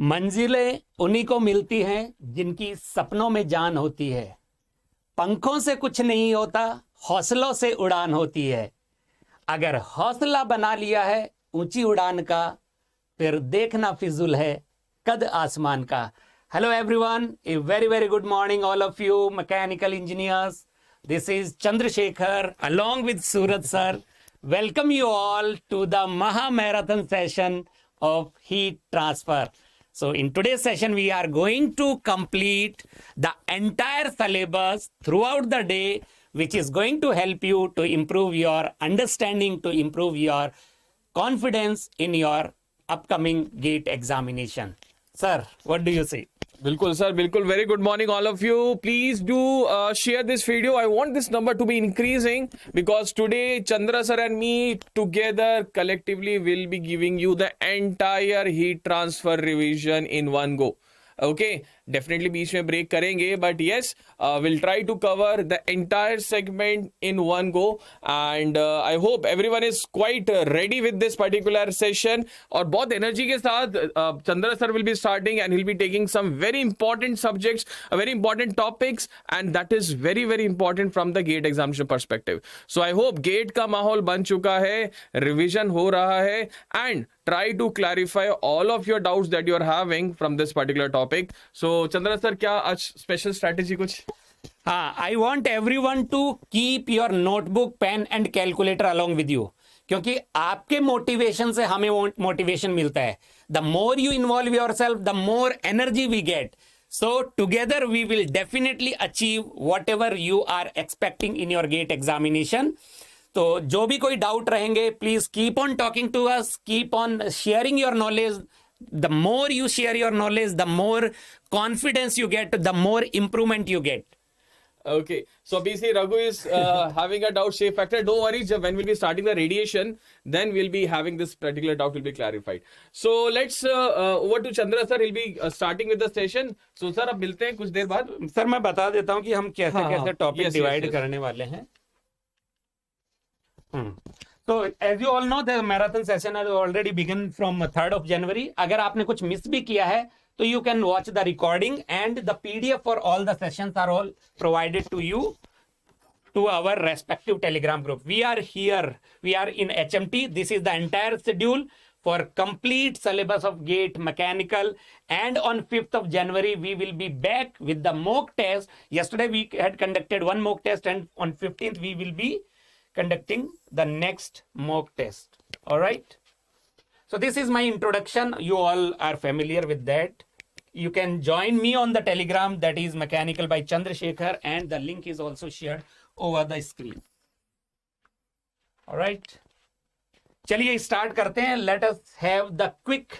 मंजिलें उन्हीं को मिलती हैं जिनकी सपनों में जान होती है। पंखों से कुछ नहीं होता, हौसलों से उड़ान होती है। अगर हौसला बना लिया है ऊंची उड़ान का, फिर देखना फिजूल है कद आसमान का। Hello everyone, a very very good morning all of you mechanical engineers. This is Chandrasekhar along with Suraj sir. Welcome you all to the Maha Marathon session of heat transfer. So in today's session we are going to complete the entire syllabus throughout the day, which is going to help you to improve your understanding, to improve your confidence in your upcoming GATE examination. Sir, what do you say? बिल्कुल sir, बिल्कुल. Very good morning all of you. Please do share this video. I want this number to be increasing because today Chandra sir and me together collectively will be giving you the entire heat transfer revision in one go. Okay, definitely बीच में break करेंगे, but yes, we'll try to cover the entire segment in one go, and I hope everyone is quite ready with this particular session. और बहुत energy के साथ Chandra sir will be starting and he'll be taking some very important subjects, very important topics, and that is very very important from the GATE examination perspective. So I hope GATE का माहौल बन चुका है, revision हो रहा है, and try to clarify all of your doubts that you are having from this particular topic. So Chandra sir, क्या आज स्पेशल स्ट्रैटेजी कुछ? हाँ, I want every one to keep your notebook, pen and calculator along with you, क्योंकि आपके motivation से हमें motivation मिलता है. The more you involve yourself, the more energy we get. So together we will definitely achieve whatever you are expecting in your GATE examination. तो जो भी कोई डाउट रहेंगे, please keep on talking to us, keep on sharing your knowledge. The more you share your knowledge, the more confidence you get, the more improvement you get. Okay, so obviously Raghu is having a doubt shape factor. Don't worry, when we'll be starting the radiation, then we'll be having this particular doubt will be clarified. So let's over to Chandra sir. He'll be starting with the session. So sir, अब मिलते हैं कुछ देर बाद. Sir मैं बता देता हूँ कि हम कैसे कैसे टॉपिक डिवाइड करने वाले हैं. So as you all know, the marathon session has already begun from 3rd of January. अगर आपने कुछ मिस भी किया है तो you can watch the recording, and the PDF for all the sessions are all provided to you to our respective Telegram group. We are here. We are in HMT. This is the entire schedule for complete syllabus of GATE mechanical, and on 5th of January we will be back with the mock test. Yesterday we had conducted one mock test, and on 15th we will be conducting the next mock test. All right, so this is my introduction. You all are familiar with that. You can join me on the Telegram, that is Mechanical by Chandrasekhar, and the link is also shared over the screen. All right, चलिए start करते हैं. Let us have the quick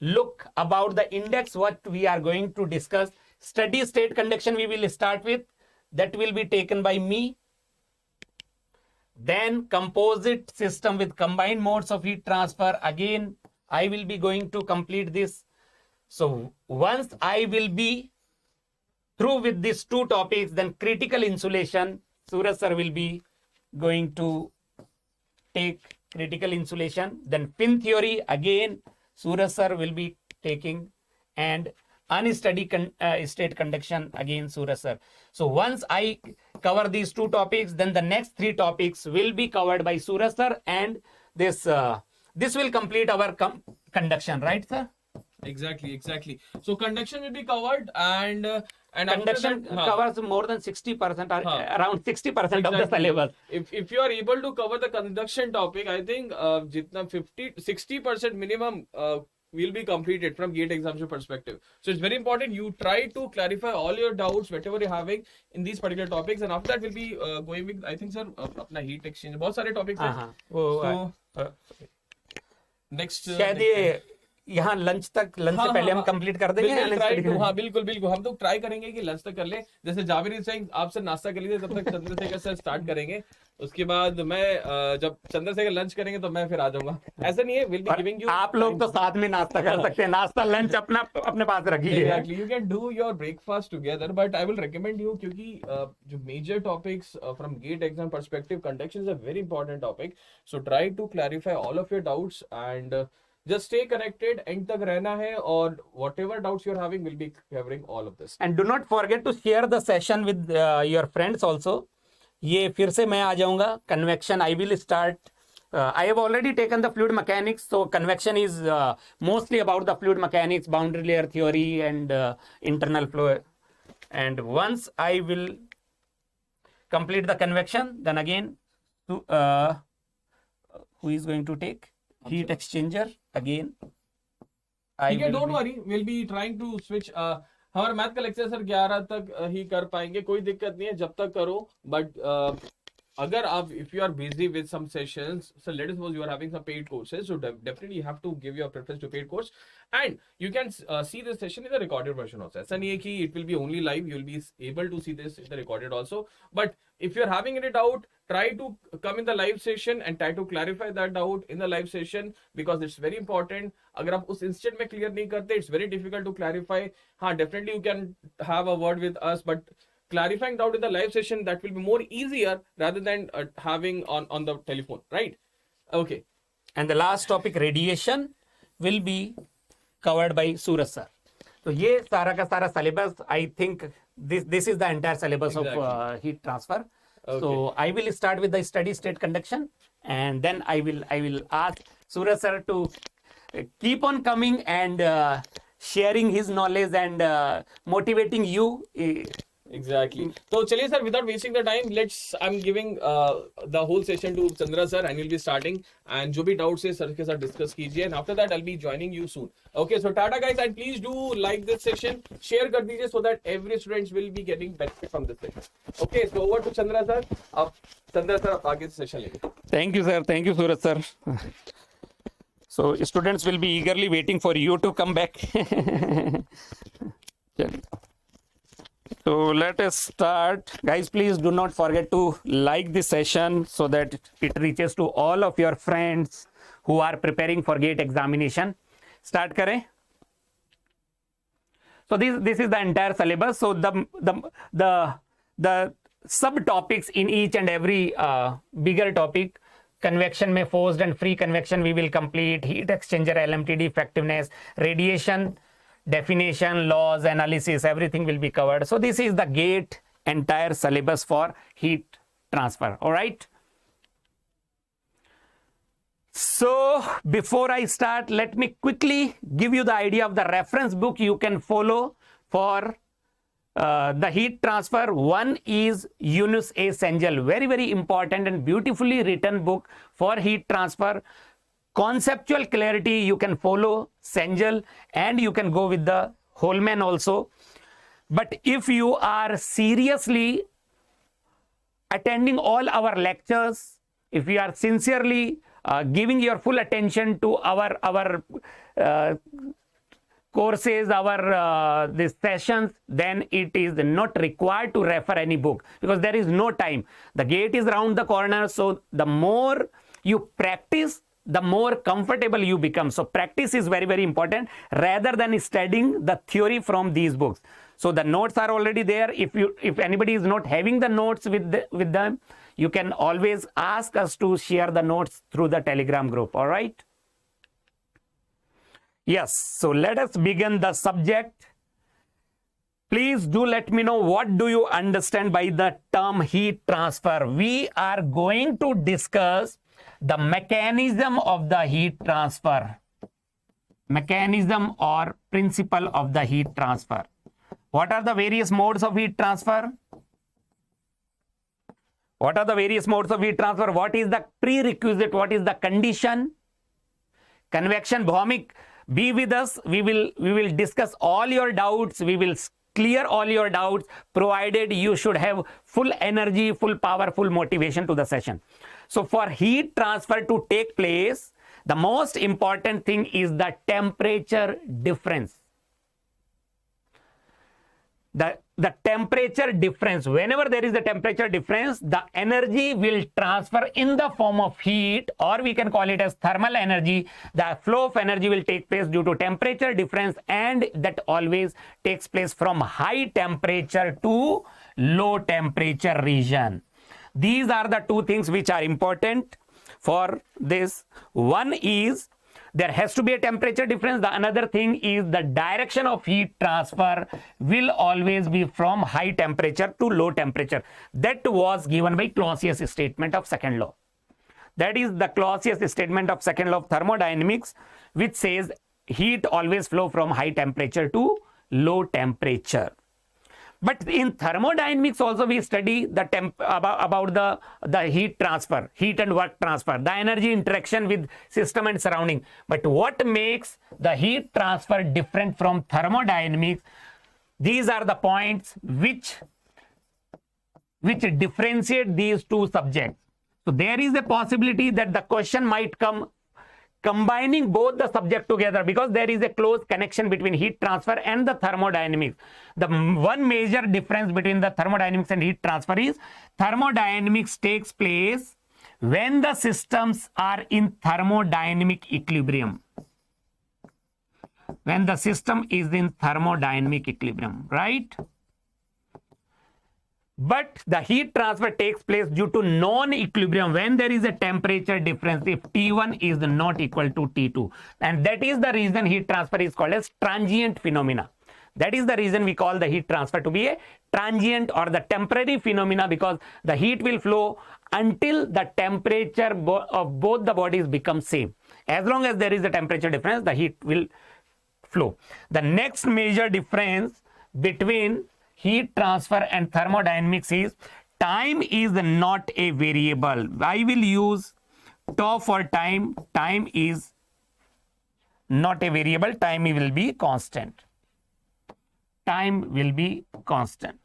look about the index, what we are going to discuss. Steady state conduction we will start with, that will be taken by me. Then composite system with combined modes of heat transfer, again I will be going to complete this. So once I will be through with these two topics, then critical insulation, Suraj sir will be going to take critical insulation. Then pin theory, again Suraj sir will be taking, and unsteady state conduction, again Suraj sir. So once I cover these two topics, then the next three topics will be covered by Suraj sir, and this will complete our conduction, right sir? Exactly. So conduction will be covered, and conduction covers more than 60% or around 60% of the syllabus. If you are able to cover the conduction topic, I think jitna 50-60% minimum will be completed from GATE examination perspective. So it's very important you try to clarify all your doubts, whatever you're having in these particular topics, and after that we'll be going with, I think sir, अपना heat exchange बहुत सारे topics हैं. So next शायद ये यहाँ lunch से पहले हम कंप्लीट कर देंगे. हाँ बिल्कुल हम तो ट्राई करेंगे कि लंच तक कर ले. जैसे जावेद सिंह आपसे नाश्ता कर लीजिए, तब तक चंद्रशेखर सर स्टार्ट करेंगे. उसके बाद मैं जब चंद्रशेखर लंच करेंगे तो मैं फिर आ जाऊंगा. ऐसा नहीं है, विल बी गिविंग यू. आप लोग तो साथ में नाश्ता कर सकते हैं. नाश्ता लंच अपने पास रखिए. Exactly, you can do your breakfast together, but I will recommend you, क्योंकि जो major topics from GATE exam perspective, conduction is a very important topic. So try to clarify all of your doubts, and Just stay connected, end तक रहना है, और whatever doubts you're having, we'll be covering all of this. And do not forget to share the session with your friends also. ये फिर से मैं आ जाऊंगा. Convection, I will start. I have already taken the fluid mechanics, so convection is mostly about the fluid mechanics, boundary layer theory, and internal flow. And once I will complete the convection, then again, who is going to take heat exchanger again? ठीक है, don't worry, we'll be trying to switch. हमारा math का lecture sir 11 तक ही कर पाएंगे, कोई दिक्कत नहीं है, जब तक करो. बट अगर आप, if you are busy with some sessions, so let us suppose you are having some paid courses, so definitely you have to give your preference to paid course, and you can see this session in the recorded version also. ऐसा नहीं है कि it will be only live, you will be able to see this in the recorded also. But if you are having any doubt, try to come in the live session and try to clarify that doubt in the live session, because it's very important. अगर आप उस instant में clear नहीं करते, it's very difficult to clarify. हाँ, definitely you can have a word with us, but clarifying doubt in the live session, that will be more easier rather than having on the telephone, right? Okay. And the last topic, radiation, will be covered by Suraj sir. So ये सारा का सारा syllabus, I think this is the entire syllabus of heat transfer. Okay. So I will start with the steady state conduction, and then I will ask Suraj sir to keep on coming and sharing his knowledge and motivating you. Exactly. So चलिए sir, without wasting the time, I'm giving the whole session to Chandra sir, and we'll be starting. And जो भी doubts है sir के साथ discuss कीजिए, and after that I'll be joining you soon. Okay, so Tata guys, and please do like this session, share कर दीजिए so that every students will be getting benefit from this session. Okay, so over to Chandra sir. अब Chandra sir आगे session लेंगे. Thank you sir, thank you Suraj sir. So students will be eagerly waiting for you to come back. So let us start. Guys, please do not forget to like this session so that it reaches to all of your friends who are preparing for GATE examination. Start करें. So this is the entire syllabus. So the subtopics in each and every bigger topic. Convection में forced and free convection we will complete. Heat exchanger, LMTD, effectiveness, radiation, definition, laws, analysis, everything will be covered. So this is the GATE entire syllabus for heat transfer. All right. So before I start, let me quickly give you the idea of the reference book you can follow for the heat transfer. One is Yunus A. Senjal, very important and beautifully written book for heat transfer. Conceptual clarity, you can follow Senjal, and you can go with the Holman also. But if you are seriously attending all our lectures, if you are sincerely giving your full attention to our courses, our these sessions, then it is not required to refer any book, because there is no time. The GATE is around the corner, so the more you practice, the more comfortable you become. So practice is very important rather than studying the theory from these books. So the notes are already there. If anybody is not having the notes with them, you can always ask us to share the notes through the Telegram group. All right. Yes. So let us begin the subject. Please do let me know what do you understand by the term heat transfer. We are going to discuss the mechanism of the heat transfer. Mechanism or principle of the heat transfer. What are the various modes of heat transfer? What are the various modes of heat transfer? What is the prerequisite? What is the condition? Convection, Bhaumik, be with us. We will discuss all your doubts. We will clear all your doubts, provided you should have full energy, full power, full motivation to the session. So for heat transfer to take place, the most important thing is the temperature difference. The temperature difference. Whenever there is a temperature difference, the energy will transfer in the form of heat, or we can call it as thermal energy. The flow of energy will take place due to temperature difference, and that always takes place from high temperature to low temperature region. These are the two things which are important for this. One is there has to be a temperature difference. The another thing is the direction of heat transfer will always be from high temperature to low temperature. That was given by Clausius statement of second law. That is the Clausius statement of second law of thermodynamics, which says heat always flow from high temperature to low temperature. But in thermodynamics also we study the about the heat transfer, heat and work transfer, the energy interaction with system and surrounding. But what makes the heat transfer different from thermodynamics? These are the points which differentiate these two subjects. So there is a possibility that the question might come combining both the subject together, because there is a close connection between heat transfer and the thermodynamics. The one major difference between the thermodynamics and heat transfer is thermodynamics takes place when the systems are in thermodynamic equilibrium. When the system is in thermodynamic equilibrium, right? But the heat transfer takes place due to non-equilibrium when there is a temperature difference, if T1 is not equal to T2. And that is the reason heat transfer is called as transient phenomena. That is the reason we call the heat transfer to be a transient or the temporary phenomena, because the heat will flow until the temperature of both the bodies become same. As long as there is a temperature difference, the heat will flow. The next major difference between heat transfer and thermodynamics is time is not a variable. I will use tau for time. Time is not a variable. Time will be constant. Time will be constant.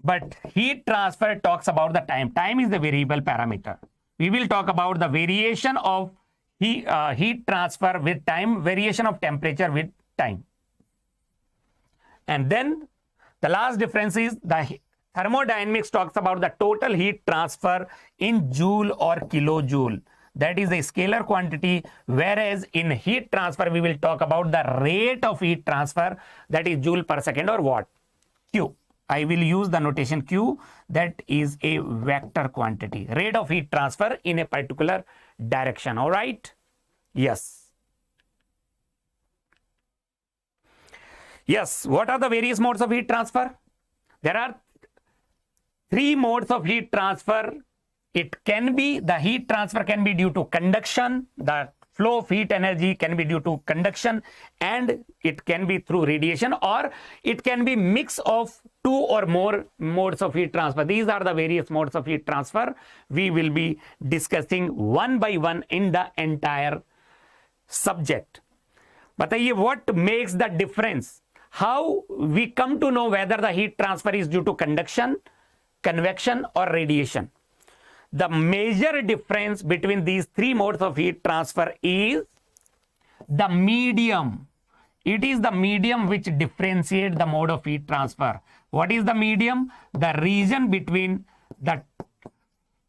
But heat transfer talks about the time. Time is the variable parameter. We will talk about the variation of heat transfer with time, variation of temperature with time. And then the last difference is the thermodynamics talks about the total heat transfer in joule or kilojoule. That is a scalar quantity, whereas in heat transfer we will talk about the rate of heat transfer, that is joule per second or watt. Q. I will use the notation Q, that is a vector quantity, rate of heat transfer in a particular direction. All right? Yes. Yes. What are the various modes of heat transfer? There are three modes of heat transfer. It can be, the heat transfer can be due to conduction, the flow of heat energy can be due to conduction, and it can be through radiation, or it can be mix of two or more modes of heat transfer. These are the various modes of heat transfer. We will be discussing one by one in the entire subject. Bataiye, what makes the difference? How we come to know whether the heat transfer is due to conduction, convection or radiation? The major difference between these three modes of heat transfer is the medium. It is the medium which differentiates the mode of heat transfer. What is the medium? The region between the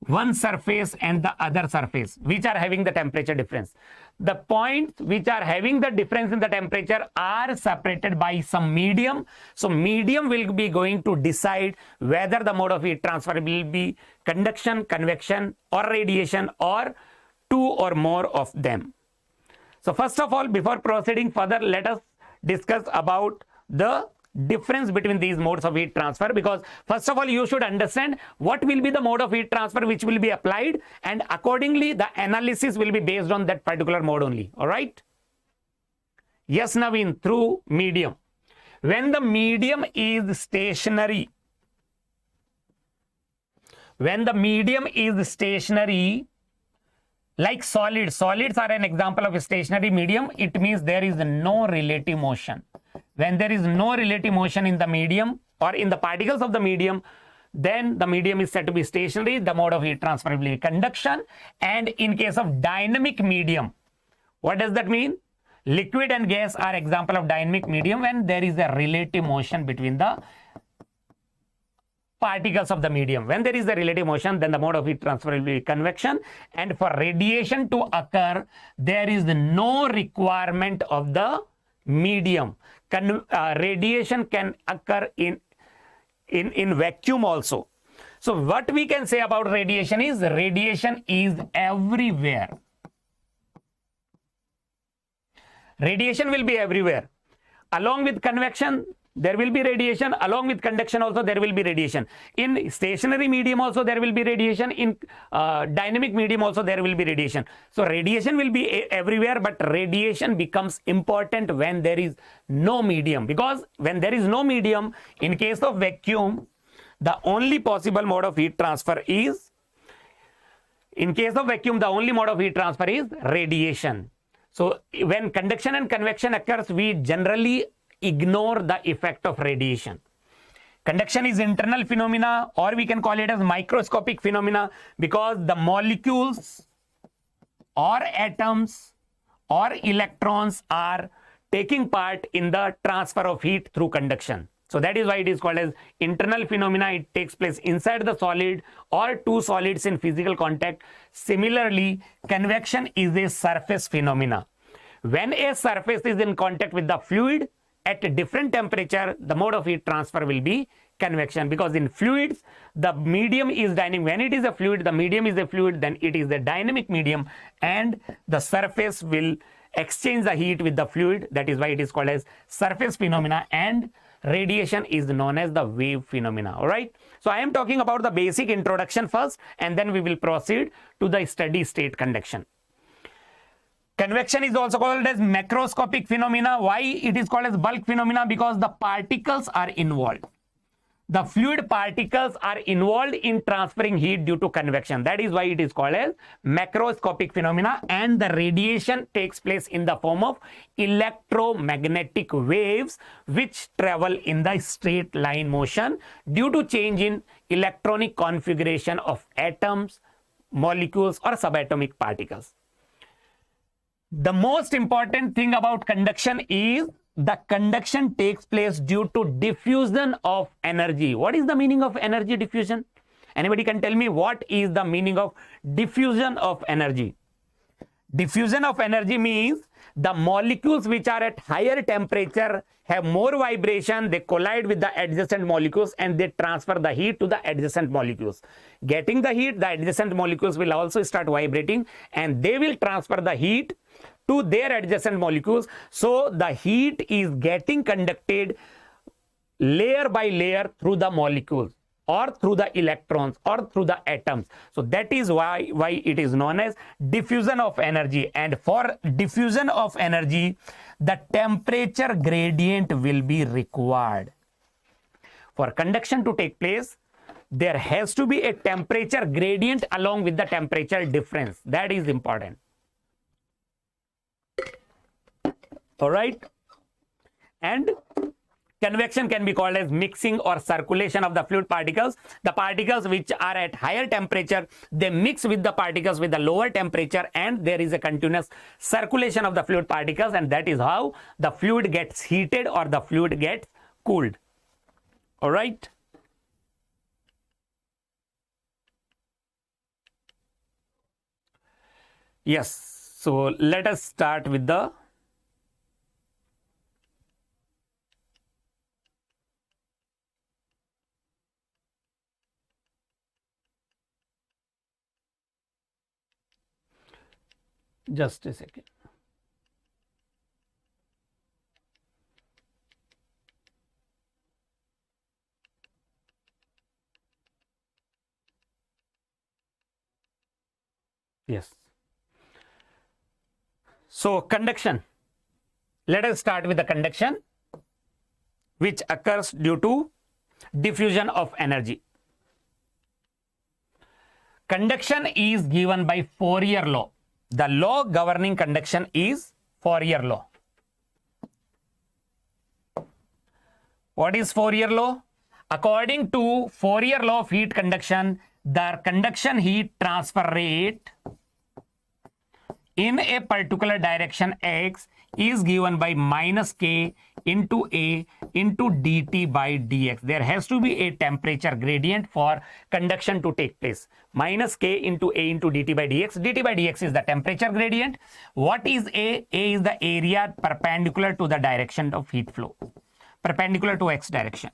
one surface and the other surface, which are having the temperature difference. The points which are having the difference in the temperature are separated by some medium. So medium will be going to decide whether the mode of heat transfer will be conduction, convection or radiation, or two or more of them. So first of all, before proceeding further, let us discuss about the difference between these modes of heat transfer, because first of all you should understand what will be the mode of heat transfer which will be applied, and accordingly the analysis will be based on that particular mode only. All right? Yes, Naveen, through medium. When the medium is stationary, when the medium is stationary, like solids are an example of a stationary medium. It means there is no relative motion. When there is no relative motion in the medium or in the particles of the medium, then the medium is said to be stationary. The mode of heat transfer will be conduction. And in case of dynamic medium, what does that mean? Liquid and gas are example of dynamic medium when there is a relative motion between the particles of the medium. When there is a relative motion, then the mode of heat transfer will be convection. And for radiation to occur, there is no requirement of the medium. Radiation can occur in vacuum also. So what we can say about radiation is everywhere. Radiation will be everywhere. Along with convection, there will be radiation. Along with conduction also, there will be radiation. In stationary medium also, there will be radiation. In dynamic medium also, there will be radiation. So radiation will be everywhere, but radiation becomes important when there is no medium. Because when there is no medium, in case of vacuum, the only possible mode of heat transfer is, radiation. So when conduction and convection occurs, we generally ignore the effect of radiation. Conduction is internal phenomena, or we can call it as microscopic phenomena, because the molecules or atoms or electrons are taking part in the transfer of heat through conduction. So that is why it is called as internal phenomena. It takes place inside the solid or two solids in physical contact. Similarly, convection is a surface phenomena. When a surface is in contact with the fluid at a different temperature, the mode of heat transfer will be convection, because in fluids, the medium is dynamic. When it is a fluid, the medium is a fluid, then it is a dynamic medium, and the surface will exchange the heat with the fluid. That is why it is called as surface phenomena, and radiation is known as the wave phenomena. All right. So I am talking about the basic introduction first, and then we will proceed to the steady state conduction. Convection is also called as macroscopic phenomena. Why it is called as bulk phenomena? Because the particles are involved. The fluid particles are involved in transferring heat due to convection. That is why it is called as macroscopic phenomena, and the radiation takes place in the form of electromagnetic waves which travel in the straight line motion due to change in electronic configuration of atoms, molecules or subatomic particles. The most important thing about conduction is the conduction takes place due to diffusion of energy. What is the meaning of energy diffusion? Anybody can tell me what is the meaning of diffusion of energy? Diffusion of energy means the molecules which are at higher temperature have more vibration, they collide with the adjacent molecules and they transfer the heat to the adjacent molecules. Getting the heat, the adjacent molecules will also start vibrating and they will transfer the heat to their adjacent molecules. So the heat is getting conducted layer by layer through the molecules or through the electrons or through the atoms. So that is why it is known as diffusion of energy. And for diffusion of energy, the temperature gradient will be required. For conduction to take place, there has to be a temperature gradient along with the temperature difference. That is important. All right. And convection can be called as mixing or circulation of the fluid particles. The particles which are at higher temperature, they mix with the particles with the lower temperature and there is a continuous circulation of the fluid particles, and that is how the fluid gets heated or the fluid gets cooled. All right. Yes. So let us start with the just a second. Yes. So conduction. Let us start with the conduction, which occurs due to diffusion of energy. Conduction is given by Fourier law. The law governing conduction is Fourier law. What is Fourier law? According to Fourier law of heat conduction, the conduction heat transfer rate in a particular direction x is given by minus k into A into dt by dx. There has to be a temperature gradient for conduction to take place. Minus k into A into dt by dx. Dt by dx is the temperature gradient. What is A? A is the area perpendicular to the direction of heat flow, perpendicular to x direction.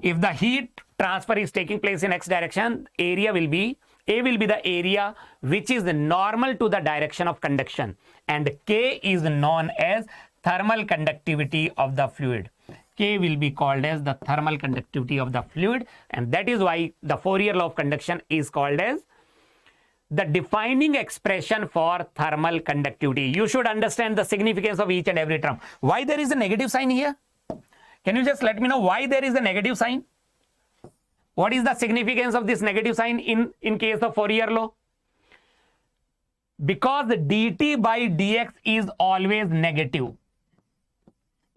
if the heat transfer is taking place in x direction, area will be, A will be the area which is normal to the direction of conduction, and K is known as thermal conductivity of the fluid. K will be called as the thermal conductivity of the fluid, and that is why the Fourier law of conduction is called as the defining expression for thermal conductivity. You should understand the significance of each and every term. Why there is a negative sign here? Can you just let me know why there is a negative sign? What is the significance of this negative sign in case of Fourier law? Because the dt by dx is always negative.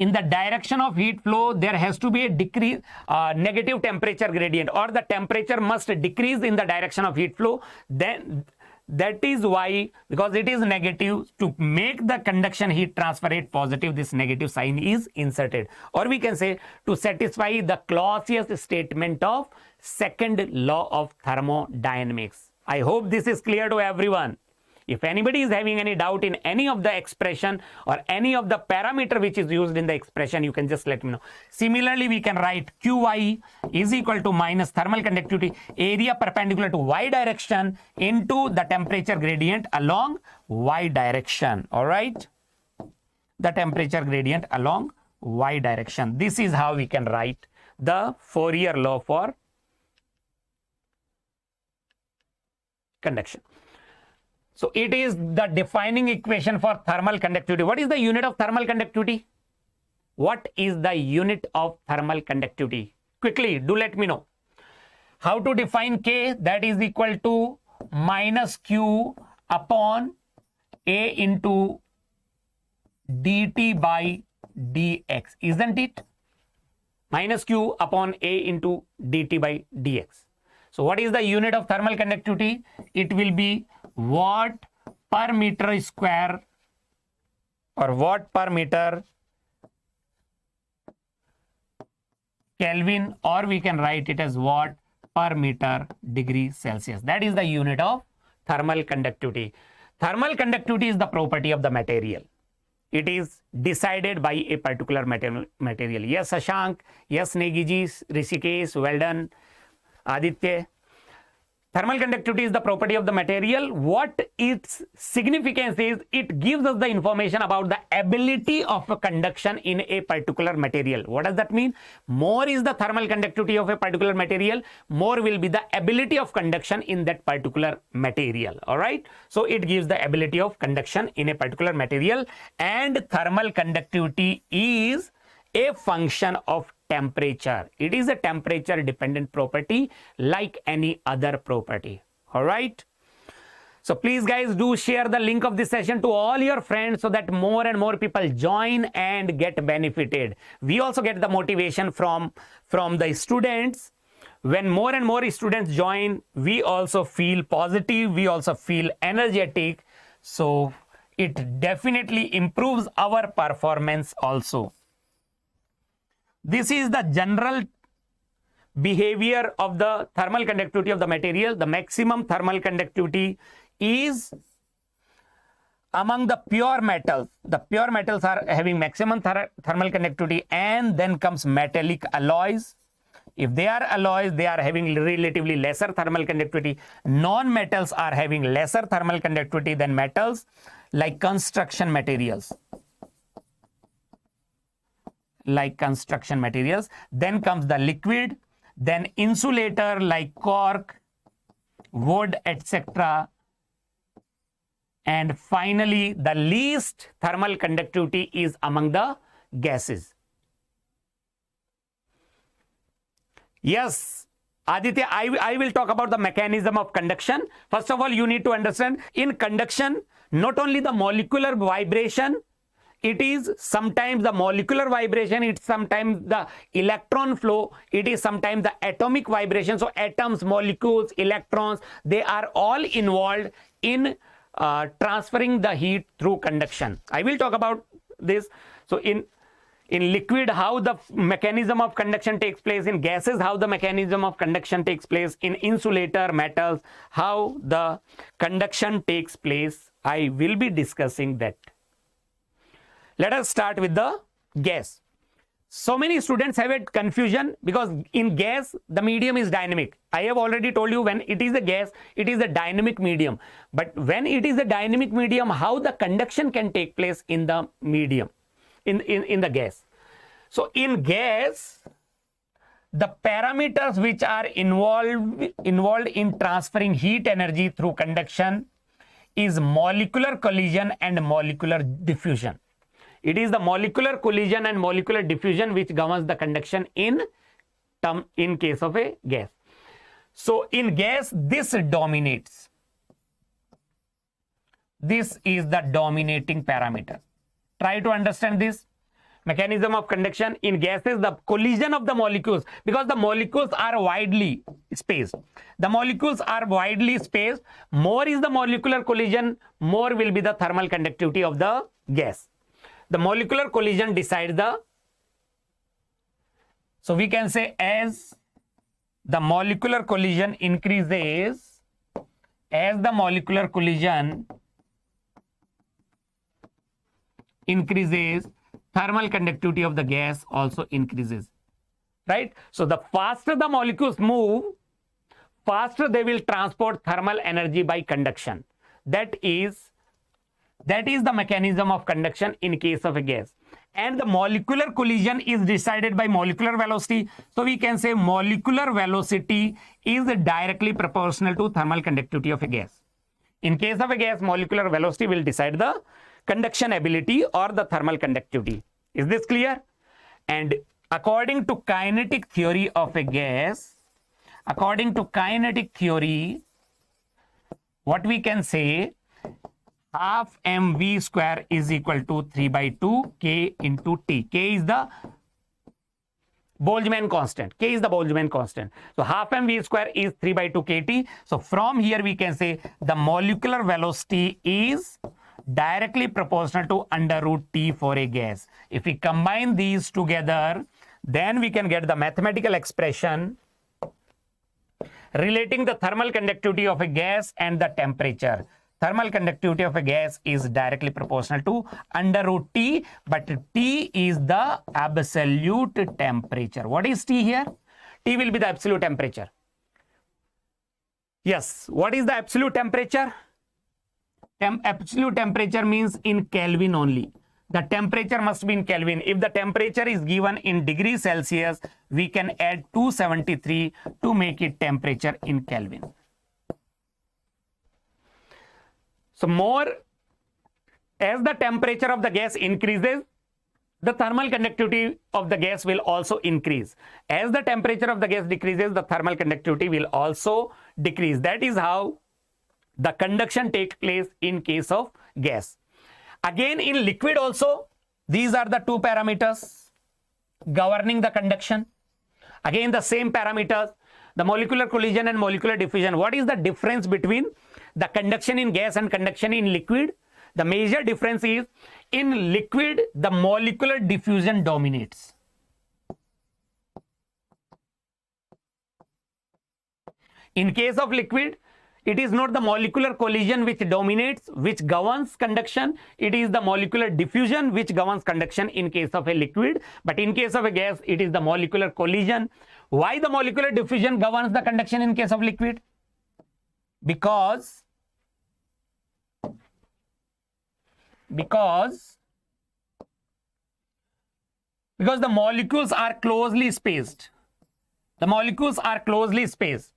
In the direction of heat flow, there has to be a decrease, negative temperature gradient, or the temperature must decrease in the direction of heat flow. Then that is why, because it is negative, to make the conduction heat transfer rate positive, this negative sign is inserted. Or we can say to satisfy the Clausius statement of second law of thermodynamics. I hope this is clear to everyone. If anybody is having any doubt in any of the expression or any of the parameter which is used in the expression, you can just let me know. Similarly, we can write Qy is equal to minus thermal conductivity, area perpendicular to y direction, into the temperature gradient along y direction. All right, the temperature gradient along y direction. This is how we can write the Fourier law for conduction. So it is the defining equation for thermal conductivity. What is the unit of thermal conductivity? What is the unit of thermal conductivity? Quickly, do let me know. How to define K? That is equal to minus Q upon A into dt by dx, isn't it? Minus Q upon A into dt by dx. So what is the unit of thermal conductivity? It will be watt per meter square, or watt per meter Kelvin, or we can write it as watt per meter degree Celsius. That is the unit of thermal conductivity. Thermal conductivity is the property of the material. It is decided by a particular material. Yes, Ashank. Yes, Negiji, Rishikesh. Well done, Aditya. Thermal conductivity is the property of the material. What its significance is, it gives us the information about the ability of a conduction in a particular material. What does that mean? More is the thermal conductivity of a particular material, more will be the ability of conduction in that particular material. All right. So it gives the ability of conduction in a particular material, and thermal conductivity is a function of temperature. It is a temperature dependent property like any other property. All right. So please guys, do share the link of this session to all your friends so that more and more people join and get benefited. We also get the motivation from the students. When more and more students join, we also feel positive, we also feel energetic. So it definitely improves our performance also. This is the general behavior of the thermal conductivity of the material. The maximum thermal conductivity is among the pure metals. The pure metals are having maximum thermal conductivity, and then comes metallic alloys. If they are alloys, they are having relatively lesser thermal conductivity. Non-metals are having lesser thermal conductivity than metals, like construction materials. Then comes the liquid, then insulator like cork, wood, etc. And finally, the least thermal conductivity is among the gases. Yes, Aditya, I will talk about the mechanism of conduction. First of all, you need to understand, in conduction, not only the molecular vibration, it is sometimes the molecular vibration, it's sometimes the electron flow, it is sometimes the atomic vibration. So atoms, molecules, electrons, they are all involved in transferring the heat through conduction. I will talk about this. So in liquid, how the mechanism of conduction takes place. In gases, how the mechanism of conduction takes place. In insulator, metals, how the conduction takes place. I will be discussing that. Let us start with the gas. So many students have a confusion because in gas, the medium is dynamic. I have already told you when it is a gas, it is a dynamic medium. But when it is a dynamic medium, how the conduction can take place in the medium, in the gas. So in gas, the parameters which are involved in transferring heat energy through conduction is molecular collision and molecular diffusion. It is the molecular collision and molecular diffusion which governs the conduction in case of a gas. So in gas, this dominates. This is the dominating parameter. Try to understand this. Mechanism of conduction in gases, the collision of the molecules, because the molecules are widely spaced. The molecules are widely spaced. More is the molecular collision, more will be the thermal conductivity of the gas. The molecular collision decides the, so we can say as the molecular collision increases, as the molecular collision increases, thermal conductivity of the gas also increases, right? So the faster the molecules move, faster they will transport thermal energy by conduction. That is the mechanism of conduction in case of a gas. And the molecular collision is decided by molecular velocity. So we can say molecular velocity is directly proportional to thermal conductivity of a gas. In case of a gas, molecular velocity will decide the conduction ability or the thermal conductivity. Is this clear? And according to kinetic theory of a gas, according to kinetic theory, what we can say, half mv square is equal to 3/2 k into t. K is the Boltzmann constant. K is the Boltzmann constant. So half mv square is 3/2 kt. So from here we can say the molecular velocity is directly proportional to under root t for a gas. If we combine these together, then we can get the mathematical expression relating the thermal conductivity of a gas and the temperature. Thermal conductivity of a gas is directly proportional to under root T, but T is the absolute temperature. What is T here? T will be the absolute temperature. Yes, what is the absolute temperature? Absolute temperature means in Kelvin only. The temperature must be in Kelvin. If the temperature is given in degrees Celsius, we can add 273 to make it temperature in Kelvin. So more, as the temperature of the gas increases, the thermal conductivity of the gas will also increase. As the temperature of the gas decreases, the thermal conductivity will also decrease. That is how the conduction takes place in case of gas. Again, in liquid also, these are the two parameters governing the conduction. Again, the same parameters, the molecular collision and molecular diffusion. What is the difference between the conduction in gas and conduction in liquid? The major difference is in liquid, the molecular diffusion dominates. In case of liquid, it is not the molecular collision which dominates, which governs conduction. It is the molecular diffusion which governs conduction in case of a liquid. But in case of a gas, it is the molecular collision. Why the molecular diffusion governs the conduction in case of liquid? Because the molecules are closely spaced. The molecules are closely spaced.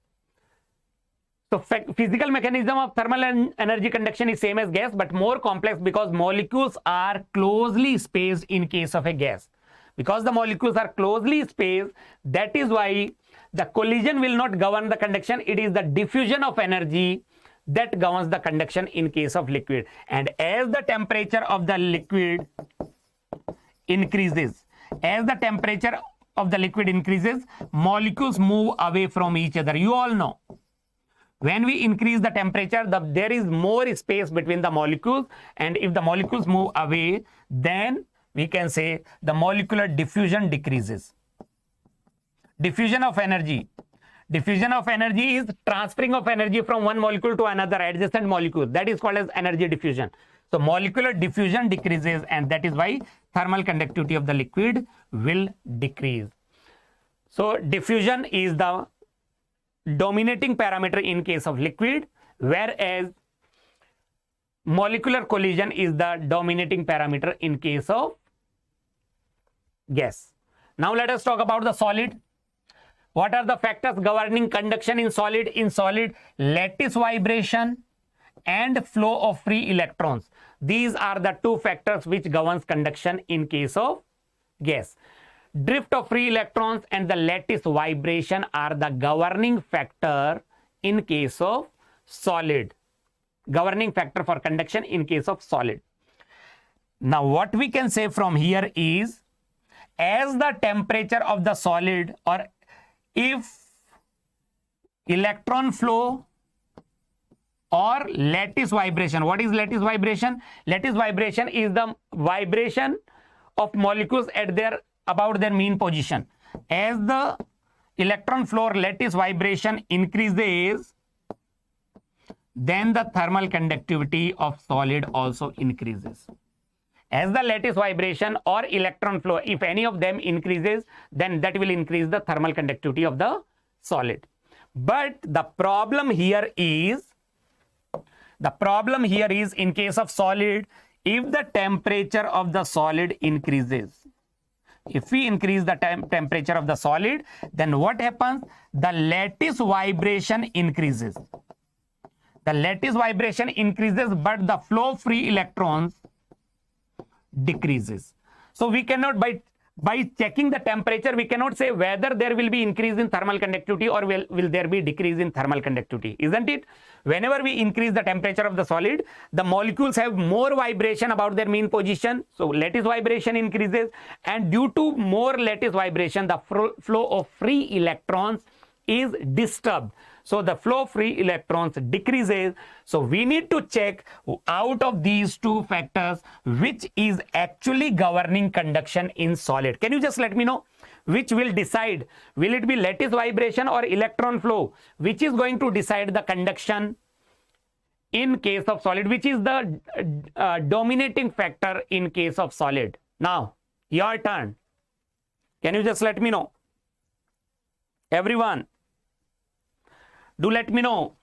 So physical mechanism of thermal and energy conduction is same as gas, but more complex because molecules are closely spaced in case of a gas. Because the molecules are closely spaced, that is why the collision will not govern the conduction. It is the diffusion of energy that governs the conduction in case of liquid. And as the temperature of the liquid increases, molecules move away from each other. You all know, when we increase the temperature, there is more space between the molecules, and if the molecules move away, then we can say the molecular diffusion decreases. Diffusion of energy. Diffusion of energy is transferring of energy from one molecule to another adjacent molecule. That is called as energy diffusion. So molecular diffusion decreases, and that is why thermal conductivity of the liquid will decrease. So diffusion is the dominating parameter in case of liquid, whereas molecular collision is the dominating parameter in case of gas. Now let us talk about the solid. What are the factors governing conduction in solid? In solid, lattice vibration and flow of free electrons. These are the two factors which governs conduction in case of gas. Drift of free electrons and the lattice vibration are the governing factor in case of solid. Governing factor for conduction in case of solid. Now what we can say from here is, as the temperature of the solid, or if electron flow or lattice vibration. What is lattice vibration? Lattice vibration is the vibration of molecules at about their mean position. As the electron flow or lattice vibration increases, then the thermal conductivity of solid also increases. As the lattice vibration or electron flow, if any of them increases, then that will increase the thermal conductivity of the solid. But the problem here is in case of solid, if the temperature of the solid increases, if we increase the temperature of the solid, then what happens? The lattice vibration increases. The lattice vibration increases, but the flow of free electrons decreases. So we cannot, by checking the temperature, we cannot say whether there will be increase in thermal conductivity or will there be decrease in thermal conductivity, isn't it? Whenever we increase the temperature of the solid, the molecules have more vibration about their mean position, so lattice vibration increases, and due to more lattice vibration, the flow of free electrons is disturbed. So the flow of free electrons decreases. So we need to check out of these two factors which is actually governing conduction in solid. Can you just let me know which will decide? Will it be lattice vibration or electron flow? Which is going to decide the conduction in case of solid? Which is the dominating factor in case of solid? Now, your turn. Can you just let me know? Everyone, do let me know.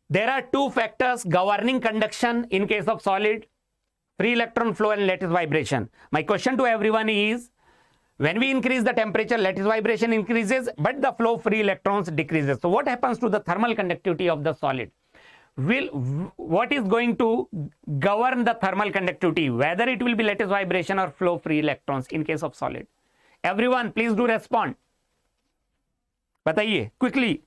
There are two factors governing conduction in case of solid: free electron flow and lattice vibration. My question to everyone is, when we increase the temperature, lattice vibration increases, but the flow of free electrons decreases. So what happens to the thermal conductivity of the solid? What is going to govern the thermal conductivity? Whether it will be lattice vibration or flow of free electrons in case of solid? Everyone, please do respond. बताइए quickly.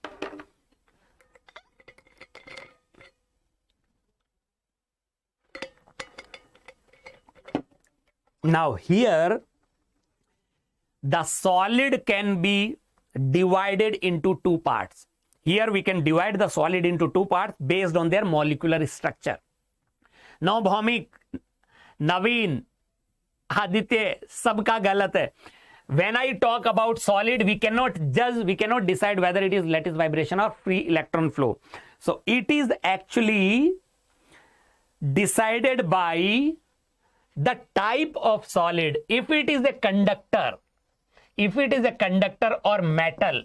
Now here the solid can be divided into two parts. Here we can divide the solid into two parts based on their molecular structure. Now Bhaumik, Naveen, Aditya, सबका गलत है. When I talk about solid, we cannot judge, we cannot decide whether it is lattice vibration or free electron flow. So it is actually decided by the type of solid. If it is a conductor, or metal,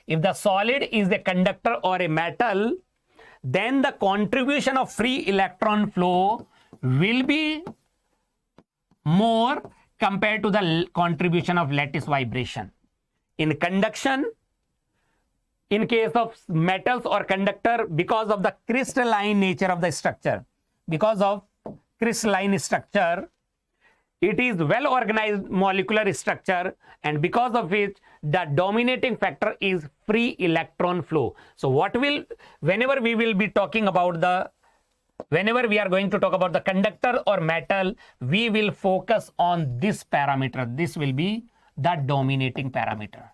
if the solid is a conductor or a metal, then the contribution of free electron flow will be more compared to the contribution of lattice vibration. In conduction, in case of metals or conductor, because of the crystalline nature of the structure, it is well organized molecular structure, and because of which the dominating factor is free electron flow. So whenever we are going to talk about the conductor or metal, we will focus on this parameter. This will be the dominating parameter.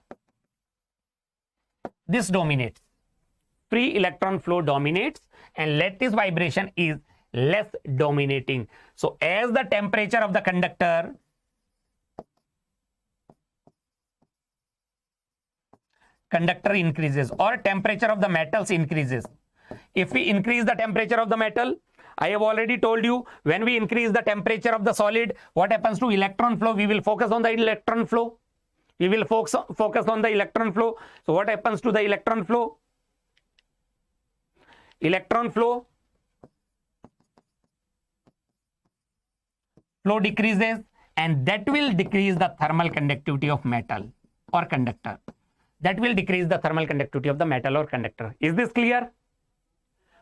This dominates. Free electron flow dominates, and lattice vibration is less dominating. So as the temperature of the conductor increases, or temperature of the metals increases, If we increase the temperature of the metal, I have already told you, when we increase the temperature of the solid, what happens to electron flow? We will focus on the electron flow. We will focus on the electron flow. So what happens to the electron flow? Electron flow decreases, and that will decrease the thermal conductivity of metal or conductor. That will decrease the thermal conductivity of the metal or conductor. Is this clear?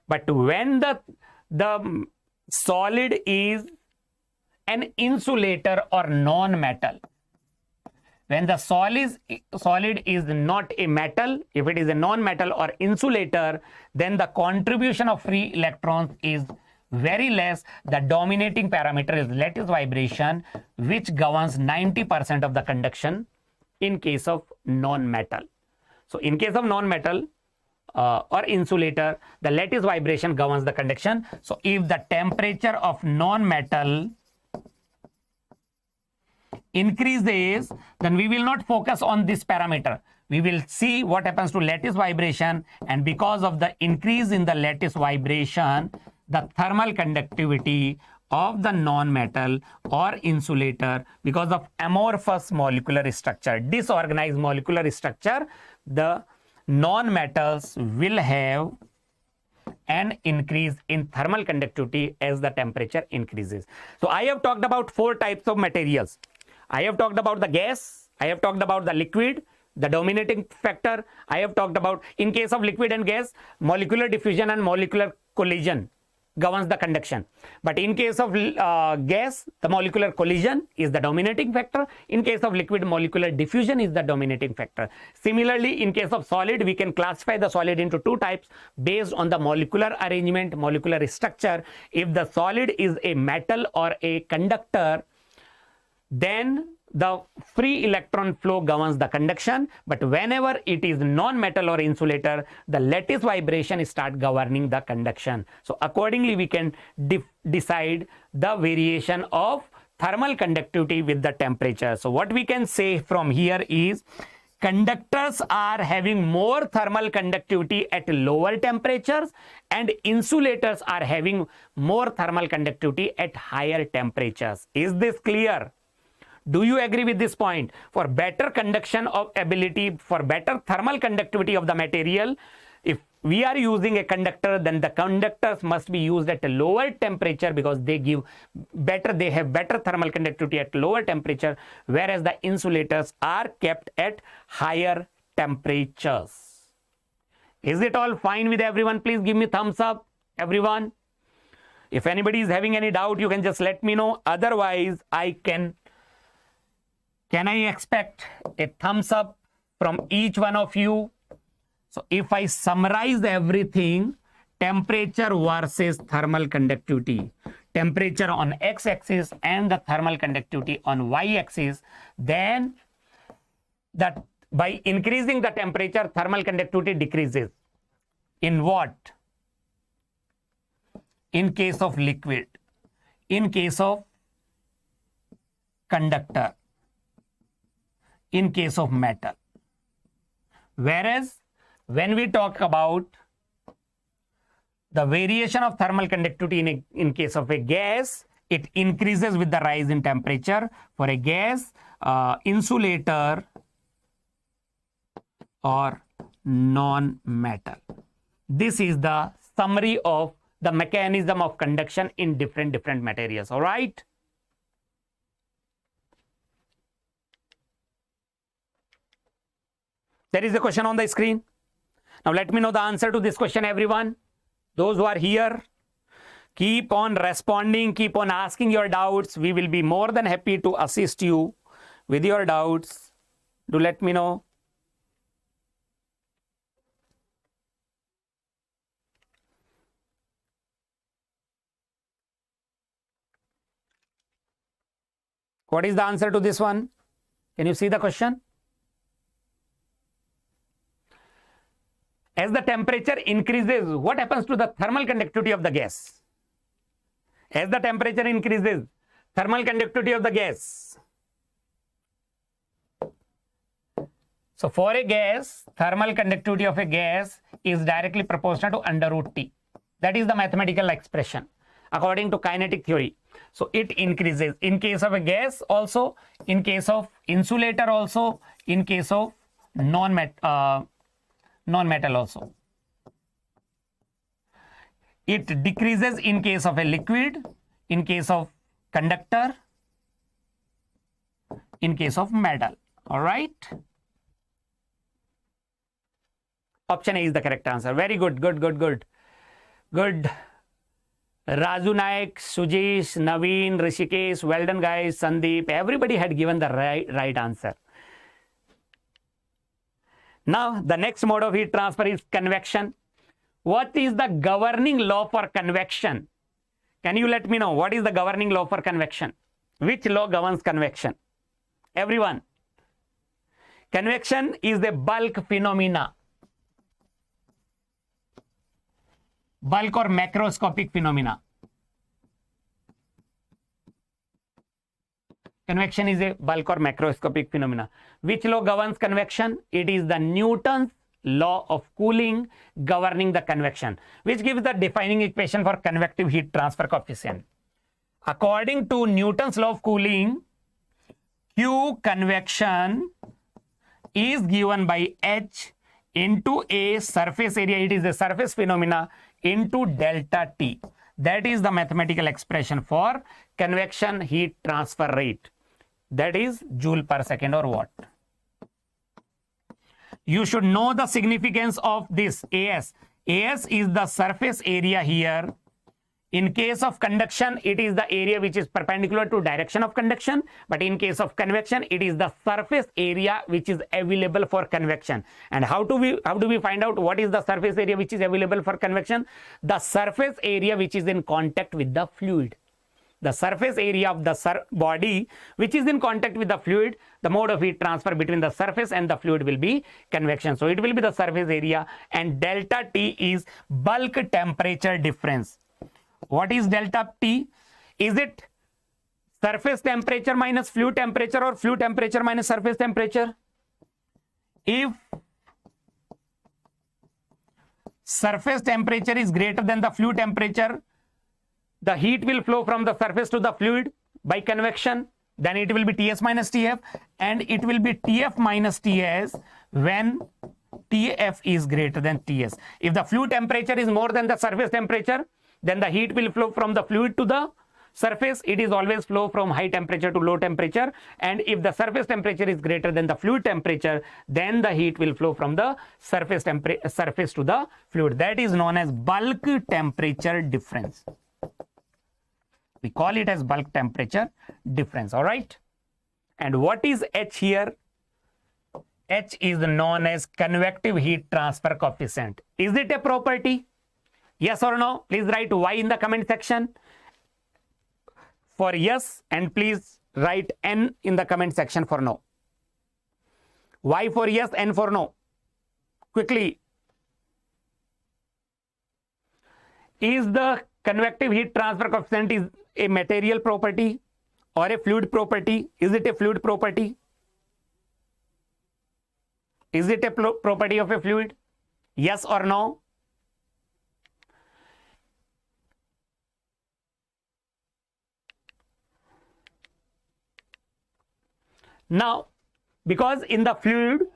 But when the solid is an insulator or non-metal, when the solid is not a metal, if it is a non-metal or insulator, then the contribution of free electrons is very less. The dominating parameter is lattice vibration, which governs 90% of the conduction in case of non-metal. So in case of non-metal or insulator, the lattice vibration governs the conduction. So if the temperature of non-metal increases, then we will not focus on this parameter. We will see what happens to lattice vibration, and because of the increase in the lattice vibration, the thermal conductivity of the non-metal or insulator, because of amorphous molecular structure, disorganized molecular structure, the non-metals will have an increase in thermal conductivity as the temperature increases. So I have talked about 4 types of materials. I have talked about the gas, I have talked about the liquid, the dominating factor. I have talked about, in case of liquid and gas, molecular diffusion and molecular collision governs the conduction. But in case of gas, the molecular collision is the dominating factor. In case of liquid, molecular diffusion is the dominating factor. Similarly, in case of solid, we can classify the solid into 2 types based on the molecular arrangement, molecular structure. If the solid is a metal or a conductor, then the free electron flow governs the conduction. But whenever it is non-metal or insulator, the lattice vibration start governing the conduction. So accordingly, we can decide the variation of thermal conductivity with the temperature. So what we can say from here is, conductors are having more thermal conductivity at lower temperatures, and insulators are having more thermal conductivity at higher temperatures. Is this clear? Do you agree with this point? For better conduction of ability, for better thermal conductivity of the material, if we are using a conductor, then the conductors must be used at a lower temperature, because they have better thermal conductivity at lower temperature, whereas the insulators are kept at higher temperatures. Is it all fine with everyone? Please give me thumbs up, everyone. If anybody is having any doubt, you can just let me know. Otherwise, can I expect a thumbs up from each one of you? So if I summarize everything, temperature versus thermal conductivity, temperature on x-axis and the thermal conductivity on y-axis, then that by increasing the temperature, thermal conductivity decreases. In what? In case of liquid, in case of conductor, in case of metal. Whereas when we talk about the variation of thermal conductivity in case of a gas, it increases with the rise in temperature. For a gas, insulator or non-metal. This is the summary of the mechanism of conduction in different materials. All right. There is a question on the screen. Now let me know the answer to this question, everyone. Those who are here, keep on responding, keep on asking your doubts. We will be more than happy to assist you with your doubts. Do let me know. What is the answer to this one? Can you see the question? As the temperature increases, what happens to the thermal conductivity of the gas? As the temperature increases, thermal conductivity of the gas. So for a gas, thermal conductivity of a gas is directly proportional to under root T. That is the mathematical expression according to kinetic theory. So it increases in case of a gas also, in case of insulator also, in case of non-metal also. It decreases in case of a liquid, in case of conductor, in case of metal. All right. Option A is the correct answer. Very good, good, good, good. Good. Raju Naik, Sujesh, Naveen, Rishikesh, well done guys, Sandeep, everybody had given the right answer. Now, the next mode of heat transfer is convection. What is the governing law for convection? Can you let me know what is the governing law for convection? Which law governs convection? Everyone. Convection is the bulk phenomena. Bulk or macroscopic phenomena. Convection is a bulk or macroscopic phenomena. Which law governs convection? It is the Newton's law of cooling governing the convection, which gives the defining equation for convective heat transfer coefficient. According to Newton's law of cooling, Q convection is given by H into a surface area, it is a surface phenomena, into delta T. That is the mathematical expression for convection heat transfer rate. That is joule per second or watt. You should know the significance of this AS. AS is the surface area here. In case of conduction, it is the area which is perpendicular to direction of conduction. But in case of convection, it is the surface area which is available for convection. And how do we find out what is the surface area which is available for convection? The surface area which is in contact with the fluid. The surface area of the body which is in contact with the fluid, the mode of heat transfer between the surface and the fluid will be convection. So it will be the surface area, and delta T is bulk temperature difference. What is delta T? Is it surface temperature minus fluid temperature or fluid temperature minus surface temperature? If surface temperature is greater than the fluid temperature, the heat will flow from the surface to the fluid by convection. Then it will be Ts minus Tf, and it will be Tf minus Ts when Tf is greater than Ts. If the fluid temperature is more than the surface temperature, then the heat will flow from the fluid to the surface. It is always flow from high temperature to low temperature. And if the surface temperature is greater than the fluid temperature, then the heat will flow from the surface to the fluid. That is known as bulk temperature difference. We call it as bulk temperature difference. All right. And what is H here? H is known as convective heat transfer coefficient. Is it a property? Yes or no? Please write Y in the comment section for yes, and please write N in the comment section for no. Y for yes, N for no. Quickly. Is the convective heat transfer coefficient is a material property or a fluid property? Is it a fluid property? Is it a property of a fluid? Yes or no? Now, because in the fluid,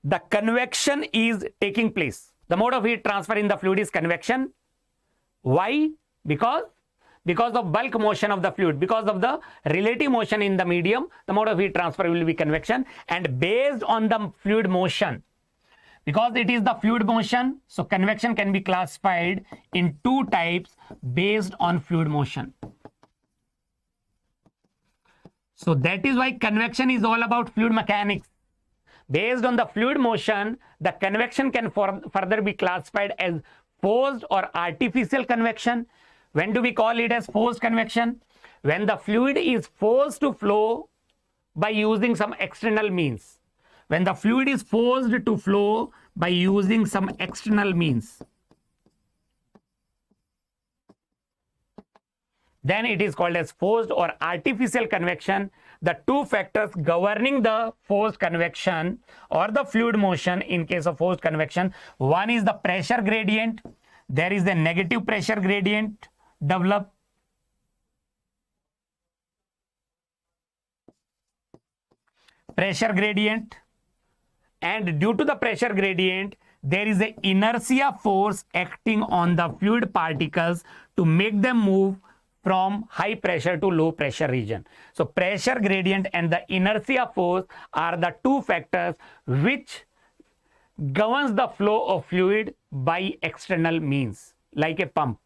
the convection is taking place. The mode of heat transfer in the fluid is convection. Why? Because of bulk motion of the fluid, because of the relative motion in the medium, the mode of heat transfer will be convection. And based on the fluid motion, because it is the fluid motion, so convection can be classified in two types based on fluid motion. So that is why convection is all about fluid mechanics. Based on the fluid motion, the convection can further be classified as forced or artificial convection. When do we call it as forced convection? When the fluid is forced to flow by using some external means. When the fluid is forced to flow by using some external means, then it is called as forced or artificial convection. the two factors governing the forced convection or the fluid motion in case of forced convection. One is the pressure gradient. There is a negative pressure gradient developed. Pressure gradient, and due to the pressure gradient, there is an inertia force acting on the fluid particles to make them move from high pressure to low pressure region. So pressure gradient and the inertia force are the two factors which governs the flow of fluid by external means, like a pump.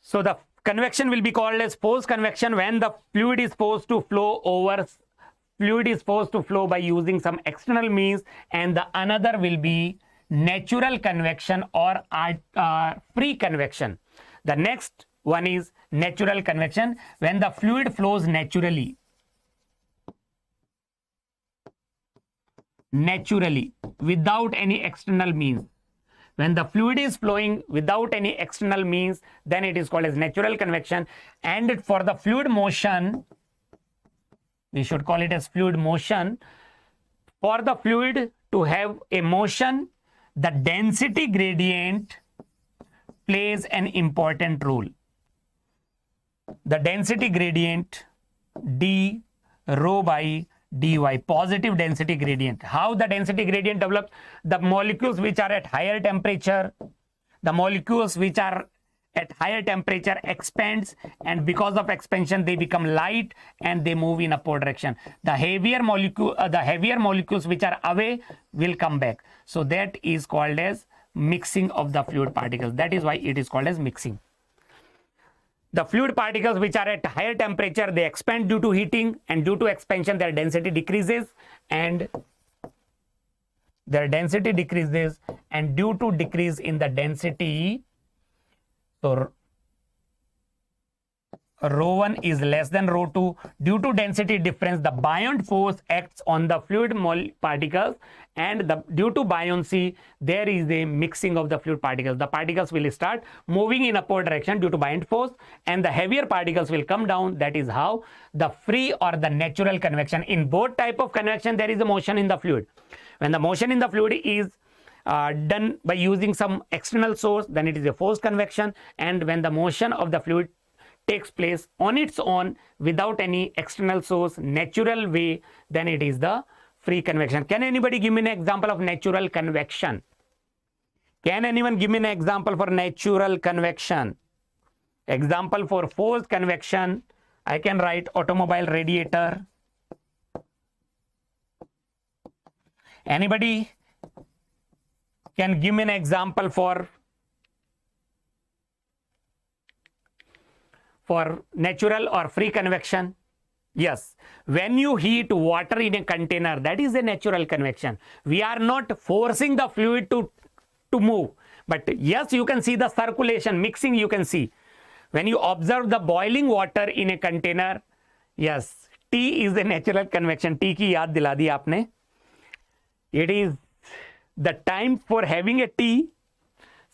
So the convection will be called as forced convection when the fluid is forced to flow by using some external means, and the another will be natural convection or free convection. The next one is natural convection when the fluid flows naturally without any external means. When the fluid is flowing without any external means, then it is called as natural convection. And for the fluid motion, we should call it as fluid motion. For the fluid to have a motion, the density gradient plays an important role. The density gradient d rho by dy, positive density gradient. How the density gradient develops? The molecules which are at higher temperature, expands, and because of expansion they become light and they move in upward direction. The heavier molecules which are away will come back. So that is called as mixing of the fluid particles. That is why it is called as mixing. The fluid particles which are at higher temperature, they expand due to heating, and due to expansion their density decreases, and due to decrease in the density, so ρ1 is less than ρ2. Due to density difference, the buoyant force acts on the fluid particles, and due to buoyancy, there is a mixing of the fluid particles. The particles will start moving in upward direction due to buoyant force, and the heavier particles will come down. That is how the free or the natural convection. In both type of convection, there is a motion in the fluid. When the motion in the fluid is done by using some external source, then it is a forced convection. And when the motion of the fluid takes place on its own without any external source, natural way, then it is the free convection. Can anybody give me an example of natural convection? Can anyone give me an example for natural convection? Example for forced convection, I can write automobile radiator. Anybody can give me an example for natural or free convection? Yes, when you heat water in a container, that is a natural convection. We are not forcing the fluid to move, but yes, you can see the circulation, mixing you can see. When you observe the boiling water in a container, yes, T is a natural convection. T की याद दिला दी आपने. It is the time for having a tea.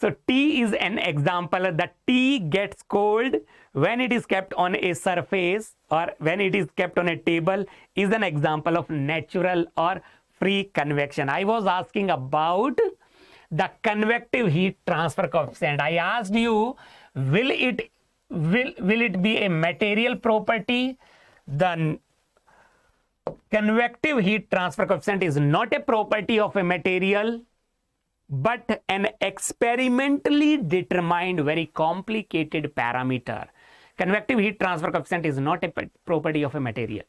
So T is an example. The tea gets cold when it is kept on a surface or when it is kept on a table, is an example of natural or free convection. I was asking about the convective heat transfer coefficient. I asked you, will it be a material property? The convective heat transfer coefficient is not a property of a material, but an experimentally determined very complicated parameter. Convective heat transfer coefficient is not a property of a material.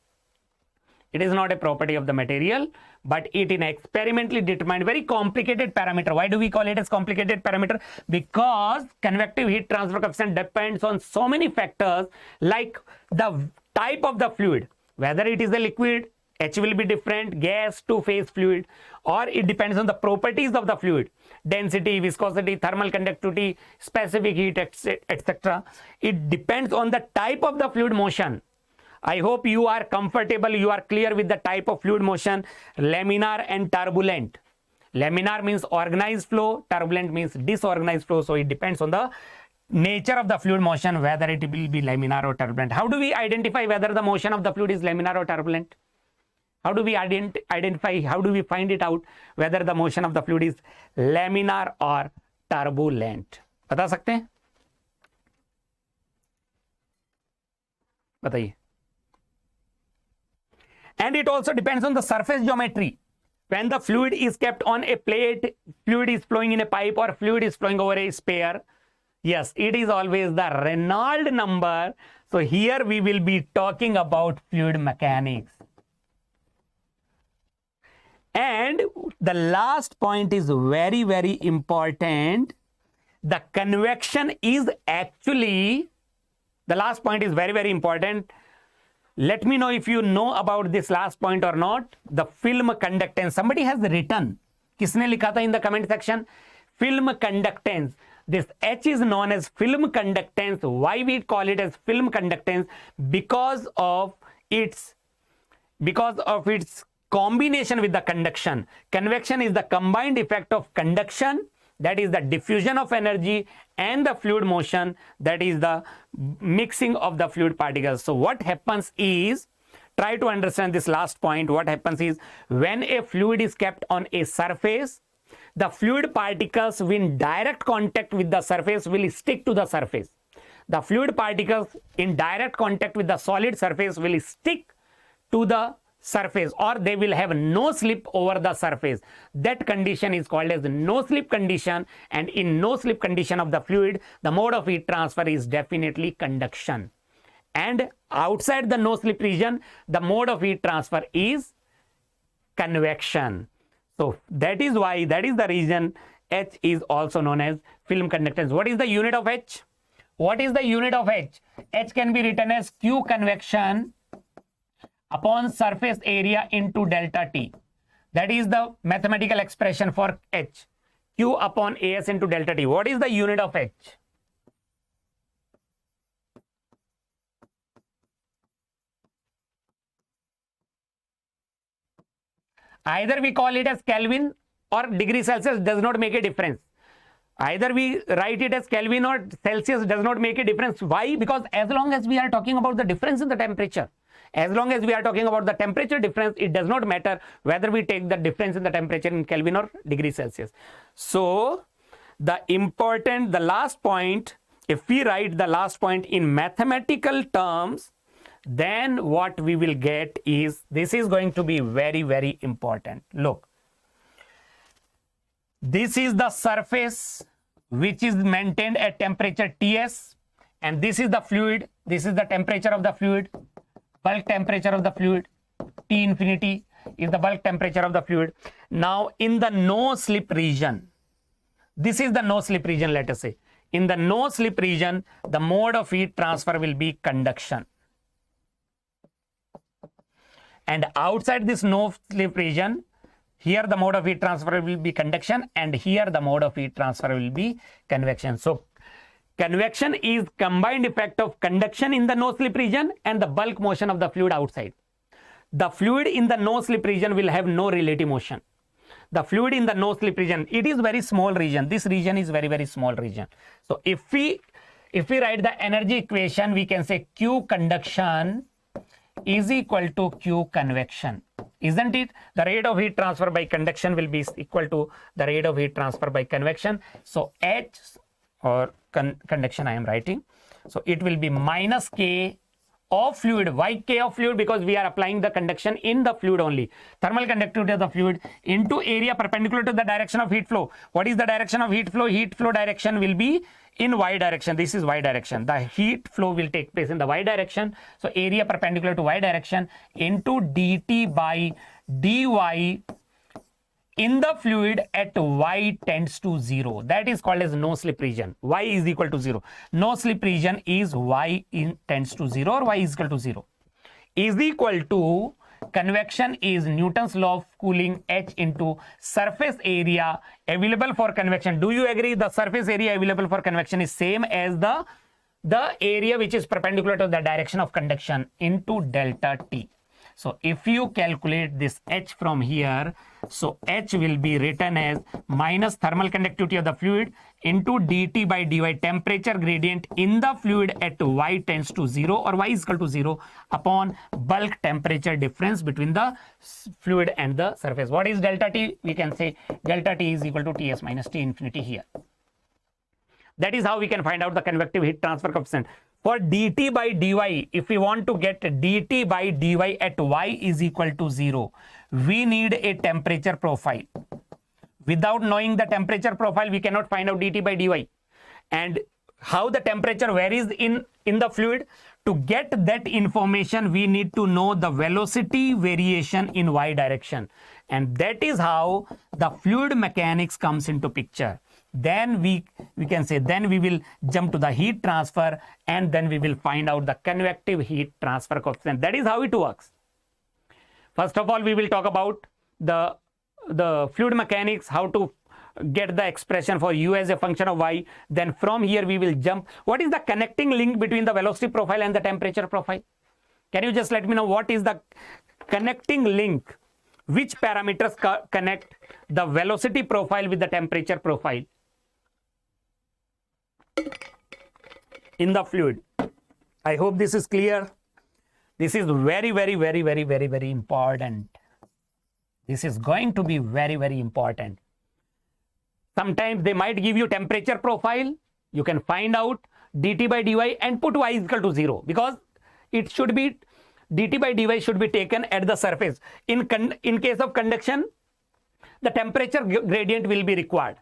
It is not a property of the material, but it is an experimentally determined very complicated parameter. Why do we call it as complicated parameter? Because convective heat transfer coefficient depends on so many factors, like the type of the fluid, whether it is a liquid, H will be different, gas, two-phase fluid, or it depends on the properties of the fluid, density, viscosity, thermal conductivity, specific heat, etc. It depends on the type of the fluid motion. I hope you are comfortable, you are clear with the type of fluid motion, laminar and turbulent. Laminar means organized flow, turbulent means disorganized flow. So it depends on the nature of the fluid motion, whether it will be laminar or turbulent. How do we identify whether the motion of the fluid is laminar or turbulent? How do we identify, how do we find it out whether the motion of the fluid is laminar or turbulent? बता सकते हैं? बताइए. And it also depends on the surface geometry. When the fluid is kept on a plate, fluid is flowing in a pipe, or fluid is flowing over a sphere, yes, it is always the Reynolds number. So here we will be talking about fluid mechanics. And the last point is very, very important. The convection is actually, the last point is very, very important. Let me know if you know about this last point or not. The film conductance. Somebody has written. किसने लिखा था in the comment section? Film conductance. This H is known as film conductance. Why we call it as film conductance? Because of its combination with the conduction. Convection is the combined effect of conduction, that is the diffusion of energy, and the fluid motion, that is the mixing of the fluid particles. So what happens is, try to understand this last point. What happens is, when a fluid is kept on a surface, the fluid particles in direct contact with the surface will stick to the surface. The fluid particles in direct contact with the solid surface will stick to the surface, or they will have no slip over the surface. That condition is called as no slip condition, and in no slip condition of the fluid, the mode of heat transfer is definitely conduction. And outside the no slip region, the mode of heat transfer is convection. So that is why, that is the reason H is also known as film conductance. What is the unit of H? What is the unit of H? H can be written as Q convection upon surface area into delta T. That is the mathematical expression for H. Q upon AS into delta T. What is the unit of H? Either we call it as Kelvin or degree Celsius, does not make a difference. Either we write it as Kelvin or Celsius, does not make a difference. Why? Because as long as we are talking about the difference in the temperature, as long as we are talking about the temperature difference, it does not matter whether we take the difference in the temperature in Kelvin or degree Celsius. So the last point, if we write the last point in mathematical terms, then what we will get is, this is going to be very, very important. Look, this is the surface which is maintained at temperature Ts, and this is the fluid. This is the temperature of the fluid. Bulk temperature of the fluid, T infinity, is the bulk temperature of the fluid. Now in the no slip region, this is the no slip region, let us say. In the no slip region, the mode of heat transfer will be conduction. And outside this no slip region, here the mode of heat transfer will be conduction, and here the mode of heat transfer will be convection. So convection is combined effect of conduction in the no slip region and the bulk motion of the fluid outside. The fluid in the no slip region will have no relative motion. The fluid in the no slip region, it is very small region. This region is very, very small region. So if we write the energy equation, we can say Q conduction is equal to Q convection, isn't it? The rate of heat transfer by conduction will be equal to the rate of heat transfer by convection. So H, or conduction I am writing, so it will be minus K of fluid. Why K of fluid? Because we are applying the conduction in the fluid only. Thermal conductivity of the fluid into area perpendicular to the direction of heat flow. What is the direction of heat flow? Heat flow direction will be in Y direction. This is Y direction. The heat flow will take place in the Y direction. So area perpendicular to Y direction into dt by dy in the fluid at Y tends to 0. That is called as no slip region. Y is equal to 0. No slip region is Y tends to 0, or Y is equal to 0. Is equal to, convection is Newton's law of cooling, H into surface area available for convection. Do you agree the surface area available for convection is same as the area which is perpendicular to the direction of conduction into delta T. So if you calculate this H from here, so H will be written as minus thermal conductivity of the fluid into dt by dy, temperature gradient in the fluid at y tends to 0 or y is equal to 0 upon bulk temperature difference between the fluid and the surface. What is delta T? We can say delta T is equal to Ts minus T infinity here. That is how we can find out the convective heat transfer coefficient. For dt by dy, if we want to get dt by dy at y is equal to 0, we need a temperature profile. Without knowing the temperature profile, we cannot find out dt by dy. And how the temperature varies in the fluid, to get that information, we need to know the velocity variation in y direction. And that is how the fluid mechanics comes into picture. Then we can say, then we will jump to the heat transfer, and then we will find out the convective heat transfer coefficient. That is how it works. First of all, we will talk about the fluid mechanics, how to get the expression for u as a function of y. Then from here we will jump. What is the connecting link between the velocity profile and the temperature profile? Can you just let me know what is the connecting link? Which parameters connect the velocity profile with the temperature profile in the fluid? I hope this is clear. This is very, very, very, very, very, very important. This is going to be very, very important. Sometimes they might give you temperature profile. You can find out dt by dy and put y is equal to 0, because it should be dt by dy should be taken at the surface. In case of conduction, the temperature gradient will be required.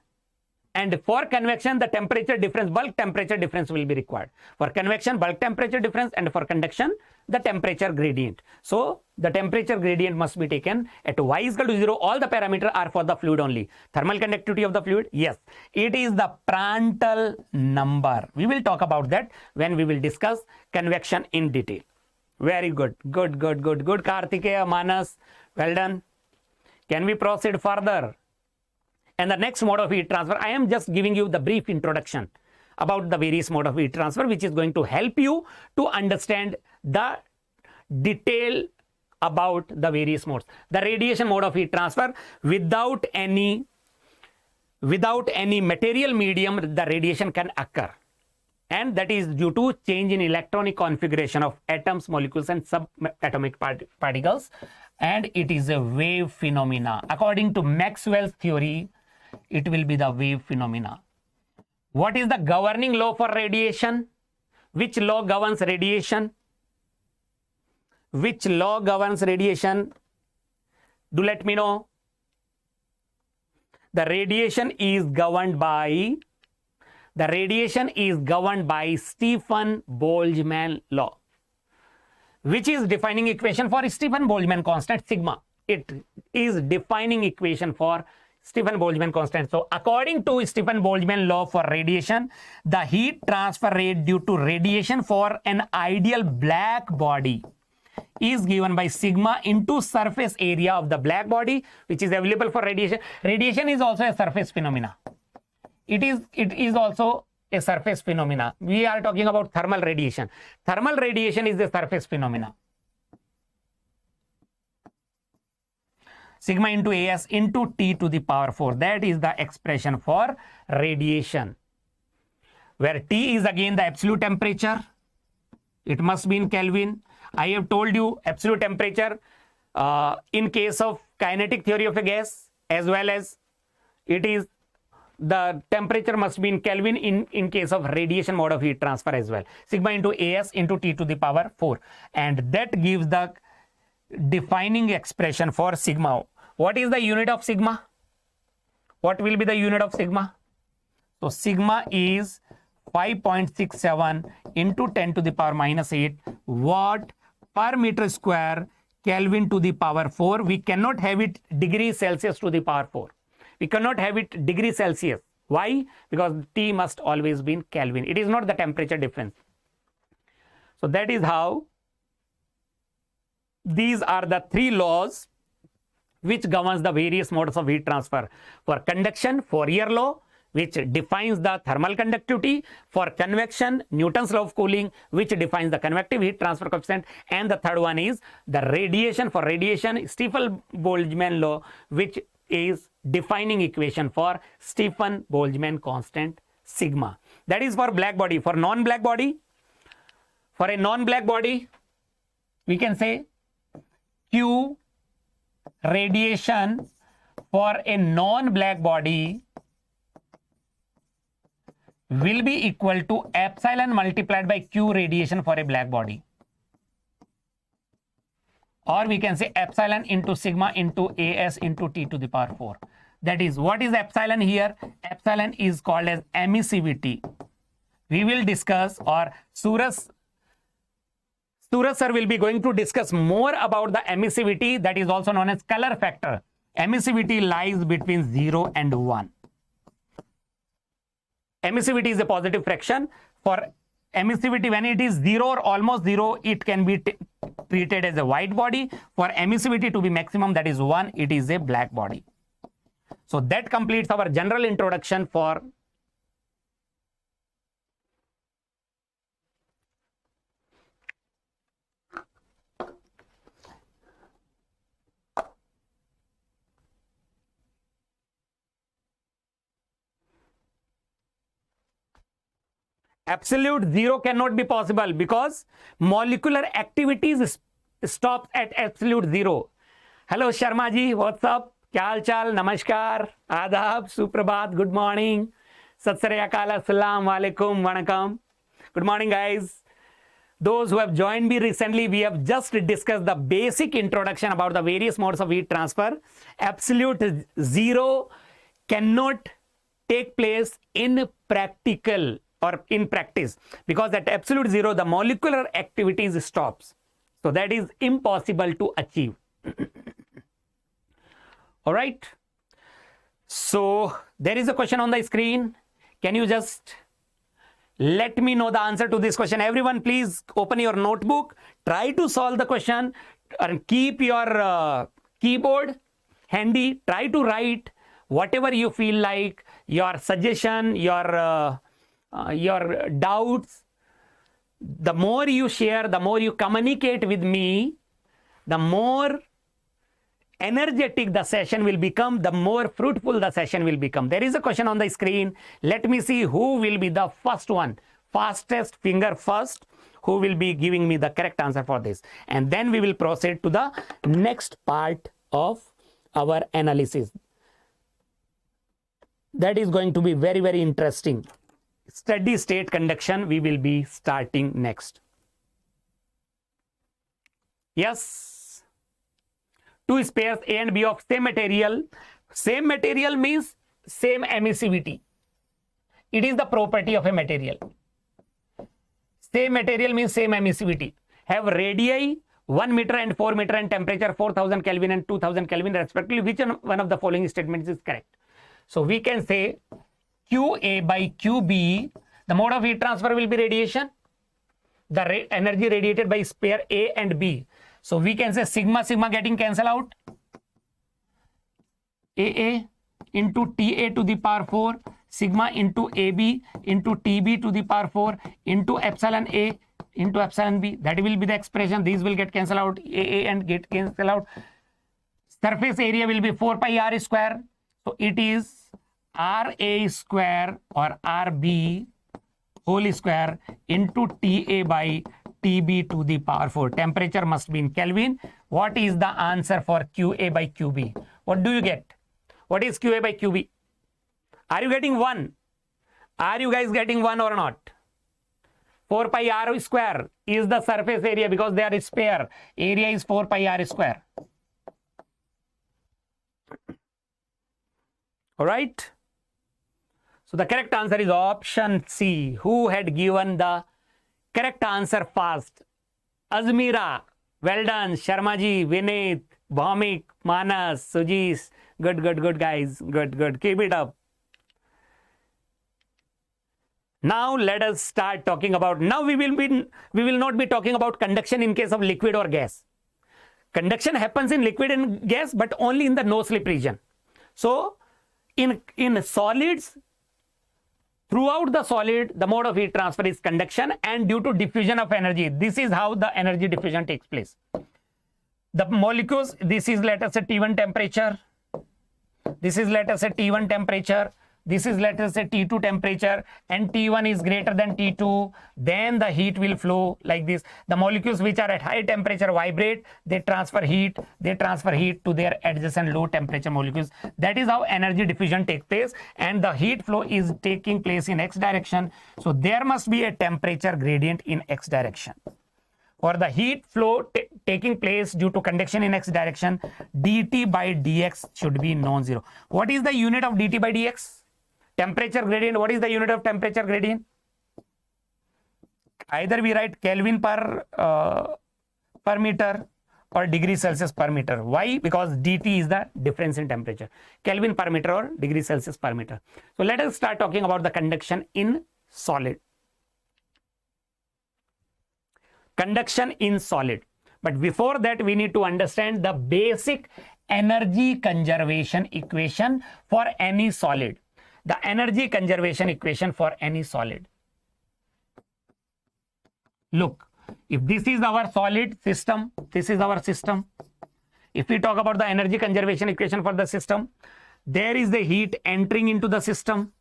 And for convection, the temperature difference, bulk temperature difference will be required. For convection, bulk temperature difference, and for conduction, the temperature gradient. So the temperature gradient must be taken at y is equal to 0. All the parameters are for the fluid only. Thermal conductivity of the fluid, yes, it is the Prandtl number. We will talk about that when we will discuss convection in detail. Very good. Good, Kartikeya, Manas. Well done. Can we proceed further? And the next mode of heat transfer, I am just giving you the brief introduction about the various mode of heat transfer, which is going to help you to understand the detail about the various modes. The radiation mode of heat transfer, without any material medium, the radiation can occur. And that is due to change in electronic configuration of atoms, molecules, and subatomic particles. And it is a wave phenomena. According to Maxwell's theory, it will be the wave phenomena. What is the governing law for radiation? Which law governs radiation? Which law governs radiation? Do let me know. The radiation is governed by Stefan Boltzmann law, which is defining equation for Stefan Boltzmann constant sigma. It is defining equation for Stefan Boltzmann constant. So according to Stefan Boltzmann law for radiation, the heat transfer rate due to radiation for an ideal black body is given by sigma into surface area of the black body, which is available for radiation. Radiation is also a surface phenomena. It is also a surface phenomena. We are talking about thermal radiation. Thermal radiation is a surface phenomena. Sigma into As into T to the power 4. That is the expression for radiation, where T is again the absolute temperature. It must be in Kelvin. I have told you absolute temperature in case of kinetic theory of a gas, as well as it is the temperature must be in Kelvin in case of radiation mode of heat transfer as well. Sigma into As into T to the power 4. And that gives the defining expression for sigma. What is the unit of sigma? What will be the unit of sigma? So sigma is 5.67 into 10 to the power minus 8 watt per meter square Kelvin to the power 4. We cannot have it degrees Celsius to the power 4. We cannot have it degrees Celsius. Why? Because T must always be in Kelvin. It is not the temperature difference. So that is how these are the three laws which governs the various modes of heat transfer. For conduction, Fourier law, which defines the thermal conductivity. For convection, Newton's law of cooling, which defines the convective heat transfer coefficient. And the third one is the radiation. For radiation, Stefan-Boltzmann law, which is defining equation for Stefan-Boltzmann constant sigma. That is for black body. For non-black body, for a non-black body, we can say Q radiation for a non-black body will be equal to epsilon multiplied by Q radiation for a black body. Or we can say epsilon into sigma into AS into T to the power 4. That is, what is epsilon here? Epsilon is called as emissivity. We will discuss, or Suraj sir will be going to discuss more about the emissivity, that is also known as color factor. Emissivity lies between 0 and 1. Emissivity is a positive fraction. For emissivity, when it is 0 or almost 0, it can be treated as a white body. For emissivity to be maximum, that is 1, it is a black body. So that completes our general introduction for absolute zero cannot be possible because molecular activities stop at absolute zero. Hello Sharma ji, what's up? क्या हाल चाल, नमस्कार, आदाब, सुप्रभात, good morning, सत श्री अकाल, अस्सलाम वालेकुम, वणकम. Good morning guys. Those who have joined me recently, we have just discussed the basic introduction about the various modes of heat transfer. Absolute zero cannot take place in practical or in practice, because at absolute zero the molecular activities stops, so that is impossible to achieve. All right, so there is a question on the screen. Can you just let me know the answer to this question? Everyone please open your notebook, try to solve the question, and keep your keyboard handy. Try to write whatever you feel like, your suggestion, your doubts. The more you share, the more you communicate with me, the more energetic the session will become, the more fruitful the session will become. There is a question on the screen. Let me see who will be the first one, fastest finger first, who will be giving me the correct answer for this, and then we will proceed to the next part of our analysis. That is going to be very, very interesting. Steady state conduction we will be starting next. Yes. Two spares A and B of same material. Same material means same emissivity. It is the property of a material. Same material means same emissivity. Have radii 1 meter and 4 meter and temperature 4000 Kelvin and 2000 Kelvin respectively. Which one of the following statements is correct? So we can say QA by QB, the mode of heat transfer will be radiation. The energy radiated by spare A and B. So we can say sigma getting cancelled out. AA into TA to the power 4, sigma into AB into TB to the power 4 into epsilon A into epsilon B. That will be the expression. These will get cancelled out. AA and get cancelled out. Surface area will be 4 pi r square. So it is RA square or RB whole square into TA by TB to the power 4. Temperature must be in Kelvin. What is the answer for QA by QB? What do you get? What is QA by QB? Are you getting 1? Are you guys getting 1 or not? 4 pi r square is the surface area because they are spare. Area is 4 pi r square. All right. So the correct answer is option C. Who had given the correct answer fast? Azmira, well done. Sharmaji, Vinit, Bhaumik, Manas, Sujis. Good guys. Good. Keep it up. Now let us start talking about. Now we will not be talking about conduction in case of liquid or gas. Conduction happens in liquid and gas, but only in the no slip region. So in solids, Throughout the solid, the mode of heat transfer is conduction, and due to diffusion of energy, this is how the energy diffusion takes place. The molecules, this is let us say T1 temperature, this is let us say T1 temperature, this is let us say T2 temperature, and T1 is greater than T2, then the heat will flow like this. The molecules which are at high temperature vibrate, they transfer heat to their adjacent low temperature molecules. That is how energy diffusion takes place, and the heat flow is taking place in X direction. So there must be a temperature gradient in X direction. For the heat flow taking place due to conduction in X direction, dt by dx should be non-zero. What is the unit of dt by dx? Temperature gradient. What is the unit of temperature gradient? Either we write Kelvin per meter or degree Celsius per meter. Why? Because dt is the difference in temperature. Kelvin per meter or degree Celsius per meter. So let us start talking about the conduction in solid. Conduction in solid. But before that, we need to understand the basic energy conservation equation for any solid. The energy conservation equation for any solid. Look, if this is our solid system, this is our system. If we talk about the energy conservation equation for the system, there is the heat entering into the system.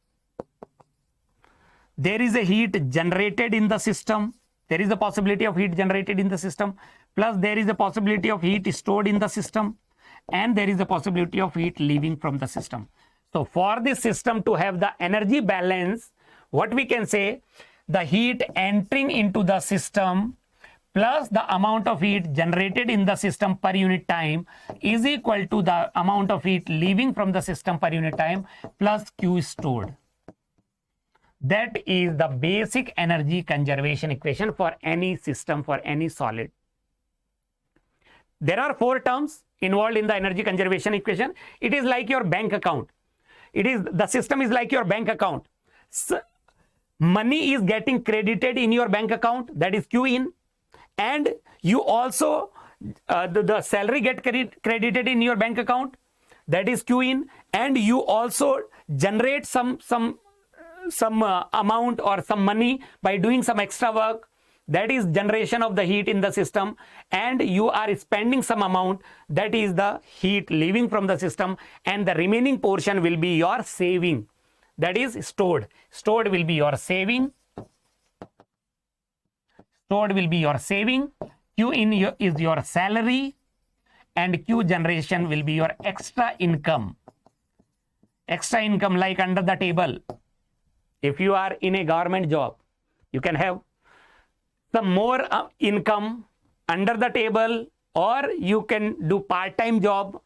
There is a heat generated in the system. There is a possibility of heat generated in the system, plus there is a possibility of heat stored in the system, and there is a possibility of heat leaving from the system. So for this system to have the energy balance, what we can say, the heat entering into the system plus the amount of heat generated in the system per unit time is equal to the amount of heat leaving from the system per unit time plus Q stored. That is the basic energy conservation equation for any system, for any solid. There are 4 terms involved in the energy conservation equation. It is like your bank account. The system is like your bank account. So, money is getting credited in your bank account, that is Q in, and you also the salary get credited in your bank account, that is Q in, and you also generate some amount or some money by doing some extra work, that is generation of the heat in the system, and you are spending some amount, that is the heat leaving from the system, and the remaining portion will be your saving, that is stored. Stored will be your saving. Stored will be your saving. Q in is your salary, and Q generation will be your extra income. Extra income like under the table. If you are in a government job, you can have some more income under the table, or you can do part-time job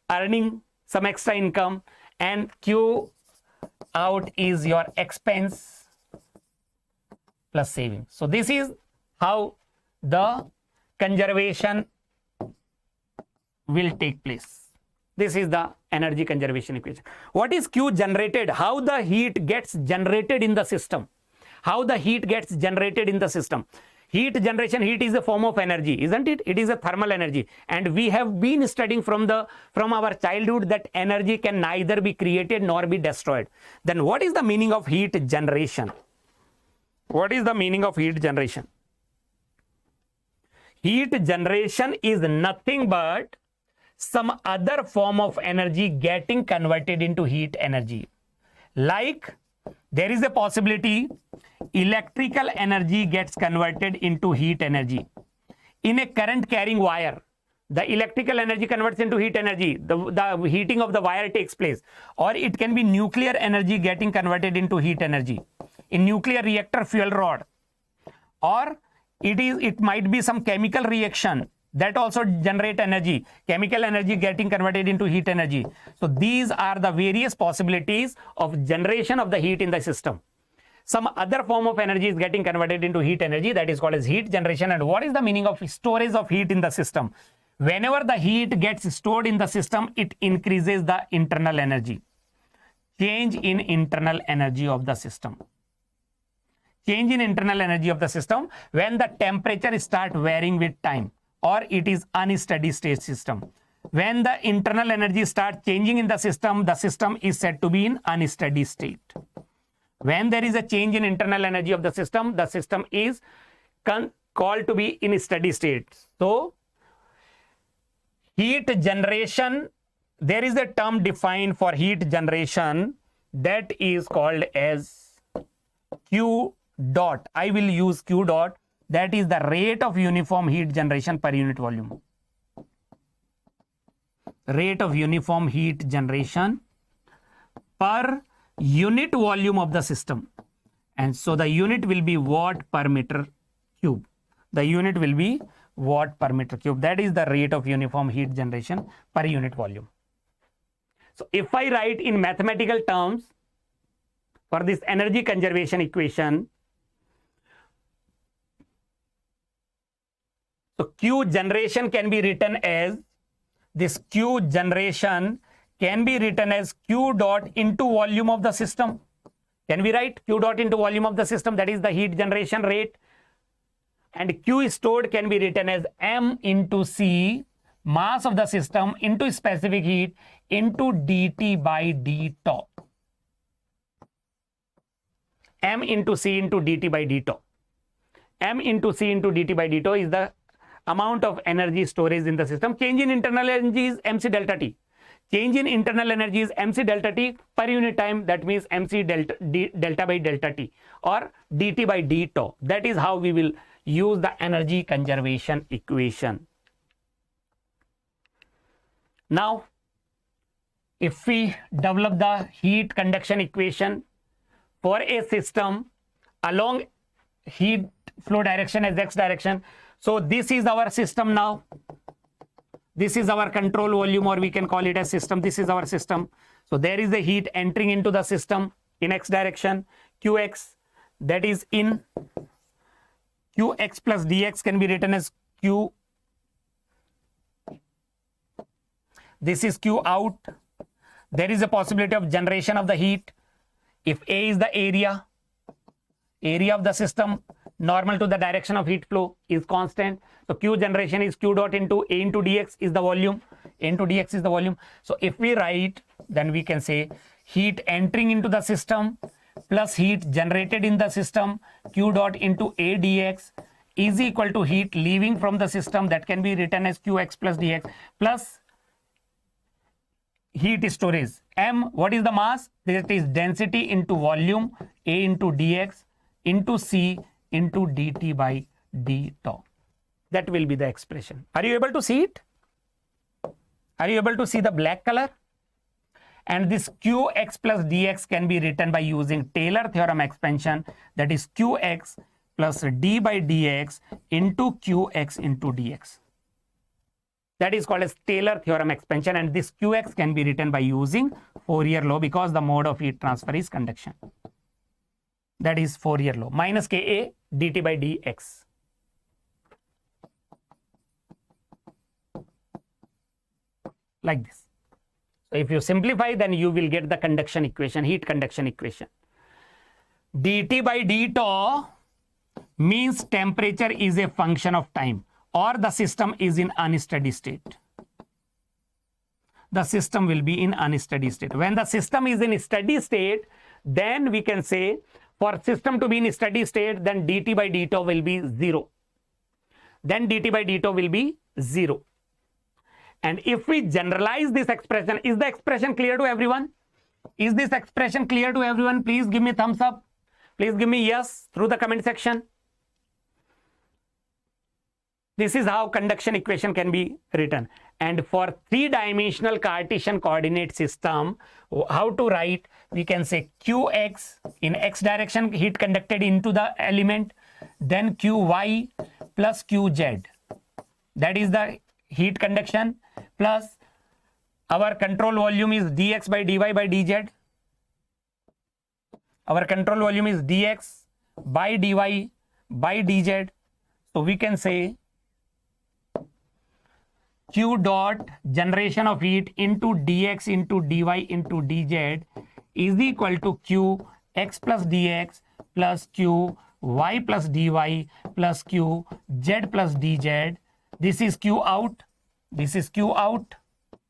earning some extra income, and Q out is your expense plus saving. So this is how the conservation will take place. This is the energy conservation equation. What is Q generated? How the heat gets generated in the system. How the heat gets generated in the system. Heat generation, heat is a form of energy, isn't it? It is a thermal energy. And we have been studying from our childhood that energy can neither be created nor be destroyed. Then what is the meaning of heat generation? What is the meaning of heat generation? Heat generation is nothing but some other form of energy getting converted into heat energy. Like there is a possibility electrical energy gets converted into heat energy. In a current carrying wire, the electrical energy converts into heat energy. The heating of the wire takes place. Or it can be nuclear energy getting converted into heat energy. In nuclear reactor fuel rod. Or it might be some chemical reaction that also generate energy. Chemical energy getting converted into heat energy. So these are the various possibilities of generation of the heat in the system. Some other form of energy is getting converted into heat energy, that is called as heat generation. And what is the meaning of storage of heat in the system? Whenever the heat gets stored in the system, it increases the internal energy. Change in internal energy of the system. Change in internal energy of the system when the temperature start varying with time, or it is unsteady state system. When the internal energy starts changing in the system is said to be in unsteady state. When there is a change in internal energy of the system is called to be in steady state. So heat generation, there is a term defined for heat generation that is called as Q dot. I will use Q dot. That is the rate of uniform heat generation per unit volume. Rate of uniform heat generation per unit volume of the system. And so the unit will be watt per meter cube. The unit will be watt per meter cube. That is the rate of uniform heat generation per unit volume. So if I write in mathematical terms for this energy conservation equation, so Q generation can be written as, this Q generation can be written as Q dot into volume of the system. Can we write Q dot into volume of the system? That is the heat generation rate. And Q stored can be written as M into C, mass of the system, into specific heat, into dt by d tau. M into C into dt by d tau. M into C into dt by d tau is the amount of energy storage in the system. Change in internal energy is MC delta T. Change in internal energy is MC delta T per unit time. That means MC delta by delta T or dt by d tau. That is how we will use the energy conservation equation. Now, if we develop the heat conduction equation for a system along heat flow direction as x direction. So this is our system now. This is our control volume, or we can call it a system. This is our system. So there is the heat entering into the system in x direction. Qx, that is in. Qx plus dx can be written as Q. This is Q out. There is a possibility of generation of the heat. If A is the area of the system, normal to the direction of heat flow is constant. So Q generation is Q dot into A into dx is the volume. A into dx is the volume. So if we write, then we can say heat entering into the system plus heat generated in the system, Q dot into A dx is equal to heat leaving from the system, that can be written as Qx plus dx, plus heat storage. M, what is the mass? That is density into volume, A into dx into C into dt by d tau. That will be the expression. Are you able to see it? Are you able to see the black color? And this Qx plus dx can be written by using Taylor theorem expansion. That is Qx plus d by dx into Qx into dx. That is called as Taylor theorem expansion. And this Qx can be written by using Fourier law, because the mode of heat transfer is conduction. That is Fourier law. Minus Ka dt by dx. Like this. So if you simplify, then you will get the conduction equation, heat conduction equation. dt by d tau means temperature is a function of time, or the system is in unsteady state. The system will be in unsteady state. When the system is in steady state, then we can say for system to be in steady state, then dt by d tau will be 0. Then dt by d tau will be 0. And if we generalize this expression, is the expression clear to everyone? Is this expression clear to everyone? Please give me thumbs up. Please give me yes through the comment section. This is how conduction equation can be written. And for three-dimensional Cartesian coordinate system, how to write? We can say Qx in x direction, heat conducted into the element, then Qy plus Qz. That is the heat conduction, plus our control volume is dx by dy by dz. Our control volume is dx by dy by dz. So we can say Q dot generation of heat into dx into dy into dz is equal to Q x plus dx plus Q y plus dy plus Q z plus dz. This is Q out. This is Q out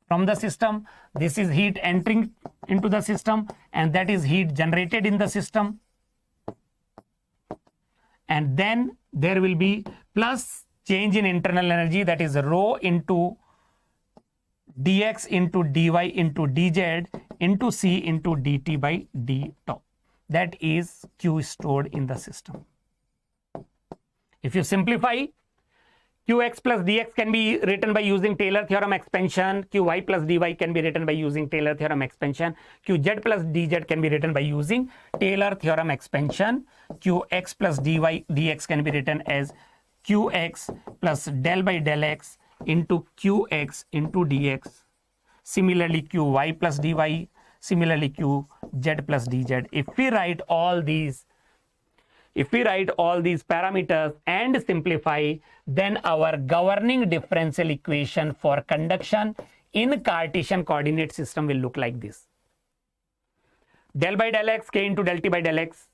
from the system, this is heat entering into the system, and that is heat generated in the system. And then there will be plus change in internal energy, that is rho into dx into dy into dz into c into dt by d tau. That is Q stored in the system. If you simplify, Qx plus dx can be written by using Taylor theorem expansion. Qy plus dy can be written by using Taylor theorem expansion. Qz plus dz can be written by using Taylor theorem expansion. Qx plus dy dx can be written as Qx plus del by del x into Qx into dx. Similarly, Qy plus dy. Similarly, Qz plus dz. If we write all these parameters and simplify, then our governing differential equation for conduction in Cartesian coordinate system will look like this. Del by del x k into del t by del x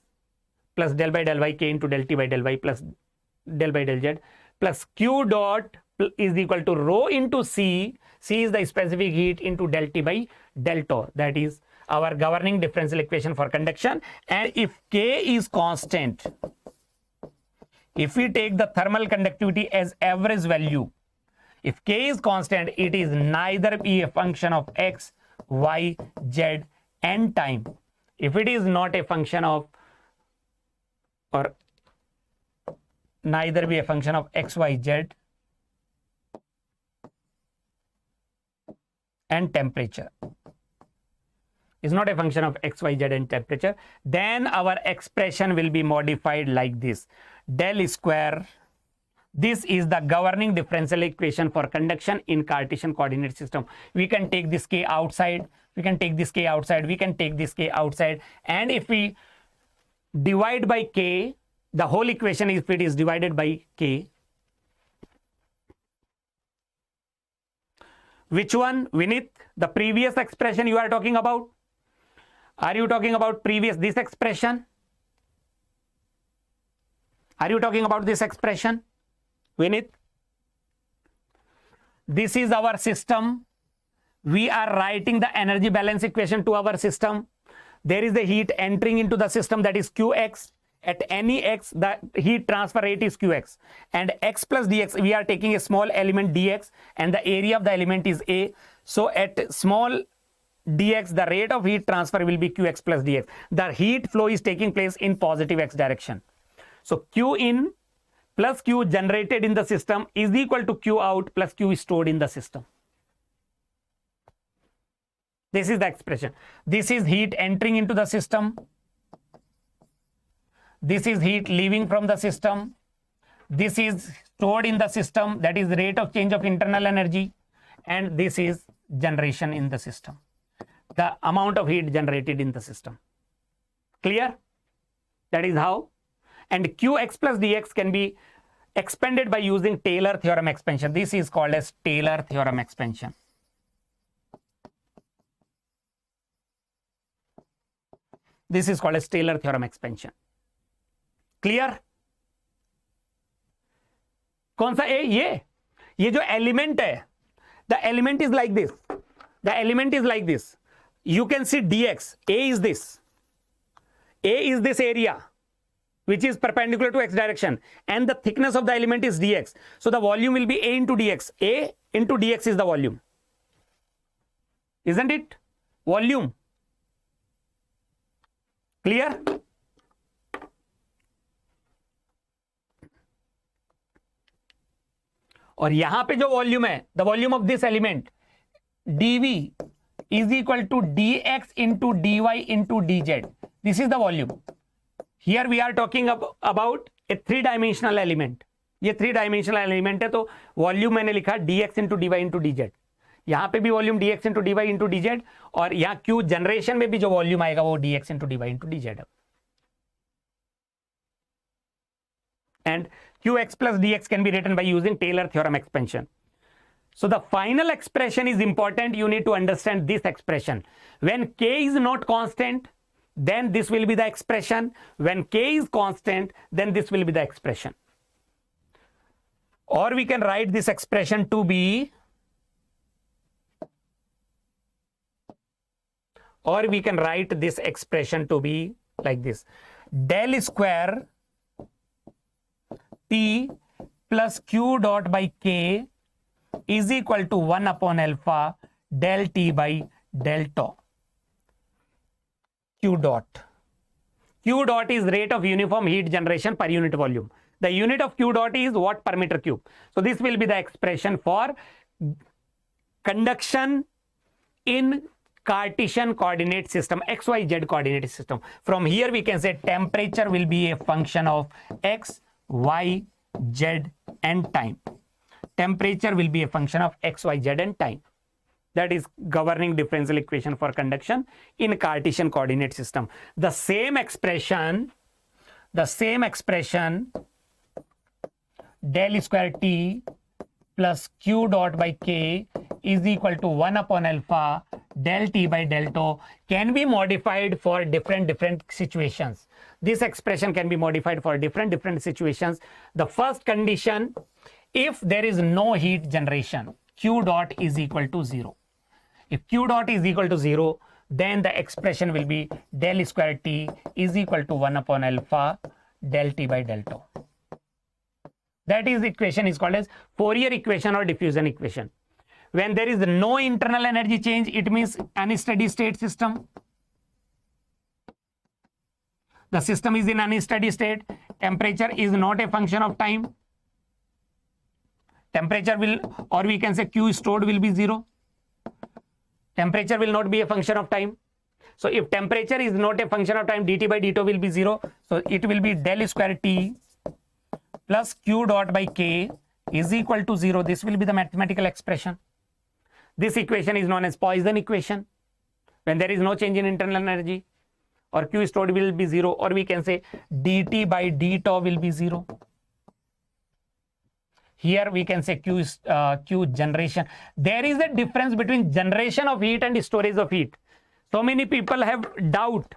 plus del by del y k into del t by del y plus del by del z plus Q dot is equal to rho into C. C is the specific heat into del T by del tau. That is our governing differential equation for conduction. And if K is constant, if we take the thermal conductivity as average value, if K is constant, it is neither be a function of X, Y, Z and time. If it is not a function of, or neither be a function of X, Y, Z and temperature, is not a function of X, Y, Z and temperature, then our expression will be modified like this. Del square, this is the governing differential equation for conduction in Cartesian coordinate system. We can take this K outside, we can take this K outside, we can take this K outside, and if we divide by K, the whole equation, if it is divided by K, which one, Vinith? The previous expression you are talking about? Are you talking about this expression? Are you talking about this expression, Vinith? This is our system. We are writing the energy balance equation to our system. There is the heat entering into the system, that is Qx. At any x, the heat transfer rate is Qx. And x plus dx, we are taking a small element dx, and the area of the element is A. So at small dx, the rate of heat transfer will be Qx plus dx. The heat flow is taking place in positive x direction. So Q in plus Q generated in the system is equal to Q out plus Q stored in the system. This is the expression. This is heat entering into the system. This is heat leaving from the system. This is stored in the system, that is rate of change of internal energy. And this is generation in the system, the amount of heat generated in the system. Clear? That is how. And Qx plus dx can be expanded by using Taylor theorem expansion. This is called as Taylor theorem expansion. This is called as Taylor theorem expansion. Clear? कौन सा ए? ये जो element है, the element is like this, the element is like this. You can see dx. A is this. A is this area which is perpendicular to x direction, and the thickness of the element is dx. So the volume will be A into dx. A into dx is the volume, isn't it? Volume. Clear? और यहां पे जो volume है, the volume of this element dv is equal to dx into dy into dz. This is the volume. Here we are talking about a 3-dimensional element. ये 3-dimensional element है, तो volume मैंने लिखा dx into dy into dz. यहां पे भी volume dx into dy into dz, और यहां q जनरेशन में भी जो वॉल्यूम आएगा वो dx into dy into dz. And Qx plus dx can be written by using Taylor theorem expansion. So the final expression is important. You need to understand this expression. When k is not constant, then this will be the expression. When k is constant, then this will be the expression. Or we can write this expression to be or we can write this expression to be like this: del square T plus Q dot by K is equal to 1 upon alpha del T by del tau. Q dot. Q dot is rate of uniform heat generation per unit volume. The unit of Q dot is watt per meter cube. So this will be the expression for conduction in Cartesian coordinate system, XYZ coordinate system. From here we can say temperature will be a function of X, Y, Z and time. Temperature will be a function of X, Y, Z and time. That is governing differential equation for conduction in Cartesian coordinate system. The same expression del square T plus Q dot by K is equal to 1 upon alpha del T by del tau can be modified for different situations. This expression can be modified for different situations. The first condition, if there is no heat generation, Q dot is equal to 0. If Q dot is equal to 0, then the expression will be del square T is equal to 1 upon alpha del T by del tau. That is equation is called as Fourier equation or diffusion equation. When there is no internal energy change, it means unsteady state system. The system is in unsteady state. Temperature is not a function of time. Temperature will, or we can say Q stored will be 0. Temperature will not be a function of time. So if temperature is not a function of time, dt by dt will be 0. So it will be del square T plus Q dot by K is equal to 0. This will be the mathematical expression. This equation is known as Poisson equation. When there is no change in internal energy, or Q stored will be 0, or we can say dt by d tau will be 0. Here we can say Q generation. There is a difference between generation of heat and storage of heat. So many people have doubt.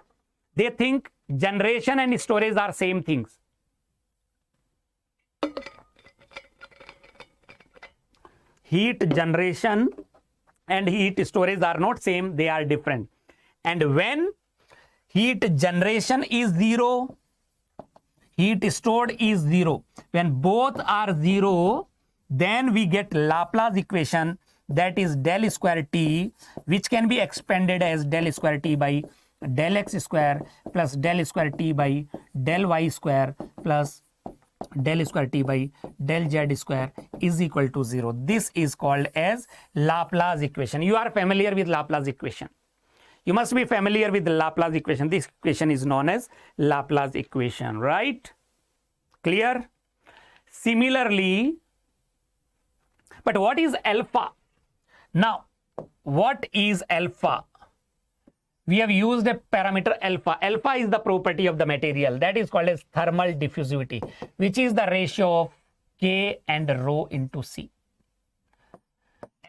They think generation and storage are same things. Heat generation and heat storage are not same, they are different. And when heat generation is 0, heat stored is 0. When both are 0, then we get Laplace equation, that is del square T, which can be expanded as del square T by del X square plus del square T by del Y square plus del square T by del Z square is equal to 0. This is called as Laplace equation. You are familiar with Laplace equation. You must be familiar with the Laplace equation. This equation is known as Laplace equation, right? Clear? Similarly, but what is alpha? Now, what is alpha? We have used a parameter alpha. Alpha is the property of the material. That is called as thermal diffusivity, which is the ratio of K and rho into C.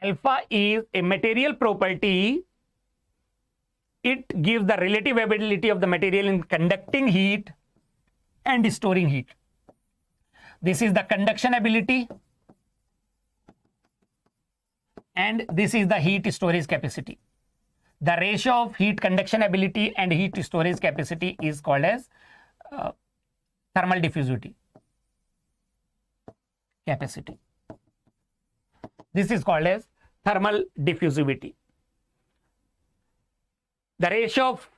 Alpha is a material property. It gives the relative ability of the material in conducting heat and storing heat. This is the conduction ability, and this is the heat storage capacity. The ratio of heat conduction ability and heat storage capacity is called as thermal diffusivity capacity. This is called as thermal diffusivity. The ratio of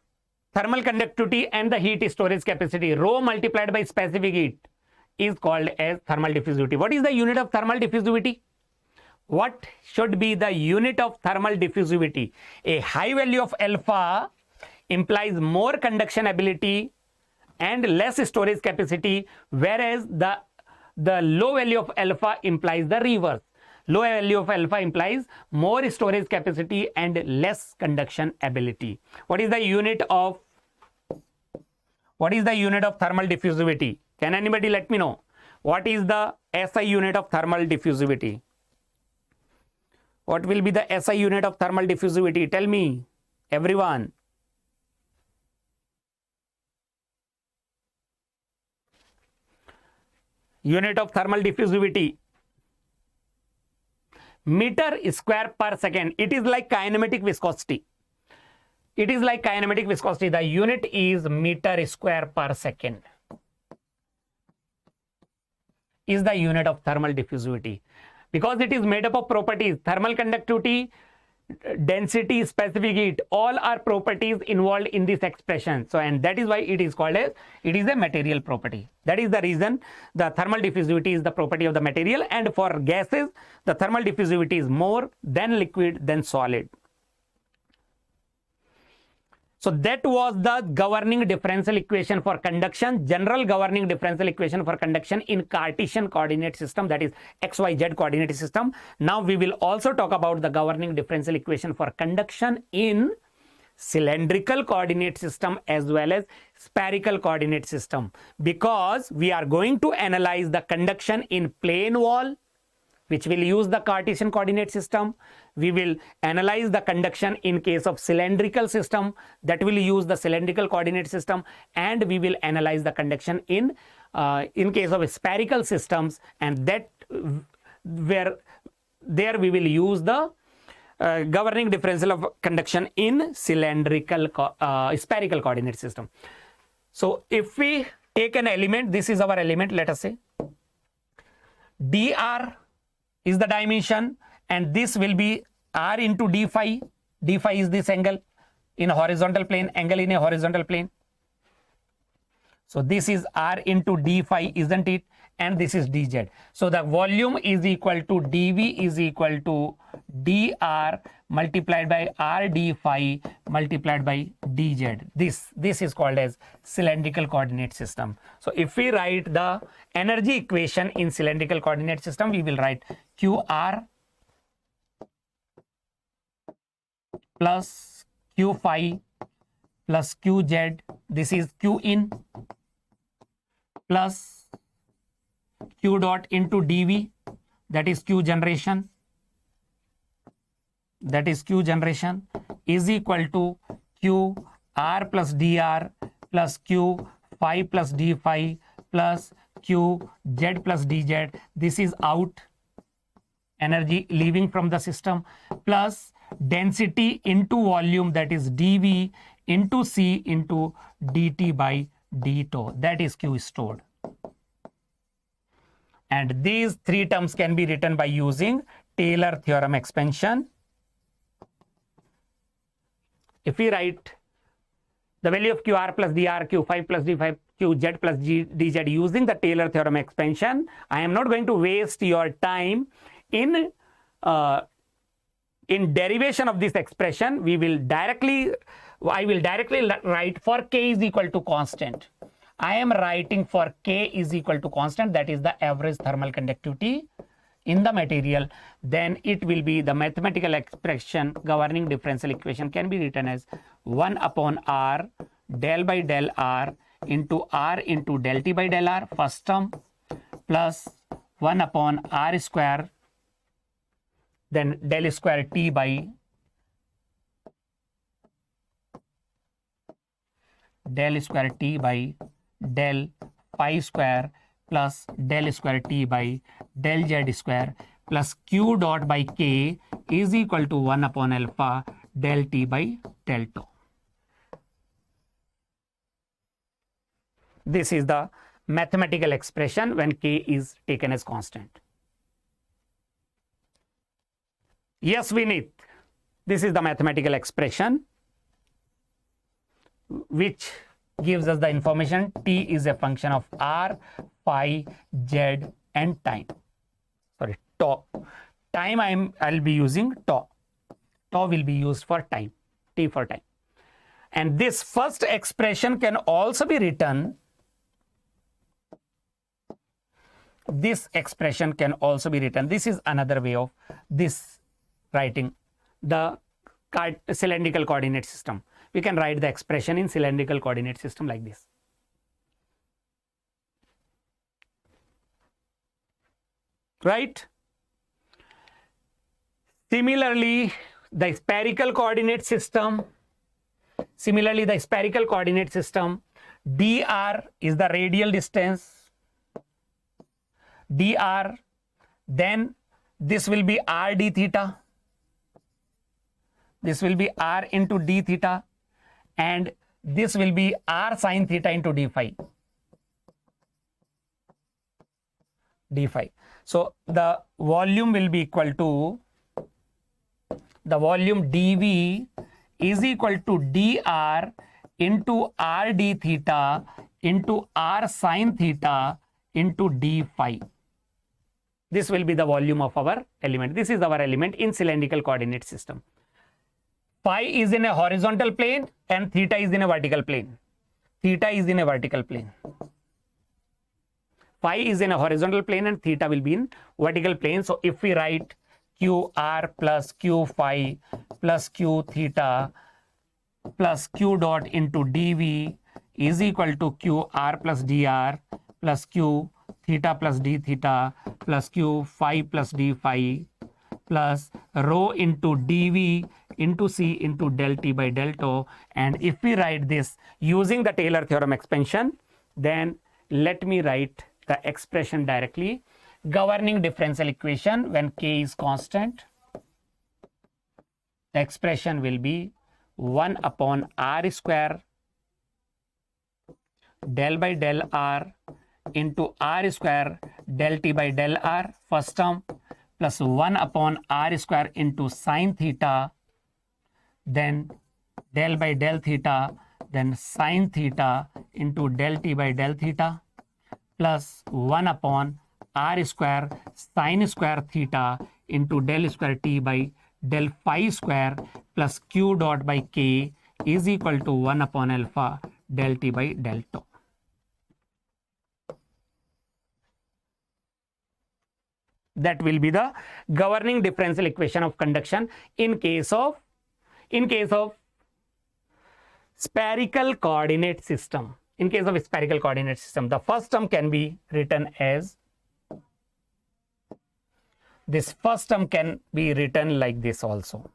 thermal conductivity and the heat storage capacity, rho multiplied by specific heat, is called as thermal diffusivity. What is the unit of thermal diffusivity? What should be the unit of thermal diffusivity? A high value of alpha implies more conduction ability and less storage capacity, whereas the low value of alpha implies the reverse. Low value of alpha implies more storage capacity and less conduction ability. What is the unit of thermal diffusivity? Can anybody let me know? What is the SI unit of thermal diffusivity? What will be the SI unit of thermal diffusivity? Tell me, everyone. Unit of thermal diffusivity. Meter square per second. It is like kinematic viscosity. It is like kinematic viscosity. The unit is meter square per second. Is the unit of thermal diffusivity. Because it is made up of properties, thermal conductivity, density, specific heat, all are properties involved in this expression. So, and that is why it is called as, it is a material property. That is the reason the thermal diffusivity is the property of the material, and for gases, the thermal diffusivity is more than liquid than solid. So that was the governing differential equation for conduction, general governing differential equation for conduction in Cartesian coordinate system, that is XYZ coordinate system. Now we will also talk about the governing differential equation for conduction in cylindrical coordinate system as well as spherical coordinate system, because we are going to analyze the conduction in plane wall, which will use the Cartesian coordinate system. We will analyze the conduction in case of cylindrical system, that will use the cylindrical coordinate system, and we will analyze the conduction in case of spherical systems, and that where there we will use the governing differential of conduction in cylindrical spherical coordinate system. So if we take an element, this is our element, let us say dr is the dimension, and this will be r into d phi. D phi is this angle in a horizontal plane, angle in a horizontal plane. So this is r into d phi, isn't it? And this is dz. So the volume is equal to dv is equal to dr multiplied by r d phi multiplied by dz. This is called as cylindrical coordinate system. So if we write the energy equation in cylindrical coordinate system, we will write qr plus q phi plus qz, this is q in, plus q dot into dv, that is q generation, is equal to q r plus dr plus q phi plus d phi plus q z plus dz. This is out, energy leaving from the system, plus density into volume, that is dv into c into dt by d tau, that is q stored. And these three terms can be written by using Taylor theorem expansion. If we write the value of qr plus dr, q phi plus d phi, qz plus dz using the Taylor theorem expansion, I am not going to waste your time in derivation of this expression. I will directly write for k is equal to constant. I am writing for k is equal to constant, that is the average thermal conductivity in the material. Then it will be the mathematical expression governing differential equation can be written as 1 upon r del by del r into del t by del r, first term, plus 1 upon r square, then del square t by del square t by del phi square plus del square t by del z square plus q dot by k is equal to 1 upon alpha del t by del tau. This is the mathematical expression when k is taken as constant. Yes, Vinit, this is the mathematical expression which gives us the information t is a function of r, phi, z and time. Sorry, tau. Time I'll be using tau. Tau will be used for time, t for time. And this first expression can also be written. This expression can also be written. This is another way of this writing the cylindrical coordinate system. We can write the expression in cylindrical coordinate system like this. Right? Similarly, the spherical coordinate system. dr is the radial distance. dr, then this will be r d theta. This will be r into d theta. and this will be r sine theta into d phi. D phi. So the volume will be equal to, the volume dV is equal to dr into r d theta into r sine theta into d phi. This will be the volume of our element. This is our element in cylindrical coordinate system. Phi is in a horizontal plane and theta is in a vertical plane. Theta is in a vertical plane. Phi is in a horizontal plane and theta will be in vertical plane. So if we write QR plus Q phi plus Q theta plus Q dot into dV is equal to QR plus dr plus Q theta plus d theta plus Q phi plus d phi plus rho into dV into C into del T by del tau. And if we write this using the Taylor theorem expansion, then let me write the expression directly. Governing differential equation when K is constant, the expression will be 1 upon R square del by del R into R square del T by del R, first term, plus 1 upon R square into sine theta, then del by del theta, then sine theta into del T by del theta, plus 1 upon R square sine square theta into del square T by del phi square plus Q dot by K is equal to 1 upon alpha del T by del tau. That will be the governing differential equation of conduction in case of spherical coordinate system. In case of spherical coordinate system, the first term can be written as, this first term can be written like this also.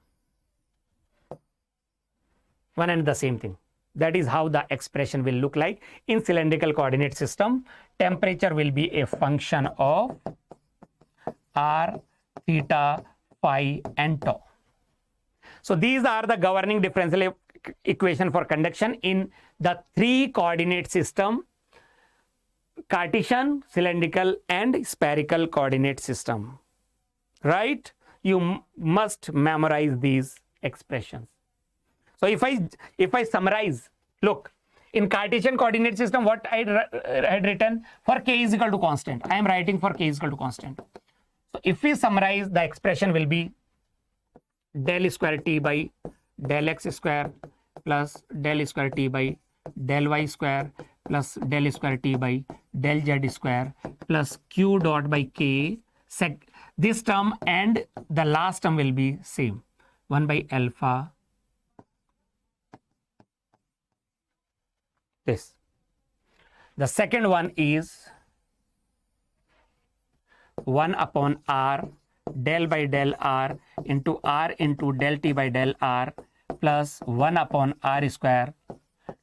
One and the same thing. That is how the expression will look like in cylindrical coordinate system. Temperature will be a function of r, theta, phi and tau. So these are the governing differential equation for conduction in the 3 coordinate system: Cartesian, cylindrical and spherical coordinate system. Right? You must memorize these expressions. So if I summarize, look, in Cartesian coordinate system, what I had written for K is equal to constant, I am writing for K is equal to constant. So if we summarize, the expression will be del square T by del X square plus del square T by del Y square plus del square T by del Z square plus Q dot by K. This term and the last term will be same, 1 by alpha this. The second one is 1 upon R del by del R into del T by del R plus 1 upon R square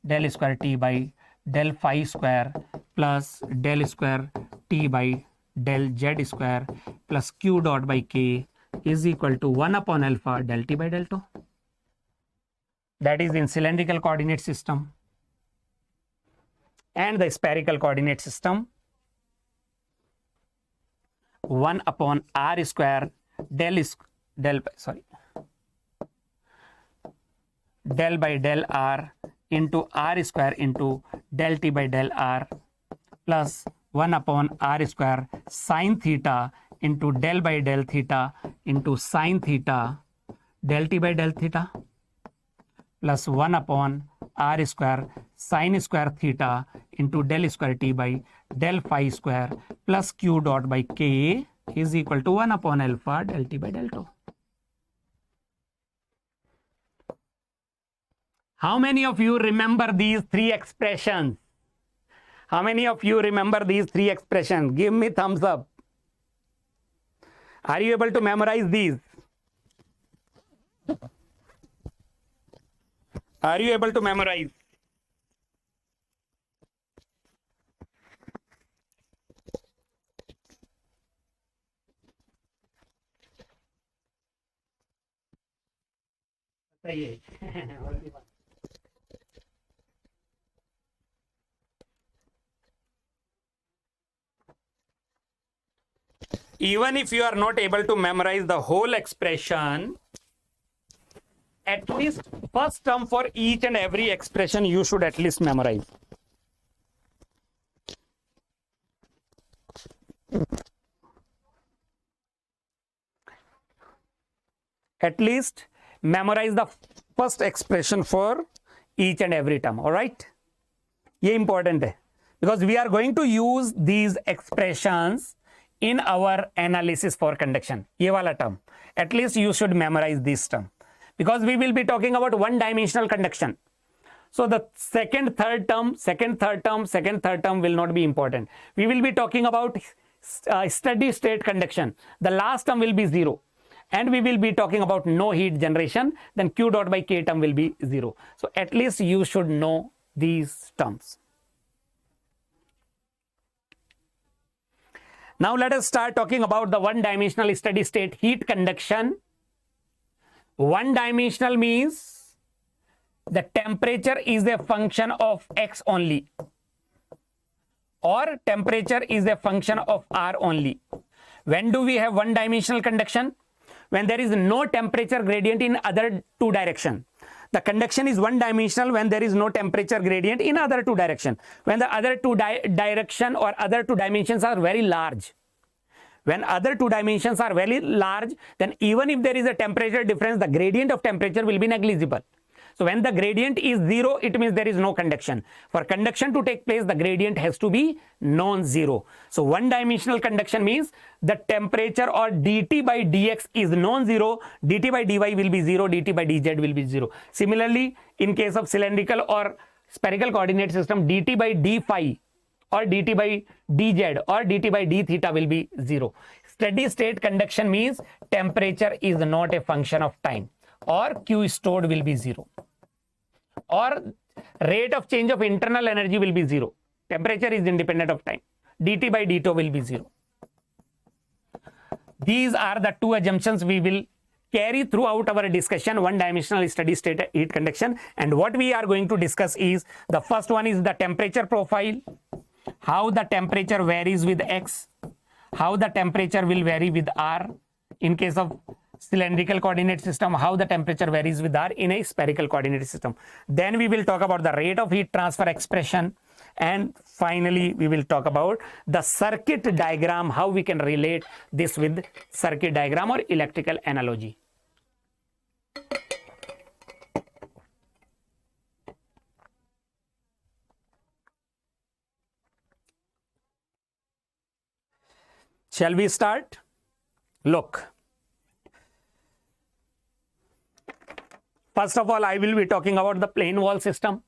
del square T by del phi square plus del square T by del Z square plus Q dot by K is equal to 1 upon alpha del T by del tau. That is in cylindrical coordinate system. And the spherical coordinate system, 1 upon R square del by del R into R square into del T by del R plus 1 upon R square sine theta into del by del theta into sine theta del T by del theta plus 1 upon R square sine square theta into del square T by del phi square plus Q dot by K is equal to 1 upon alpha del T by del tau. How many of you remember these 3 expressions? How many of you remember these 3 expressions? Give me thumbs up. Are you able to memorize these? Are you able to memorize? even if you are not able to memorize the whole expression, at least first term for each and every expression you should at least memorize. At least memorize the first expression for each and every term. All right, ये important है, because we are going to use these expressions in our analysis for conduction. ये वाला term, at least you should memorize this term, because we will be talking about one dimensional conduction. So the second, third term will not be important. We will be talking about steady state conduction. The last term will be 0. And we will be talking about no heat generation. Then Q dot by K term will be 0. So at least you should know these terms. Now let us start talking about the one-dimensional steady state heat conduction. One-dimensional means the temperature is a function of X only, or temperature is a function of R only. When do we have one-dimensional conduction? When there is no temperature gradient in other two directions. The conduction is one-dimensional when there is no temperature gradient in other two directions. When the other two direction or other two dimensions are very large. When other two dimensions are very large, then even if there is a temperature difference, the gradient of temperature will be negligible. So when the gradient is 0, it means there is no conduction. For conduction to take place, the gradient has to be non-zero. So one-dimensional conduction means the temperature or dt by dx is non-zero, dt by dy will be 0, dt by dz will be 0. Similarly, in case of cylindrical or spherical coordinate system, dt by d phi or dt by dz or dt by d theta will be 0. Steady state conduction means temperature is not a function of time, or Q stored will be 0, or rate of change of internal energy will be 0. Temperature is independent of time. dt by dt will be 0. These are the two assumptions we will carry throughout our discussion, one-dimensional steady state heat conduction. And what we are going to discuss is, the first one is the temperature profile, how the temperature varies with X, how the temperature will vary with R in case of cylindrical coordinate system, how the temperature varies with R in a spherical coordinate system. Then we will talk about the rate of heat transfer expression, and finally we will talk about the circuit diagram, how we can relate this with circuit diagram or electrical analogy. Shall we start? Look. First of all, I will be talking about the plane wall system.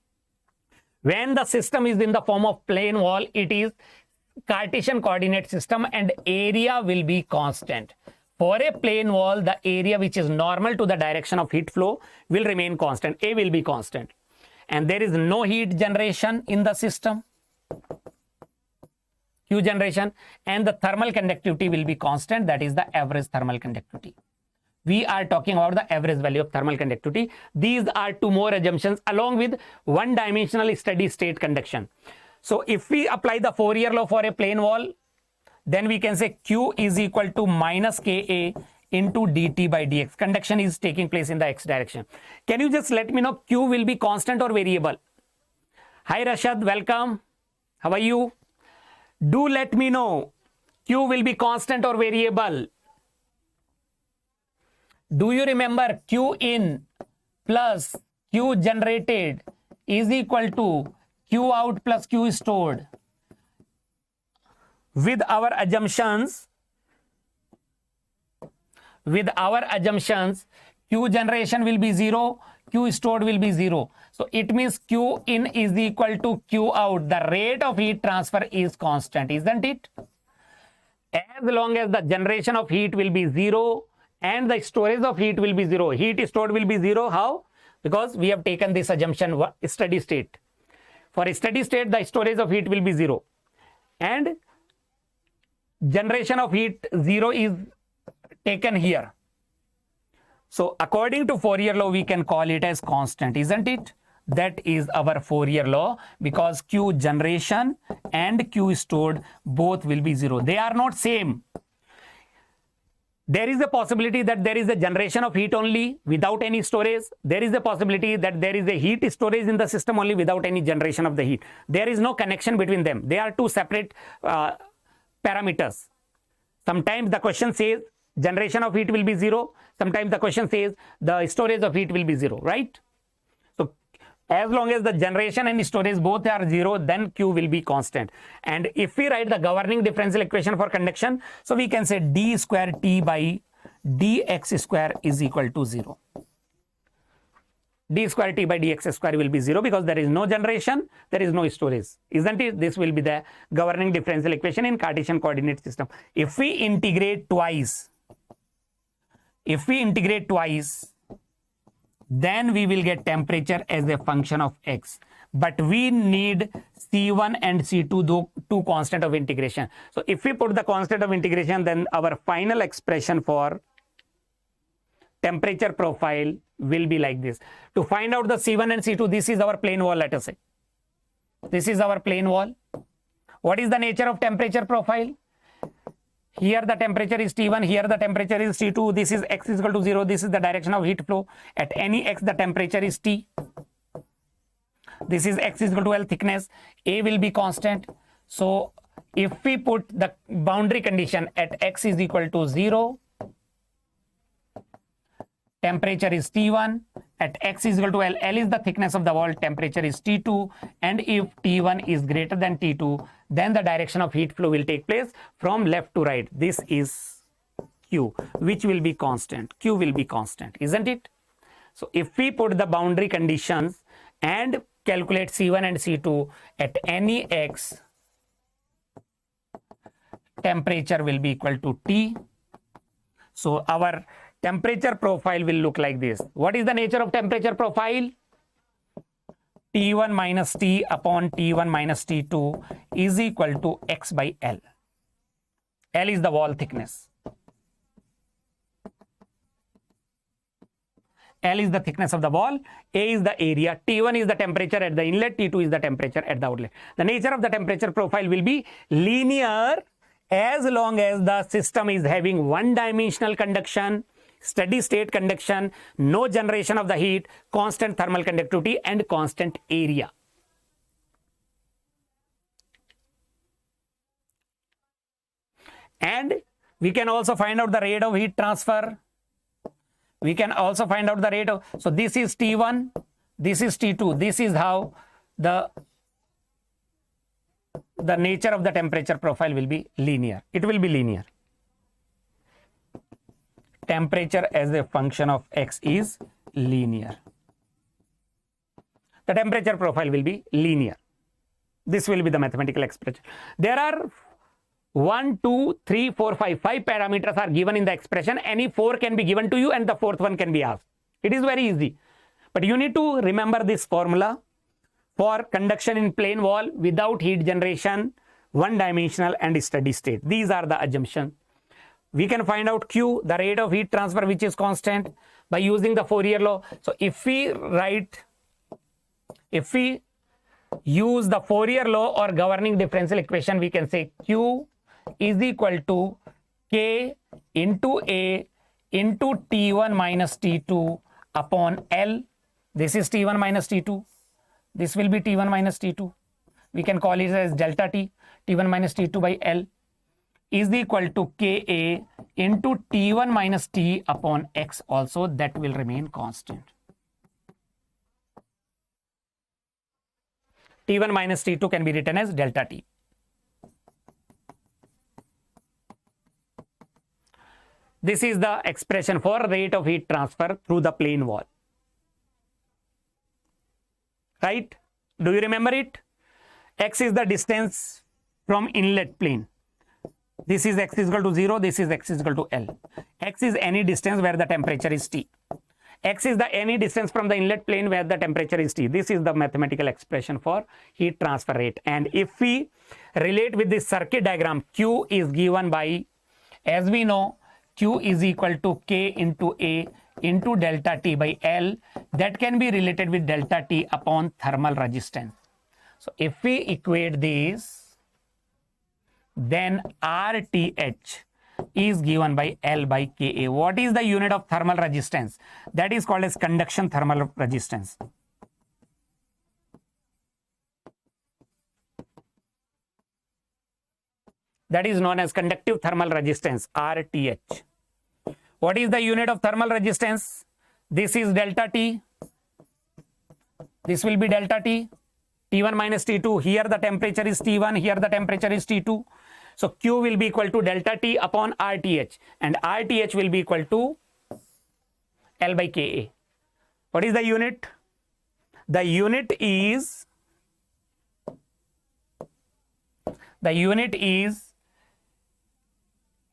When the system is in the form of plane wall, it is Cartesian coordinate system and area will be constant. For a plane wall, the area which is normal to the direction of heat flow will remain constant. A will be constant. And there is no heat generation in the system, Q generation, and the thermal conductivity will be constant. That is the average thermal conductivity. We are talking about the average value of thermal conductivity. These are two more assumptions along with one-dimensional steady state conduction. So if we apply the Fourier law for a plane wall, then we can say Q is equal to minus Ka into dt by dx. Conduction is taking place in the x direction. Can you just let me know Q will be constant or variable? Hi Rashad, welcome. How are you? Do let me know Q will be constant or variable. Do you remember Q in plus Q generated is equal to Q out plus Q stored? With our assumptions, Q generation will be 0, Q stored will be 0. So it means Q in is equal to Q out. The rate of heat transfer is constant, isn't it? As long as the generation of heat will be 0 and the storage of heat will be 0. Heat stored will be 0. How? Because we have taken this assumption, steady state. For a steady state, the storage of heat will be 0. And generation of heat 0 is taken here. So according to Fourier law, we can call it as constant, isn't it? That is our Fourier law, because Q generation and Q stored both will be 0. They are not same. There is a possibility that there is a generation of heat only without any storage. There is a possibility that there is a heat storage in the system only without any generation of the heat. There is no connection between them. They are two separate parameters. Sometimes the question says generation of heat will be 0. Sometimes the question says the storage of heat will be 0, right? So as long as the generation and storage both are 0, then Q will be constant. And if we write the governing differential equation for conduction, so we can say d square T by dx square is equal to 0. D square T by dx square will be 0 because there is no generation, there is no storage, isn't it? This will be the governing differential equation in Cartesian coordinate system. If we integrate twice, then we will get temperature as a function of x. But we need C1 and C2, two constant of integration. So if we put the constant of integration, then our final expression for temperature profile will be like this. To find out the C1 and C2, this is our plane wall, let us say. This is our plane wall. What is the nature of temperature profile? Here the temperature is T1, here the temperature is T2. This is x is equal to 0. This is the direction of heat flow. At any x, the temperature is T. This is x is equal to L thickness. A will be constant. So if we put the boundary condition at x is equal to 0, temperature is T1. At x is equal to L, L is the thickness of the wall, temperature is T2. And if T1 is greater than T2, then the direction of heat flow will take place from left to right. This is Q, which will be constant. Q will be constant, isn't it? So if we put the boundary conditions and calculate C1 and C2 at any x, temperature will be equal to T. So our temperature profile will look like this. What is the nature of temperature profile? T1 minus T upon T1 minus T2 is equal to x by L. L is the wall thickness. L is the thickness of the wall. A is the area. T1 is the temperature at the inlet. T2 is the temperature at the outlet. The nature of the temperature profile will be linear as long as the system is having one-dimensional conduction, steady state conduction, no generation of the heat, constant thermal conductivity, and constant area. And we can also find out the rate of heat transfer. We can also find out the rate of, so this is T1, this is T2. This is how the nature of the temperature profile will be linear. It will be linear. Temperature as a function of x is linear. The temperature profile will be linear. This will be the mathematical expression. There are 1, 2, 3, 4, 5 parameters are given in the expression. Any 4 can be given to you and the fourth one can be asked. It is very easy. But you need to remember this formula for conduction in plane wall without heat generation, one-dimensional and steady state. These are the assumptions. We can find out Q, the rate of heat transfer, which is constant, by using the Fourier law. So if we use the Fourier law or governing differential equation, we can say Q is equal to K into A into T1 minus T2 upon L. This is T1 minus T2. This will be T1 minus T2. We can call it as delta T, T1 minus T2 by L is equal to Ka into T1 minus T upon X also, that will remain constant. T1 minus T2 can be written as delta T. This is the expression for rate of heat transfer through the plane wall. Right? Do you remember it? X is the distance from inlet plane. This is x is equal to 0. This is x is equal to L. X is any distance where the temperature is T. X is the any distance from the inlet plane where the temperature is T. This is the mathematical expression for heat transfer rate. And if we relate with this circuit diagram, Q is given by, as we know, Q is equal to K into A into delta T by L. That can be related with delta T upon thermal resistance. So if we equate these, then RTH, is given by L by Ka. What is the unit of thermal resistance? That is called as conduction thermal resistance. That is known as conductive thermal resistance, RTH. What is the unit of thermal resistance? This is delta T. This will be delta T. T1 minus T2. Here the temperature is T1. Here the temperature is T2. So Q will be equal to delta T upon RTH. And RTH will be equal to L by Ka. What is the unit? The unit is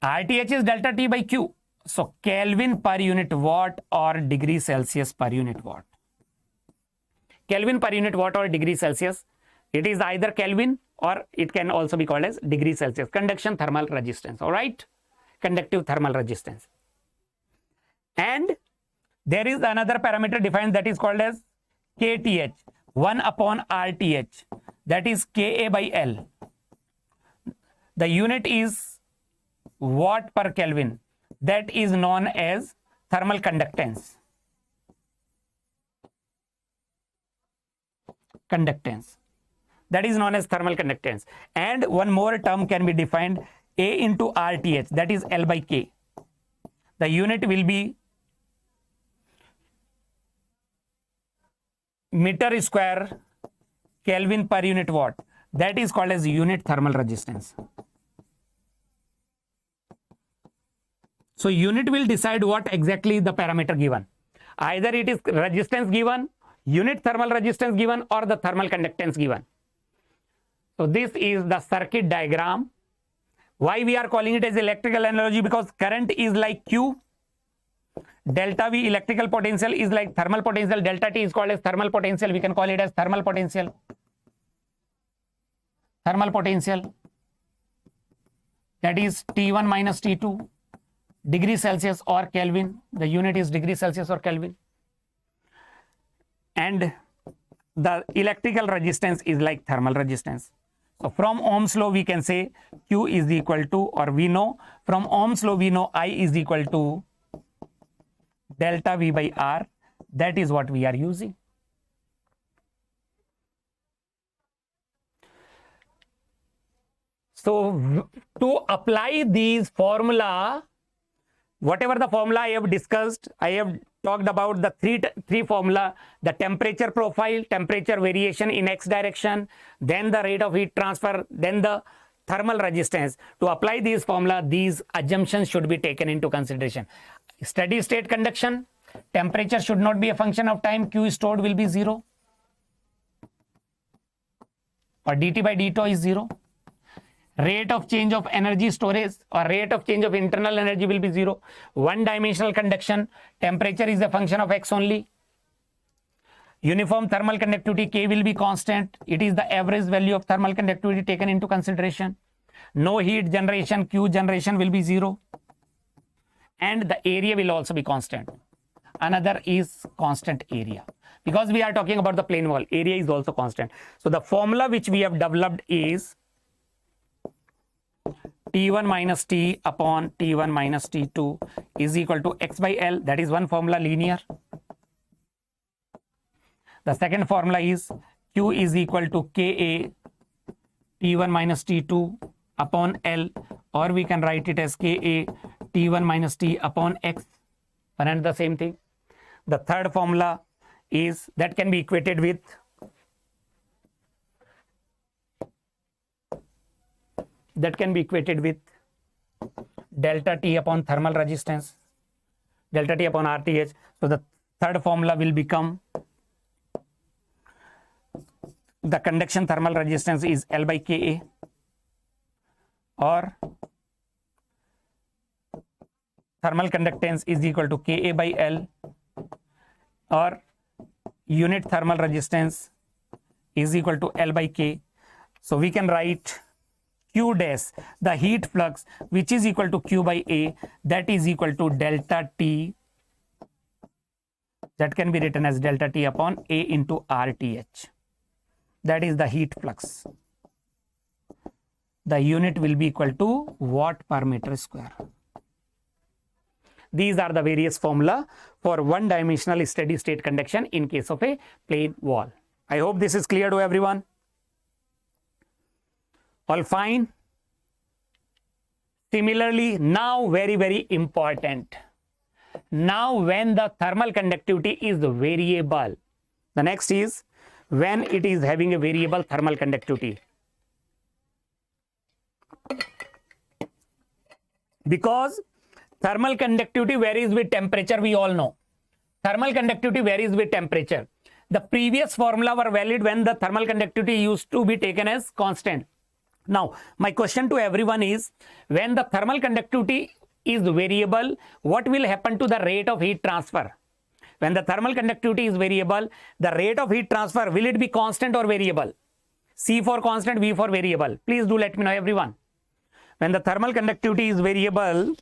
RTH is delta T by Q. So Kelvin per unit watt or degree Celsius per unit watt. Kelvin per unit watt or degree Celsius. It is either Kelvin or it can also be called as degree Celsius. Conduction thermal resistance. All right. Conductive thermal resistance. And there is another parameter defined that is called as KTH. 1 upon RTH. That is Ka by L. The unit is watt per Kelvin. That is known as thermal conductance. That is known as thermal conductance. And one more term can be defined, A into RTH, that is L by K. The unit will be meter square Kelvin per unit watt. That is called as unit thermal resistance. So unit will decide what exactly the parameter given. Either it is resistance given, unit thermal resistance given, or the thermal conductance given. So this is the circuit diagram. Why we are calling it as electrical analogy? Because current is like Q. Delta V electrical potential is like thermal potential. Delta T is called as thermal potential. We can call it as thermal potential. Thermal potential. That is T1 minus T2. Degree Celsius or Kelvin. The unit is degree Celsius or Kelvin. And the electrical resistance is like thermal resistance. So from Ohm's law we can say Q is equal to, or we know from Ohm's law we know I is equal to delta V by R. That is what we are using. So to apply these formula, whatever the formula I have discussed, I have talked about the three formula: the temperature profile, temperature variation in x direction, then the rate of heat transfer, then the thermal resistance. To apply these formula, these assumptions should be taken into consideration. Steady state conduction, temperature should not be a function of time. Q stored will be 0, or dt by dt is 0. Rate of change of energy storage or rate of change of internal energy will be 0. One dimensional conduction, temperature is a function of x only. Uniform thermal conductivity K will be constant. It is the average value of thermal conductivity taken into consideration. No heat generation, Q generation will be 0. And the area will also be constant. Another is constant area. Because we are talking about the plane wall, area is also constant. So the formula which we have developed is T1 minus T upon T1 minus T2 is equal to x by L. That is one formula, linear. The second formula is Q is equal to Ka T1 minus T2 upon L, or we can write it as Ka T1 minus T upon X. One and the same thing. The third formula is that can be equated with delta T upon thermal resistance, delta T upon RTH. So the third formula will become the conduction thermal resistance is L by Ka, or thermal conductance is equal to Ka by L, or unit thermal resistance is equal to L by K. So we can write Q dash, the heat flux, which is equal to Q by A, that is equal to delta T, that can be written as delta T upon A into RTH. That is the heat flux. the unit will be equal to watt per meter square. These are the various formula for one-dimensional steady state conduction in case of a plain wall. I hope this is clear to everyone. All fine. Similarly, now very important. Now when the thermal conductivity is variable, the next is when it is having a variable thermal conductivity. Because thermal conductivity varies with temperature, we all know. Thermal conductivity varies with temperature. The previous formula were valid when the thermal conductivity used to be taken as constant. Now, my question to everyone is, when the thermal conductivity is variable, what will happen to the rate of heat transfer? When the thermal conductivity is variable, the rate of heat transfer, will it be constant or variable? C for constant, V for variable. Please do let me know, everyone. When the thermal conductivity is variable,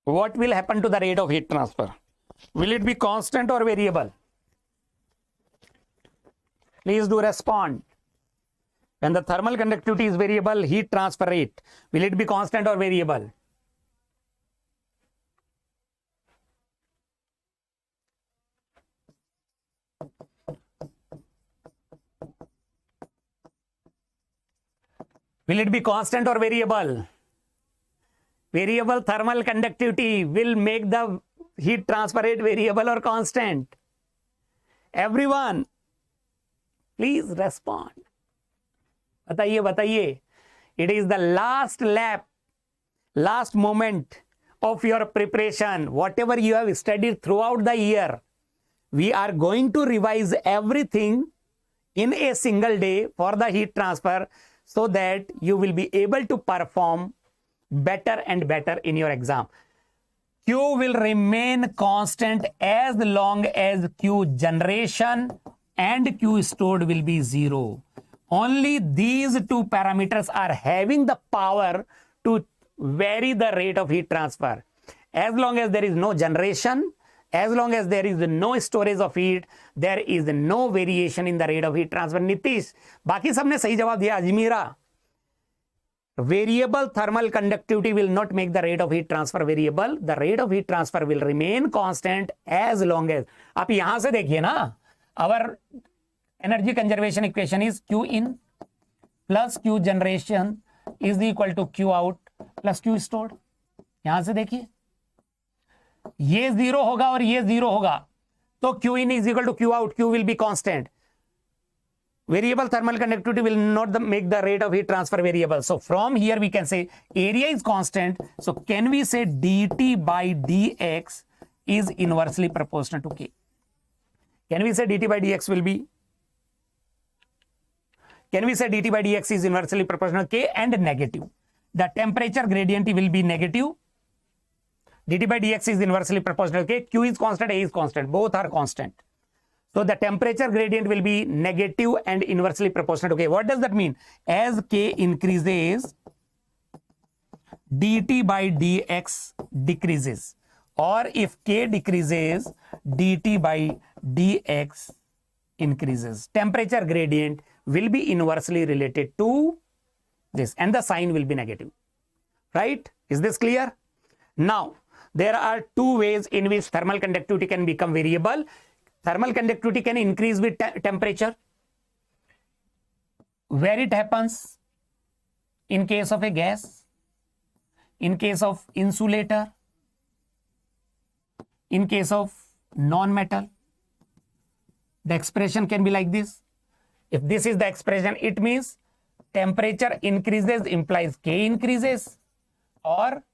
what will happen to the rate of heat transfer? Will it be constant or variable? Please do respond. When the thermal conductivity is variable, heat transfer rate, will it be constant or variable? Will it be constant or variable? Variable thermal conductivity will make the heat transfer rate variable or constant. Everyone, please respond. Bataiye. It is the last lap, last moment of your preparation. Whatever you have studied throughout the year, we are going to revise everything in a single day for the heat transfer so that you will be able to perform better and better in your exam. Q will remain constant as long as Q generation and Q stored will be 0. Only these two parameters are having the power to vary the rate of heat transfer. As long as there is no generation, as long as there is no storage of heat, there is no variation in the rate of heat transfer. Nitish, बाकी सबने सही जवाब दिया. Ajmera, variable thermal conductivity will not make the rate of heat transfer variable. The rate of heat transfer will remain constant as long as. आप यहां से देखिए ना, our energy conservation equation is Q in plus Q generation is equal to Q out plus Q stored. यहां से देखिए, ये 0 होगा और ये 0 होगा, तो Q in is equal to Q out. Q will be constant. Variable thermal conductivity will not make the rate of heat transfer variable. So from here we can say area is constant. So can we say dt by dx is inversely proportional to K? Can we say dt by dx will be? Can we say dt by dx is inversely proportional to K and negative? The temperature gradient will be negative. dt by dx is inversely proportional to K. Q is constant, A is constant. Both are constant. So the temperature gradient will be negative and inversely proportional to K. What does that mean? As K increases, dt by dx decreases. Or if K decreases, dt by dx increases. Temperature gradient will be inversely related to this and the sign will be negative. Right? Is this clear? Now, there are two ways in which thermal conductivity can become variable. Thermal conductivity can increase with temperature. Where it happens? In case of a gas, in case of insulator, in case of non-metal. The expression can be like this. If this is the expression, it means temperature increases implies K increases, or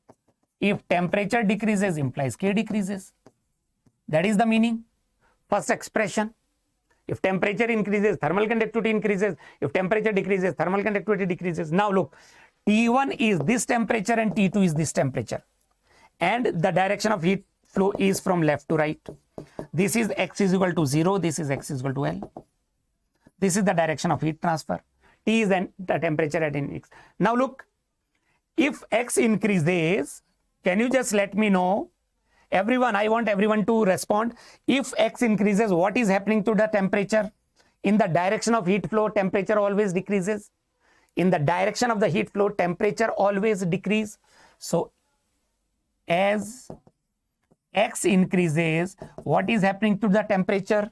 if temperature decreases implies K decreases. That is the meaning. First expression. If temperature increases, thermal conductivity increases. If temperature decreases, thermal conductivity decreases. Now look, T1 is this temperature and T2 is this temperature. And the direction of heat flow is from left to right. This is X is equal to 0. This is X is equal to L. This is the direction of heat transfer. T is the temperature at X. Now look, if X increases, can you just let me know Everyone, I want everyone to respond. If X increases, what is happening to the temperature? In the direction of heat flow, temperature always decreases. In the direction of the heat flow, temperature always decrease. So as X increases, what is happening to the temperature?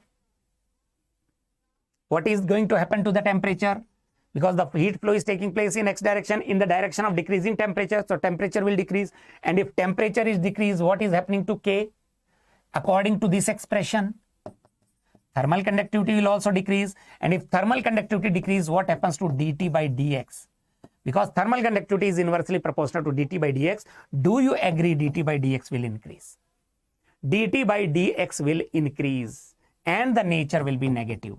What is going to happen to the temperature? Because the heat flow is taking place in X direction, in the direction of decreasing temperature, so temperature will decrease. And if temperature is decreased, what is happening to K? According to this expression, thermal conductivity will also decrease. And if thermal conductivity decreases, what happens to dt by dx? Because thermal conductivity is inversely proportional to dt by dx. Do you agree dt by dx will increase? dt by dx will increase and the nature will be negative.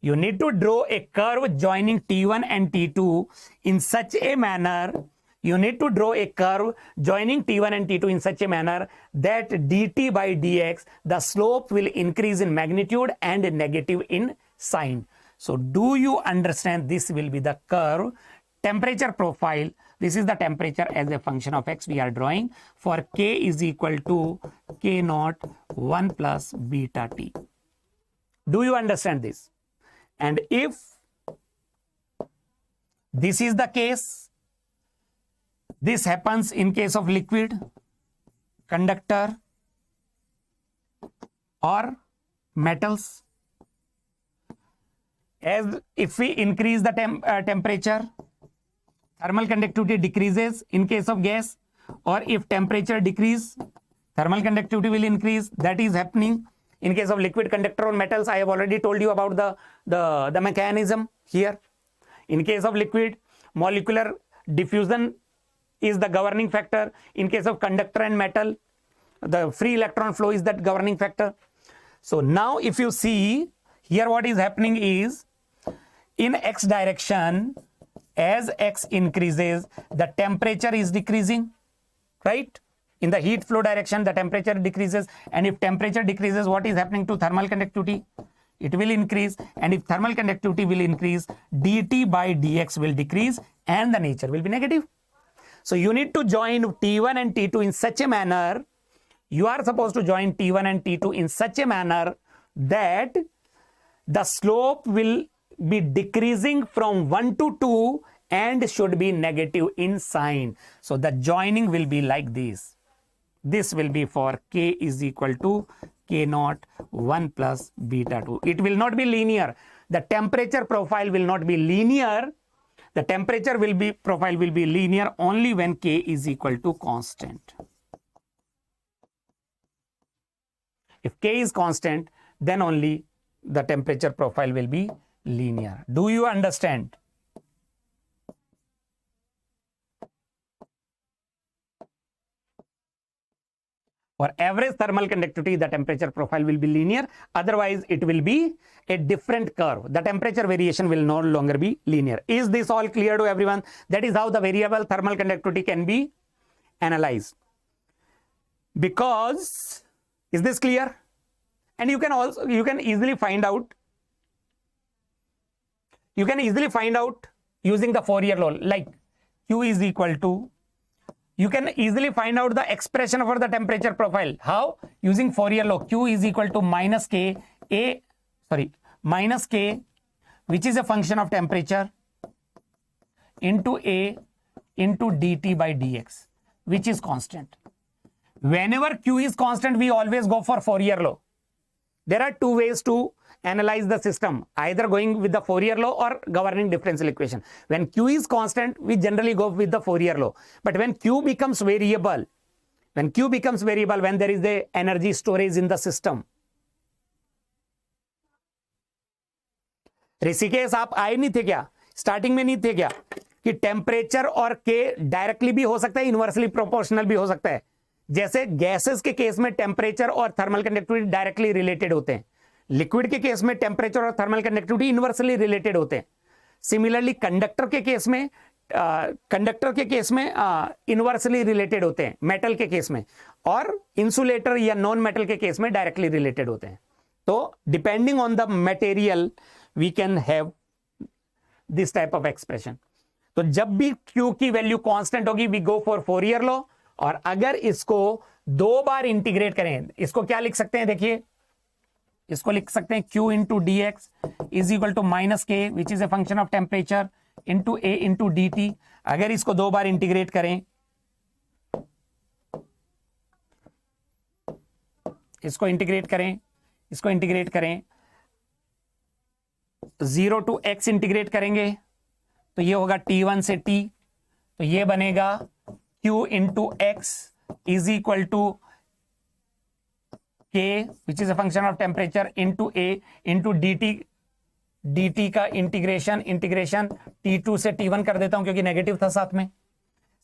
You need to draw a curve joining T1 and T2 in such a manner. You need to draw a curve joining T1 and T2 in such a manner that dt by dx, the slope will increase in magnitude and negative in sign. So do you understand? This will be the curve. Temperature profile. This is the temperature as a function of X we are drawing for K is equal to K naught 1 plus beta T. Do you understand this? And if this is the case, this happens in case of liquid, conductor or metals. As if we increase the temperature, thermal conductivity decreases in case of gas, or if temperature decrease, thermal conductivity will increase. That is happening in case of liquid, conductor or metals. I have already told you about the mechanism here. In case of liquid, molecular diffusion is the governing factor. In case of conductor and metal, the free electron flow is that governing factor. So now if you see here, what is happening is in X direction, as X increases, the temperature is decreasing, right? In the heat flow direction, the temperature decreases. And if temperature decreases, what is happening to thermal conductivity? It will increase. And if thermal conductivity will increase, dt by dx will decrease and the nature will be negative. So you need to join T1 and T2 in such a manner. You are supposed to join T1 and T2 in such a manner that the slope will be decreasing from 1 to 2 and should be negative in sign. So the joining will be like this. This will be for K is equal to K naught 1 plus beta 2. It will not be linear. The temperature profile will not be linear. The temperature profile will be linear only when K is equal to constant. If K is constant, then only the temperature profile will be linear. Do you understand? For average thermal conductivity, the temperature profile will be linear. Otherwise, it will be a different curve. The temperature variation will no longer be linear. Is this all clear to everyone? That is how the variable thermal conductivity can be analyzed. Because, is this clear? And you can easily find out. You can easily find out using the Fourier law, like Q is equal to. You can easily find out the expression for the temperature profile. How? Using Fourier law. Q is equal to minus K, which is a function of temperature, into A into dt by dx, which is constant. Whenever Q is constant, we always go for Fourier law. There are two ways to analyze the system, either going with the Fourier law or governing differential equation. When Q is constant, we generally go with the Fourier law. But when Q becomes variable, when there is the energy storage in the system. Rishikesh आप आए नहीं थे क्या? Starting में नहीं थे क्या कि टेम्परेचर और के डायरेक्टली भी हो सकता है, इनवर्सली प्रोपोर्शनल भी हो सकता है. जैसे गैसेस के केस में टेम्परेचर और थर्मल कंडक्टिविटी डायरेक्टली रिलेटेड होते हैं, लिक्विड के केस में टेम्परेचर और थर्मल कंडक्टिविटी इनवर्सली रिलेटेड होते हैं. सिमिलरली कंडक्टर के केस में इनवर्सली रिलेटेड होते हैं मेटल के केस में, और इंसुलेटर या नॉन मेटल के केस में डायरेक्टली रिलेटेड होते हैं. तो depending on the material we can have this type of expression. तो जब भी Q की वैल्यू कांस्टेंट होगी, we go for Fourier law. और अगर इसको दो बार इंटीग्रेट करें, इसको क्या लिख सकते हैं, देखिए इसको लिख सकते हैं Q into D X is equal to minus K which is a function of temperature into A into D T. अगर इसको दो बार इंटीग्रेट करें, इसको इंटीग्रेट करें, इसको इंटीग्रेट करें, 0 टू x इंटीग्रेट करेंगे तो ये होगा T1 से T, तो ये बनेगा Q into x is equal to K which is a function of temperature into A into dt का इंटीग्रेशन T2 से T1 कर देता हूं क्योंकि नेगेटिव था साथ में।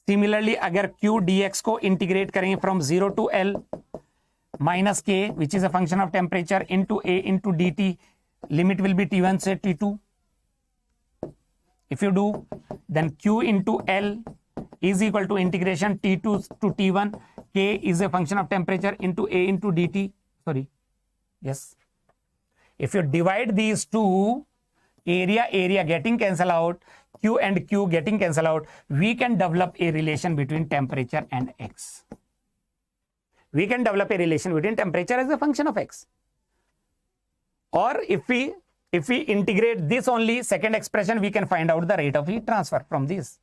सिमिलरली अगर Q dx को इंटीग्रेट करें from 0 to L minus K which is a function of temperature into A into dt, limit will be T1 से T2. If you do, then Q into L is equal to integration T2 to T1. K is a function of temperature into A into dt. Sorry. Yes. If you divide these two, area getting cancel out, Q and Q getting cancel out, we can develop a relation between temperature and X. We can develop a relation between temperature as a function of X. Or if we integrate this only, second expression, we can find out the rate of heat transfer from this.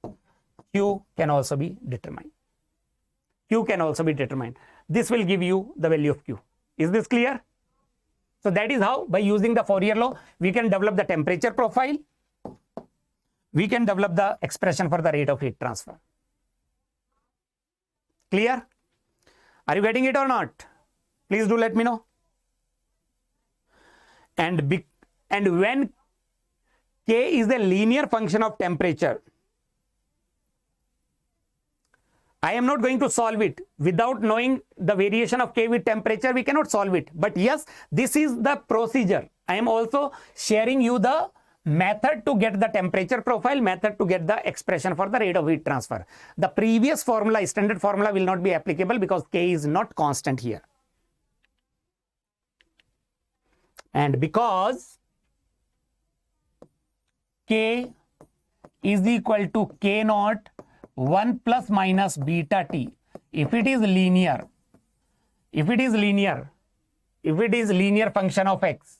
Q can also be determined. Q can also be determined. This will give you the value of Q. Is this clear? So that is how, by using the Fourier law, we can develop the temperature profile. We can develop the expression for the rate of heat transfer. Clear? Are you getting it or not? Please do let me know. And when K is the linear function of temperature, I am not going to solve it. Without knowing the variation of K with temperature, we cannot solve it. But yes, this is the procedure. I am also sharing you the method to get the temperature profile, method to get the expression for the rate of heat transfer. The previous formula, standard formula, will not be applicable because K is not constant here. And because K is equal to K naught 1 plus minus beta T. If it is linear function of X,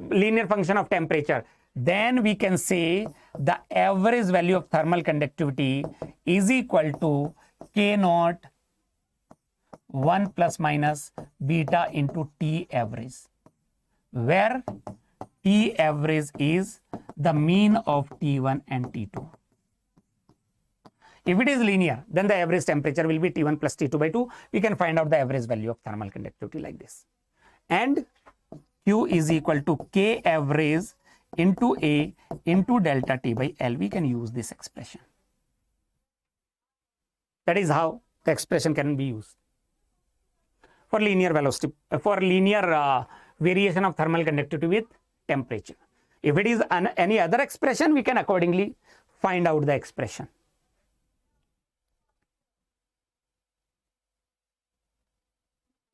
linear function of temperature, then we can say the average value of thermal conductivity is equal to K naught 1 plus minus beta into T average, where T average is the mean of T1 and T2. If it is linear, then the average temperature will be T1 plus T2 by 2. We can find out the average value of thermal conductivity like this. And Q is equal to K average into A into delta T by L. We can use this expression. That is how the expression can be used for linear velocity, for linear variation of thermal conductivity with temperature. If it is any other expression, we can accordingly find out the expression.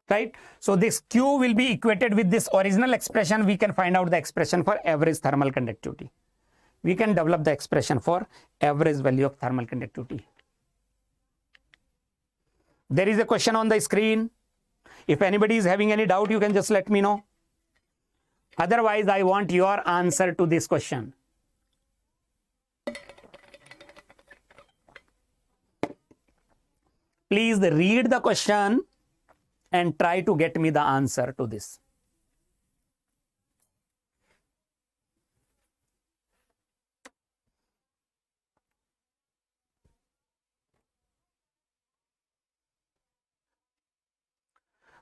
Right? So this Q will be equated with this original expression. We can find out the expression for average thermal conductivity. We can develop the expression for average value of thermal conductivity. There is a question on the screen. If anybody is having any doubt, you can just let me know. Otherwise, I want your answer to this question. Please read the question and try to get me the answer to this.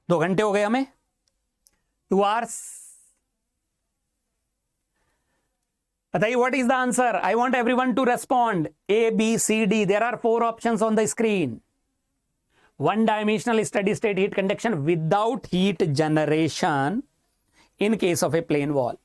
दो घंटे हो गए हमें, 2 hours. बताइए, what is the answer? I want everyone to respond. A, B, C, D. There are 4 options on the screen. One-dimensional steady state heat conduction without heat generation in case of a plane wall.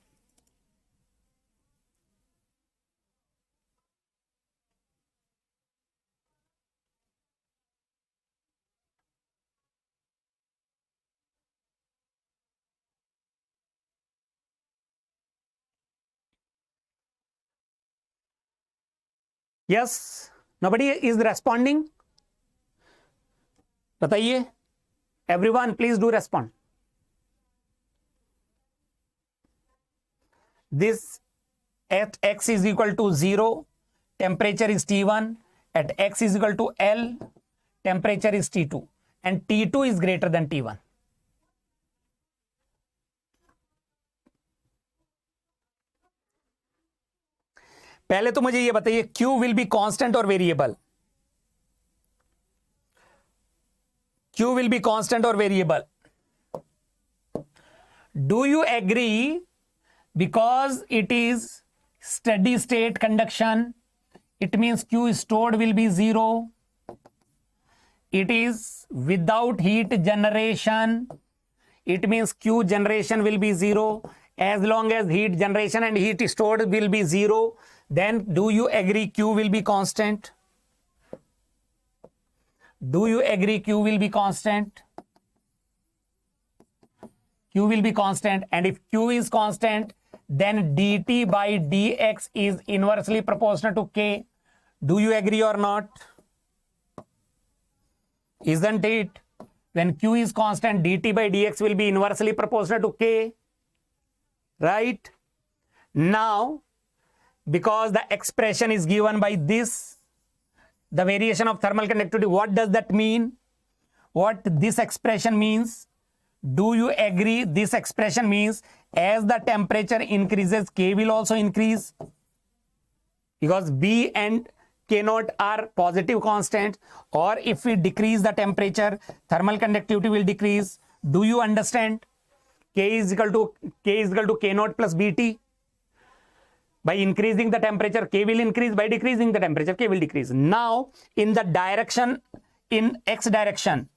Yes, nobody is responding. बताइए, Everyone, please do respond. This at x is equal to 0, temperature is T1. At x is equal to L, temperature is T2. And T2 is greater than T1. पहले तो मुझे ये बताइए, Q will be constant or variable? Q will be constant or variable? Do you agree? Because it is steady state conduction, it means Q stored will be 0. It is without heat generation, it means Q generation will be 0. As long as heat generation and heat stored will be 0, then do you agree Q will be constant? Do you agree Q will be constant? Q will be constant, and if Q is constant, then dt by dx is inversely proportional to K. Do you agree or not? Isn't it? When Q is constant, dt by dx will be inversely proportional to K. Right? Now, because the expression is given by this, the variation of thermal conductivity, what does that mean? What this expression means? Do you agree this expression means as the temperature increases, K will also increase? Because B and K naught are positive constant, or if we decrease the temperature, thermal conductivity will decrease. Do you understand? K is equal to K naught plus BT. By increasing the temperature, K will increase. By decreasing the temperature, K will decrease. Now, in the direction, in X direction,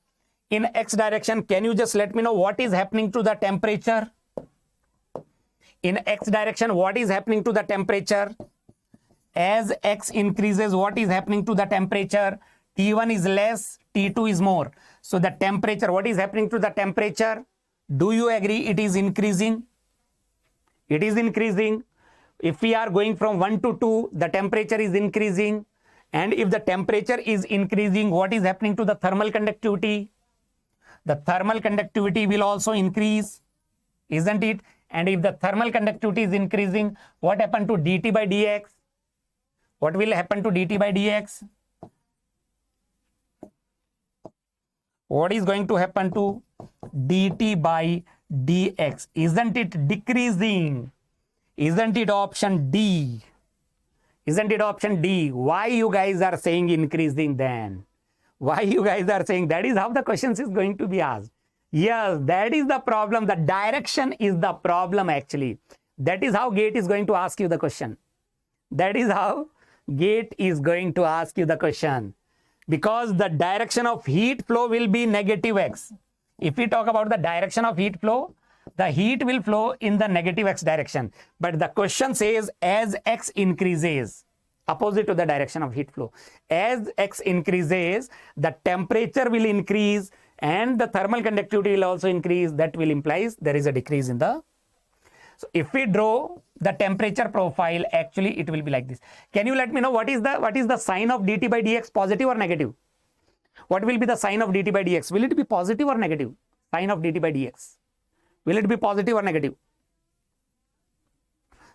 can you just let me know what is happening to the temperature? In X direction, what is happening to the temperature? As X increases, what is happening to the temperature? T1 is less, T2 is more. So the temperature, what is happening to the temperature? Do you agree it is increasing? It is increasing. If we are going from 1 to 2, the temperature is increasing. And if the temperature is increasing, what is happening to the thermal conductivity? The thermal conductivity will also increase, isn't it? And if the thermal conductivity is increasing, what happened to dt by dx? What will happen to dt by dx? What is going to happen to dt by dx? Isn't it decreasing? Isn't it option D? Isn't it option D? Why you guys are saying increasing then? Why you guys are saying that is how the questions is going to be asked? Yes, that is the problem. The direction is the problem actually. That is how GATE is going to ask you the question. That is how GATE is going to ask you the question. Because the direction of heat flow will be negative x. If we talk about the direction of heat flow, the heat will flow in the negative x direction. But the question says as x increases, opposite to the direction of heat flow. As x increases, the temperature will increase and the thermal conductivity will also increase. That will imply there is a decrease in the... So if we draw the temperature profile, actually it will be like this. Can you let me know what is the sign of dt by dx, positive or negative? What will be the sign of dt by dx? Will it be positive or negative? Sign of dt by dx. Will it be positive or negative?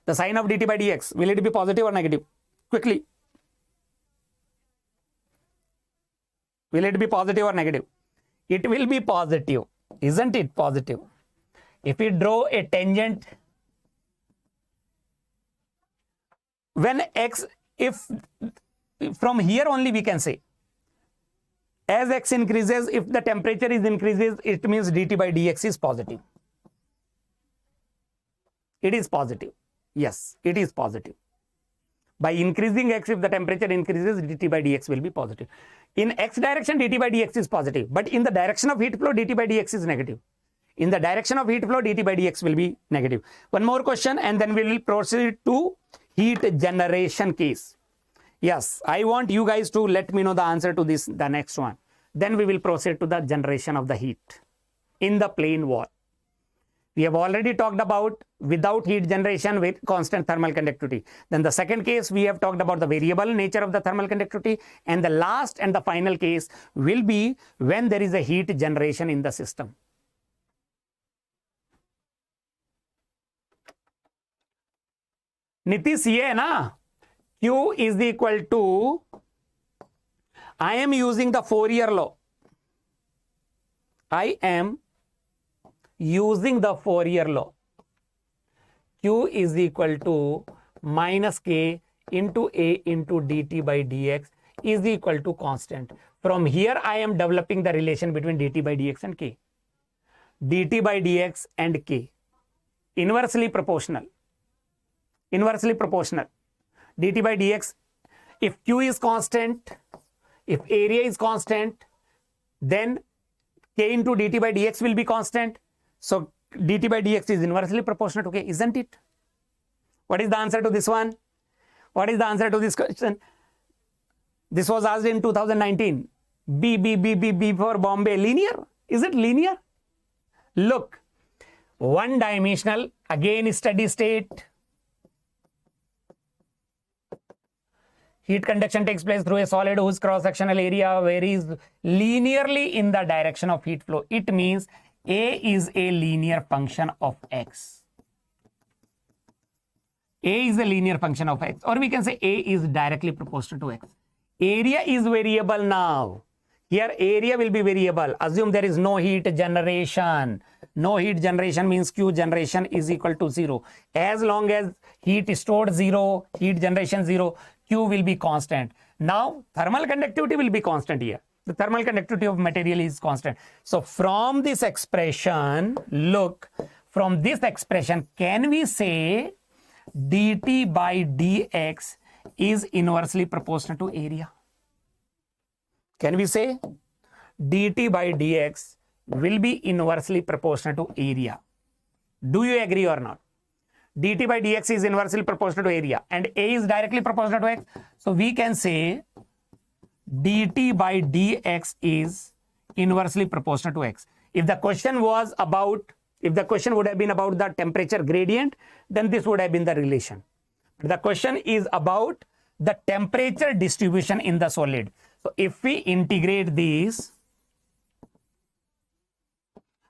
The sign of dt by dx, will it be positive or negative? Quickly. Will it be positive or negative? It will be positive. Isn't it positive? If we draw a tangent, when x, if from here only we can say, as x increases, if the temperature is increases, it means dt by dx is positive. It is positive. Yes, it is positive. By increasing x, if the temperature increases, dt by dx will be positive. In x direction, dt by dx is positive. But in the direction of heat flow, dt by dx is negative. In the direction of heat flow, dt by dx will be negative. One more question and then we will proceed to heat generation case. Yes, I want you guys to let me know the answer to this, the next one. Then we will proceed to the generation of the heat in the plane wall. We have already talked about without heat generation with constant thermal conductivity. Then the second case, we have talked about the variable nature of the thermal conductivity. And the last and the final case will be when there is a heat generation in the system. Nitish, ये है ना, Q is equal to, I am using the Fourier law. I am using the Fourier law. Q is equal to minus K into A into dt by dx is equal to constant. From here, I am developing the relation between dt by dx and K. dt by dx and K. Inversely proportional. Inversely proportional. dt by dx. If Q is constant, if area is constant, then K into dt by dx will be constant. So dt by dx is inversely proportional to K, isn't it? What is the answer to this one? What is the answer to this question? This was asked in 2019. B for Bombay. Linear? Is it linear? Look, one dimensional, again steady state. Heat conduction takes place through a solid whose cross-sectional area varies linearly in the direction of heat flow. It means A is a linear function of X. A is a linear function of X. Or we can say A is directly proportional to X. Area is variable now. Here area will be variable. Assume there is no heat generation. No heat generation means Q generation is equal to 0. As long as heat stored 0, heat generation 0, Q will be constant. Now thermal conductivity will be constant here. The thermal conductivity of material is constant. So from this expression, look, from this expression, can we say dt by dx is inversely proportional to area? Can we say dt by dx will be inversely proportional to area? Do you agree or not? dt by dx is inversely proportional to area and A is directly proportional to X. So we can say dt by dx is inversely proportional to X. If the question was about, if the question would have been about the temperature gradient, then this would have been the relation. The question is about the temperature distribution in the solid. So if we integrate these,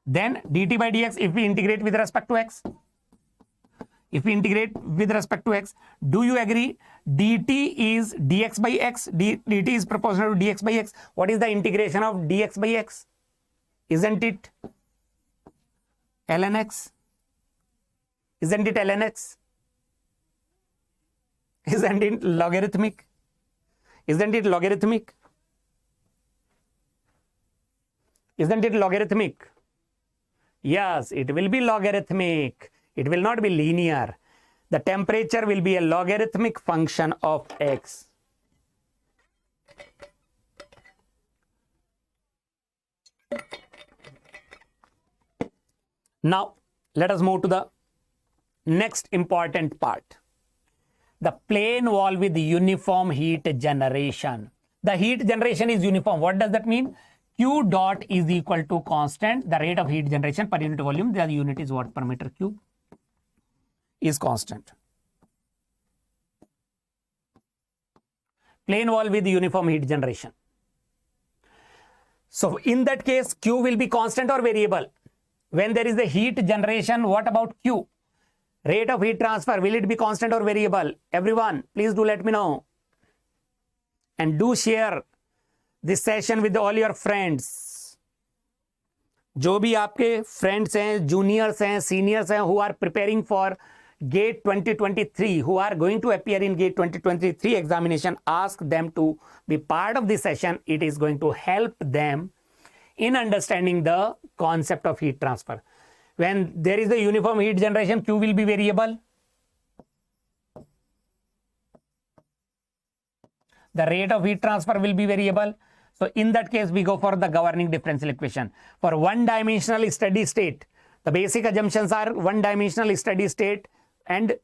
then dt by dx, if we integrate with respect to X, if we integrate with respect to X, do you agree dt is dx by x, dt is proportional to dx by x? What is the integration of dx by x? Isn't it ln x? Isn't it ln x? Isn't it logarithmic? Isn't it logarithmic? Isn't it logarithmic? Yes, it will be logarithmic. It will not be linear. The temperature will be a logarithmic function of X. Now, let us move to the next important part. The plane wall with uniform heat generation. The heat generation is uniform. What does that mean? Q dot is equal to constant. The rate of heat generation per unit volume, the unit is watt per meter cube, is constant. Plane wall with uniform heat generation. So in that case, Q will be constant or variable. When there is a heat generation, what about Q? Rate of heat transfer, will it be constant or variable? Everyone, please do let me know. And do share this session with all your friends. जो भी आपके friends हैं, juniors हैं, seniors हैं, who are preparing for GATE 2023, who are going to appear in GATE 2023 examination, ask them to be part of this session. It is going to help them in understanding the concept of heat transfer. When there is a uniform heat generation, Q will be variable. The rate of heat transfer will be variable. So in that case, we go for the governing differential equation. For one-dimensional steady state, the basic assumptions are one-dimensional steady state and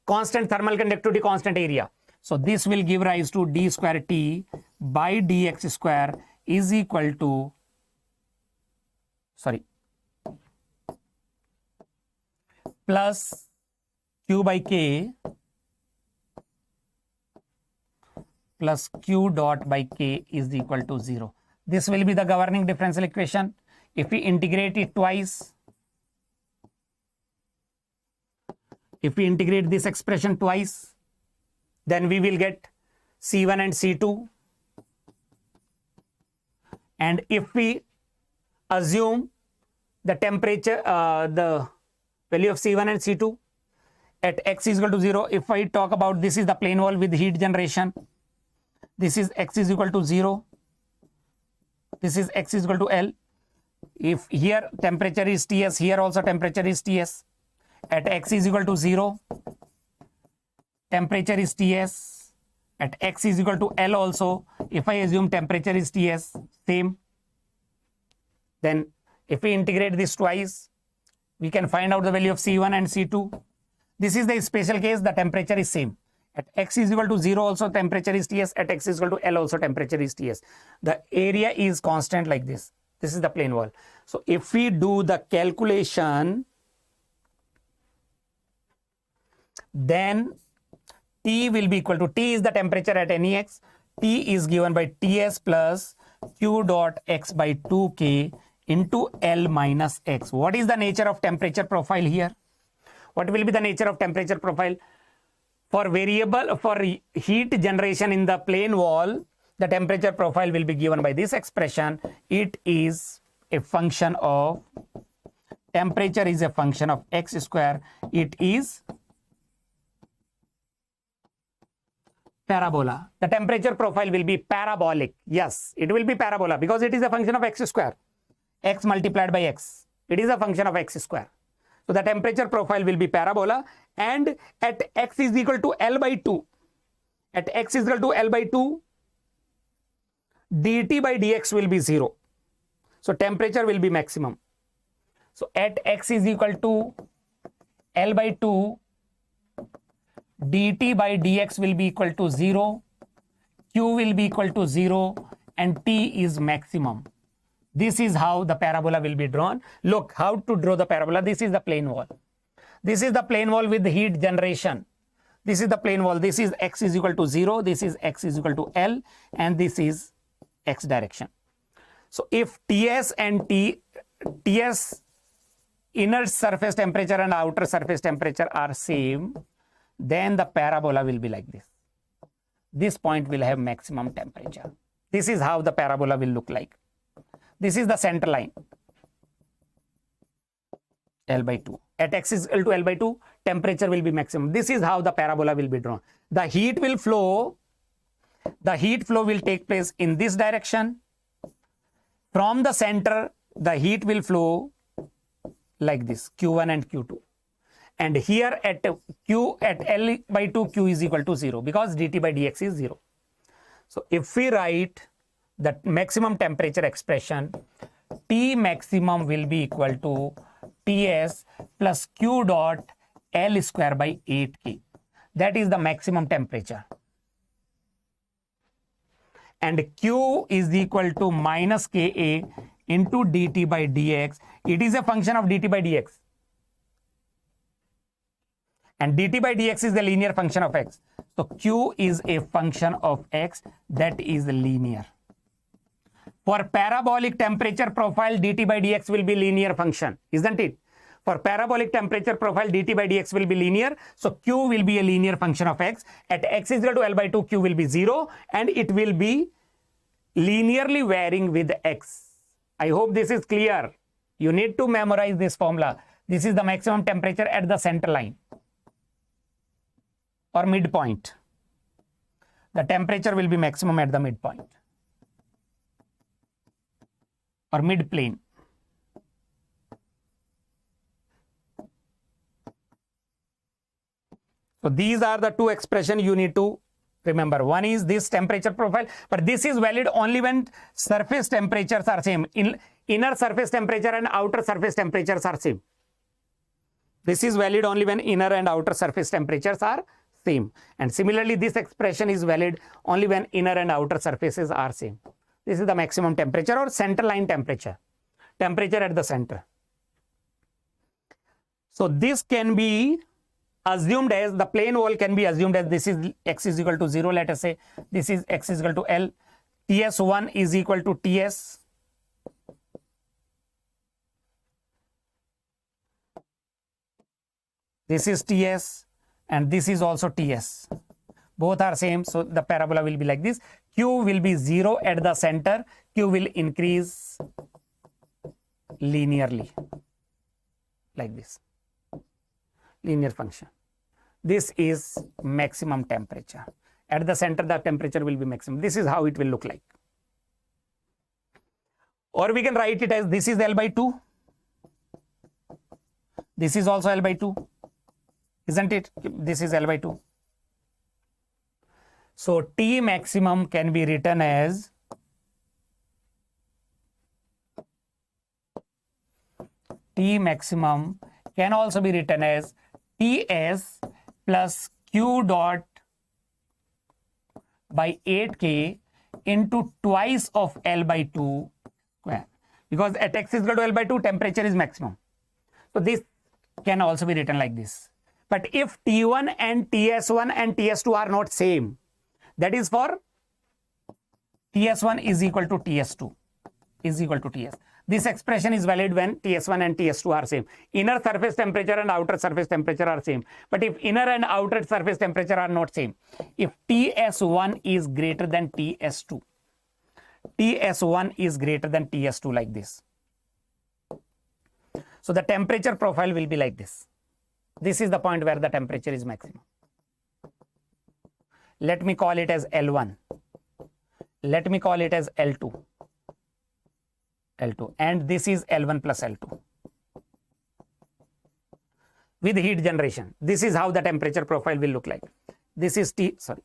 constant thermal conductivity, constant area. So this will give rise to d square T by dx square is equal to, sorry, plus Q by K plus Q dot by K is equal to 0. This will be the governing differential equation. If we integrate it twice, if we integrate this expression twice, then we will get C1 and C2. And if we assume the temperature, the value of C1 and C2 at x is equal to 0, if I talk about this is the plane wall with heat generation, this is x is equal to 0, this is x is equal to L. If here temperature is Ts, here also temperature is Ts. At x is equal to 0, temperature is Ts. At x is equal to L also, if I assume temperature is Ts, same. Then if we integrate this twice, we can find out the value of C1 and C2. This is the special case, the temperature is same. At x is equal to 0 also temperature is Ts. At x is equal to L also temperature is Ts. The area is constant like this. This is the plane wall. So if we do the calculation, then T will be equal to, T is the temperature at any x. T is given by Ts plus Q dot x by 2K into L minus x. What is the nature of temperature profile here? What will be the nature of temperature profile? For variable, for heat generation in the plane wall, the temperature profile will be given by this expression. It is a function of, temperature is a function of x square. It is parabola. The temperature profile will be parabolic. Yes, it will be parabola because it is a function of x square. X multiplied by x. It is a function of x square. So the temperature profile will be parabola, and at x is equal to L by 2. At x is equal to L by 2, dt by dx will be 0. So temperature will be maximum. So at x is equal to L by 2, dt by dx will be equal to 0, q will be equal to 0, and t is maximum. This is how the parabola will be drawn. Look how to draw the parabola. This is the plane wall. This is the plane wall with the heat generation. This is the plane wall. This is x is equal to 0. This is x is equal to L, and this is x direction. So if Ts and Ts inner surface temperature and outer surface temperature are same, then the parabola will be like this. This point will have maximum temperature. This is how the parabola will look like. This is the center line, L by 2. At x is equal to L by 2, temperature will be maximum. This is how the parabola will be drawn. The heat will flow. The heat flow will take place in this direction. From the center, the heat will flow like this, Q1 and Q2. And here at Q, at L by 2, Q is equal to 0 because dt by dx is 0. So if we write the maximum temperature expression, T maximum will be equal to Ts plus Q dot L square by 8K. That is the maximum temperature. And Q is equal to minus Ka into dt by dx. It is a function of dt by dx. And dt by dx is the linear function of x. So Q is a function of x that is linear. For parabolic temperature profile, dt by dx will be linear function, isn't it? For parabolic temperature profile, dt by dx will be linear. So Q will be a linear function of x. At x is equal to L by 2, Q will be 0, and it will be linearly varying with x. I hope this is clear. You need to memorize this formula. This is the maximum temperature at the center line or midpoint. The temperature will be maximum at the midpoint or mid plane. So these are the two expressions you need to remember. One is this temperature profile, but this is valid only when surface temperatures are same. Inner surface temperature and outer surface temperatures are same. This is valid only when inner and outer surface temperatures are same. And similarly, this expression is valid only when inner and outer surfaces are same. This is the maximum temperature or center line temperature. Temperature at the center. So this can be assumed as, the plane wall can be assumed as, this is x is equal to 0, let us say this is x is equal to L, TS1 is equal to TS, this is TS, and this is also TS. Both are same, so the parabola will be like this. Q will be 0 at the center. Q will increase linearly, like this, linear function. This is maximum temperature. At the center, the temperature will be maximum. This is how it will look like. Or we can write it as, this is L by 2. This is also L by 2. Isn't it? This is L by 2. So T maximum can be written as T maximum can also be written as Ts plus Q dot by 8K into twice of L by 2 square. Because at x is equal to L by 2, temperature is maximum. So this can also be written like this. But if T1 and TS1 and TS2 are not same, that is for TS1 is equal to TS2 is equal to TS. This expression is valid when TS1 and TS2 are same. Inner surface temperature and outer surface temperature are same. But if inner and outer surface temperature are not same, if TS1 is greater than TS2, TS1 is greater than TS2 like this. So the temperature profile will be like this. This is the point where the temperature is maximum. Let me call it as L1. Let me call it as L2. L2. And this is L1 plus L2. With heat generation. This is how the temperature profile will look like. This is T, sorry.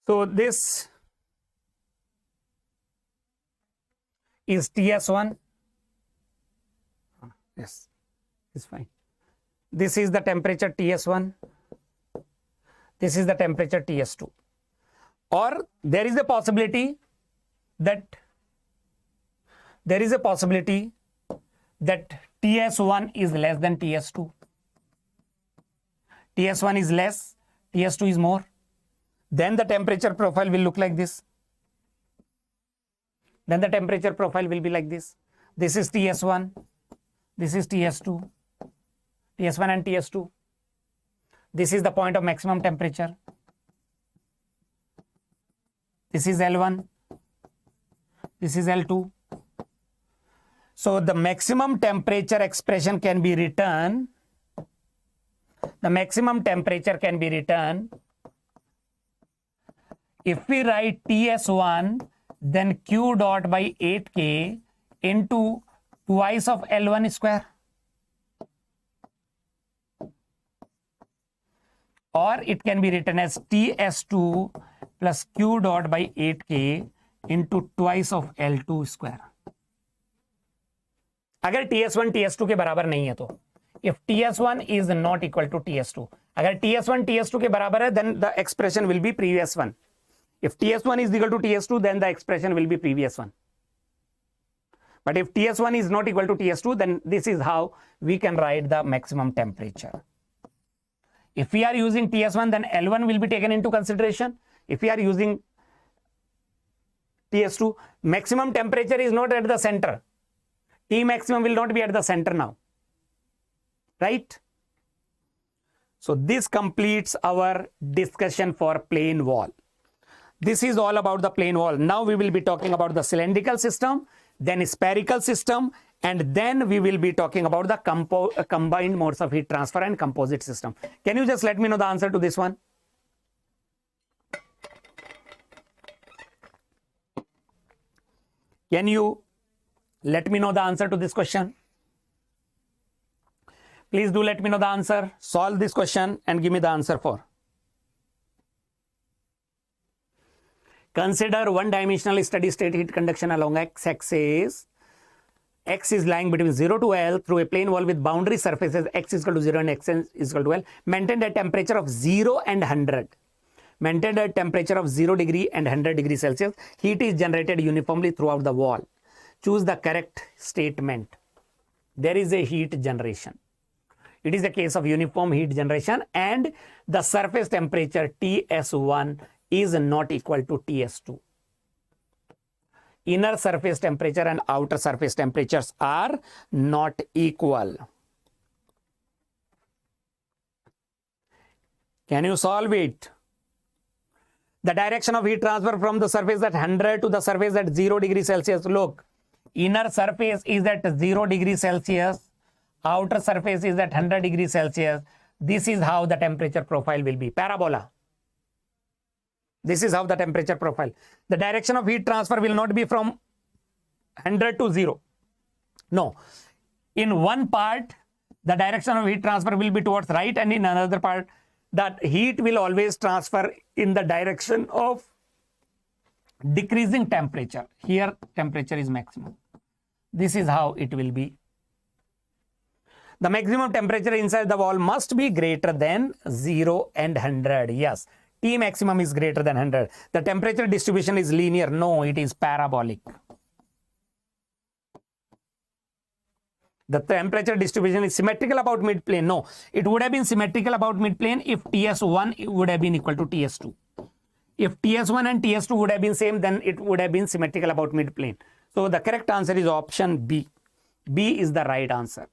So this is TS1. Yes, it's fine. This is the temperature TS1. This is the temperature TS2. Or there is a possibility that TS1 is less than TS2. TS1 is less, TS2 is more. Then the temperature profile will look like this. Then the temperature profile will be like this. This is TS1. This is TS2. TS1 and TS2. This is the point of maximum temperature. This is L1. This is L2. So the maximum temperature expression can be written. The maximum temperature can be written. If we write TS1, then Q dot by 8K into twice of L1 square. Or it can be written as TS2 plus Q dot by 8K into twice of L2 square. अगर TS1 TS2 के बराबर नहीं है तो, if TS1 is not equal to TS2, अगर TS1 TS2 के बराबर है, then the expression will be previous one. If TS1 is equal to TS2, then the expression will be previous one. But if TS1 is not equal to TS2, then this is how we can write the maximum temperature. If we are using TS1, then L1 will be taken into consideration. If we are using TS2, maximum temperature is not at the center. T maximum will not be at the center now. Right? So this completes our discussion for plane wall. This is all about the plane wall. Now we will be talking about the cylindrical system, then spherical system, and then we will be talking about the combined modes of heat transfer and composite system. Can you just let me know the answer to this one? Can you let me know the answer to this question? Please do let me know the answer. Solve this question and give me the answer for. Consider one-dimensional steady-state heat conduction along x-axis. X is lying between 0 to L through a plane wall with boundary surfaces x is equal to 0 and x is equal to L. Maintained at temperature of 0 and 100. Maintained at temperature of 0 degree and 100 degrees Celsius. Heat is generated uniformly throughout the wall. Choose the correct statement. There is a heat generation. It is a case of uniform heat generation and the surface temperature TS1 is not equal to TS2. Inner surface temperature and outer surface temperatures are not equal. Can you solve it? The direction of heat transfer from the surface at 100 to the surface at 0 degrees Celsius. Look, inner surface is at 0 degrees Celsius. Outer surface is at 100 degrees Celsius. This is how the temperature profile will be. Parabola. This is how the temperature profile. The direction of heat transfer will not be from 100 to 0. No. In one part, the direction of heat transfer will be towards right, and in another part, that heat will always transfer in the direction of decreasing temperature. Here, temperature is maximum. This is how it will be. The maximum temperature inside the wall must be greater than 0 and 100. Yes. T maximum is greater than 100. The temperature distribution is linear. No, it is parabolic. The temperature distribution is symmetrical about midplane. No, it would have been symmetrical about midplane if TS1 would have been equal to TS2. If TS1 and TS2 would have been same, then it would have been symmetrical about midplane. So the correct answer is option B. B is the right answer.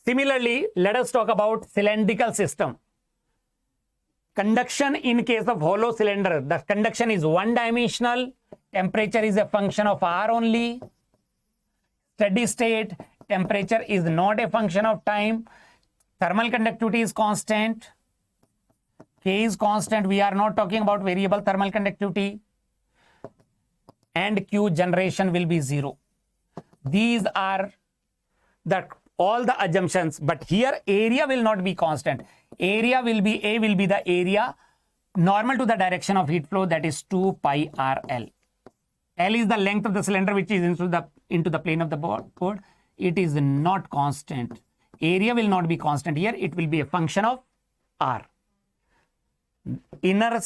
Similarly, let us talk about cylindrical system. Conduction in case of hollow cylinder, the conduction is one-dimensional. Temperature is a function of R only. Steady state, temperature is not a function of time. Thermal conductivity is constant. K is constant. We are not talking about variable thermal conductivity. And Q generation will be 0. These are all the assumptions, but here area will not be constant. Area will be, A will be the area normal to the direction of heat flow, that is 2 pi RL. L is the length of the cylinder which is into the plane of the board. It is not constant. Area will not be constant here. It will be a function of R. Inner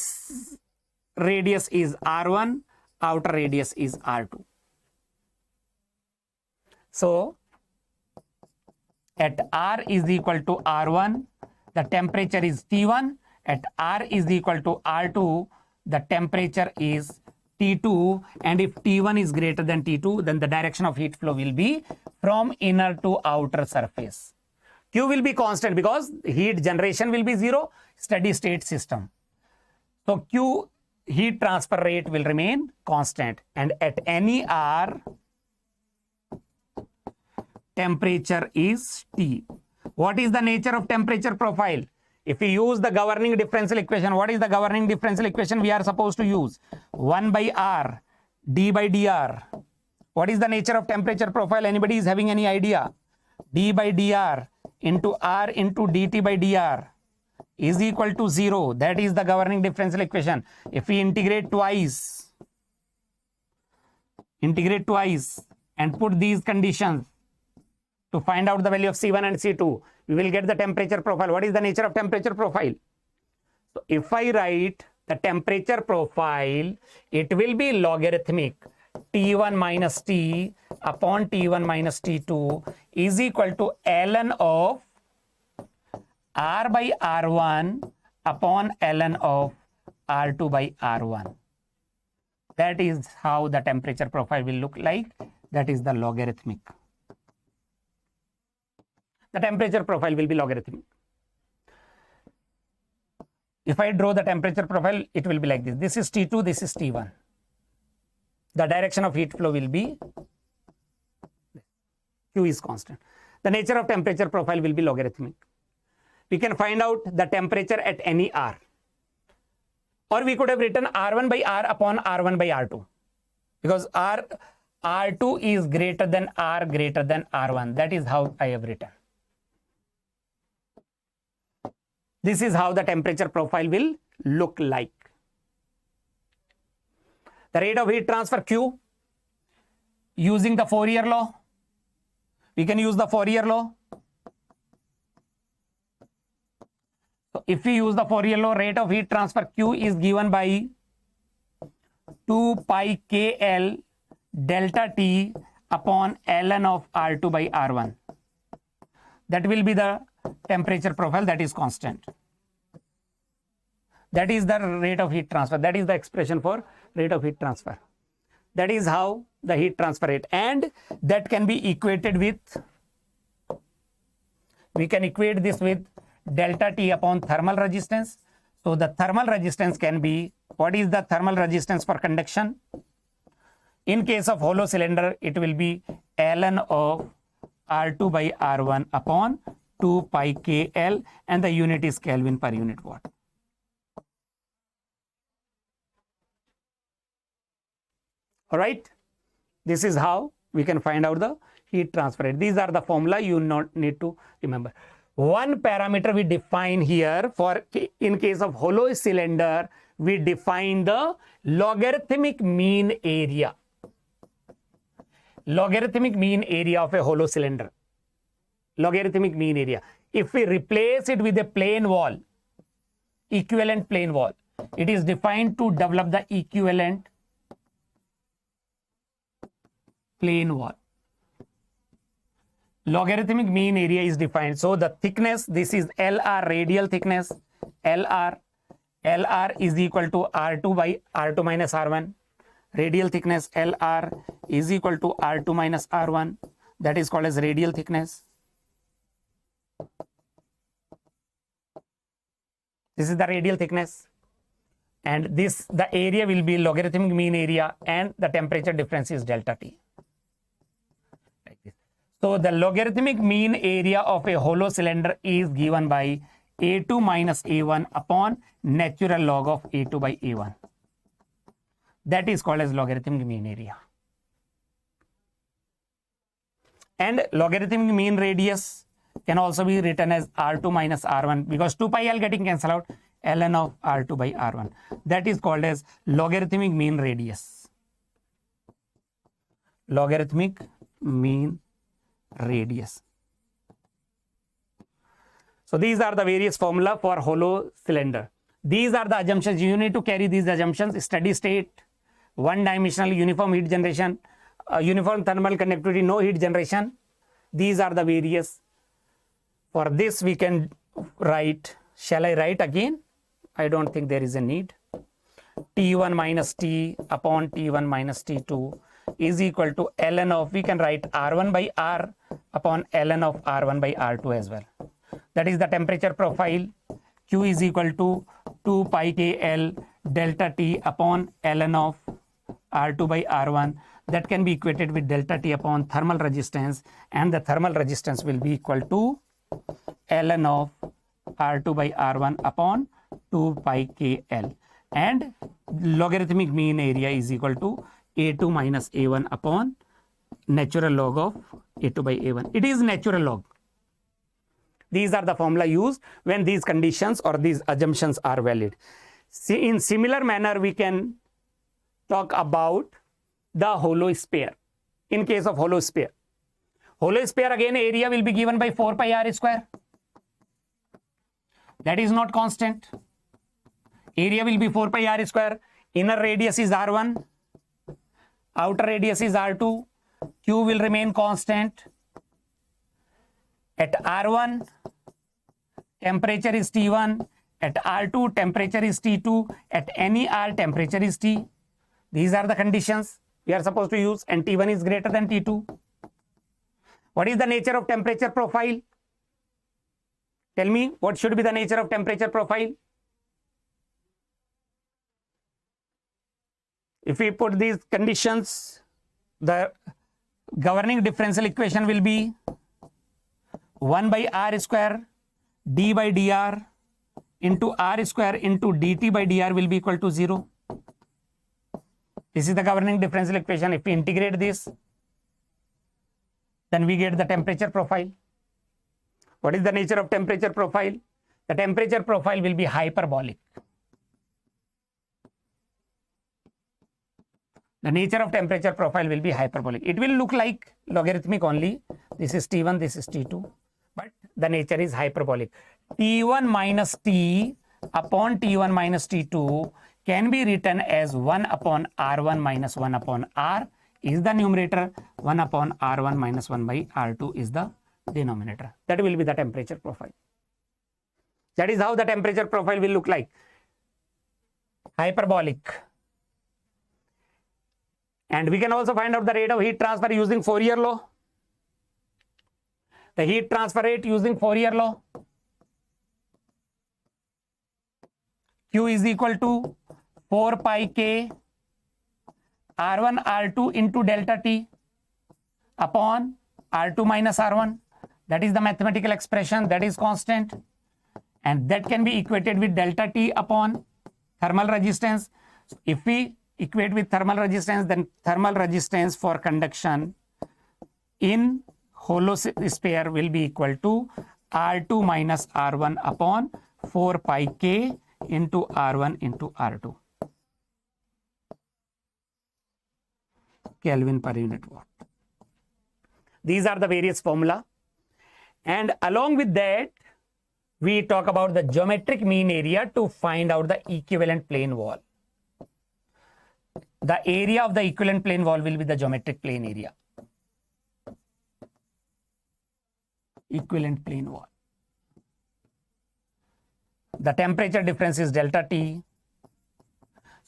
radius is R1. Outer radius is R2. So, at R is equal to R1, the temperature is T1. At R is equal to R2, the temperature is T2. And if T1 is greater than T2, then the direction of heat flow will be from inner to outer surface. Q will be constant because heat generation will be 0, steady state system. So Q, heat transfer rate, will remain constant. And at any R, temperature is T. What is the nature of temperature profile? If we use the governing differential equation, what is the governing differential equation we are supposed to use? 1 by R, d by dr. What is the nature of temperature profile? Anybody is having any idea? d by dr into R into dt by dr is equal to 0. That is the governing differential equation. If we integrate twice and put these conditions to find out the value of C1 and C2, we will get the temperature profile. What is the nature of temperature profile? So if I write the temperature profile, it will be logarithmic. T1 minus T upon T1 minus T2 is equal to ln of R by R1 upon ln of R2 by R1. That is how the temperature profile will look like. That is the logarithmic. The temperature profile will be logarithmic. If I draw the temperature profile, it will be like this. This is T2, this is T1. The direction of heat flow will be, Q is constant. The nature of temperature profile will be logarithmic. We can find out the temperature at any R. Or we could have written R1 by R upon R1 by R2. because R2 is greater than R1. That is how I have written. This is how the temperature profile will look like. The rate of heat transfer Q, using the Fourier law. We can use the Fourier law. So if we use the Fourier law, rate of heat transfer Q is given by 2 pi KL delta T upon ln of R2 by R1. That will be the temperature profile that is constant. That is the rate of heat transfer. That is the expression for rate of heat transfer. That is how the heat transfer rate, and that can be equated with, we can equate this with delta T upon thermal resistance. So the thermal resistance can be, what is the thermal resistance for conduction? In case of hollow cylinder, it will be ln of R2 by R1 upon 2 pi KL, and the unit is Kelvin per unit watt. All right, this is how we can find out the heat transfer rate. These are the formula you not need to remember. One parameter we define here for, in case of hollow cylinder, we define the logarithmic mean area. Logarithmic mean area of a hollow cylinder. Logarithmic mean area. If we replace it with a plane wall, equivalent plane wall, it is defined to develop the equivalent plane wall. Logarithmic mean area is defined. So the thickness, this is LR, radial thickness, LR is equal to R2 by R2 minus R1. Radial thickness LR is equal to R2 minus R1. That is called as radial thickness. This is the radial thickness. And this, the area will be logarithmic mean area, and the temperature difference is delta T. Like this. So the logarithmic mean area of a hollow cylinder is given by A2 minus A1 upon natural log of A2 by A1. That is called as logarithmic mean area. And logarithmic mean radius can also be written as R2 minus R1, because 2 pi L getting cancelled out, ln of R2 by R1. That is called as logarithmic mean radius. Logarithmic mean radius. So these are the various formula for hollow cylinder. These are the assumptions. You need to carry these assumptions: steady state, one-dimensional uniform heat generation, uniform thermal conductivity, no heat generation. These are the various. For this we can write, shall I write again? I don't think there is a need. T1 minus T upon T1 minus T2 is equal to ln of, we can write R1 by R upon ln of R1 by R2 as well. That is the temperature profile. Q is equal to 2 pi KL delta T upon ln of R2 by R1. That can be equated with delta T upon thermal resistance, and the thermal resistance will be equal to ln of R2 by R1 upon 2 pi KL, and logarithmic mean area is equal to A2 minus A1 upon natural log of A2 by A1. It is natural log. These are the formula used when these conditions or these assumptions are valid. See, in similar manner, we can talk about the hollow sphere. In case of hollow sphere, again area will be given by 4 pi R square. That is not constant. Area will be 4 pi R square. Inner radius is R1. Outer radius is R2. Q will remain constant. At R1, temperature is T1. At R2, temperature is T2. At any R, temperature is T. These are the conditions we are supposed to use, and T1 is greater than T2. What is the nature of temperature profile? Tell me, what should be the nature of temperature profile? If we put these conditions, the governing differential equation will be 1 by R square d by dr into R square into dt by dr will be equal to 0. This is the governing differential equation. If we integrate this, then we get the temperature profile. What is the nature of temperature profile? The temperature profile will be hyperbolic. The nature of temperature profile will be hyperbolic. It will look like logarithmic only. This is T1, this is T2. But the nature is hyperbolic. T1 minus T upon T1 minus T2 can be written as 1 upon R1 minus 1 upon R is the numerator. 1 upon R1 minus 1 by R2 is the denominator. That will be the temperature profile. That is how the temperature profile will look like. Hyperbolic. And we can also find out the rate of heat transfer using Fourier law. The heat transfer rate using Fourier law. Q is equal to 4 pi K R1 R2 into delta T upon R2 minus R1. That is the mathematical expression, that is constant. And that can be equated with delta T upon thermal resistance. So if we equate with thermal resistance, then thermal resistance for conduction in hollow sphere will be equal to R2 minus R1 upon 4 pi K into R1 into R2. Kelvin per unit watt. These are the various formula. And along with that, we talk about the geometric mean area to find out the equivalent plane wall. The area of the equivalent plane wall will be the geometric plane area. Equivalent plane wall. The temperature difference is delta T.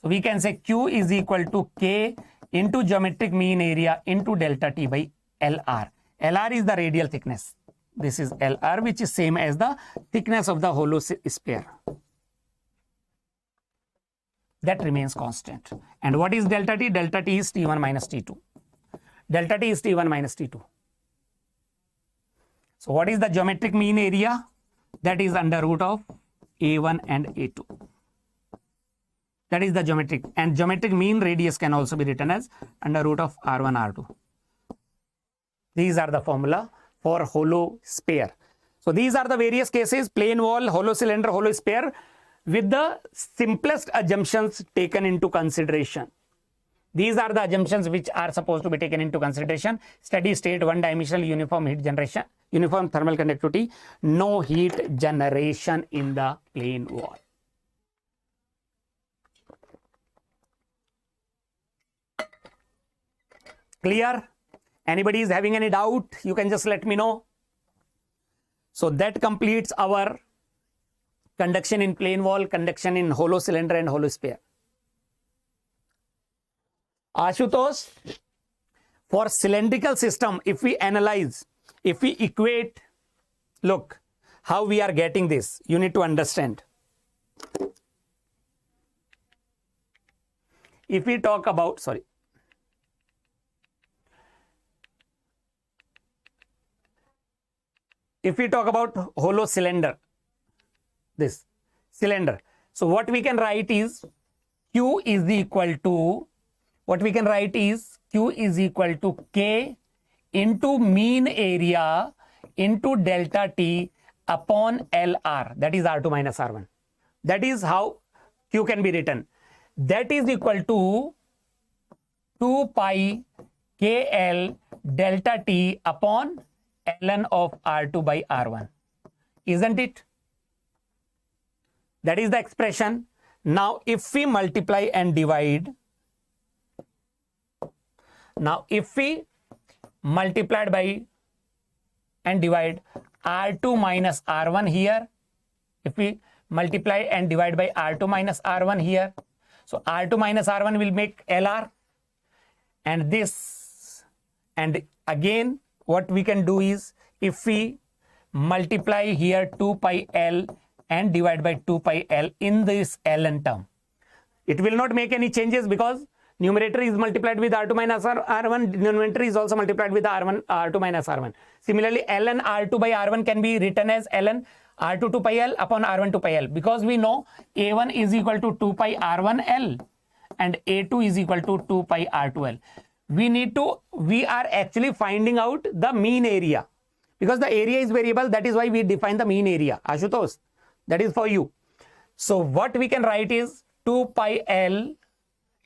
So we can say Q is equal to K into geometric mean area into delta T by LR. LR is the radial thickness. This is LR, which is same as the thickness of the hollow sphere. That remains constant. And what is delta T? Delta T is T1 minus T2. Delta T is T1 minus T2. So what is the geometric mean area? That is under root of A1 and A2. That is the geometric. And geometric mean radius can also be written as under root of R1, R2. These are the formula for hollow sphere. So these are the various cases: plane wall, hollow cylinder, hollow sphere, with the simplest assumptions taken into consideration. These are the assumptions which are supposed to be taken into consideration. Steady state, one dimensional, uniform heat generation, uniform thermal conductivity, no heat generation in the plane wall. Clear? Anybody is having any doubt? You can just let me know. So that completes our conduction in plane wall, conduction in hollow cylinder and hollow sphere. Ashutosh, for cylindrical system, if we analyze, if we equate, look how we are getting this. You need to understand. If we talk about, if we talk about hollow cylinder, this cylinder, so what we can write is Q is equal to, Q is equal to K into mean area into delta T upon LR, that is R2 minus R1. That is how Q can be written. That is equal to 2 pi KL delta T upon ln of R2 by R1. Isn't it? That is the expression. Now, if we multiply and divide, if we multiplied by and divide R2 minus R1 here, if we multiply and divide by R2 minus R1 here, so R2 minus R1 will make LR, and this, and again what we can do is, if we multiply here 2 pi L and divide by 2 pi L in this ln term, it will not make any changes because numerator is multiplied with R2 minus R1, denominator is also multiplied with R2 minus R1. Similarly, ln R2 by R1 can be written as ln R2 2 pi L upon R1 2 pi L, because we know A1 is equal to 2 pi R1 L and A2 is equal to 2 pi R2L. We are actually finding out the mean area because the area is variable. That is why we define the mean area. Ashutosh, that is for you. So what we can write is 2 pi L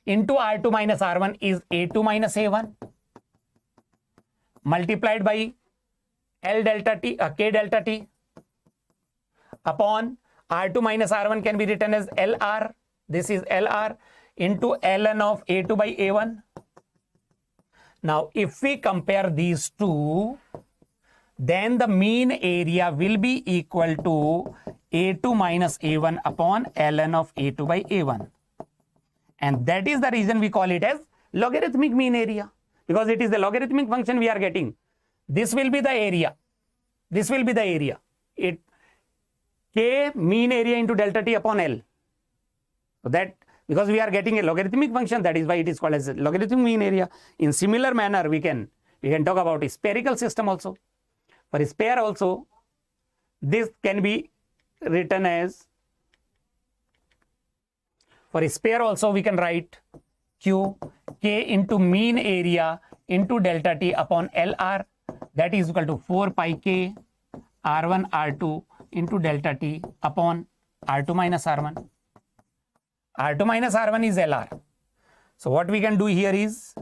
into R2 minus R1 is A2 minus A1 multiplied by L delta T, K delta T upon R2 minus R1 can be written as LR. This is LR into ln of A2 by A1. Now, if we compare these two, then the mean area will be equal to A2 minus A1 upon ln of A2 by A1. And that is the reason we call it as logarithmic mean area, because it is the logarithmic function we are getting. This will be the area. This will be the area. It K mean area into delta T upon L. So that, because we are getting a logarithmic function, that is why it is called as logarithmic mean area. In similar manner, we can talk about a spherical system also. For a sphere also, this can be written as, for a sphere also we can write Q, K into mean area into delta T upon LR, that is equal to 4 pi K R1 R2 into delta T upon R2 minus R1. R2 minus R1 is LR. So what we can do here is,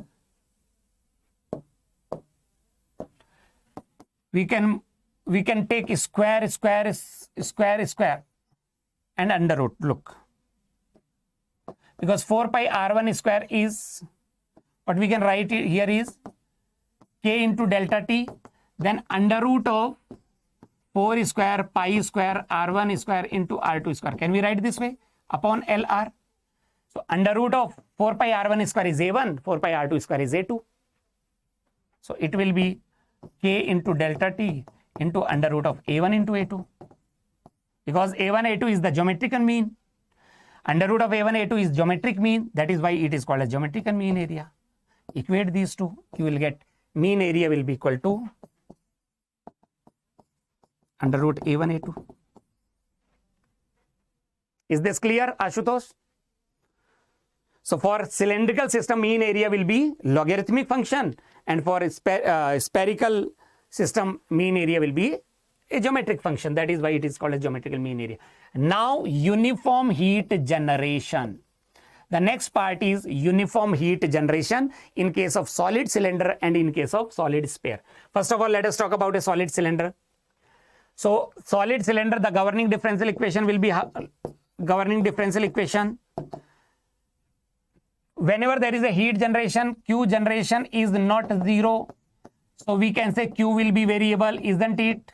we can take square and under root. Look, because 4 pi R1 square is, what we can write here is K into delta T, then under root of 4 square pi square R1 square into R2 square. Can we write this way? Upon LR. So under root of 4 pi R1 square is A1, 4 pi R2 square is A2. So it will be K into delta T into under root of A1 into A2. Because A1, A2 is the geometrical mean. Under root of A1, A2 is geometric mean. That is why it is called as geometrical mean area. Equate these two. You will get mean area will be equal to under root A1, A2. Is this clear, Ashutosh? So for cylindrical system, mean area will be logarithmic function, and for spherical system, mean area will be a geometric function. That is why it is called a geometrical mean area. Now, uniform heat generation. The next part is uniform heat generation in case of solid cylinder and in case of solid sphere. First of all, let us talk about a solid cylinder. So solid cylinder, the governing differential equation will be governing differential equation. Whenever there is a heat generation, Q generation is not 0. So we can say Q will be variable, isn't it?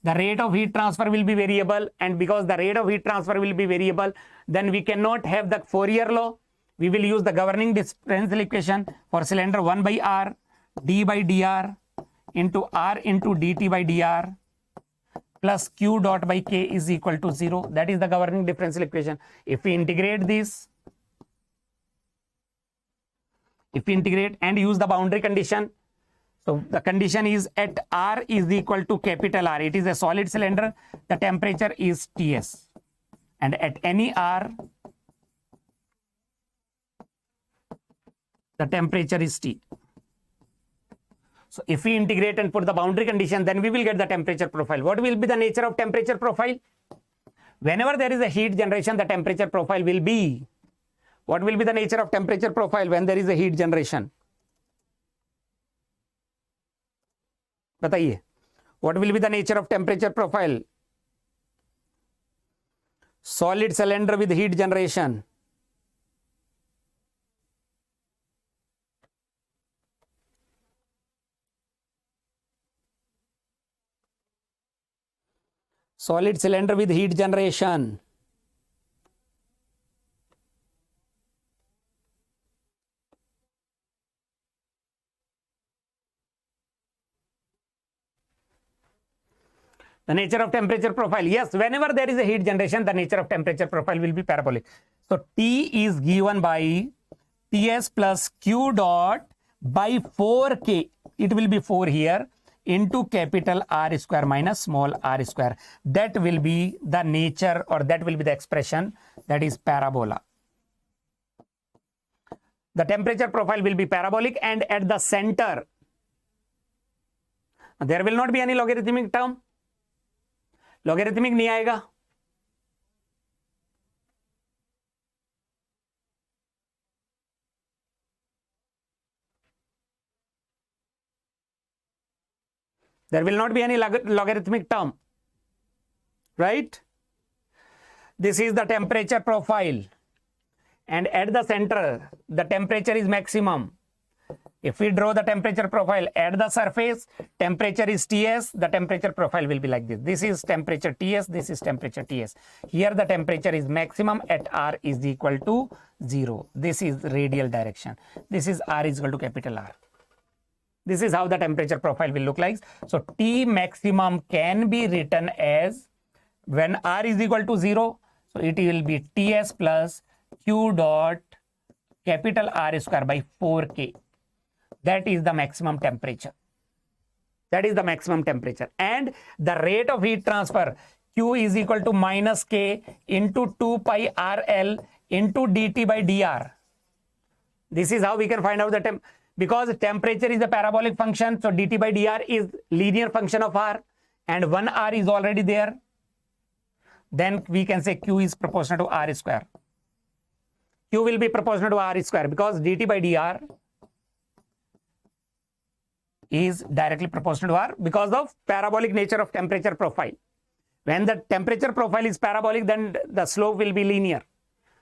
The rate of heat transfer will be variable, and because the rate of heat transfer will be variable, then we cannot have the Fourier law. We will use the governing differential equation for cylinder 1 by R, d by dr into R into dt by dr plus Q dot by K is equal to 0. That is the governing differential equation. If we integrate this, if we integrate and use the boundary condition, so the condition is at R is equal to capital R. It is a solid cylinder. The temperature is Ts. And at any R, the temperature is T. So if we integrate and put the boundary condition, then we will get the temperature profile. What will be the nature of temperature profile? Whenever there is a heat generation, the temperature profile will be. What will be the nature of temperature profile when there is a heat generation? बताइए, what will be the nature of temperature profile? Solid cylinder with heat generation. Solid cylinder with heat generation. The nature of temperature profile. Yes, whenever there is a heat generation, the nature of temperature profile will be parabolic. So T is given by Ts plus Q dot by 4K. It will be 4 here into capital R square minus small r square. That will be the nature, or that will be the expression, that is parabola. the temperature profile will be parabolic, and at the center there will not be any logarithmic term. Logarithmic नहीं आएगा. There will not be any logarithmic term, right? This is the temperature profile, and at the center the temperature is maximum. If we draw the temperature profile at the surface, temperature is Ts, the temperature profile will be like this. This is temperature Ts, this is temperature Ts. Here the temperature is maximum at R is equal to 0. This is radial direction. This is R is equal to capital R. This is how the temperature profile will look like. So T maximum can be written as, when R is equal to 0, so it will be Ts plus Q dot capital R square by 4K. That is the maximum temperature. That is the maximum temperature. And the rate of heat transfer, Q is equal to minus K into 2 pi RL into dt by dr. This is how we can find out the temp. Because temperature is a parabolic function, so dt by dr is linear function of R, and 1 R is already there. Then we can say Q is proportional to R square. Q will be proportional to R square because dt by dr is directly proportional to R because of parabolic nature of temperature profile. When the temperature profile is parabolic, then the slope will be linear.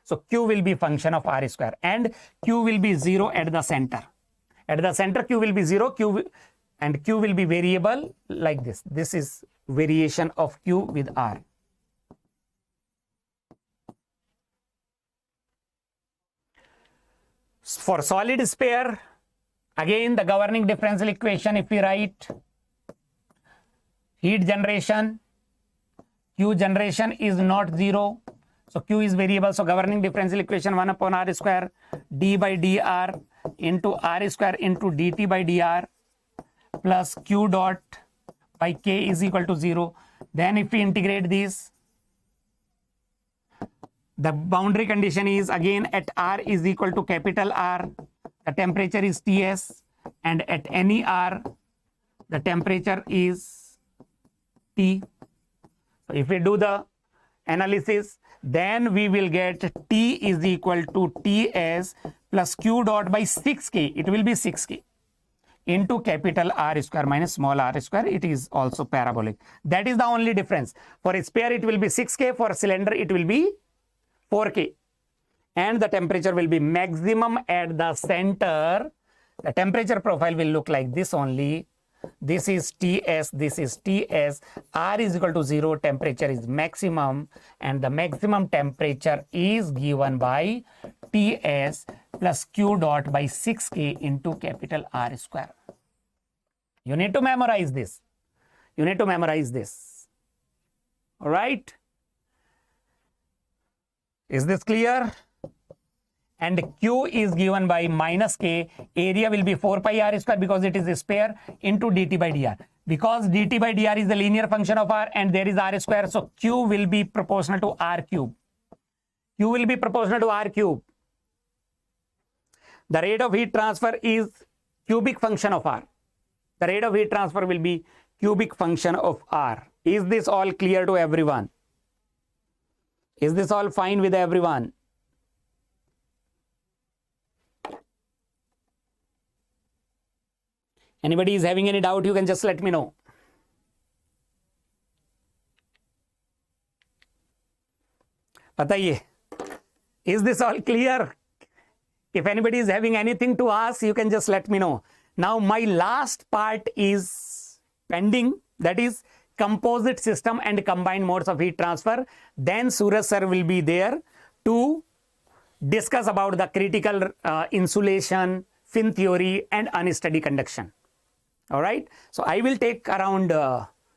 So Q will be function of R square, and Q will be 0 at the center. At the center, Q will be 0, and Q will be variable like this. This is variation of Q with R. For solid sphere, again the governing differential equation, if we write heat generation, Q generation is not 0. So Q is variable. So governing differential equation 1 upon R square d by dr into R square into dt by dr plus Q dot by K is equal to 0. Then if we integrate this, the boundary condition is again at R is equal to capital R, the temperature is Ts, and at any R, the temperature is T. So if we do the analysis, then we will get T is equal to Ts plus Q dot by 6K. It will be 6K into capital R square minus small r square. It is also parabolic. That is the only difference. For a sphere, it will be 6K. For a cylinder, it will be 4K. And the temperature will be maximum at the center. The temperature profile will look like this only. This is Ts, this is Ts. R is equal to 0, temperature is maximum, and the maximum temperature is given by Ts plus Q dot by 6K into capital R square. You need to memorize this. You need to memorize this. All right. Is this clear? And Q is given by minus K. Area will be 4 pi R square because it is a sphere into dt by dr. Because dt by dr is the linear function of R and there is R square, so Q will be proportional to R cube. Q will be proportional to R cube. The rate of heat transfer is cubic function of R. The rate of heat transfer will be cubic function of R. Is this all clear to everyone? Is this all fine with everyone? Anybody is having any doubt, you can just let me know. Bataiye, is this all clear? If anybody is having anything to ask, you can just let me know. Now my last part is pending, that is composite system and combined modes of heat transfer. Then Suraj sir will be there to discuss about the critical insulation, fin theory and unsteady conduction. All right. So I will take around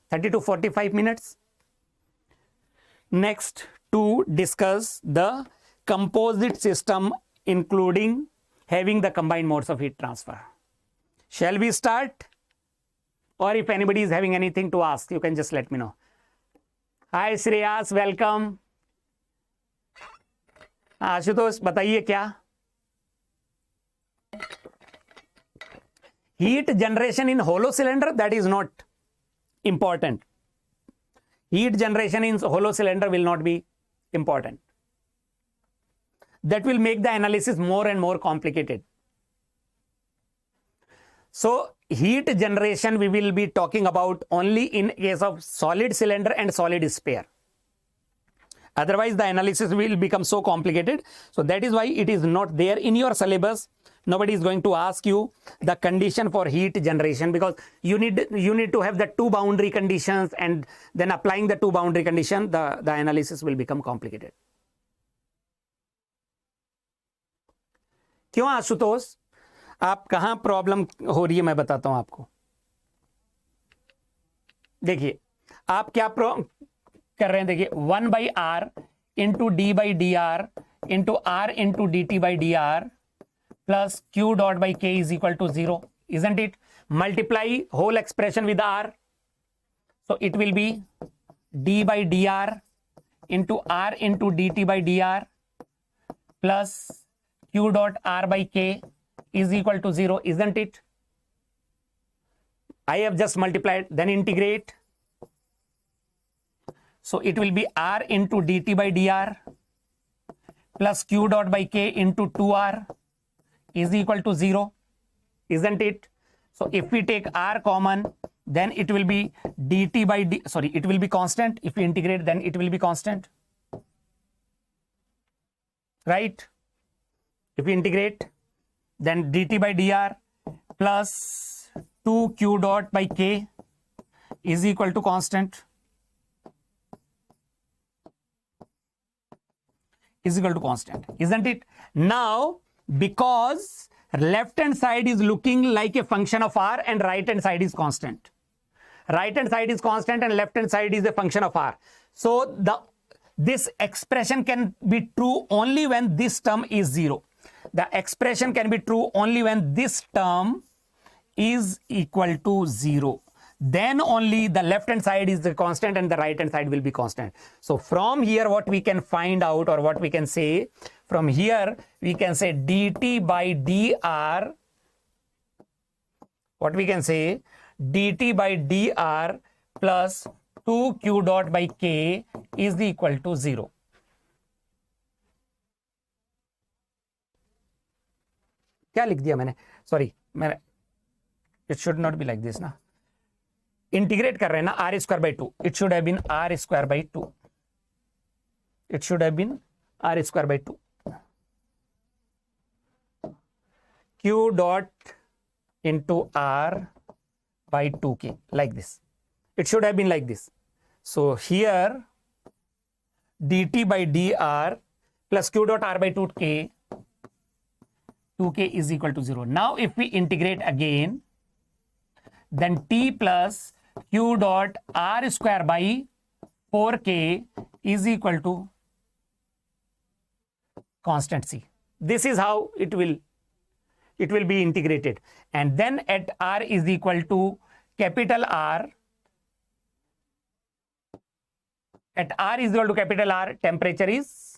30 to 45 minutes next to discuss the composite system, including having the combined modes of heat transfer. Shall we start? Or if anybody is having anything to ask, you can just let me know. Hi Shreyas, welcome. Ashutosh बताइए क्या? Heat generation in hollow cylinder, that is not important. Heat generation in hollow cylinder will not be important. That will make the analysis more and more complicated. So heat generation we will be talking about only in case of solid cylinder and solid sphere. Otherwise the analysis will become so complicated. So that is why it is not there in your syllabus. Nobody is going to ask you the condition for heat generation, because you need to have the two boundary conditions, and then applying the two boundary condition, the analysis will become complicated. क्यों आशुतोष, आप कहां problem हो रही है मैं बताता हूं आपको. देखिए आप क्या कर रहे हैं, देखिए 1/r into d/dr into r into dt/dr plus q dot by k is equal to 0, isn't it? Multiply whole expression with r, so it will be d/dr into r into dt/dr plus q dot r by k is equal to 0, isn't it? I have just multiplied, then integrate, so it will be r into dt/dr plus q dot by k into 2r is equal to 0, isn't it? So if we take r common, then it will be it will be constant. If we integrate, then it will be constant, right? If we integrate, then dt/dr plus 2q dot by k is equal to constant, isn't it? Now because left hand side is looking like a function of r and right hand side is constant. Right hand side is constant and left hand side is a function of r. So this expression can be true only when this term is 0. The expression can be true only when this term is equal to 0. Then only the left hand side is the constant and the right hand side will be constant. So from here what we can find out, or what we can say, from here we can say dt/dr, what we can say, dt/dr plus 2q dot by k is equal to 0. क्या लिख दिया मैंने, sorry मैंने, it should not be like this ना, integrate कर रहे हैं ना, r square by 2, it should have been r square by 2, it should have been r square by 2, q dot into r by 2k, like this. It should have been like this. So here dt/dr plus q dot r by 2k is equal to 0. Now if we integrate again, then t plus q dot r square by 4k is equal to constant c. This is how it will be integrated. And then at r is equal to capital R, at r is equal to capital R, temperature is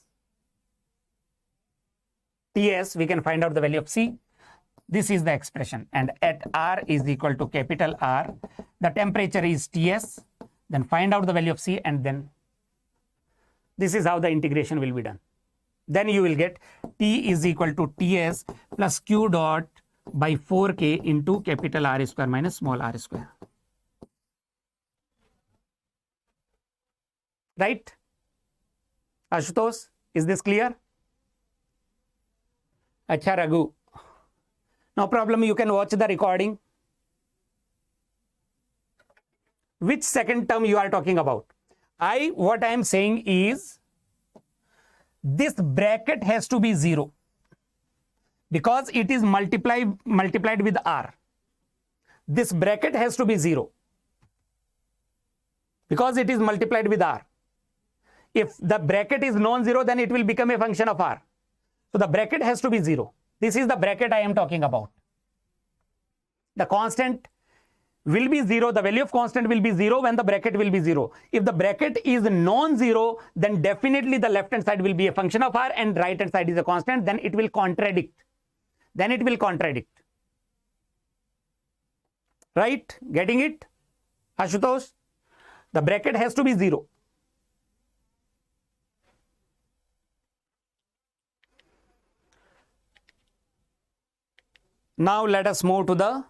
Ts, we can find out the value of C. This is the expression. And at R is equal to capital R, the temperature is Ts, then find out the value of C, and then this is how the integration will be done. Then you will get T is equal to Ts plus Q dot by 4k into capital R square minus small r square. Right? Ashutosh, is this clear? Acha Raghu. No problem, you can watch the recording. Which second term you are talking about? What I am saying is, this bracket has to be 0 because it is multiplied with r. This bracket has to be 0 because it is multiplied with r. If the bracket is non-zero, then it will become a function of r. So the bracket has to be 0. This is the bracket I am talking about. The constant will be 0. The value of constant will be 0 when the bracket will be 0. If the bracket is non-zero, then definitely the left hand side will be a function of r and right hand side is a constant. Then it will contradict. right? Getting it, Ashutosh? The bracket has to be 0. Now let us move to the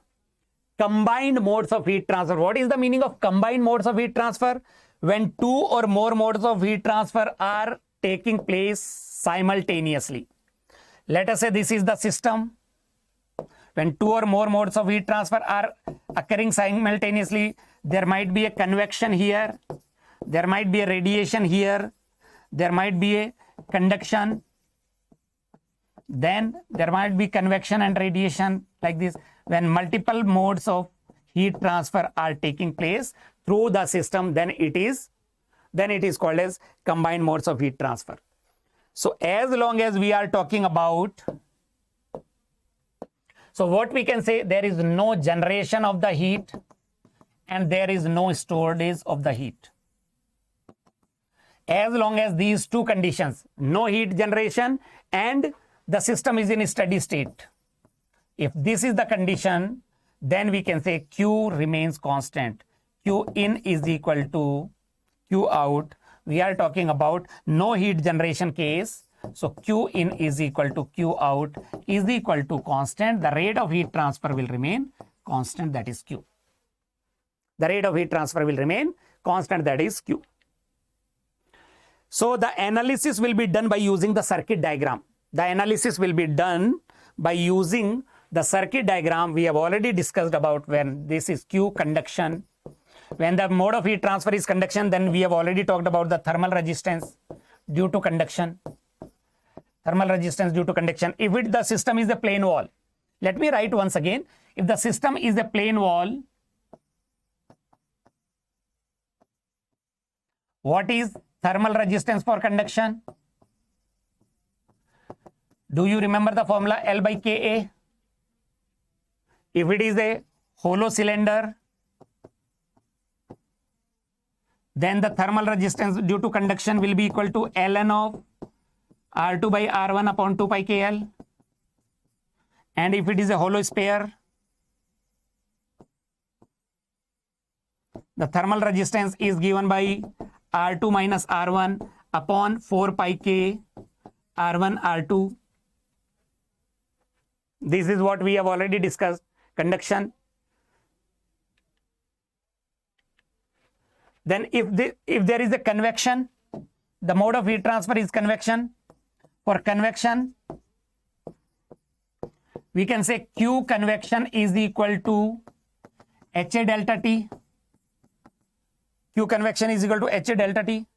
combined modes of heat transfer. What is the meaning of combined modes of heat transfer? When 2 or more modes of heat transfer are taking place simultaneously. Let us say this is the system. When 2 or more modes of heat transfer are occurring simultaneously, there might be a convection here, there might be a radiation here, there might be a conduction, then there might be convection and radiation like this. When multiple modes of heat transfer are taking place through the system, then it is called as combined modes of heat transfer. So as long as we are talking about, so what we can say, there is no generation of the heat and there is no storage of the heat. As long as these two conditions, no heat generation and the system is in a steady state. If this is the condition, then we can say Q remains constant. Q in is equal to Q out. We are talking about no heat generation case. So Q in is equal to Q out is equal to constant. The rate of heat transfer will remain constant, that is Q. The rate of heat transfer will remain constant, that is Q. So the analysis will be done by using the circuit diagram. The analysis will be done by using the circuit diagram. We have already discussed about when this is Q conduction. When the mode of heat transfer is conduction, then we have already talked about the thermal resistance due to conduction. Thermal resistance due to conduction. If the system is a plane wall, let me write once again. If the system is a plane wall, what is thermal resistance for conduction? Do you remember the formula L by Ka? If it is a hollow cylinder, then the thermal resistance due to conduction will be equal to ln of R2 by R1 upon 2 pi KL. And if it is a hollow sphere, the thermal resistance is given by R2 minus R1 upon 4 pi K R1 R2. This is what we have already discussed, conduction. Then if there is a convection, the mode of heat transfer is convection. For convection, we can say Q convection is equal to HA delta T. Q convection is equal to HA delta T.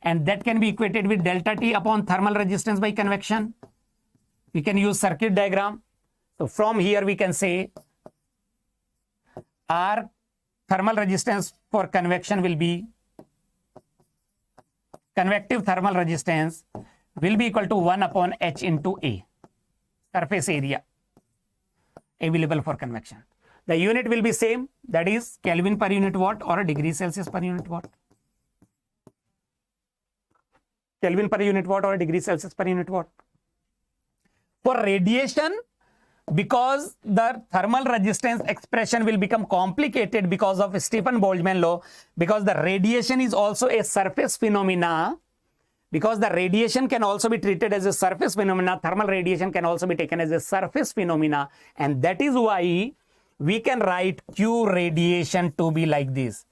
And that can be equated with delta T upon thermal resistance by convection. We can use circuit diagram. So from here we can say R thermal resistance for convection will be, convective thermal resistance will be equal to 1 upon H into A, surface area available for convection. The unit will be same, that is Kelvin per unit watt or degrees Celsius per unit watt. Kelvin per unit watt or degrees Celsius per unit watt. For radiation, because the thermal resistance expression will become complicated because of Stefan-Boltzmann law, because the radiation is also a surface phenomena, because the radiation can also be treated as a surface phenomena, thermal radiation can also be taken as a surface phenomena, and that is why we can write Q radiation to be like this: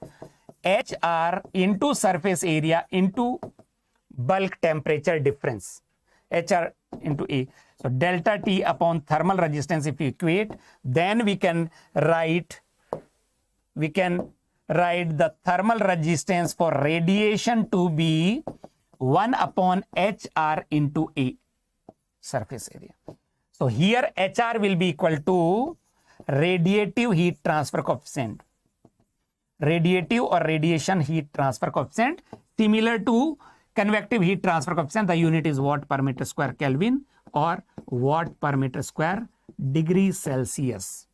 HR into surface area into bulk temperature difference, HR into A. So delta T upon thermal resistance, if we equate, then we can write the thermal resistance for radiation to be 1 upon HR into A, surface area. So here HR will be equal to radiative heat transfer coefficient. Radiative or radiation heat transfer coefficient, similar to convective heat transfer coefficient. The unit is watt per meter square Kelvin or watt per meter square degrees Celsius.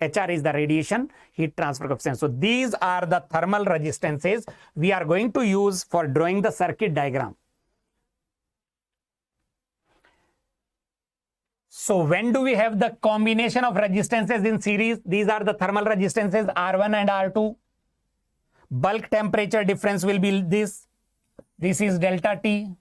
HR is the radiation heat transfer coefficient. So these are the thermal resistances we are going to use for drawing the circuit diagram. So when do we have the combination of resistances in series? These are the thermal resistances R1 and R2. Bulk temperature difference will be this. This is delta T.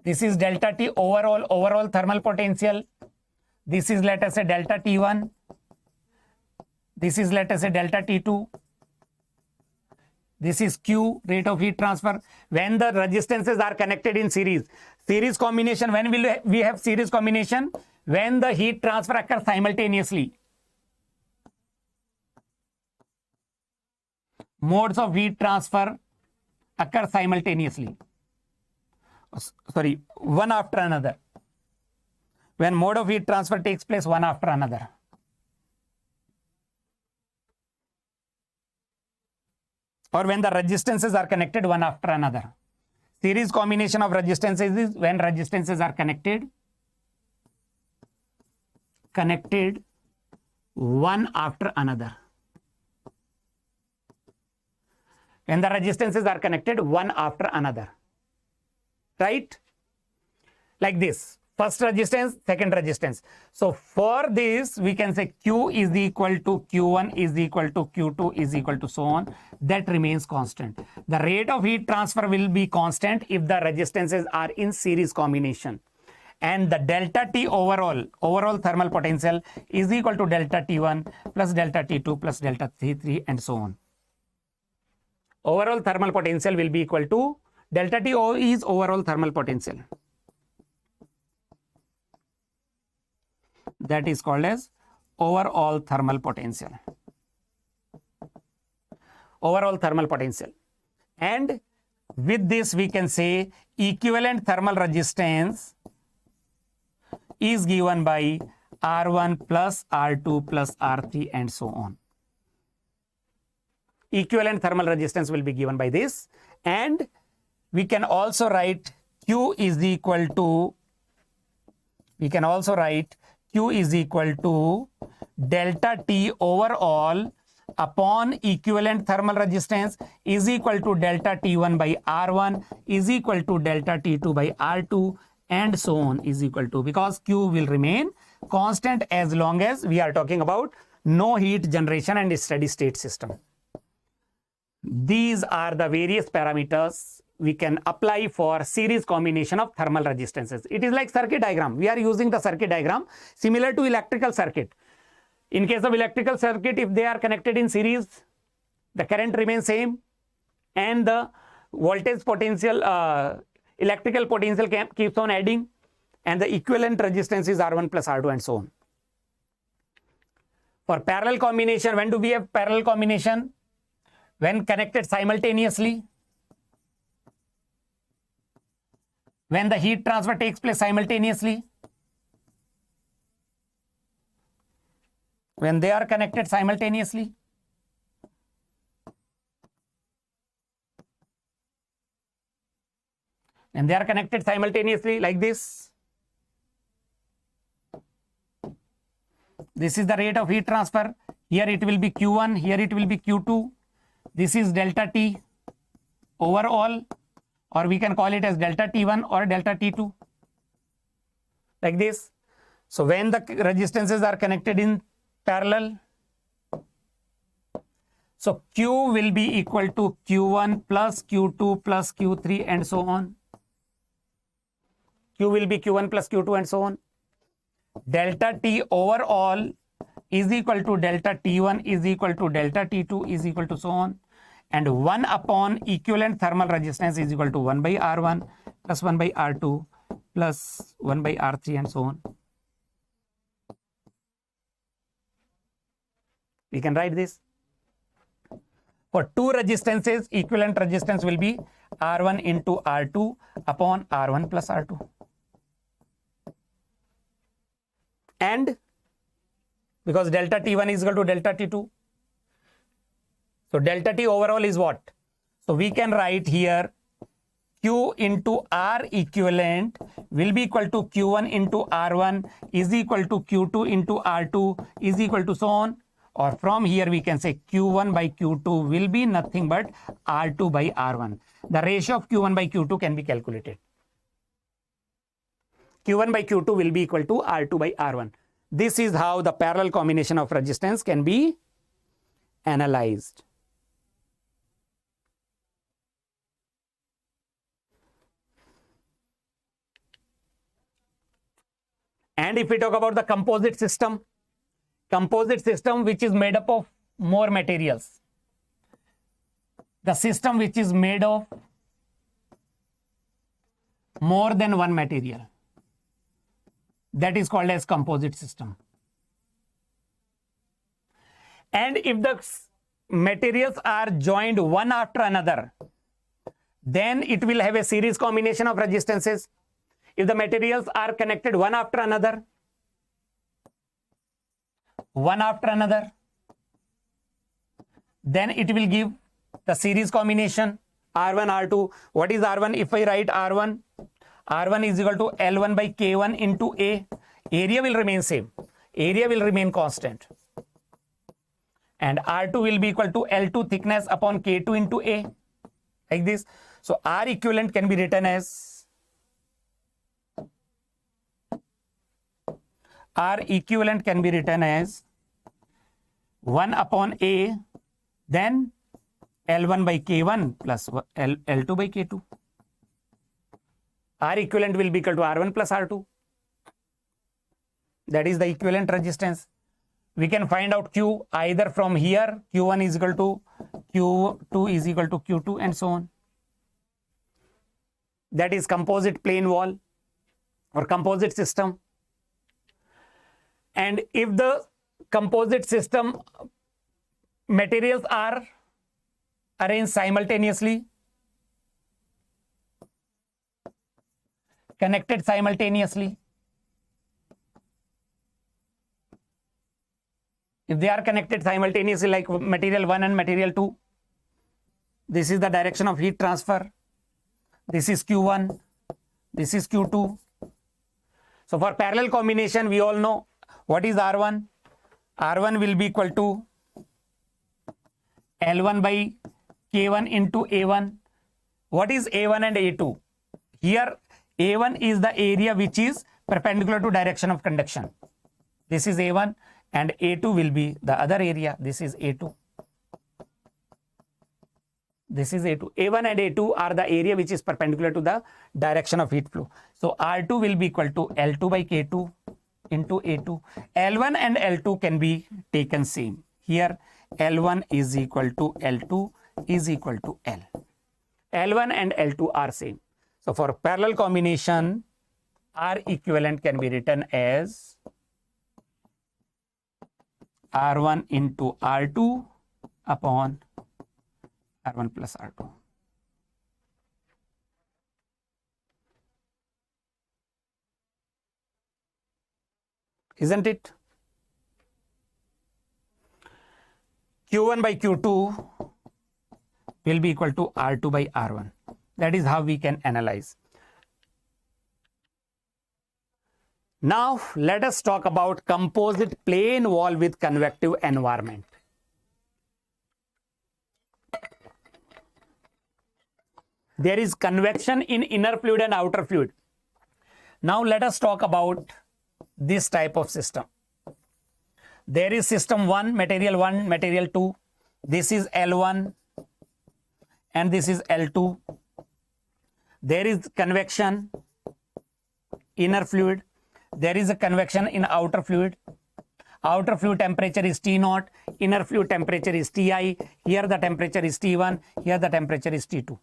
This is delta T overall thermal potential. This is, let us say, delta T1. This is, let us say, delta T2. This is Q, rate of heat transfer. When the resistances are connected in series combination, when will we have series combination? When the heat transfer occurs simultaneously. Modes of heat transfer occur simultaneously. Sorry, one after another. When mode of heat transfer takes place one after another. Or when the resistances are connected one after another. Series combination of resistances is when resistances are connected one after another. When the resistances are connected one after another. Right? Like this. First resistance, second resistance. So for this, we can say Q is equal to Q1 is equal to Q2 is equal to so on. That remains constant. The rate of heat transfer will be constant if the resistances are in series combination. And the delta T overall thermal potential is equal to delta T1 plus delta T2 plus delta T3 and so on. Overall thermal potential will be equal to delta T is overall thermal potential. That is called as overall thermal potential. Overall thermal potential. And with this we can say equivalent thermal resistance is given by R1 plus R2 plus R3 and so on. Equivalent thermal resistance will be given by this. And we can also write Q is equal to, Q is equal to delta T overall upon equivalent thermal resistance is equal to delta T1 by R1 is equal to delta T2 by R2 and so on is equal to, because Q will remain constant as long as we are talking about no heat generation and steady state system. These are the various parameters we can apply for series combination of thermal resistances. It is like circuit diagram. We are using the circuit diagram similar to electrical circuit. In case of electrical circuit, if they are connected in series, the current remains same and the voltage potential, electrical potential keeps on adding, and the equivalent resistance is R1 plus R2 and so on. For parallel combination, when do we have parallel combination? When connected simultaneously. When the heat transfer takes place simultaneously. When they are connected simultaneously. When they are connected simultaneously like this. This is the rate of heat transfer. Here it will be Q1, here it will be Q2. This is delta T overall, or we can call it as delta T1 or delta T2 like this. So when the resistances are connected in parallel, so Q will be equal to Q1 plus Q2 plus Q3 and so on. Q will be Q1 plus Q2 and so on. Delta T overall is equal to delta T1 is equal to delta T2 is equal to so on. And 1 upon equivalent thermal resistance is equal to 1 by R1 plus 1 by R2 plus 1 by R3 and so on. We can write this. For two resistances, equivalent resistance will be R1 into R2 upon R1 plus R2. And because delta T1 is equal to delta T2. So delta T overall is what? So we can write here Q into R equivalent will be equal to Q1 into R1 is equal to Q2 into R2 is equal to so on. or from here we can say Q1 by Q2 will be nothing but R2 by R1. The ratio of Q1 by Q2 can be calculated. Q1 by Q2 will be equal to R2 by R1. This is how the parallel combination of resistance can be analyzed. And if we talk about the composite system which is made up of more materials, the system which is made of more than one material, that is called as composite system. And if the materials are joined one after another, then it will have a series combination of resistances. If the materials are connected one after another, then it will give the series combination R1, R2. What is R1? If I write R1 is equal to L1 by K1 into A. Area will remain same. Area will remain constant. And R2 will be equal to L2 thickness upon K2 into A. Like this. So R equivalent can be written as 1 upon A, then L1 by K1 plus L2 by K2. R equivalent will be equal to R1 plus R2. That is the equivalent resistance. We can find out Q either from here, Q1 is equal to Q2 is equal to Q2 and so on. That is composite plane wall or composite system. And if the composite system materials are arranged simultaneously, connected simultaneously, if they are connected simultaneously like material 1 and material 2, this is the direction of heat transfer. This is Q1, this is Q2. So for parallel combination, we all know what is R1. R1 will be equal to L1 by K1 into A1. What is A1 and A2? Here A1 is the area which is perpendicular to direction of conduction. This is A1 and A2 will be the other area. This is A2. This is A2. A1 and A2 are the area which is perpendicular to the direction of heat flow. So R2 will be equal to L2 by K2 into A2. L1 and L2 can be taken same. Here L1 is equal to L2 is equal to L. L1 and L2 are same. So for parallel combination, R equivalent can be written as R1 into R2 upon R1 plus R2. Isn't it? Q1 by Q2 will be equal to R2 by R1. That is how we can analyze. Now let us talk about composite plane wall with convective environment. There is convection in inner fluid and outer fluid. Now let us talk about this type of system. There is system 1, material 2. This is L1 and this is L2. There is convection, inner fluid. There is a convection in outer fluid. Outer fluid temperature is T0. Inner fluid temperature is Ti. Here the temperature is T1. Here the temperature is T2.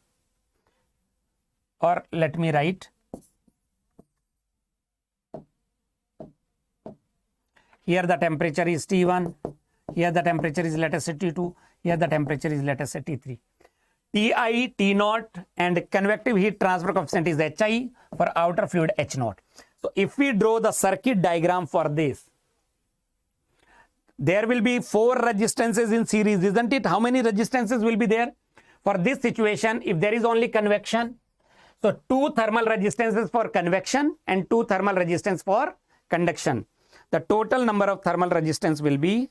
Or let me write. Here the temperature is T1. Here the temperature is, let us say, T2. Here the temperature is, let us say, T3. Ti, T0 and convective heat transfer coefficient is Hi. For outer fluid, H0. So if we draw the circuit diagram for this, there will be 4 resistances in series, isn't it? How many resistances will be there? For this situation, if there is only convection, so 2 thermal resistances for convection and 2 thermal resistance for conduction. The total number of thermal resistance will be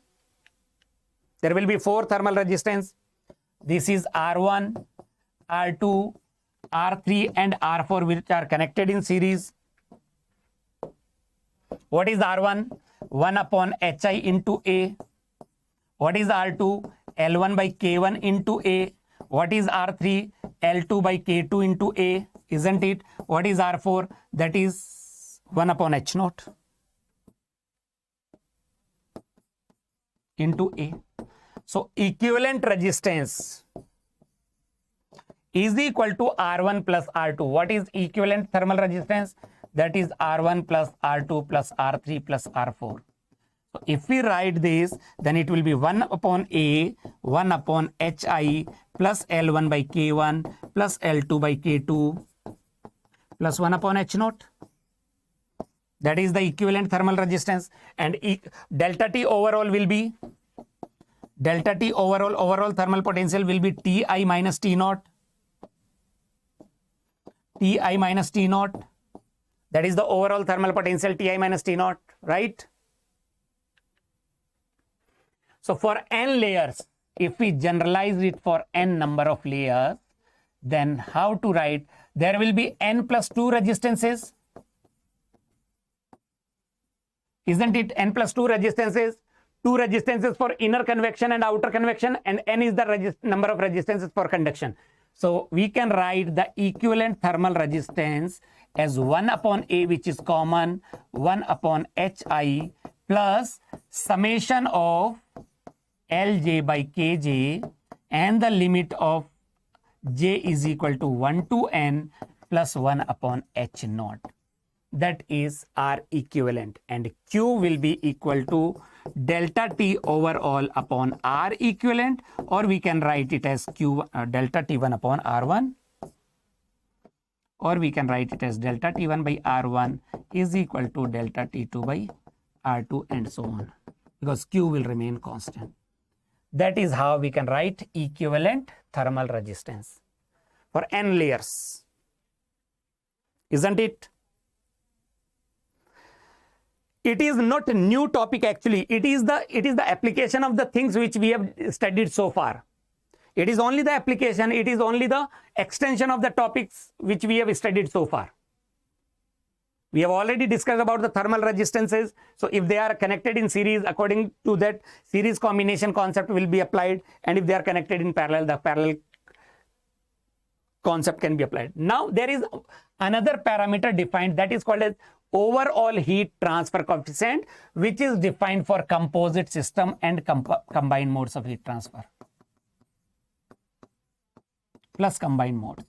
There will be 4 thermal resistance. This is R1, R2, R3 and R4, which are connected in series. What is R1? 1 upon HI into A. What is R2? L1 by K1 into A. What is R3? L2 by K2 into A. Isn't it? What is R4? That is 1 upon H naught into A. So equivalent resistance is equal to R1 plus R2. What is equivalent thermal resistance? That is R1 plus R2 plus R3 plus R4. So if we write this, then it will be 1 upon A, 1 upon HI plus L1 by K1 plus L2 by K2 plus 1 upon H naught. That is the equivalent thermal resistance. And delta T overall will be, delta T overall thermal potential will be Ti minus T naught. Ti minus T naught. That is the overall thermal potential, Ti minus T naught, right? So for n layers, if we generalize it for n number of layers, then how to write? There will be n plus 2 resistances. Isn't it n plus 2 resistances? 2 resistances for inner convection and outer convection, and n is the number of resistances for conduction. So we can write the equivalent thermal resistance as 1 upon A, which is common, 1 upon HI plus summation of Lj by Kj and the limit of J is equal to 1 to N plus 1 upon H naught. That is our equivalent, and Q will be equal to delta T overall upon R equivalent, or we can write it as Q delta T1 upon R1, or we can write it as delta T1 by R1 is equal to delta T2 by R2 and so on, because Q will remain constant. That is how we can write equivalent thermal resistance for n layers, isn't it? It is not a new topic actually. It is the application of the things which we have studied so far. It is only the application. It is only the extension of the topics which we have studied so far. We have already discussed about the thermal resistances. So if they are connected in series, according to that, series combination concept will be applied. And if they are connected in parallel, the parallel concept can be applied. Now there is another parameter defined that is called as overall heat transfer coefficient, which is defined for composite system and combined modes of heat transfer plus combined modes.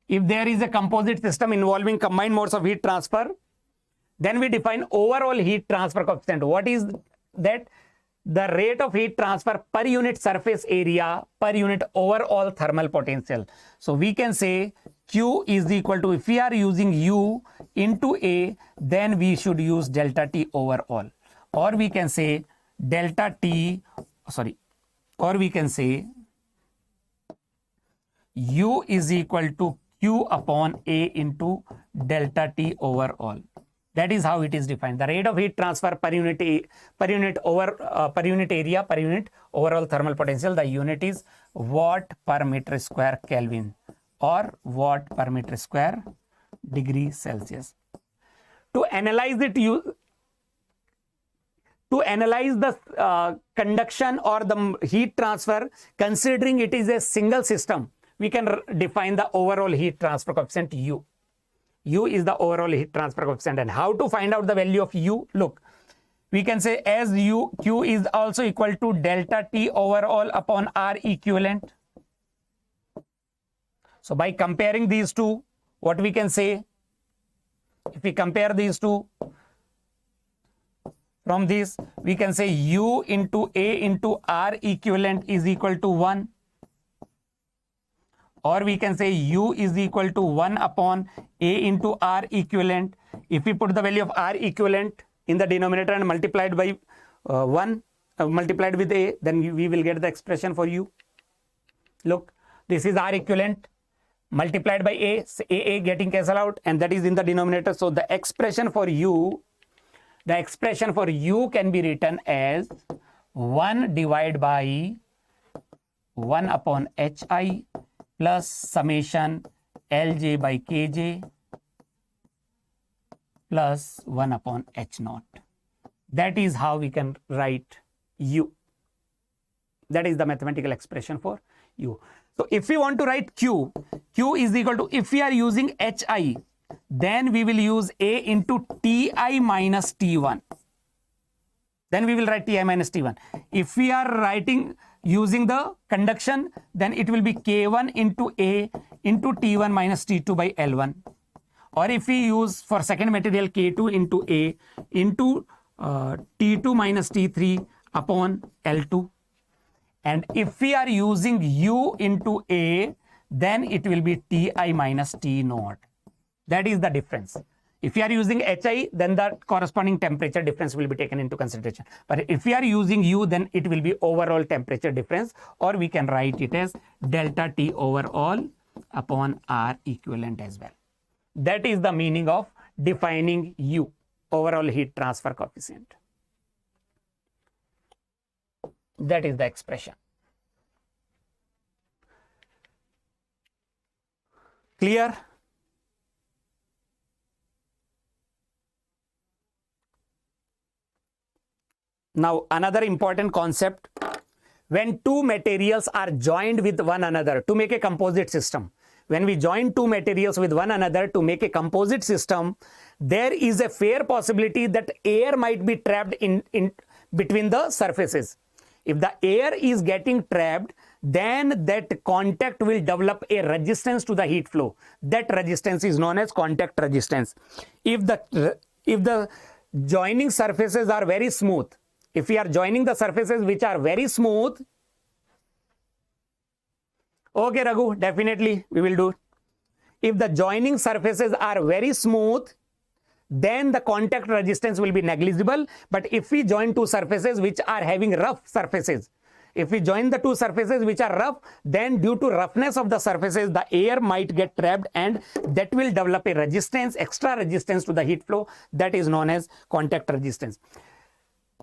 If there is a composite system involving combined modes of heat transfer, then we define overall heat transfer coefficient. What is that? The rate of heat transfer per unit surface area per unit overall thermal potential. So we can say Q is equal to, if we are using U into A, then we should use delta T overall. Or we can say delta T, or we can say U is equal to Q upon A into delta T overall. That is how it is defined. The rate of heat transfer per unit area, per unit overall thermal potential. The unit is watt per meter square Kelvin or watt per meter square degree Celsius. To analyze it, to analyze the conduction or the heat transfer, considering it is a single system, we can define the overall heat transfer coefficient U. U is the overall heat transfer coefficient. And how to find out the value of U? Look, we can say as Q is also equal to delta T overall upon R equivalent. So by comparing these two, what we can say, if we compare these two, from this, we can say U into A into R equivalent is equal to 1. Or we can say U is equal to 1 upon A into R equivalent. If we put the value of R equivalent in the denominator and multiplied by 1, multiplied with A, then we will get the expression for U. Look, this is R equivalent multiplied by A getting cancelled out, and that is in the denominator. So the expression for U The expression for U can be written as 1 divided by 1 upon Hi plus summation Lj by Kj plus 1 upon H naught. That is how we can write U. That is the mathematical expression for U. So if we want to write Q, Q is equal to, if we are using Hi, then we will use A into Ti minus T1. Then we will write Ti minus T1. If we are writing using the conduction, then it will be K1 into A into T1 minus T2 by L1. Or if we use for second material K2 into A into T2 minus T3 upon L2. And if we are using U into A, then it will be Ti minus T naught. That is the difference. If we are using Hi, then the corresponding temperature difference will be taken into consideration. But if we are using U, then it will be overall temperature difference, or we can write it as delta T overall upon R equivalent as well. That is the meaning of defining U, overall heat transfer coefficient. That is the expression. Clear? Now, another important concept, when two materials are joined with one another to make a composite system. When we join two materials with one another to make a composite system, there is a fair possibility that air might be trapped in between the surfaces. If the air is getting trapped, then that contact will develop a resistance to the heat flow. That resistance is known as contact resistance. If the joining surfaces are very smooth, if we are joining the surfaces which are very smooth, okay, Raghu, definitely we will do. If the joining surfaces are very smooth, then the contact resistance will be negligible. But if we join two surfaces which are having rough surfaces, if we join the two surfaces which are rough, then due to roughness of the surfaces, the air might get trapped and that will develop a resistance, extra resistance to the heat flow. That is known as contact resistance.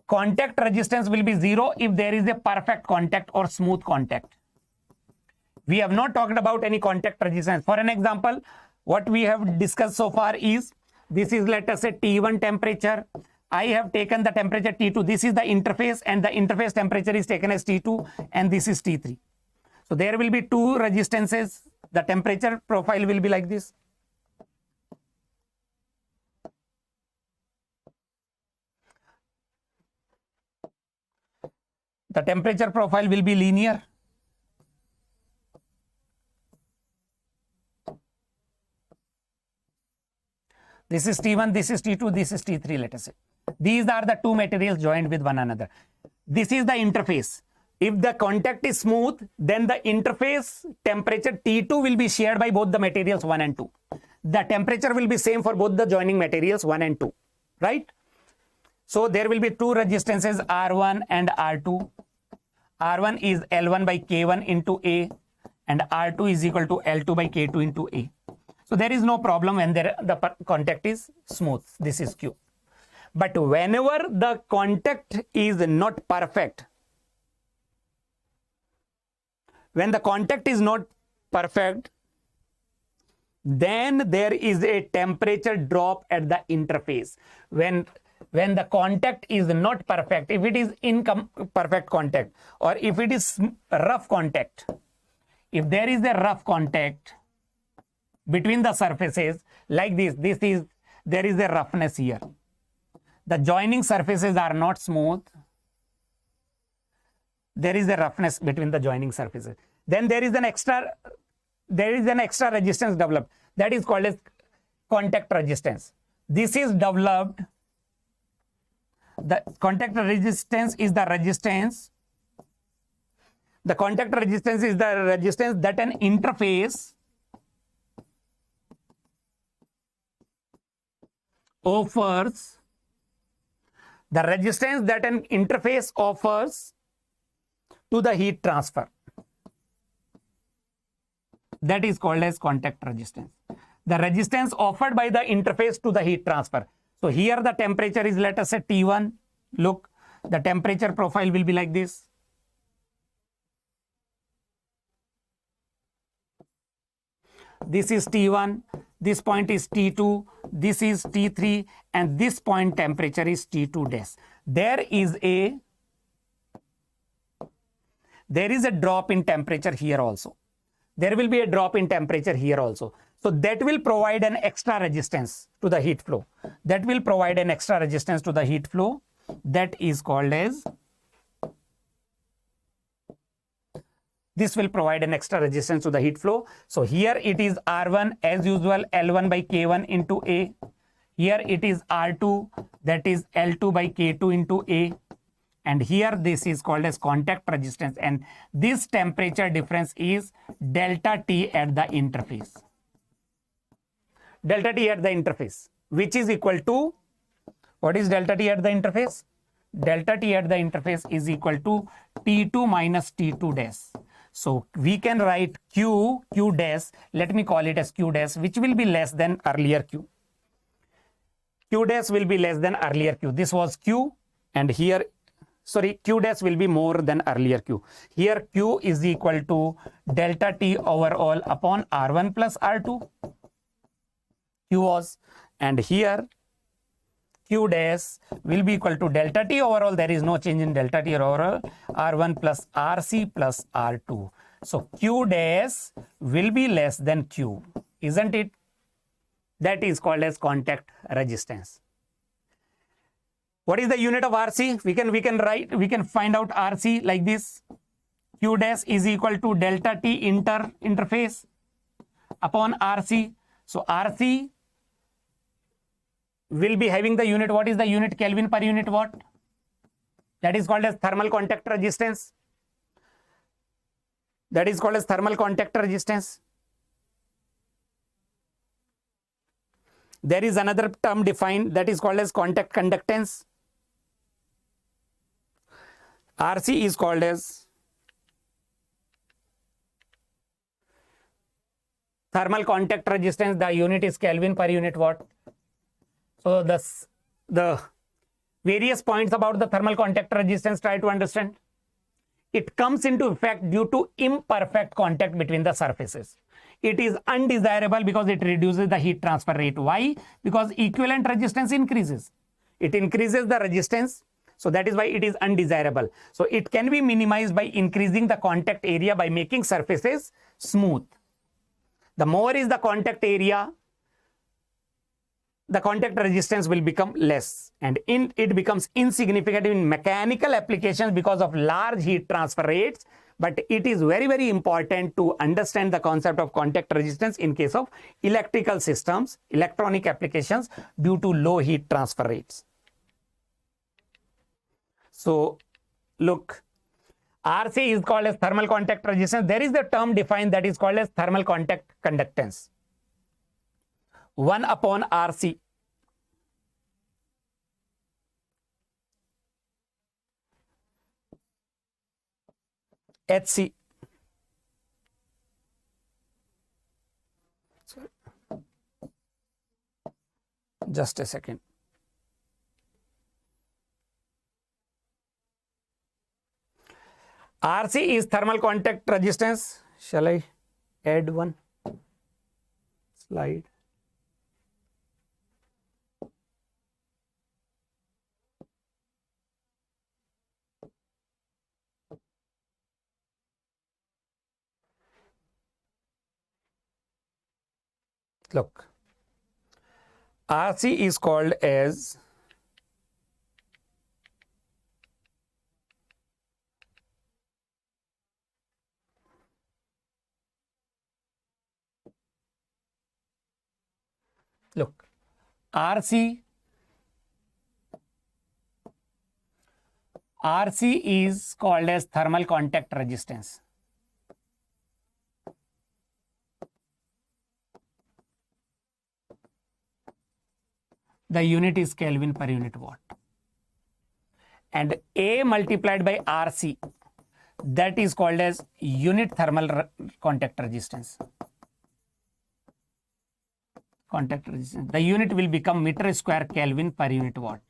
Contact resistance will be zero if there is a perfect contact or smooth contact. We have not talked about any contact resistance. For an example, what we have discussed so far is, this is, let us say, T1 temperature. I have taken the temperature T2. This is the interface, and the interface temperature is taken as T2, and this is T3. So there will be two resistances. The temperature profile will be like this. The temperature profile will be linear. This is T1, this is T2, this is T3, let us say. These are the two materials joined with one another. This is the interface. If the contact is smooth, then the interface temperature T2 will be shared by both the materials 1 and 2. The temperature will be same for both the joining materials 1 and 2, right? So there will be two resistances R1 and R2. R1 is L1 by K1 into A, and R2 is equal to L2 by K2 into A. So there is no problem when the contact is smooth. This is Q. But whenever the contact is not perfect, when the contact is not perfect, then there is a temperature drop at the interface. When the contact is not perfect, if it is imperfect contact, or if it is rough contact, if there is a rough contact between the surfaces like this, there is a roughness here. The joining surfaces are not smooth. There is a roughness between the joining surfaces. Then there is an extra resistance developed. That is called as contact resistance. This is developed. The contact resistance is the resistance. The contact resistance is the resistance that an interface offers. The resistance that an interface offers to the heat transfer. That is called as contact resistance. The resistance offered by the interface to the heat transfer. So here the temperature is, let us say T1. Look, the temperature profile will be like this. This is T1, this point is T2, this is T3, and this point temperature is T2 dash. There is a drop in temperature here also. There will be a drop in temperature here also. So that will provide an extra resistance to the heat flow. That will provide an extra resistance to the heat flow. That is called as, this will provide an extra resistance to the heat flow. So here it is R1 as usual, L1 by K1 into A. Here it is R2, that is L2 by K2 into A. And here this is called as contact resistance. And this temperature difference is delta T at the interface. Delta T at the interface, which is equal to, what is delta T at the interface? Delta T at the interface is equal to T2 minus T2 dash. So we can write Q dash, let me call it as Q dash, which will be less than earlier Q. Q dash will be less than earlier Q. This was Q, and here, sorry, Q dash will be more than earlier Q. Here Q is equal to delta T overall upon R1 plus R2. Q was, and here Q dash will be equal to delta T overall. There is no change in delta T overall. R1 plus RC plus R2. So Q dash will be less than Q, isn't it? That is called as contact resistance. What is the unit of RC? We can find out RC like this. Q dash is equal to delta T interface upon RC. So RC will be having the unit. What is the unit? Kelvin per unit watt. That is called as thermal contact resistance. That is called as thermal contact resistance. There is another term defined, that is called as contact conductance. RC is called as thermal contact resistance. The unit is Kelvin per unit watt. So the various points about the thermal contact resistance, try to understand. It comes into effect due to imperfect contact between the surfaces. It is undesirable because it reduces the heat transfer rate. Why? Because equivalent resistance increases. It increases the resistance. So that is why it is undesirable. So it can be minimized by increasing the contact area by making surfaces smooth. The more is the contact area, the contact resistance will become less, and it becomes insignificant in mechanical applications because of large heat transfer rates. But it is very, very important to understand the concept of contact resistance in case of electrical systems, electronic applications, due to low heat transfer rates. So look, RC is called as thermal contact resistance. There is the term defined that is called as thermal contact conductance. 1 upon RC. HC. Sorry. Just a second. RC is thermal contact resistance. Shall I add one slide? Look, RC is called as RC is called as thermal contact resistance. The unit is Kelvin per unit watt. And A multiplied by RC, that is called as unit thermal contact resistance. contact resistance. The unit will become meter square Kelvin per unit watt.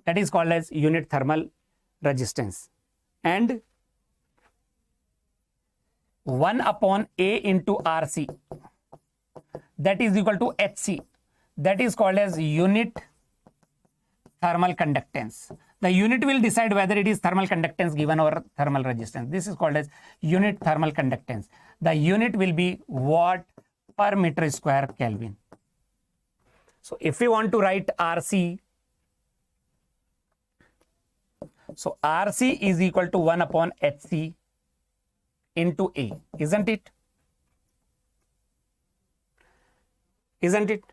That is called as unit thermal resistance. And 1 upon A into RC, that is equal to HC. That is called as unit thermal conductance. The unit will decide whether it is thermal conductance given or thermal resistance. This is called as unit thermal conductance. The unit will be watt per meter square Kelvin. So if we want to write RC, so RC is equal to 1 upon HC into A, isn't it? Isn't it?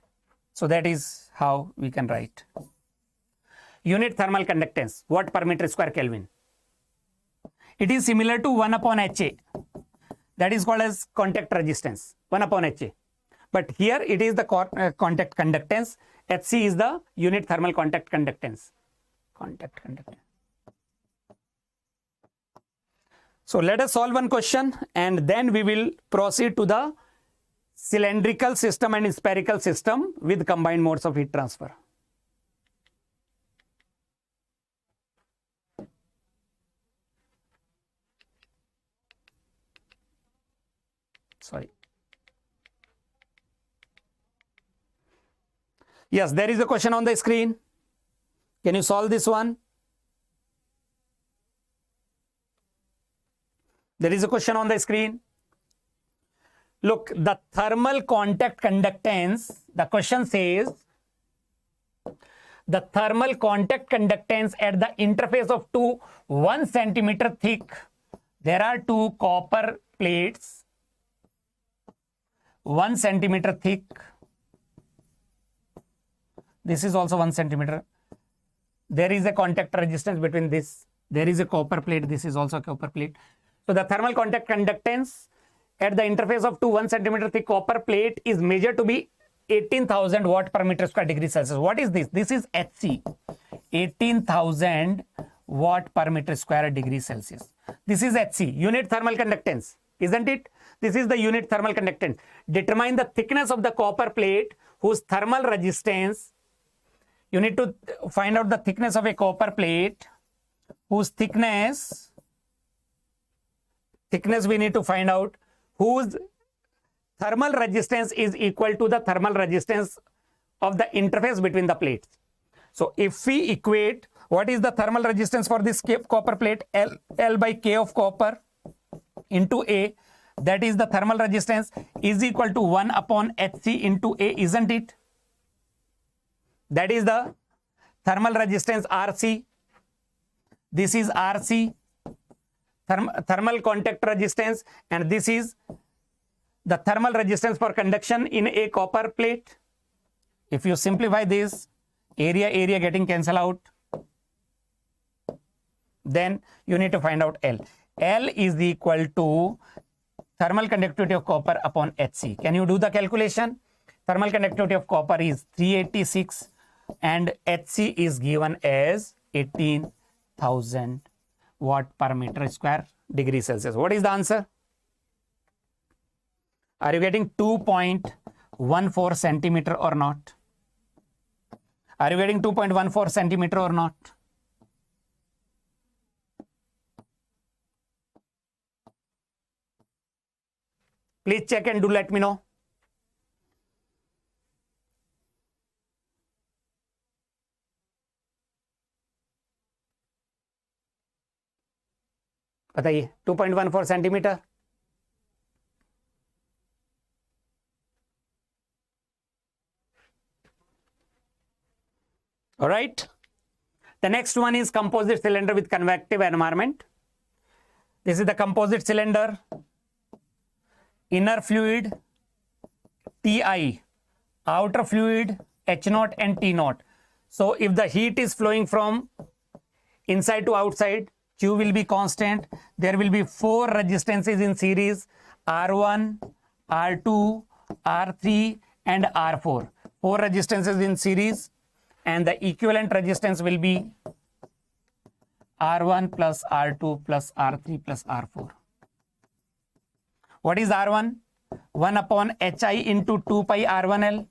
So that is how we can write. Unit thermal conductance, watt per meter square Kelvin. It is similar to 1 upon HA. That is called as contact resistance, 1 upon HA. But here it is the contact conductance. HC is the unit thermal contact conductance. Contact conductance. So let us solve one question and then we will proceed to the cylindrical system and spherical system with combined modes of heat transfer. Sorry. Yes, there is a question on the screen. Can you solve this one? There is a question on the screen. Look, the thermal contact conductance, the question says, the thermal contact conductance at the interface of two 1 centimeter thick, there are two copper plates, 1 centimeter thick. This is also 1 centimeter. There is a contact resistance between this. There is a copper plate. This is also a copper plate. So the thermal contact conductance at the interface of two 1 centimeter thick copper plate is measured to be 18,000 watt per meter square degree Celsius. What is this? This is HC, 18,000 watt per meter square degree Celsius. This is HC, unit thermal conductance, isn't it? This is the unit thermal conductance. Determine the thickness of the copper plate whose thermal resistance. You need to find out the thickness of a copper plate whose thickness we need to find out, whose thermal resistance is equal to the thermal resistance of the interface between the plates. So if we equate what is the thermal resistance for this copper plate, L by K of copper into A, that is the thermal resistance, is equal to 1 upon HC into A, isn't it? That is the thermal resistance RC. This is RC, thermal contact resistance, and this is the thermal resistance for conduction in a copper plate. If you simplify this, area getting cancelled out, then you need to find out L. L is equal to thermal conductivity of copper upon HC. Can you do the calculation? Thermal conductivity of copper is 386 and HC is given as 18,000 watt per meter square degree Celsius. What is the answer? Are you getting 2.14 centimeter or not? Are you getting 2.14 centimeter or not? Please check and do let me know. बताइए 2.14 centimetre. All right. The next one is composite cylinder with convective environment. This is the composite cylinder. Inner fluid Ti, outer fluid H0 and T0. So if the heat is flowing from inside to outside, Q will be constant. There will be 4 resistances in series, R1, R2, R3 and R4. 4 resistances in series, and the equivalent resistance will be R1 plus R2 plus R3 plus R4. What is R1? 1 upon HI into 2 pi R1L.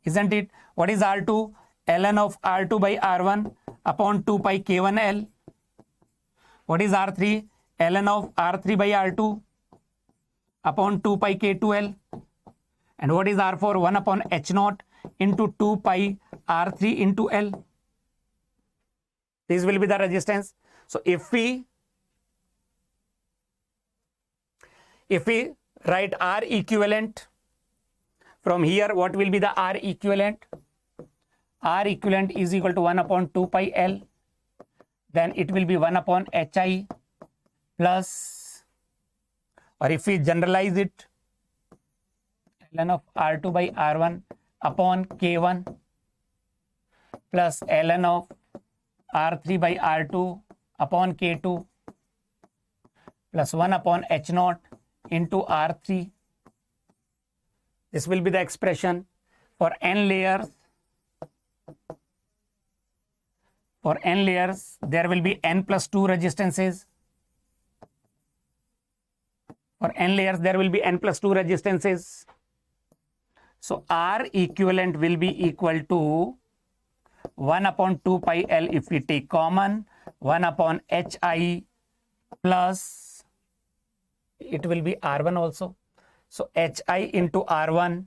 isn't it? What is R2? ln of R2 by R1 upon 2 pi K1L. What is R3? ln of R3 by R2 upon 2 pi K2L. And what is R4? 1 upon H0 into 2 pi R3 into L. This will be the resistance. So if we write R equivalent from here, what will be the R equivalent? R equivalent is equal to 1 upon 2 pi L. Then it will be 1 upon Hi plus, or if we generalize it, ln of R2 by R1 upon K1 plus ln of R3 by R2 upon K2 plus 1 upon H0 into R3. This will be the expression for n layers. For n layers, there will be n plus 2 resistances. For n layers, there will be n plus 2 resistances. So R equivalent will be equal to 1 upon 2 pi L if we take common, 1 upon Hi plus, it will be R1 also. So Hi into R1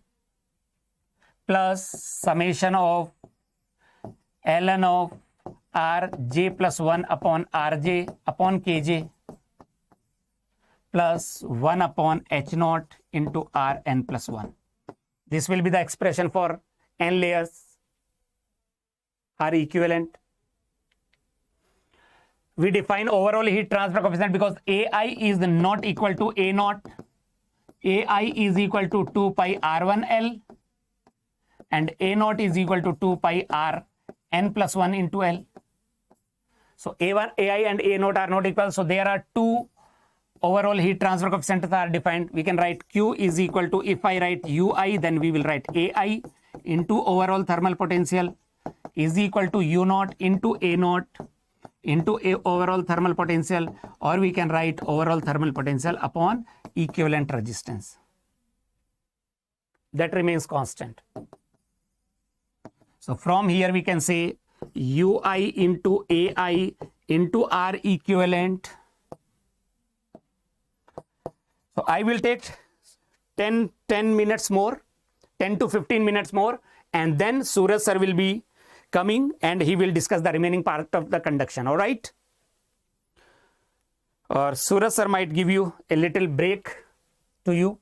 plus summation of ln of Rj plus 1 upon Rj upon Kj plus 1 upon H0 into Rn plus 1. This will be the expression for n layers, R equivalent. We define overall heat transfer coefficient because Ai is not equal to A0. Ai is equal to 2 pi R1L and A0 is equal to 2 pi Rn plus 1 into L. So Ai and A0 are not equal. So there are two overall heat transfer coefficients are defined. We can write Q is equal to, if I write Ui, then we will write Ai into overall thermal potential is equal to U0 into A0 into a overall thermal potential, or we can write overall thermal potential upon equivalent resistance. That remains constant. So from here we can say Ui into Ai into R equivalent. So I will take 10 minutes more, 10 to 15 minutes more, and then Suraj sir will be coming and he will discuss the remaining part of the conduction. All right? Or Suraj sir might give you a little break to you.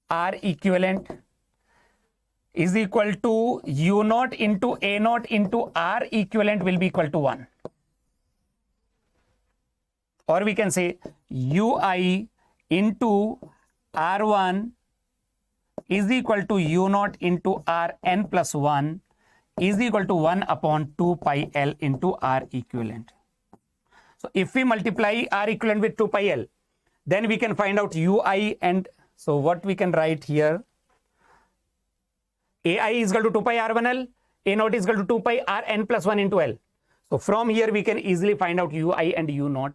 R equivalent is equal to U0 into A0 into R equivalent will be equal to 1. Or we can say Ui into R1 is equal to U0 into Rn plus 1 is equal to 1 upon 2 pi L into R equivalent. So if we multiply R equivalent with 2 pi L, then we can find out Ui, and so what we can write here, Ai is equal to 2 pi R1L, A0 is equal to 2 pi Rn plus 1 into L. So from here we can easily find out Ui and U0.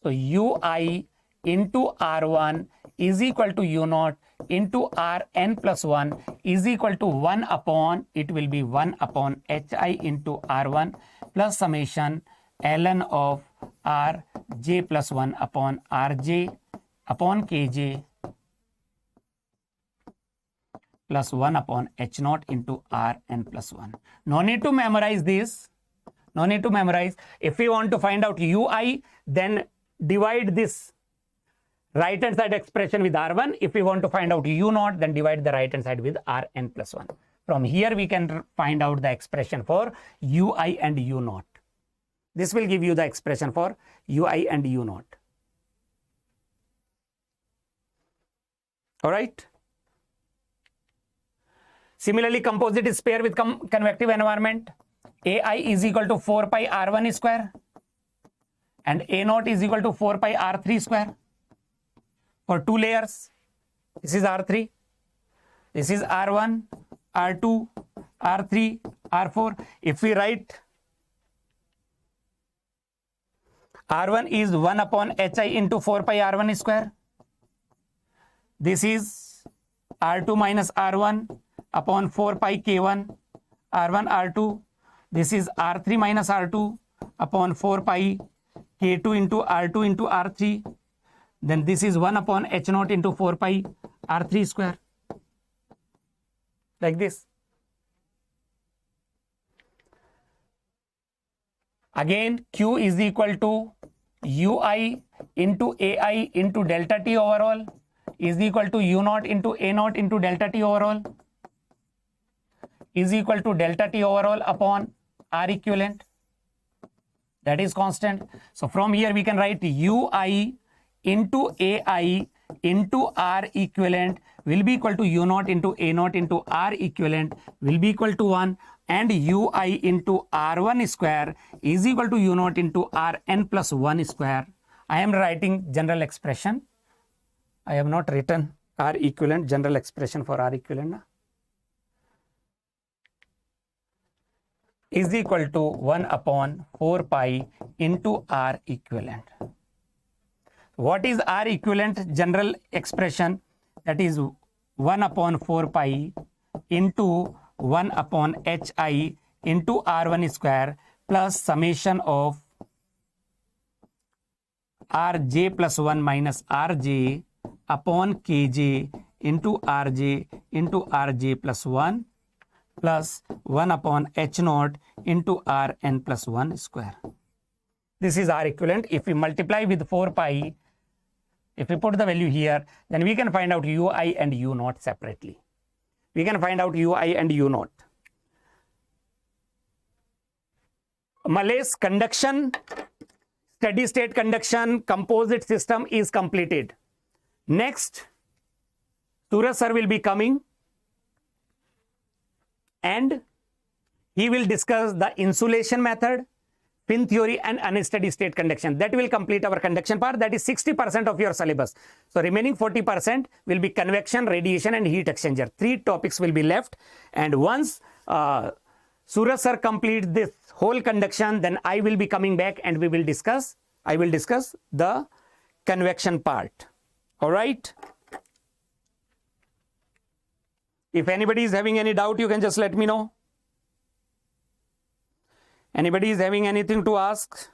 So Ui into R1 is equal to U0 into Rn plus 1 is equal to 1 upon, it will be 1 upon Hi into R1 plus summation ln of Rj plus 1 upon Rj upon Kj plus 1 upon H0 into Rn plus 1. No need to memorize this. No need to memorize. If we want to find out Ui, then divide this right hand side expression with R1. If we want to find out U0, then divide the right hand side with Rn plus 1. From here we can find out the expression for Ui and U0. This will give you the expression for Ui and U0. All right. Similarly, composite is paired with convective environment. Ai is equal to 4 pi R1 square and A0 is equal to 4 pi R3 square. For two layers, this is R3, this is R1, R2, R3, R4. If we write R1 is 1 upon Hi into 4 pi R1 square. This is R2 minus R1 upon 4 pi K1 R1 R2. This is R3 minus R2 upon 4 pi K2 into R2 into R3. Then this is 1 upon H naught into 4 pi R3 square. Like this. Again, Q is equal to UI into AI into delta T overall is equal to U naught into A naught into delta T overall is equal to delta T overall upon R equivalent. That is constant. So from here we can write UI into AI into R equivalent will be equal to U naught into A naught into R equivalent will be equal to 1, and UI into R1 square is equal to U naught into Rn plus 1 square. I am writing general expression. I have not written R equivalent, general expression for R equivalent is equal to 1 upon 4 pi into R equivalent. What is R equivalent general expression? That is 1 upon 4 pi into 1 upon Hi into R1 square plus summation of Rj plus 1 minus Rj upon Kj into Rj plus 1 plus 1 upon H naught into Rn plus 1 square. This is R equivalent. If we multiply with 4 pi, if we put the value here, then we can find out Ui and U naught separately. We can find out Ui and U naught. Malaise conduction, steady state conduction, composite system is completed. Next, Suraj sir will be coming and he will discuss the insulation method, pin theory and unsteady state conduction. That will complete our conduction part. That is 60% of your syllabus. So remaining 40% will be convection, radiation and heat exchanger. 3 topics will be left, and once Suraj sir completes this whole conduction, then I will be coming back and we will discuss, I will discuss the convection part. All right. If anybody is having any doubt, you can just let me know. Anybody is having anything to ask?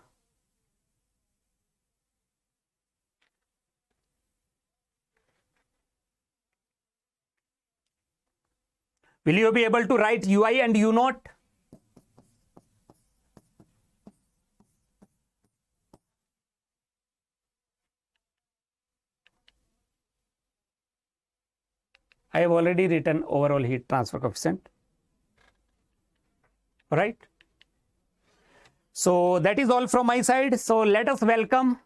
Will you be able to write UI and U naught? I have already written overall heat transfer coefficient. All right. So that is all from my side. So let us welcome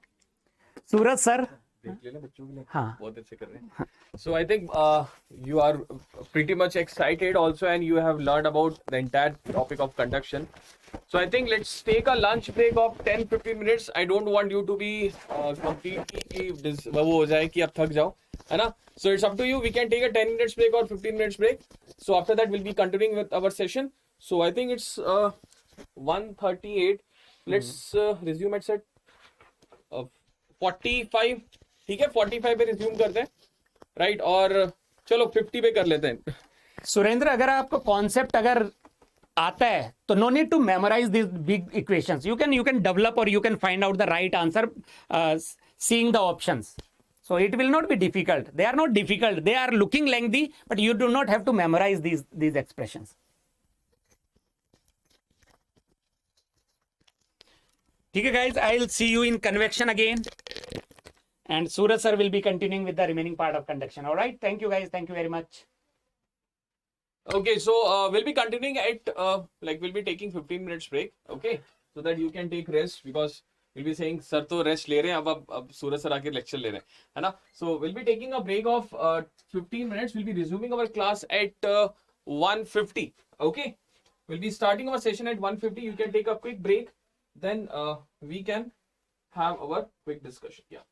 Suraj sir. So I think you are pretty much excited also, and you have learned about the entire topic of conduction. So I think let's take a lunch break of 10-15 minutes. I don't want you to be completely वो हो जाए कि आप थक जाओ, है ना? So it's up to you. We can take a 10 minutes break or 15 minutes break. So after that we'll be continuing with our session. So I think it's 1:38. Let's resume at set 45. ठीक है, 45 पे resume करते हैं, right? और चलो 50 पे कर लेते हैं. सुरेंद्र, अगर आपको कॉन्सेप्ट अगर आता है तो no need to memorise this big equations. You can develop और you can find out the right answer seeing the options. So it will not be difficult. They are not difficult. They are looking lengthy, but you do not have to memorize these expressions. Okay guys, I'll see you in convection again. And Suraj sir will be continuing with the remaining part of conduction. All right. Thank you guys. Thank you very much. Okay, so we'll be continuing at we'll be taking 15 minutes break. Okay, so that you can take rest, because we'll be saying sir to rest ले रहे हैं, अब सूरज sir आके lecture ले रहे हैं, है ना? So we'll be taking a break of 15 minutes. We'll be resuming our class at 1:50. Okay, we'll be starting our session at 1:50. You can take a quick break, then we can have our quick discussion. Yeah.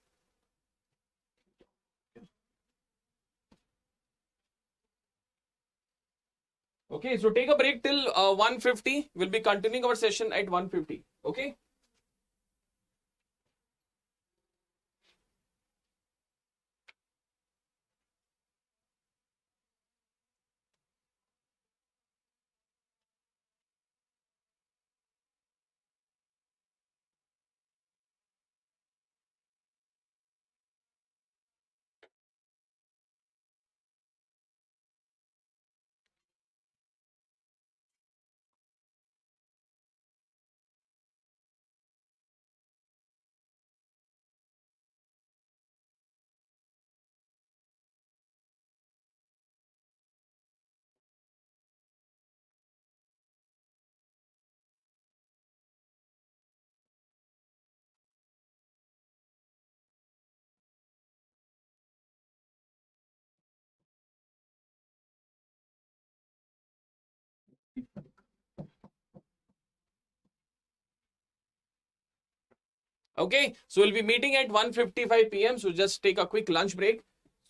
Okay, so take a break till 1:50. We'll be continuing our session at 1:50. Okay. Okay, so we'll be meeting at 1:55 p.m. So just take a quick lunch break.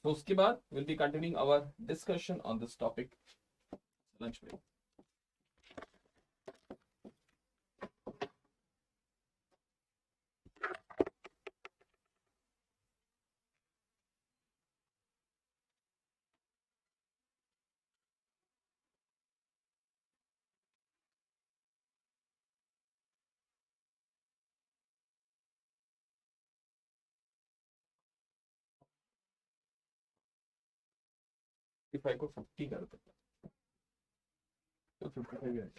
So uske baad we'll be continuing our discussion on this topic. Lunch break. If I go 50 कर दो, तो 55 है.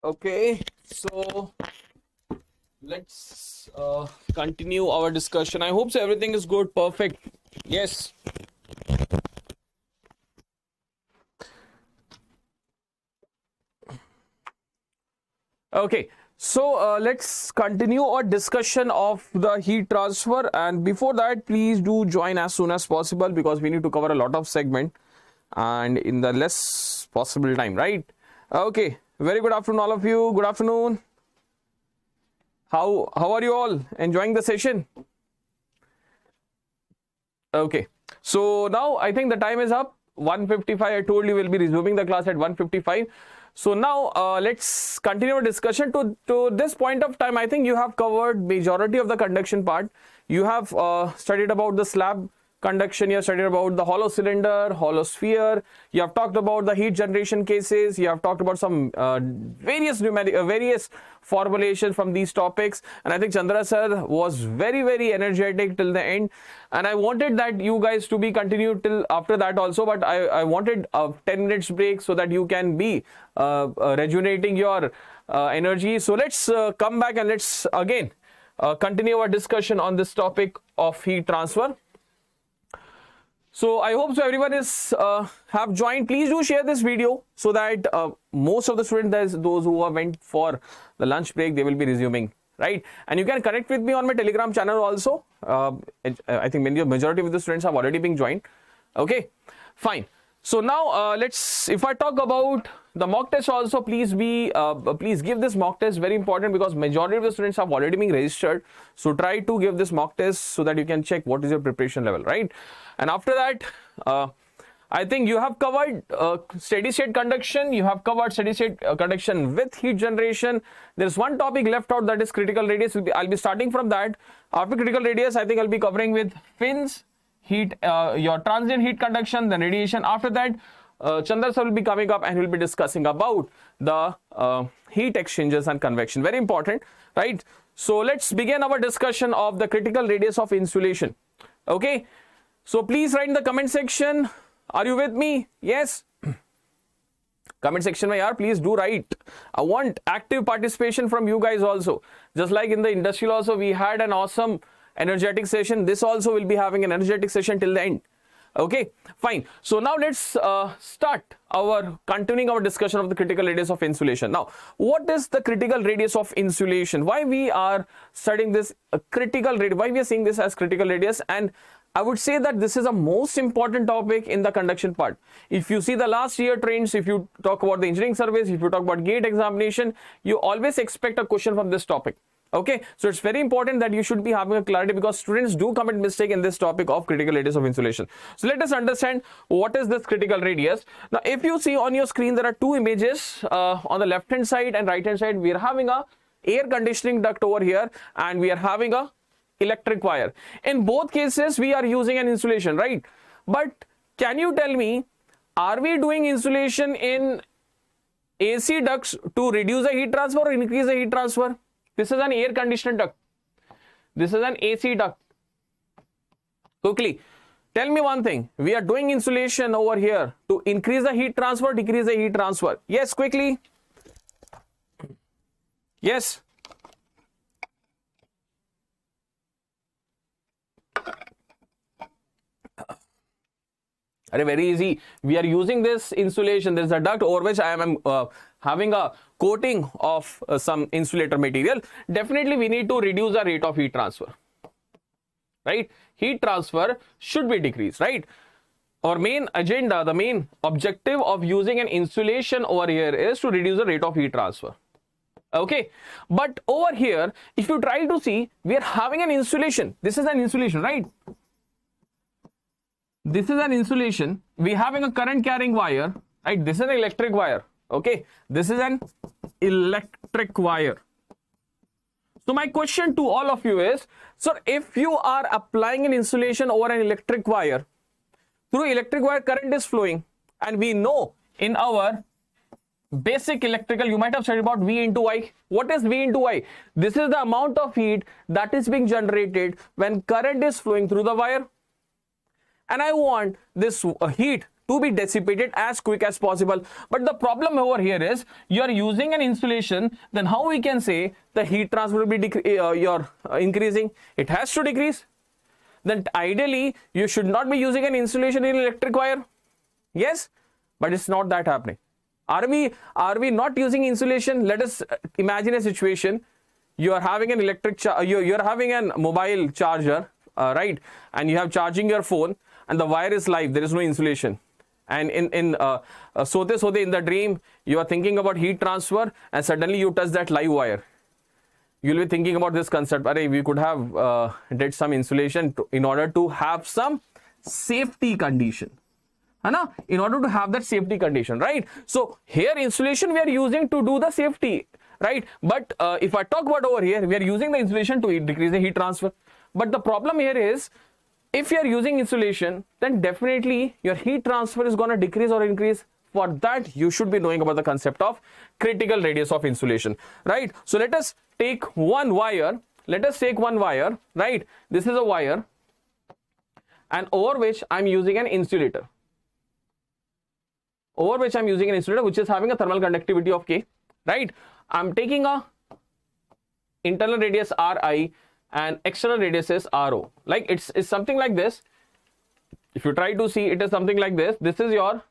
Okay, so let's continue our discussion. I hope so everything is good. Perfect. Yes. Okay, so let's continue our discussion of the heat transfer, and before that please do join as soon as possible because we need to cover a lot of segment and in the less possible time, right? Okay, very good afternoon all of you. Good afternoon. How are you all enjoying the session? Okay, so now I think the time is up. 1:55. I told you we'll be resuming the class at 1:55. So now let's continue our discussion. To this point of time, I think you have covered majority of the conduction part. You have studied about the slab conduction, you have studied about the hollow cylinder, hollow sphere, you have talked about the heat generation cases, you have talked about some various formulations from these topics, and I think Chandra sir was very energetic till the end, and I wanted that you guys to be continued till after that also, but I wanted a 10 minutes break so that you can be rejuvenating your energy. So let's come back and let's again continue our discussion on this topic of heat transfer. So I hope so everyone is have joined. Please do share this video so that most of the students, those who went for the lunch break, they will be resuming, right? And you can connect with me on my Telegram channel also. I think majority of the students have already been joined. Okay, fine. So now if I talk about the mock test also, please give this mock test, very important because majority of the students have already been registered. So try to give this mock test so that you can check what is your preparation level, right? And after that, I think you have covered steady state conduction, you have covered steady state conduction with heat generation. There's one topic left out, that is critical radius. I'll be starting from that. After critical radius, I think I'll be covering with fins, heat, your transient heat conduction, then radiation. After that, Chandra sir will be coming up and we'll be discussing about the heat exchangers and convection. Very important, right? So let's begin our discussion of the critical radius of insulation. Okay, so please write in the comment section. Are you with me? Yes. Comment section mein yaar, please do write. I want active participation from you guys also. Just like in the industrial also, we had an awesome energetic session. This also will be having an energetic session till the end. Okay, fine. So now let's start continuing our discussion of the critical radius of insulation. Now, what is the critical radius of insulation? Why we are studying this critical radius? Why we are seeing this as critical radius? And I would say that this is a most important topic in the conduction part. If you see the last year trends, if you talk about the engineering surveys, if you talk about gate examination, you always expect a question from this topic. Okay, so it's very important that you should be having a clarity because students do commit mistake in this topic of critical radius of insulation. So let us understand what is this critical radius. Now, if you see on your screen, there are two images on the left hand side and right hand side. We are having a air conditioning duct over here and we are having a electric wire. In both cases, we are using an insulation, right? But can you tell me, are we doing insulation in AC ducts to reduce the heat transfer or increase the heat transfer? This is an air conditioner duct. This is an AC duct. Quickly, tell me one thing. We are doing insulation over here to increase the heat transfer, decrease the heat transfer. Yes, quickly. Yes. Very easy. We are using this insulation. There is a duct over which I am having a coating of some insulator material. Definitely we need to reduce the rate of heat transfer, right? Heat transfer should be decreased, right? Our main agenda, the main objective of using an insulation over here is to reduce the rate of heat transfer. Okay, but over here, if you try to see, we are having an insulation. This is an insulation, right? This is an insulation. We are having a current carrying wire, right? This is an electric wire. Okay, this is an electric wire. So my question to all of you is, sir, if you are applying an insulation over an electric wire, through electric wire current is flowing, and we know in our basic electrical, you might have studied about V into I. What is V into I? This is the amount of heat that is being generated when current is flowing through the wire. And I want this heat to be dissipated as quick as possible. But the problem over here is you are using an insulation, then how we can say the heat transfer will be increasing? It has to decrease. Then ideally you should not be using an insulation in electric wire. Yes, but it's not that happening. Are we not using insulation? Let us imagine a situation. You are having an you're having a mobile charger, right? And you have charging your phone, and the wire is live. There is no insulation. And in sote in the dream, you are thinking about heat transfer, and suddenly you touch that live wire. You'll be thinking about this concept. Arey, we could have did some insulation in order to have some safety condition. In order to have that safety condition, right? So here insulation we are using to do the safety, right? But if I talk about over here, we are using the insulation to decrease the heat transfer. But the problem here is, if you are using insulation, then definitely your heat transfer is going to decrease or increase. For that, you should be knowing about the concept of critical radius of insulation, right? So let us take one wire. Let us take one wire, right? This is a wire, and over which I'm using an insulator. Over which I'm using an insulator which is having a thermal conductivity of K, right? I'm taking a internal radius Ri and external radius is Ro. Like it's something like this. If you try to see, it is something like this. This is your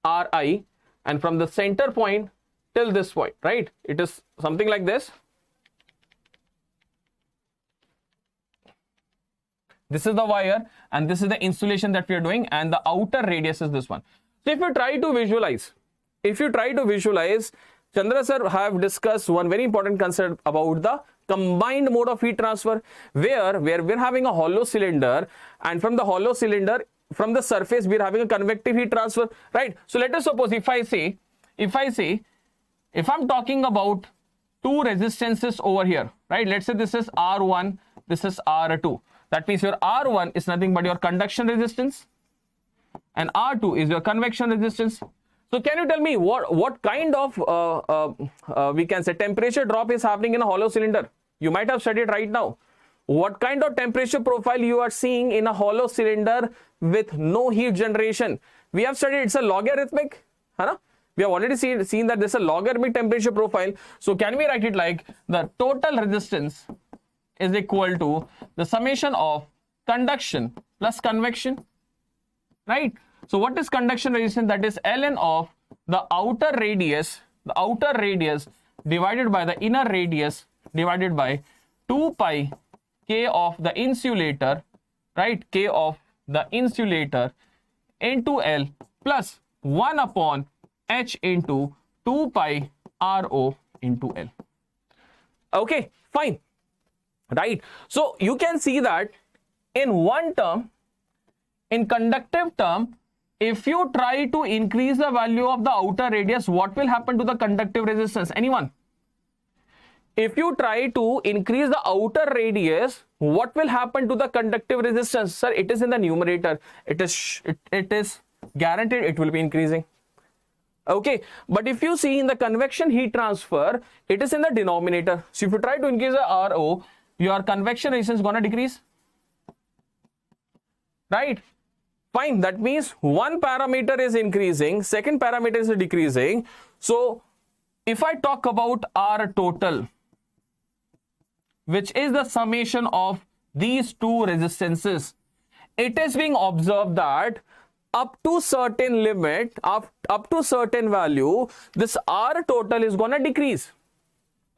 Ri, and from the center point till this point, right? It is something like this. This is the wire, and this is the insulation that we are doing, and the outer radius is this one. So if you try to visualize, Chandra sir have discussed one very important concept about the combined mode of heat transfer, where we're having a hollow cylinder, and from the hollow cylinder, from the surface, we're having a convective heat transfer, right? So let us suppose if I'm talking about two resistances over here, right? Let's say this is R1, this is R2. That means your R1 is nothing but your conduction resistance, and R2 is your convection resistance. So can you tell me what kind of we can say temperature drop is happening in a hollow cylinder? You might have studied right now. What kind of temperature profile you are seeing in a hollow cylinder with no heat generation? We have studied it's a logarithmic. We have already seen that there's a logarithmic temperature profile. So can we write it like the total resistance is equal to the summation of conduction plus convection, right? So what is conduction resistance? That is ln of the outer radius divided by the inner radius divided by 2 pi K of the insulator, right? K of the insulator into L plus 1 upon H into 2 pi Rho into L. Okay, fine. Right? So you can see that in one term, in conductive term, if you try to increase the value of the outer radius, what will happen to the conductive resistance? Anyone? If you try to increase the outer radius, what will happen to the conductive resistance? Sir, it is in the numerator. It is guaranteed it will be increasing. Okay, but if you see in the convection heat transfer, it is in the denominator. So if you try to increase the Ro, your convection resistance is going to decrease. Right? Fine. That means one parameter is increasing, second parameter is decreasing. So if I talk about R total, which is the summation of these two resistances, it is being observed that up to certain limit, up to certain value, this R total is going to decrease.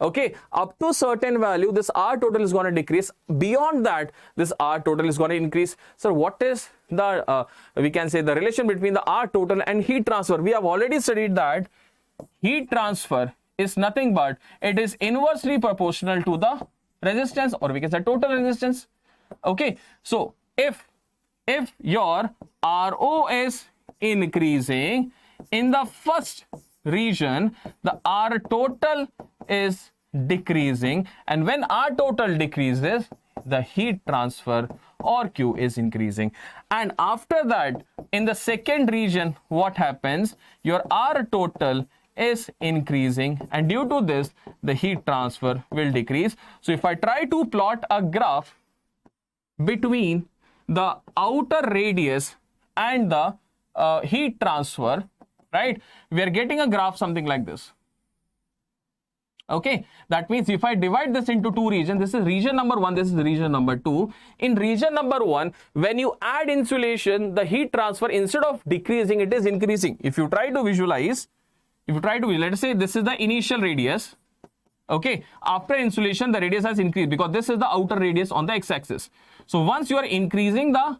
Okay, up to certain value, this R total is going to decrease. Beyond that, this R total is going to increase. So what is the, we can say the relation between the R total and heat transfer? We have already studied that heat transfer is nothing but it is inversely proportional to the resistance, or we can say total resistance. Okay, so if your Ro is increasing in the first region, the R total is decreasing, and when R total decreases, the heat transfer or Q is increasing. And after that, in the second region, what happens? Your R total is increasing, and due to this, the heat transfer will decrease. So if I try to plot a graph between the outer radius and the heat transfer, right? We are getting a graph something like this. Okay, that means if I divide this into two regions, this is region number 1, this is region number 2. In region number 1, when you add insulation, the heat transfer, instead of decreasing, it is increasing. If you try to visualize, let's say this is the initial radius. Okay, after insulation, the radius has increased because this is the outer radius on the x-axis. So once you are increasing the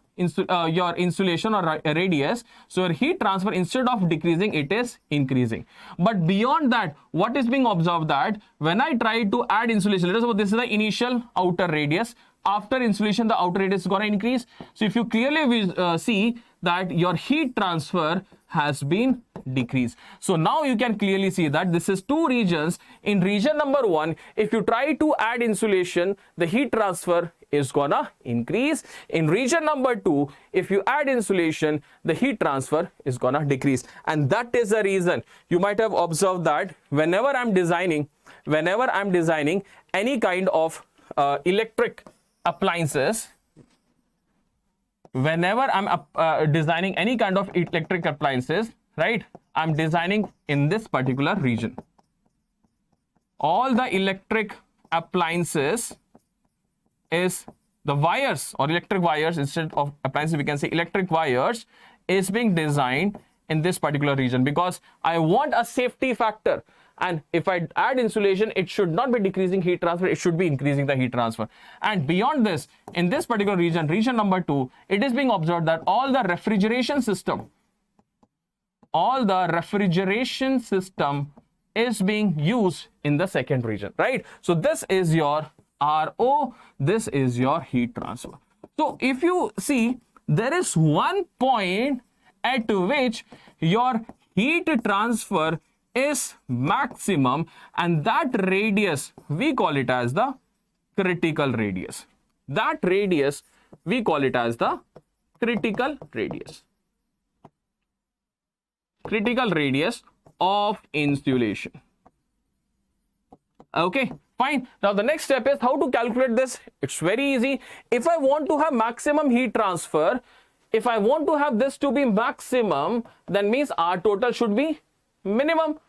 your insulation or radius, so your heat transfer, instead of decreasing, it is increasing. But beyond that, what is being observed, that when I try to add insulation, let us suppose this is the initial outer radius. After insulation, the outer radius is going to increase. So if you clearly see that your heat transfer has been decreased. So now you can clearly see that this is two regions. In region number 1, if you try to add insulation, the heat transfer is gonna increase. In region number 2, if you add insulation, the heat transfer is gonna decrease. And that is the reason you might have observed that whenever I'm designing any kind of electric appliances, whenever I'm designing any kind of electric appliances, right, I'm designing in this particular region. All the electric appliances is the wires or electric wires, instead of appliances we can say electric wires, is being designed in this particular region because I want a safety factor. And if I add insulation, it should not be decreasing heat transfer, it should be increasing the heat transfer. And beyond this, in this particular region, region number 2, it is being observed that all the refrigeration system is being used in the second region, right? So this is your RO, this is your heat transfer. So if you see, there is one point at which your heat transfer is maximum, and that radius we call it as the critical radius. That radius we call it as the critical radius. Critical radius of insulation. Okay, fine. Now the next step is how to calculate this. It's very easy. If I want to have maximum heat transfer, if I want to have this to be maximum, then means R total should be minimum.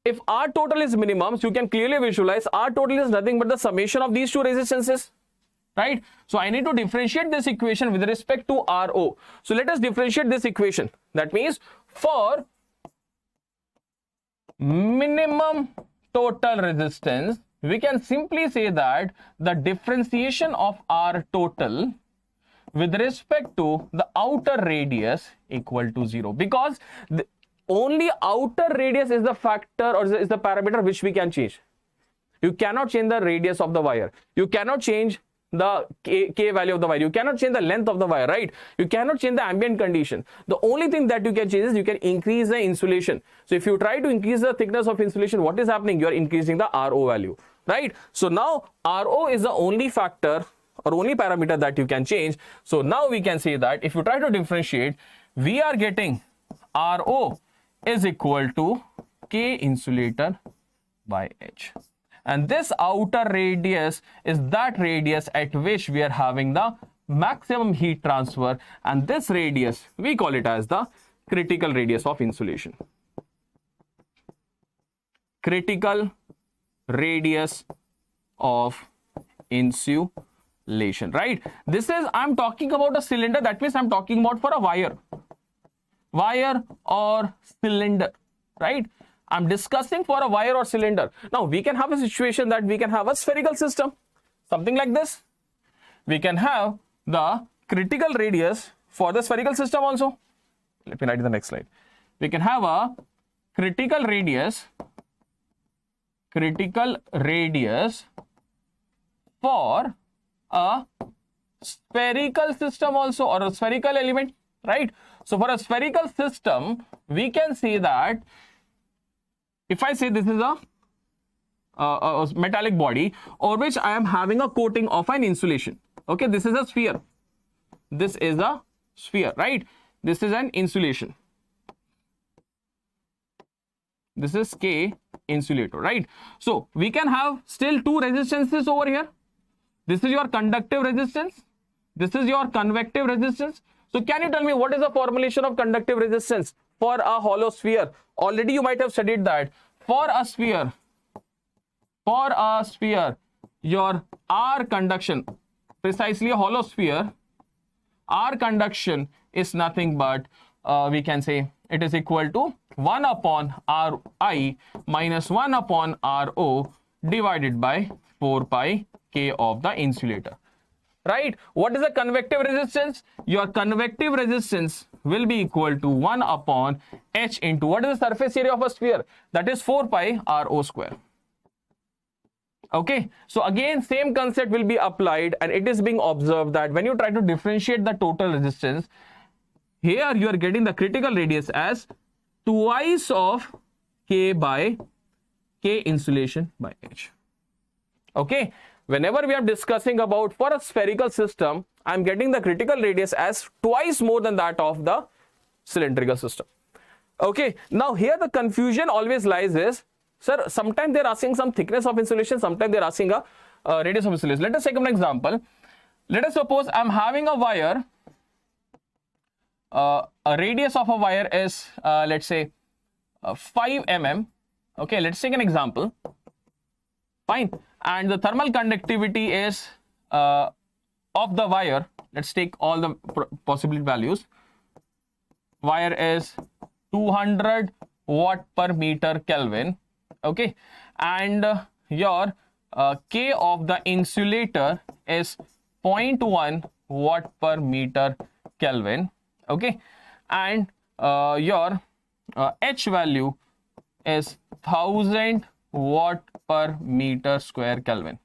If R total is minimum, so you can clearly visualize R total is nothing but the summation of these two resistances, right? So I need to differentiate this equation with respect to RO. So let us differentiate this equation. That means for minimum total resistance, we can simply say that the differentiation of R total with respect to the outer radius equal to 0, because only outer radius is the factor or is the parameter which we can change. You cannot change the radius of the wire. You cannot change the K value of the wire. You cannot change the length of the wire, right? You cannot change the ambient condition. The only thing that you can change is you can increase the insulation. So if you try to increase the thickness of insulation, what is happening? You are increasing the RO value, right? So now RO is the only factor or only parameter that you can change. So now we can say that if you try to differentiate, we are getting RO is equal to K insulator by H. And this outer radius is that radius at which we are having the maximum heat transfer, and this radius we call it as the critical radius of insulation. Critical radius of insulation, right? This is, I'm talking about a cylinder, that means I'm talking about for a wire or cylinder, right? I'm discussing for a wire or cylinder. Now we can have a situation that we can have a spherical system, something like this. We can have the critical radius for the spherical system also. Let me write in the next slide. We can have a critical radius for a spherical system also, or a spherical element, right? So for a spherical system, we can say that if I say this is a metallic body over which I am having a coating of an insulation. Okay, this is a sphere. This is a sphere, right? This is an insulation. This is K insulator, right? So we can have still two resistances over here. This is your conductive resistance. This is your convective resistance. So can you tell me what is the formulation of conductive resistance for a hollow sphere? Already you might have studied that. For a sphere, your R conduction, precisely a hollow sphere, R conduction is nothing but, we can say it is equal to 1 upon Ri minus 1 upon Ro divided by 4 pi K of the insulator. Right? What is the convective resistance? Your convective resistance will be equal to 1 upon H into what is the surface area of a sphere? That is 4 pi Ro square. Okay, so again same concept will be applied, and it is being observed that when you try to differentiate the total resistance, here you are getting the critical radius as twice of K by K insulation by H. Okay, whenever we are discussing about for a spherical system, I am getting the critical radius as twice more than that of the cylindrical system. Okay, now here the confusion always lies is, sir, sometimes they are asking some thickness of insulation, sometimes they are asking a radius of insulation. Let us take an example. Let us suppose I am having a wire, a radius of a wire is, let's say, 5 mm. Okay, let's take an example. Fine. And the thermal conductivity is of the wire. Let's take all the possible values. Wire is 200 watt per meter Kelvin. Okay, and your K of the insulator is 0.1 watt per meter Kelvin. Okay, and your H value is 1000 watt per meter square Kelvin.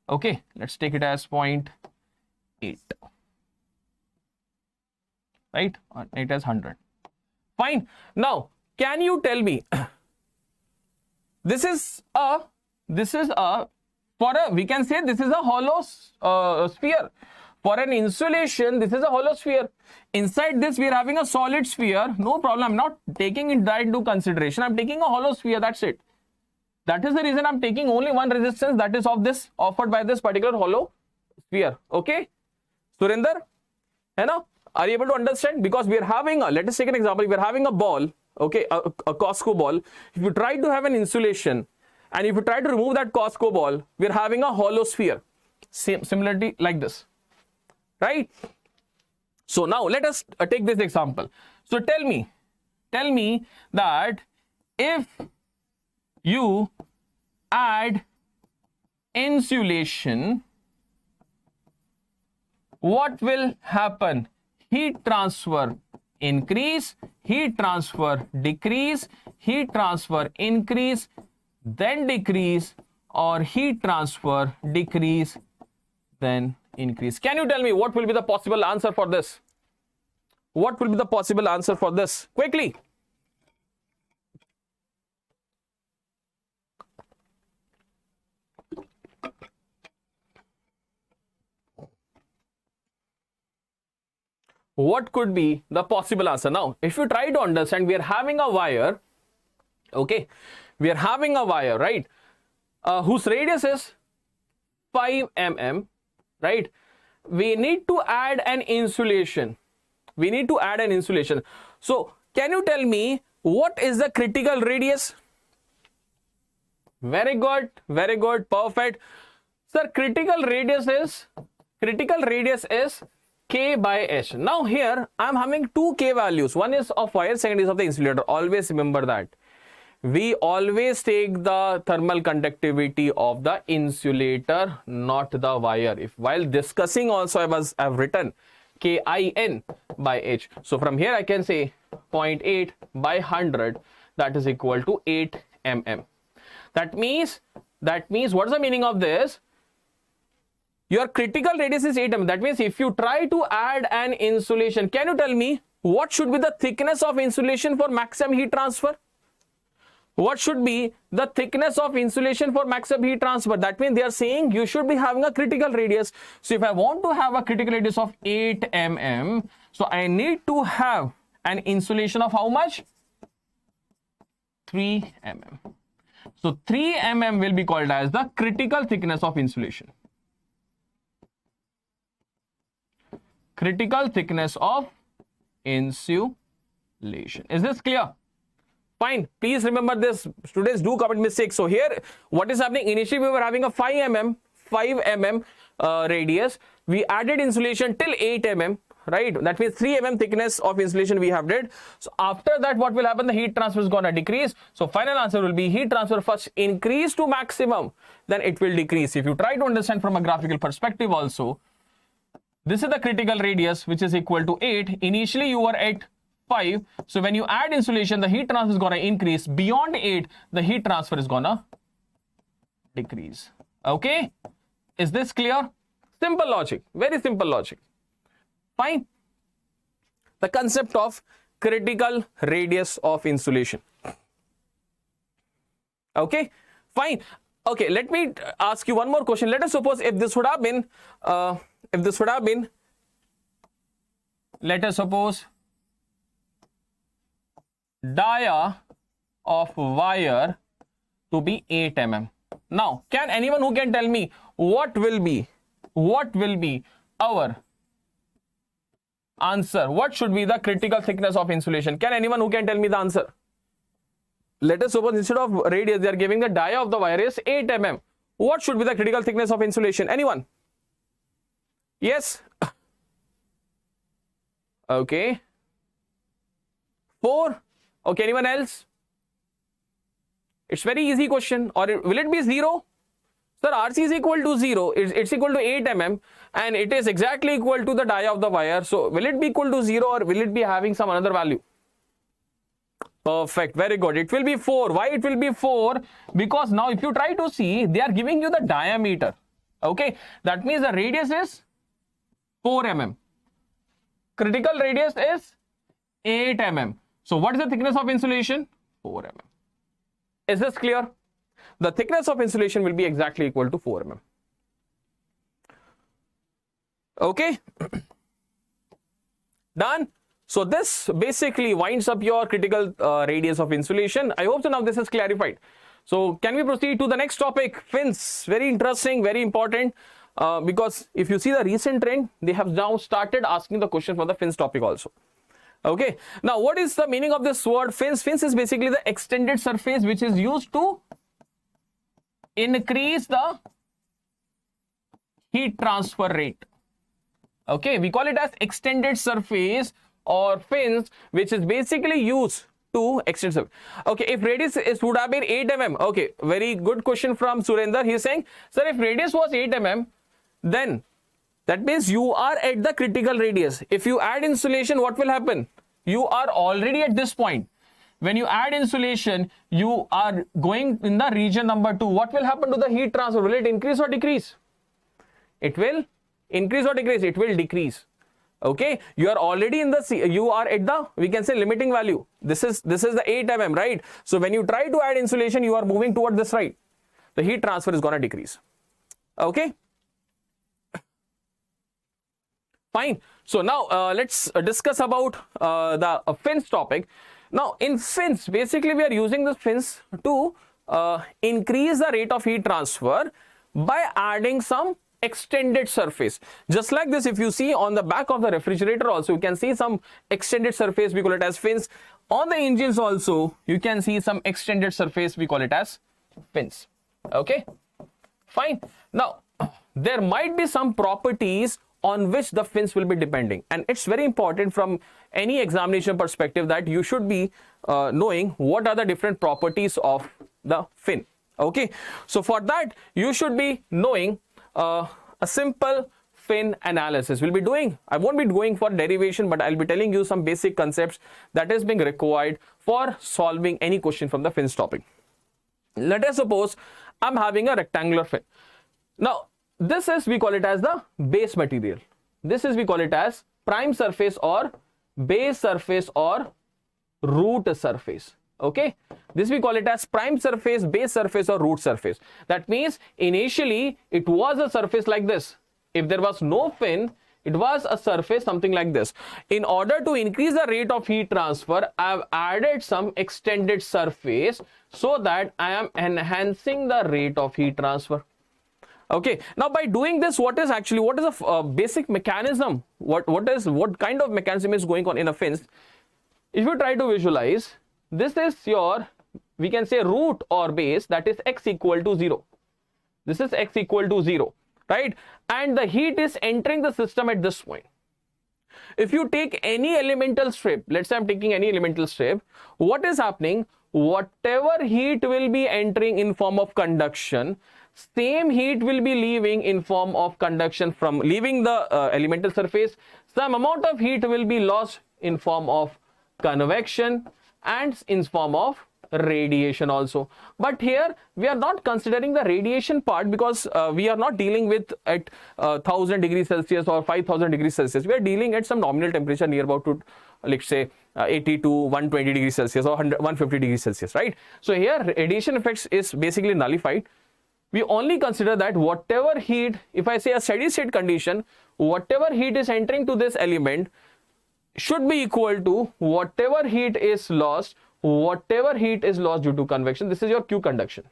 Okay, let's take it as 0.8. Right, it is 100. Fine. Now, can you tell me? This is a we can say this is a hollow sphere. For an insulation, this is a hollow sphere. Inside this, we are having a solid sphere. No problem. I'm not taking that into consideration. I'm taking a hollow sphere. That's it. That is the reason I'm taking only one resistance, that is of this offered by this particular hollow sphere. Okay, Surinder, है ना? Are you able to understand? Because we are having a, let us take an example. We are having a ball. Okay, a Costco ball. If you try to have an insulation, and if you try to remove that Costco ball, we are having a hollow sphere. Similarly, like this, right? So now let us take this example. So tell me that if you add insulation, what will happen? Heat transfer increase, heat transfer decrease, heat transfer increase, then decrease, or heat transfer decrease, then increase. Can you tell me what will be the possible answer for this? What will be the possible answer for this? Quickly. What could be the possible answer? Now, if you try to understand, we are having a wire, okay? We are having a wire, right? Whose radius is 5 mm, right? We need to add an insulation. We need to add an insulation. So, can you tell me what is the critical radius? Very good, perfect. Sir, critical radius is K by H. Now here I am having two K values. One is of wire, second is of the insulator. Always remember that. We always take the thermal conductivity of the insulator, not the wire. If while discussing also I've written KIN by H. So from here I can say 0.8 by 100, that is equal to 8 mm. That means what is the meaning of this? Your critical radius is 8 mm. That means if you try to add an insulation, can you tell me what should be the thickness of insulation for maximum heat transfer? What should be the thickness of insulation for maximum heat transfer? That means they are saying you should be having a critical radius. So if I want to have a critical radius of 8 mm, so I need to have an insulation of how much? 3 mm. So 3 mm will be called as the critical thickness of insulation. Critical thickness of insulation. Is this clear? Fine. Please remember this. Students do commit mistakes. So here, what is happening? Initially, we were having a 5 mm radius. We added insulation till 8 mm. Right, that means 3 mm thickness of insulation we have did. So after that, what will happen? The heat transfer is gonna decrease. So final answer will be heat transfer first increase to maximum, then it will decrease. If you try to understand from a graphical perspective also, this is the critical radius which is equal to 8. Initially you were at 5. So when you add insulation, the heat transfer is gonna increase. Beyond 8, the heat transfer is gonna decrease. Okay, is this clear? Simple logic, very simple logic. Fine. The concept of critical radius of insulation. Okay, fine. Okay, let me ask you one more question. Let us suppose if this would have been, let us suppose dia of wire to be 8 mm. Now, can anyone who can tell me what will be our answer? What should be the critical thickness of insulation? Can anyone who can tell me the answer? Let us suppose instead of radius, they are giving the dia of the wire is 8 mm. What should be the critical thickness of insulation? Anyone? Yes? Okay. 4. Okay, anyone else? It's very easy question. Or will it be 0? Sir, RC is equal to 0. It's equal to 8 mm and it is exactly equal to the dia of the wire. So, will it be equal to 0 or will it be having some another value? Perfect. Very good. It will be 4. Why it will be 4? Because now if you try to see, they are giving you the diameter. Okay. That means the radius is 4 mm. Critical radius is 8 mm. So, what is the thickness of insulation? 4 mm. Is this clear? The thickness of insulation will be exactly equal to 4 mm. Okay. Done. So this basically winds up your critical radius of insulation. I hope so now this is clarified. So can we proceed to the next topic? Fins. Very interesting, very important. Because if you see the recent trend, they have now started asking the question for the fins topic also. Okay. Now what is the meaning of this word fins? Fins is basically the extended surface which is used to increase the heat transfer rate. Okay, we call it as extended surface or fins, which is basically used to extend surface. Okay, if radius would have been 8 mm. Okay, very good question from Surender. He is saying, sir, if radius was 8 mm, then that means you are at the critical radius. If you add insulation, what will happen? You are already at this point. When you add insulation, you are going in the region number 2. What will happen to the heat transfer? Will it increase or decrease? It will increase or decrease? It will decrease. Okay, you are already in the you are at the, we can say, limiting value. This is the 8 mm, right? So when you try to add insulation, you are moving toward this right. The heat transfer is going to decrease. Okay, fine. So now let's discuss about the fins topic. Now in fins, basically we are using the fins to increase the rate of heat transfer by adding some extended surface. Just like this, if you see on the back of the refrigerator also, you can see some extended surface, we call it as fins. On the engines also, you can see some extended surface, we call it as fins. Okay, fine. Now, there might be some properties on which the fins will be depending, and it's very important from any examination perspective that you should be knowing what are the different properties of the fin. Okay, so for that you should be knowing a simple fin analysis. We'll be doing, I won't be going for derivation, but I'll be telling you some basic concepts that is being required for solving any question from the fins topic. Let us suppose I'm having a rectangular fin. Now this is, we call it as the base material. This is, we call it as prime surface or base surface or root surface. Okay, this we call it as prime surface, base surface or root surface. That means initially it was a surface like this. If there was no fin, it was a surface something like this. In order to increase the rate of heat transfer, I have added some extended surface so that I am enhancing the rate of heat transfer. Okay, now by doing this, what is a basic mechanism? What kind of mechanism is going on in a fins? If you try to visualize, this is your, we can say, root or base, that is x equal to 0. This is x equal to 0, right? And the heat is entering the system at this point. If you take any elemental strip, let's say I'm taking any elemental strip, what is happening? Whatever heat will be entering in form of conduction, same heat will be leaving in form of conduction from leaving the elemental surface. Some amount of heat will be lost in form of convection and in form of radiation also. But here we are not considering the radiation part, because we are not dealing with at 1000 degrees Celsius or 5000 degrees Celsius. We are dealing at some nominal temperature near about to, let's say, 80 to 120 degrees Celsius or 150 degrees Celsius, right? So here radiation effects is basically nullified. We only consider that whatever heat, if I say a steady state condition, whatever heat is entering to this element should be equal to whatever heat is lost due to convection. This is your Q conduction.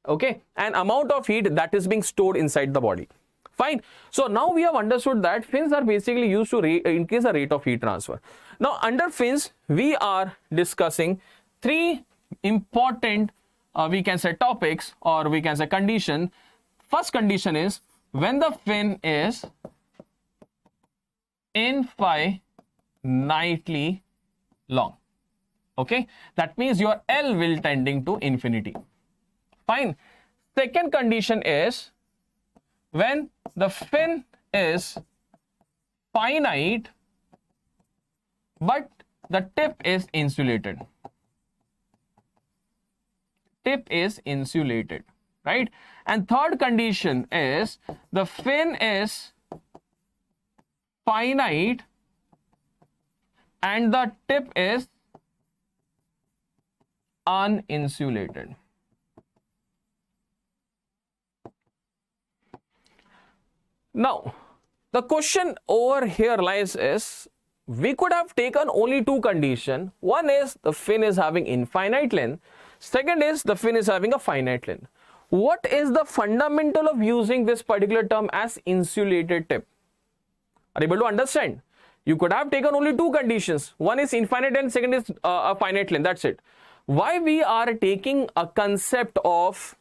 Okay, an amount of heat that is being stored inside the body. Fine. So now we have understood that fins are basically used to increase the rate of heat transfer. Now under fins, we are discussing three important we can say topics, or we can say condition. First condition is when the fin is infinitely long. Okay, that means your L will tending to infinity. Fine. Second condition is when the fin is finite but the tip is insulated. Tip is insulated, right? And third condition is the fin is finite and the tip is uninsulated. Now, the question over here lies is, we could have taken only two conditions. One is the fin is having infinite length. Second is the fin is having a finite length. What is the fundamental of using this particular term as insulated tip? Are you able to understand? You could have taken only two conditions. One is infinite length, second is a finite length. That's it. Why we are taking a concept of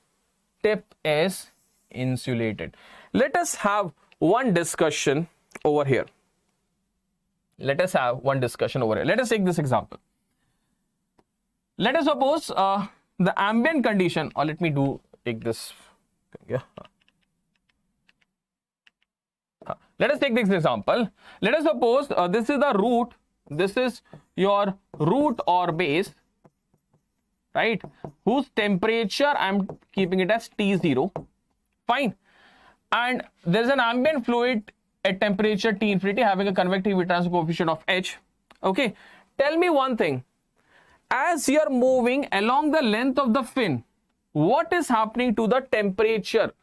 tip is insulated? Let us have one discussion over here. Let us take this example. Let us suppose the ambient condition, or let me take this. Yeah. Let us take this example. Let us suppose this is the root. This is your root or base, right? Whose temperature I'm keeping it as T0. Fine. And there's an ambient fluid at temperature T infinity having a convective transfer coefficient of H. Okay. Tell me one thing. As you are moving along the length of the fin, what is happening to the temperature?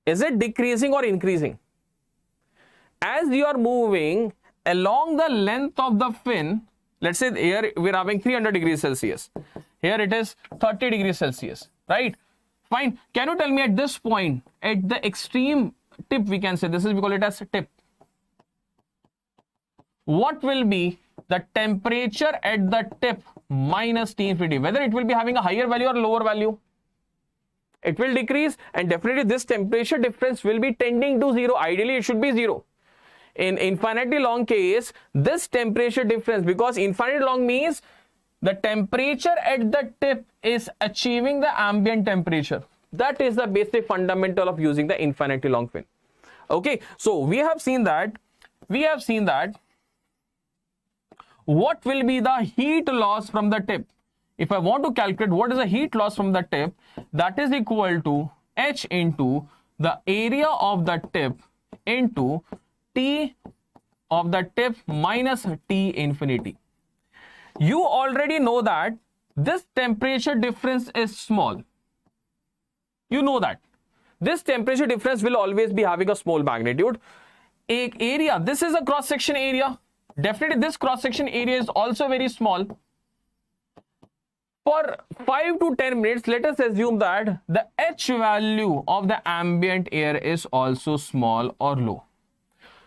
Is it decreasing or increasing? As you are moving along the length of the fin, let's say here we're having 300 degrees Celsius. Here it is 30 degrees Celsius, right? Fine. Can you tell me at this point, at the extreme tip, we can say, this is, we call it as a tip. What will be the temperature at the tip minus T infinity? Whether it will be having a higher value or lower value? It will decrease, and definitely this temperature difference will be tending to 0. Ideally, it should be 0. In infinitely long case, this temperature difference, because infinitely long means the temperature at the tip is achieving the ambient temperature. That is the basic fundamental of using the infinitely long fin. Okay, so we have seen that what will be the heat loss from the tip. If I want to calculate what is the heat loss from the tip, that is equal to H into the area of the tip into T of the tip minus T infinity. You already know that this temperature difference is small. You know that. This temperature difference will always be having a small magnitude. Area, this is a cross-section area. Definitely this cross-section area is also very small. For 5 to 10 minutes, let us assume that the H value of the ambient air is also small or low.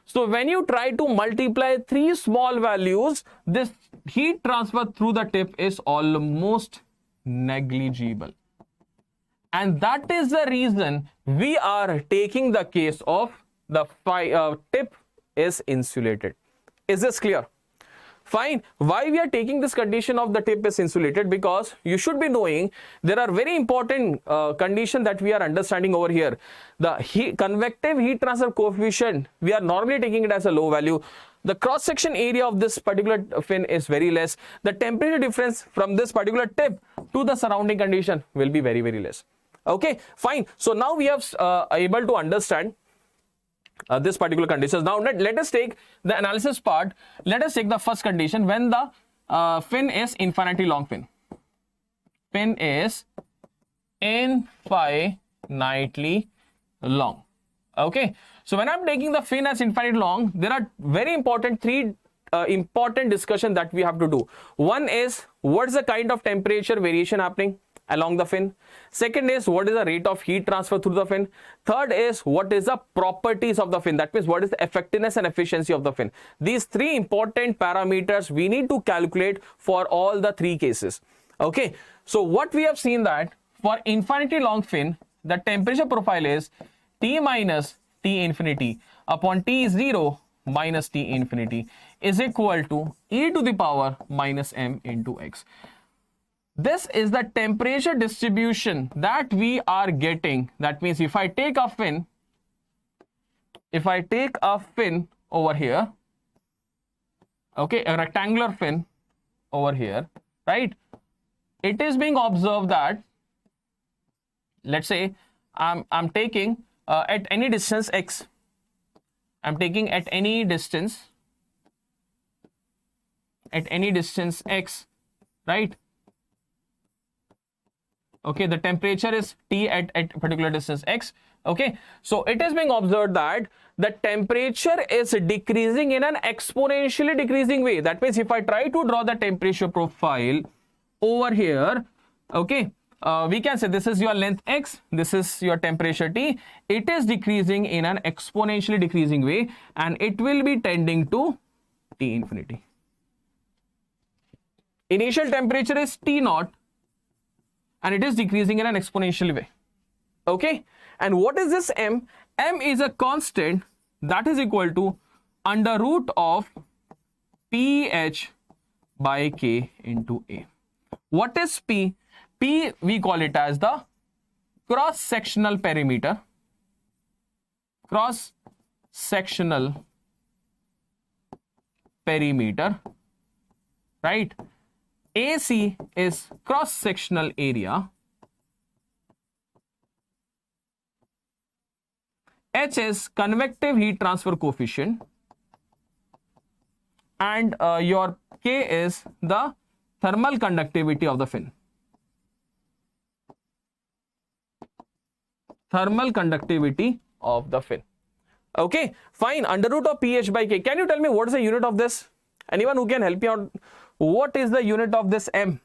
So when you try to multiply three small values, this heat transfer through the tip is almost negligible. And that is the reason we are taking the case of the tip is insulated. Is this clear? Fine. Why we are taking this condition of the tip is insulated? Because you should be knowing there are very important condition that we are understanding over here. The convective heat transfer coefficient, we are normally taking it as a low value. The cross section area of this particular fin is very less. The temperature difference from this particular tip to the surrounding condition will be very, very less. Okay, fine. So now we have able to understand this particular condition. Now let us take the analysis part. Let us take the first condition when the fin is infinitely long fin. Fin is infinitely long. Okay. So when I'm taking the fin as infinitely long, there are very important three important discussion that we have to do. One is what is the kind of temperature variation happening along the fin. Second is what is the rate of heat transfer through the fin. Third is what is the properties of the fin. That means what is the effectiveness and efficiency of the fin. These three important parameters we need to calculate for all the three cases. Okay. So what we have seen that for infinitely long fin, the temperature profile is T minus T infinity upon T0 minus T infinity is equal to e to the power minus m into x. This is the temperature distribution that we are getting. That means if I take a fin over here, okay, a rectangular fin over here, right? It is being observed that, let's say, I'm taking at any distance x. I'm taking at any distance x, right? Okay, the temperature is T at particular distance x. Okay, so it is being observed that the temperature is decreasing in an exponentially decreasing way. That means if I try to draw the temperature profile over here, okay, we can say this is your length x, this is your temperature T. It is decreasing in an exponentially decreasing way and it will be tending to T infinity. Initial temperature is T naught and it is decreasing in an exponential way. Okay, and what is this m? M is a constant that is equal to under root of pH by K into A. What is P? P we call it as the cross-sectional perimeter. Cross-sectional perimeter, right? AC is cross-sectional area. H is convective heat transfer coefficient. And your K is the thermal conductivity of the fin. Thermal conductivity of the fin. Okay, fine. Under root of pH by K. Can you tell me what is the unit of this? Anyone who can help me out? What is the unit of this M?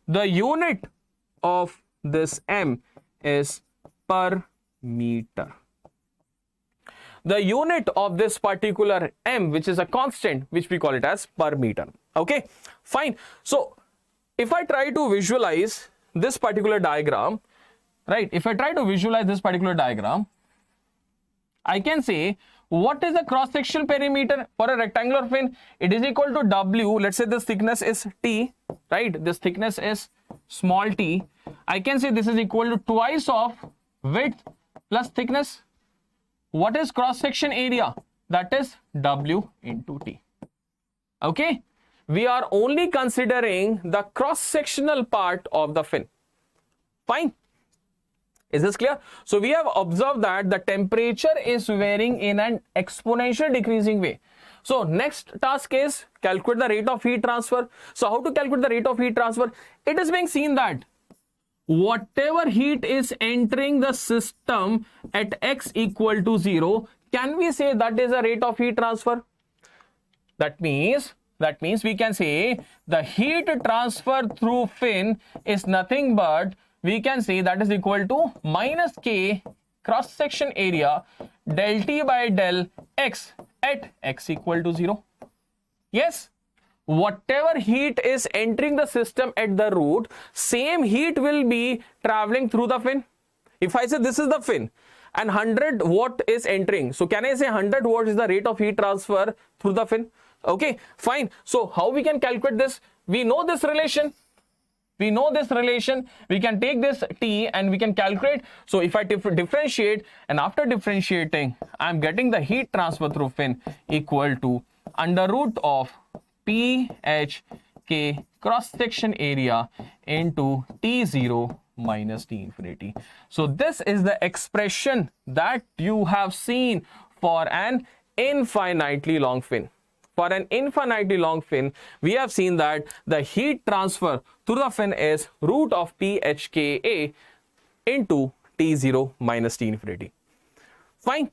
The unit of this M is per meter. The unit of this particular M, which is a constant, which we call it as per meter. Okay, fine. So if I try to visualize this particular diagram, right? If I try to visualize this particular diagram, I can say what is the cross-sectional perimeter for a rectangular fin? It is equal to W. Let's say this thickness is T, right? This thickness is small t. I can say this is equal to twice of width plus thickness. What is cross-section area? That is W into T. Okay? We are only considering the cross-sectional part of the fin. Fine. Is this clear? So we have observed that the temperature is varying in an exponential decreasing way. So next task is calculate the rate of heat transfer. So how to calculate the rate of heat transfer? It is being seen that whatever heat is entering the system at x equal to 0, can we say that is a rate of heat transfer? That means That means we can say the heat transfer through fin is nothing but, we can say that is equal to minus K cross section area del T by del X at X equal to 0. Yes, whatever heat is entering the system at the root, same heat will be traveling through the fin. If I say this is the fin and 100 watt is entering, so can I say 100 watt is the rate of heat transfer through the fin? Okay, fine. So how we can calculate this? We know this relation. We know this relation. We can take this T and we can calculate. So if I differentiate, and after differentiating, I'm getting the heat transfer through fin equal to under root of PHK cross section area into T0 minus T infinity. So this is the expression that you have seen for an infinitely long fin. For an infinitely long fin, we have seen that the heat transfer through the fin is root of PHKA into T0 minus T infinity. Fine.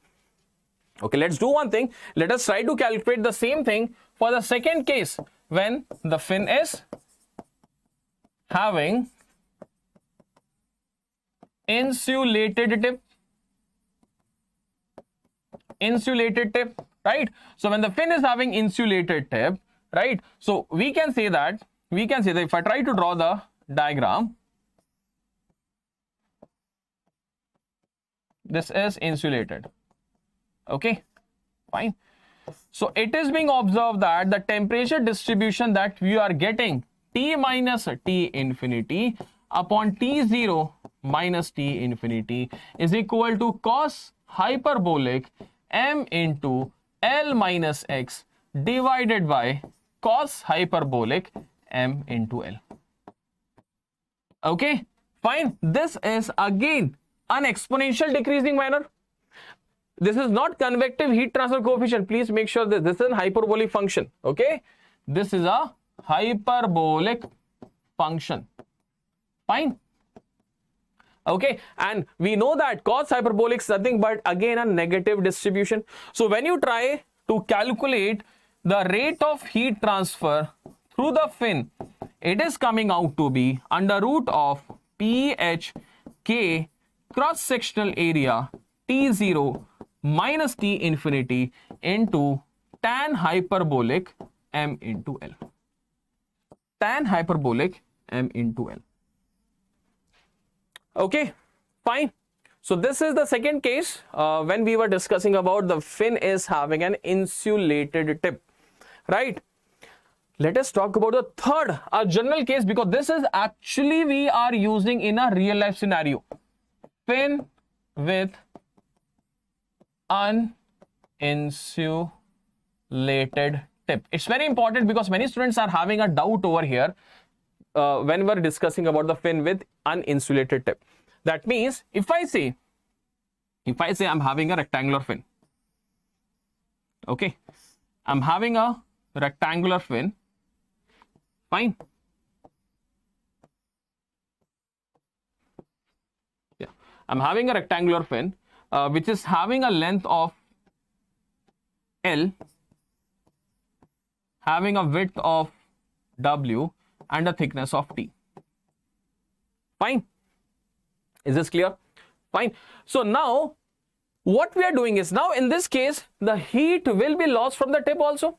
Okay, let's do one thing. Let us try to calculate the same thing for the second case when the fin is having insulated tip. Insulated tip, right? So when the fin is having insulated tip, right? So we can say that if I try to draw the diagram, this is insulated. Okay, fine. So it is being observed that the temperature distribution that we are getting T minus T infinity upon T0 minus T infinity is equal to cos hyperbolic m into L minus x divided by cos hyperbolic m into L. Okay, fine. This is again an exponential decreasing manner. This is not convective heat transfer coefficient. Please make sure that this is a hyperbolic function. Okay, this is a hyperbolic function. Fine. Okay, and we know that cos hyperbolic is nothing but again a negative distribution. So when you try to calculate the rate of heat transfer through the fin, it is coming out to be under root of PHK cross sectional area T0 minus T infinity into tan hyperbolic m into L. Tan hyperbolic m into L. Okay, fine. So this is the second case when we were discussing about the fin is having an insulated tip, right? Let us talk about the third, a general case, because this is actually we are using in a real life scenario. Fin with uninsulated tip. It's very important because many students are having a doubt over here when we're discussing about the fin with uninsulated tip. That means if I say I'm having a rectangular fin, okay, I'm having a rectangular fin, fine. Yeah, I'm having a rectangular fin which is having a length of L, having a width of W and a thickness of T. Fine. Is this clear? Fine. So now what we are doing is, now in this case the heat will be lost from the tip also.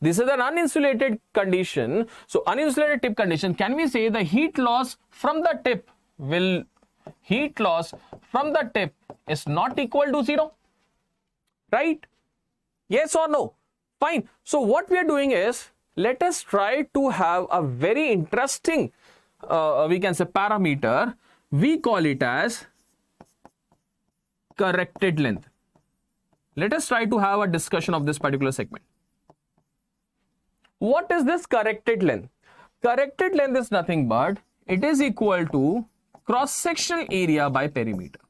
This is an uninsulated condition. So uninsulated tip condition, can we say the heat loss from the tip is not equal to 0? Right? Yes or no? Fine. So what we are doing is, let us try to have a very interesting we can say parameter. We call it as corrected length. Let us try to have a discussion of this particular segment. What is this corrected length? Corrected length is nothing but it is equal to cross-sectional area by perimeter.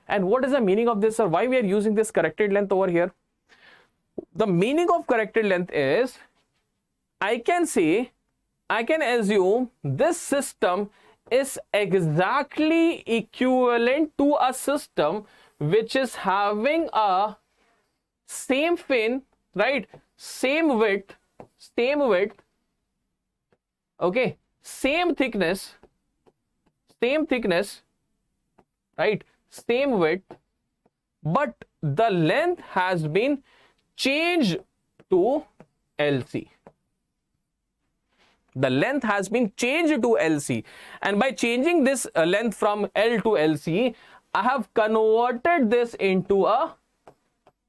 And what is the meaning of this, or why we are using this corrected length over here? The meaning of corrected length is, I can assume this system is exactly equivalent to a system which is having a same fin, right? same width, okay, same thickness, right, same width, but the length has been changed to LC. The length has been changed to LC, and by changing this length from L to LC, I have converted this into a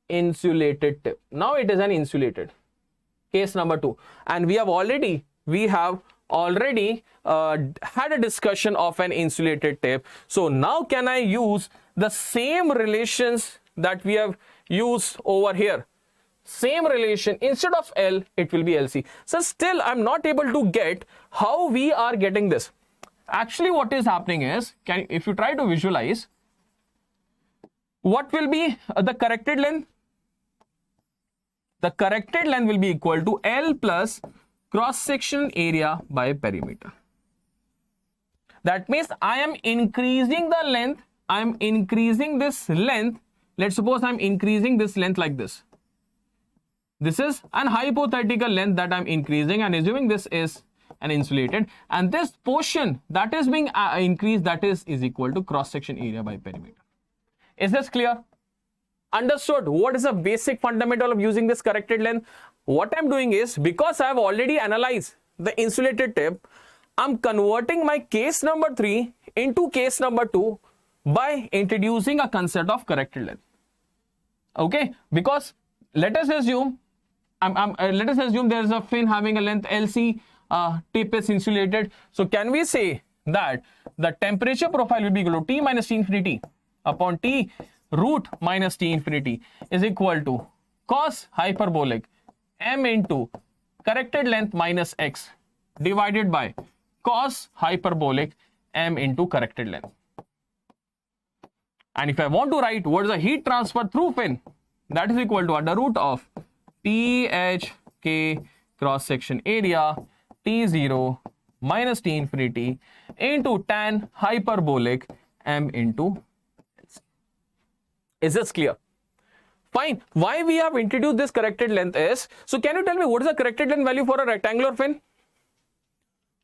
insulated tip. Now it is an insulated. Case number 2, and we have already had a discussion of an insulated tip. So now can I use the same relations that we have used over here? Same relation, instead of L, it will be LC. So still I'm not able to get how we are getting this. Actually, what is happening is, if you try to visualize, what will be the corrected length? The corrected length will be equal to L plus cross-section area by perimeter. That means I am increasing the length. I am increasing this length. Let's suppose I'm increasing this length like this. This is an hypothetical length that I'm increasing, and assuming this is an insulated, and this portion that is being increased, that is equal to cross-section area by perimeter. Is this clear? Understood? What is the basic fundamental of using this corrected length? What I'm doing is, because I have already analyzed the insulated tip, I'm converting my case number 3 into case number 2 by introducing a concept of corrected length. Okay, because let us assume there is a fin having a length LC, tip is insulated. So can we say that the temperature profile will be equal to T minus T infinity upon T root minus T infinity is equal to cos hyperbolic M into corrected length minus X divided by cos hyperbolic M into corrected length. And if I want to write what is the heat transfer through fin, that is equal to under root of THK cross section area T0 minus T infinity into tan hyperbolic M into LC. Is this clear? Fine. Why we have introduced this corrected length is, so can you tell me what is the corrected length value for a rectangular fin?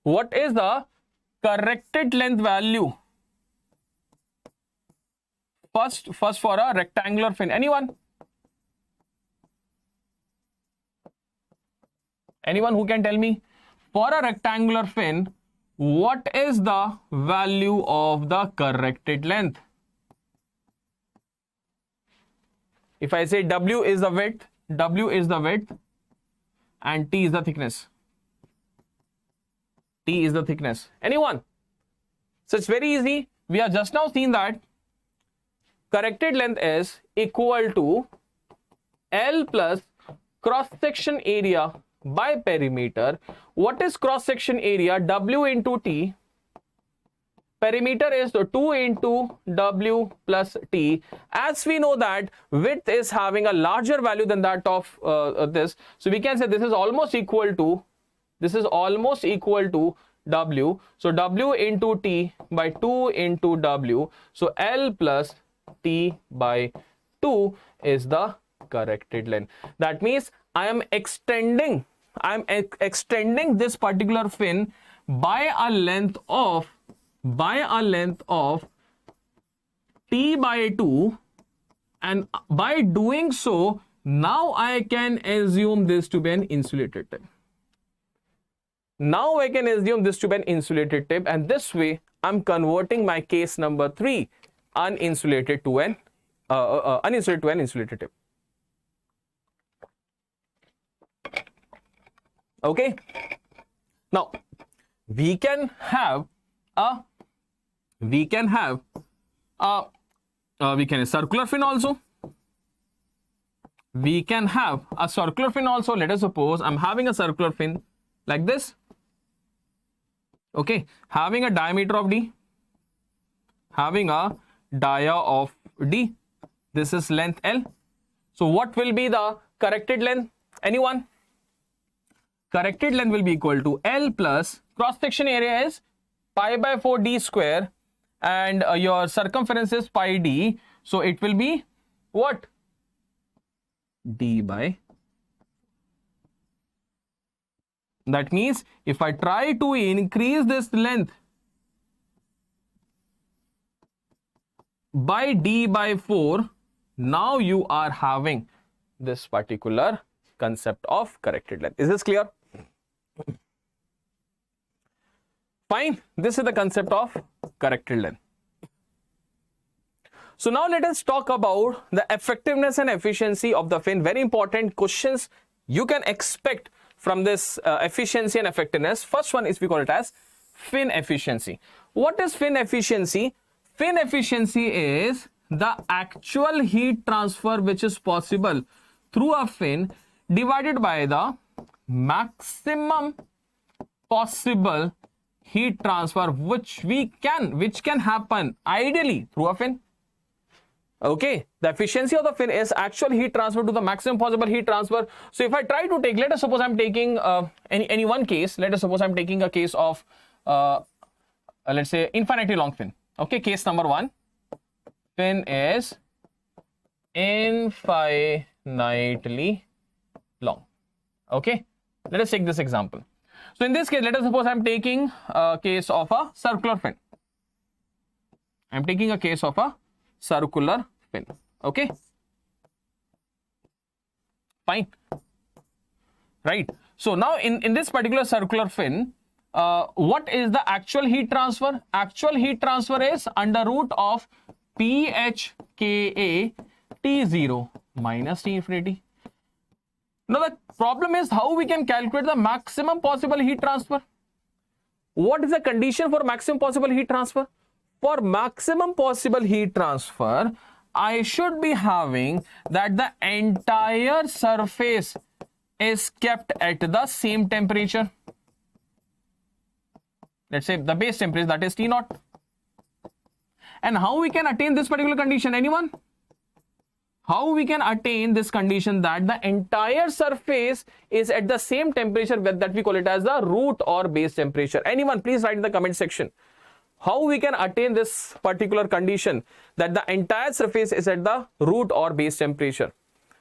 What is the corrected length value? First for a rectangular fin. Anyone? Anyone who can tell me? For a rectangular fin, what is the value of the corrected length? If I say W is the width, and T is the thickness. T is the thickness. Anyone? So it's very easy. We have just now seen that corrected length is equal to L plus cross-section area by perimeter. What is cross-section area? W into T. Perimeter is 2 into W plus T. As we know that width is having a larger value than that of this. So we can say this is almost equal to W. So W into T by 2 into W. So L plus T by 2 is the corrected length. That means I am extending this particular fin by a length of T by 2, and by doing so, now I can assume this to be an insulated tip. Now I can assume this to be an insulated tip, and this way I'm converting my case number 3 uninsulated to an insulated tip. Okay. Now we can have a circular fin also. We can have a circular fin also. Let us suppose I'm having a circular fin like this. Okay, having a diameter of D, having a dia of D. This is length L. So what will be the corrected length? Anyone? Corrected length will be equal to L plus cross section area is pi by 4 D square, and your circumference is pi D. So it will be what? D by. That means if I try to increase this length by d by 4, now you are having this particular concept of corrected length. Is this clear? Fine. This is the concept of corrected length. So now let us talk about the effectiveness and efficiency of the fin. Very important questions you can expect from this efficiency and effectiveness. First one is, we call it as fin efficiency. What is fin efficiency? Fin efficiency is the actual heat transfer which is possible through a fin divided by the maximum possible heat transfer which can happen ideally through a fin. Okay, the efficiency of the fin is actual heat transfer to the maximum possible heat transfer. So if I try to take, let us suppose I'm taking any one case. Let us suppose I'm taking a case of let's say infinitely long fin. Okay, case number 1, fin is infinitely long. Okay, let us take this example. So in this case, let us suppose I'm taking a case of a circular fin. I'm taking a case of a circular fin. Okay, fine, right? So now in this particular circular fin, what is the actual heat transfer? Actual heat transfer is under root of PHKA T0 minus T infinity. Now the problem is how we can calculate the maximum possible heat transfer. What is the condition for maximum possible heat transfer? For maximum possible heat transfer, I should be having that the entire surface is kept at the same temperature. Let's say the base temperature, that is T0. And how we can attain this particular condition? Anyone? How we can attain this condition that the entire surface is at the same temperature, that we call it as the root or base temperature? Anyone, please write in the comment section. How we can attain this particular condition that the entire surface is at the root or base temperature?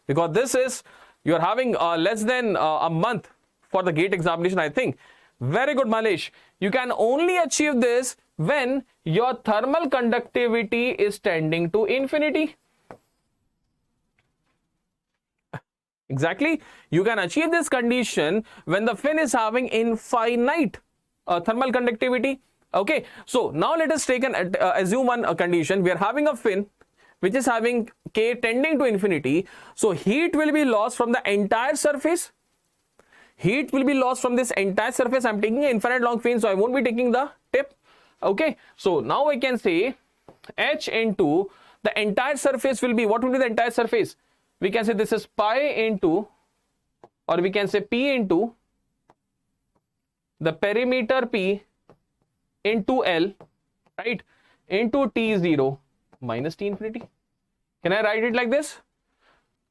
Because this is, you're having less than a month for the GATE examination, I think. Very good, Malish. You can only achieve this when your thermal conductivity is tending to infinity. Exactly. You can achieve this condition when the fin is having infinite thermal conductivity. Okay. So now let us take assume one condition. We are having a fin which is having K tending to infinity. So heat will be lost from the entire surface. Heat will be lost from this entire surface. I'm taking an infinite long fin, so I won't be taking the tip. Okay. So now I can say H into the entire surface will be, what will be the entire surface? We can say this is pi into, or we can say P into the perimeter P into L, right, into T0 minus T infinity. Can I write it like this?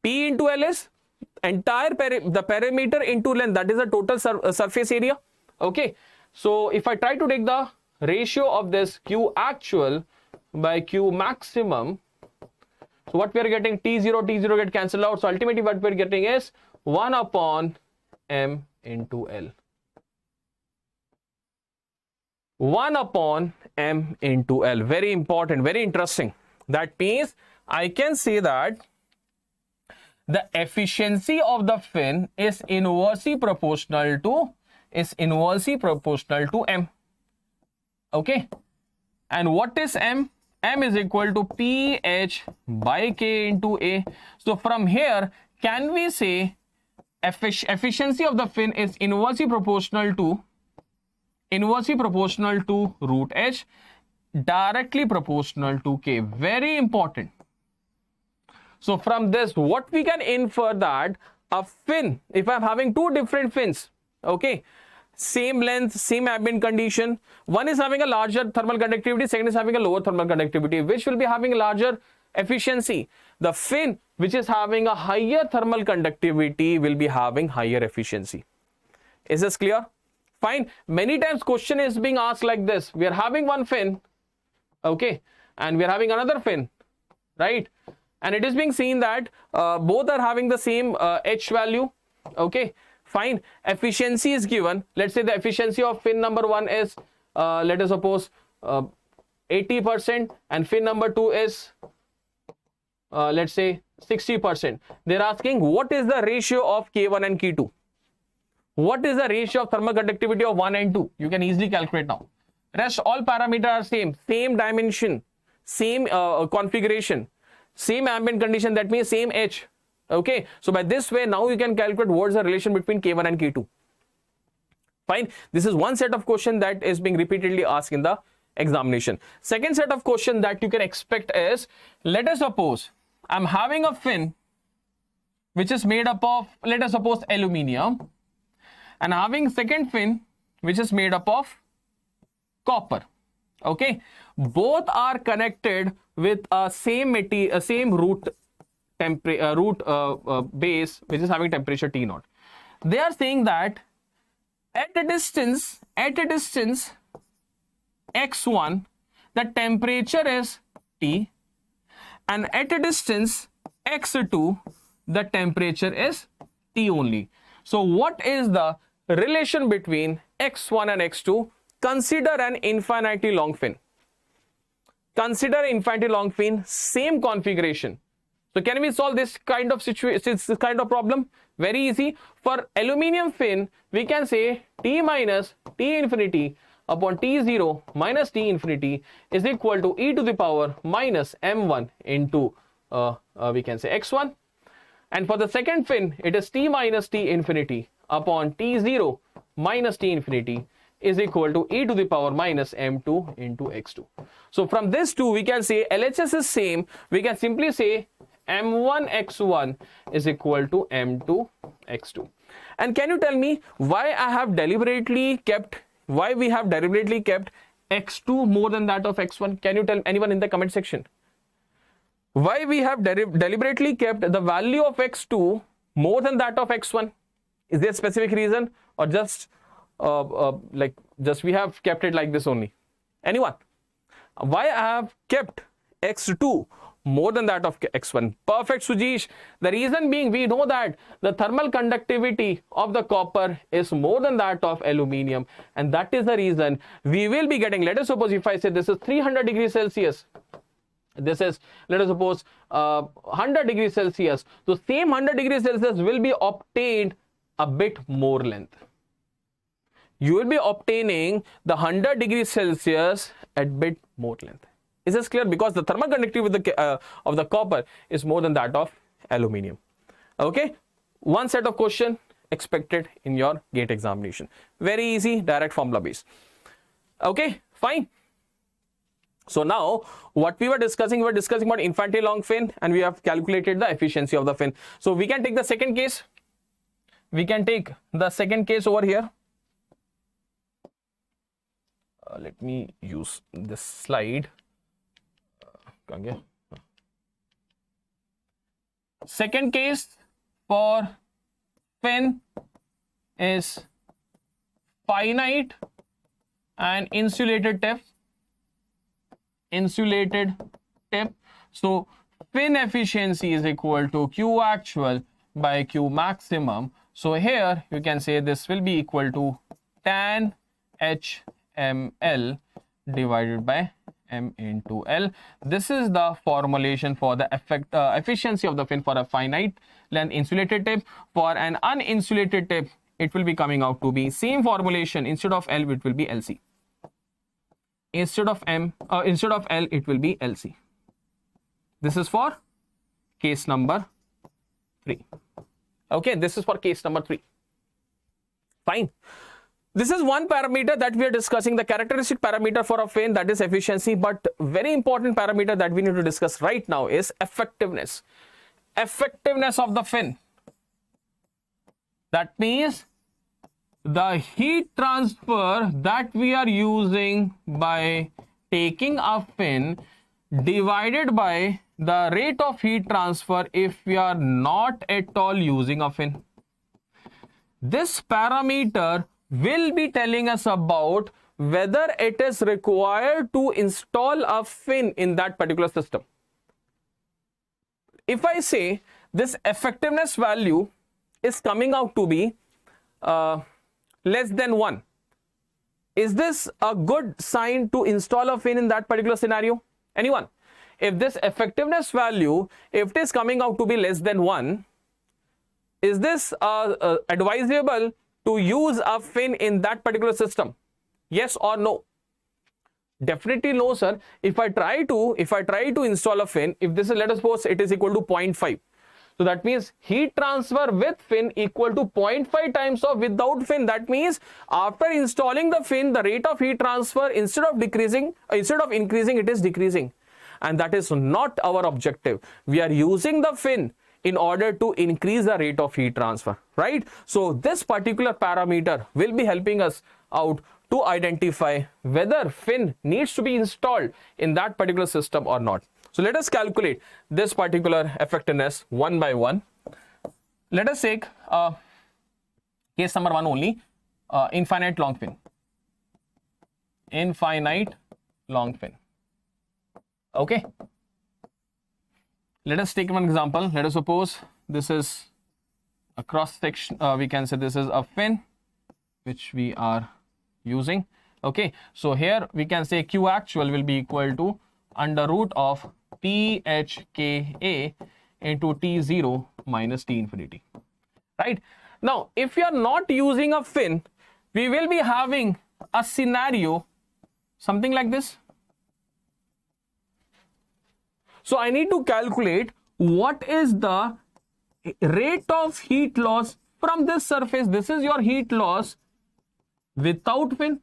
P into L is entire the perimeter into length, that is the total surface area. Okay. So if I try to take the ratio of this Q actual by Q maximum, so what we are getting, T0 get cancelled out. So ultimately what we are getting is 1 upon M into L. 1 upon M into L. Very important, very interesting. That means I can say that the efficiency of the fin is inversely proportional to M. Okay. And what is M? M is equal to PH by K into A. So from here, can we say efficiency of the fin is inversely proportional to root H, directly proportional to K. Very important. So from this, what we can infer that a fin, if I'm having two different fins, okay, same length, same ambient condition, one is having a larger thermal conductivity, second is having a lower thermal conductivity, which will be having a larger efficiency? The fin which is having a higher thermal conductivity will be having higher efficiency. Is this clear? Fine. Many times question is being asked like this. We are having one fin, okay, and we are having another fin, right? And it is being seen that both are having the same H value, okay. Fine. Efficiency is given. Let's say the efficiency of fin number 1 is, let us suppose, 80%, and fin number 2 is, let's say, 60%. They're asking what is the ratio of K1 and K2? What is the ratio of thermal conductivity of 1 and 2? You can easily calculate now. Rest all parameters are same dimension, same configuration, same ambient condition, that means same H. Okay, so by this way, now you can calculate what is the relation between K1 and K2. Fine. This is one set of question that is being repeatedly asked in the examination. Second set of question that you can expect is, let us suppose I'm having a fin which is made up of, let us suppose, aluminium, and having second fin which is made up of copper. Okay, both are connected with a same material, same root base which is having temperature T0. They are saying that at a distance x1 the temperature is T, and at a distance x2 the temperature is T only. So what is the relation between x1 and x2? Consider an infinitely long fin. Consider infinitely long fin, same configuration. So can we solve this kind of situation, this kind of problem? Very easy. For aluminium fin, we can say T minus T infinity upon T0 minus T infinity is equal to e to the power minus m1 into we can say x1. And for the second fin, it is T minus T infinity upon T0 minus T infinity is equal to e to the power minus m2 into x2. So from this two, we can say LHS is same. We can simply say m1 x1 is equal to m2 x2. And can you tell me why I have deliberately kept, why we have deliberately kept x2 more than that of x1? Can you tell anyone in the comment section? Why we have deliberately kept the value of x2 more than that of x1? Is there a specific reason, or just just we have kept it like this only? Anyone? Why I have kept x2 more than that of x1? Perfect, Sujeesh. The reason being, we know that the thermal conductivity of the copper is more than that of aluminium, and that is the reason we will be getting, let us suppose if I say this is 300 degrees Celsius, this is, let us suppose, 100 degrees Celsius. So same 100 degrees Celsius will be obtained a bit more length. You will be obtaining the 100 degrees Celsius at bit more length. Is this clear? Because the thermal conductivity of the copper is more than that of aluminium. Okay, one set of question expected in your GATE examination. Very easy, direct formula based. Okay, fine. So now what we were discussing about infinitely long fin, and we have calculated the efficiency of the fin. So we can take the second case. We can take the second case over here. Let me use this slide. Second case for fin is finite and insulated tip. So fin efficiency is equal to Q actual by Q maximum. So here you can say this will be equal to tan HML divided by M into L. This is the formulation for the efficiency of the fin for a finite length insulated tip. For an uninsulated tip, it will be coming out to be same formulation. Instead of L, it will be LC. Instead of L, it will be LC. This is for case number 3. Okay, this is for case number 3. Fine. This is one parameter that we are discussing, the characteristic parameter for a fin, that is efficiency. But very important parameter that we need to discuss right now is effectiveness. Effectiveness of the fin. That means the heat transfer that we are using by taking a fin divided by the rate of heat transfer if we are not at all using a fin. This parameter will be telling us about whether it is required to install a fin in that particular system. If I say this effectiveness value is coming out to be less than 1. Is this a good sign to install a fin in that particular scenario? Anyone? If this effectiveness value, if it is coming out to be less than 1, is this advisable to use a fin in that particular system? Yes or no? Definitely no, sir. If I try to install a fin, if this is, let us suppose it is equal to 0.5. So that means heat transfer with fin equal to 0.5 times of without fin. That means after installing the fin, the rate of heat transfer instead of increasing, it is decreasing. And that is not our objective. We are using the fin in order to increase the rate of heat transfer, right? So this particular parameter will be helping us out to identify whether fin needs to be installed in that particular system or not. So let us calculate this particular effectiveness one by one. Let us take case number 1 only, infinite long fin. Infinite long fin. Okay. Let us take one example. Let us suppose this is a cross section. We can say this is a fin which we are using. Okay. So here we can say Q actual will be equal to under root of PHKA into T0 minus T infinity. Right. Now, if you are not using a fin, we will be having a scenario something like this. So I need to calculate what is the rate of heat loss from this surface. This is your heat loss without fin,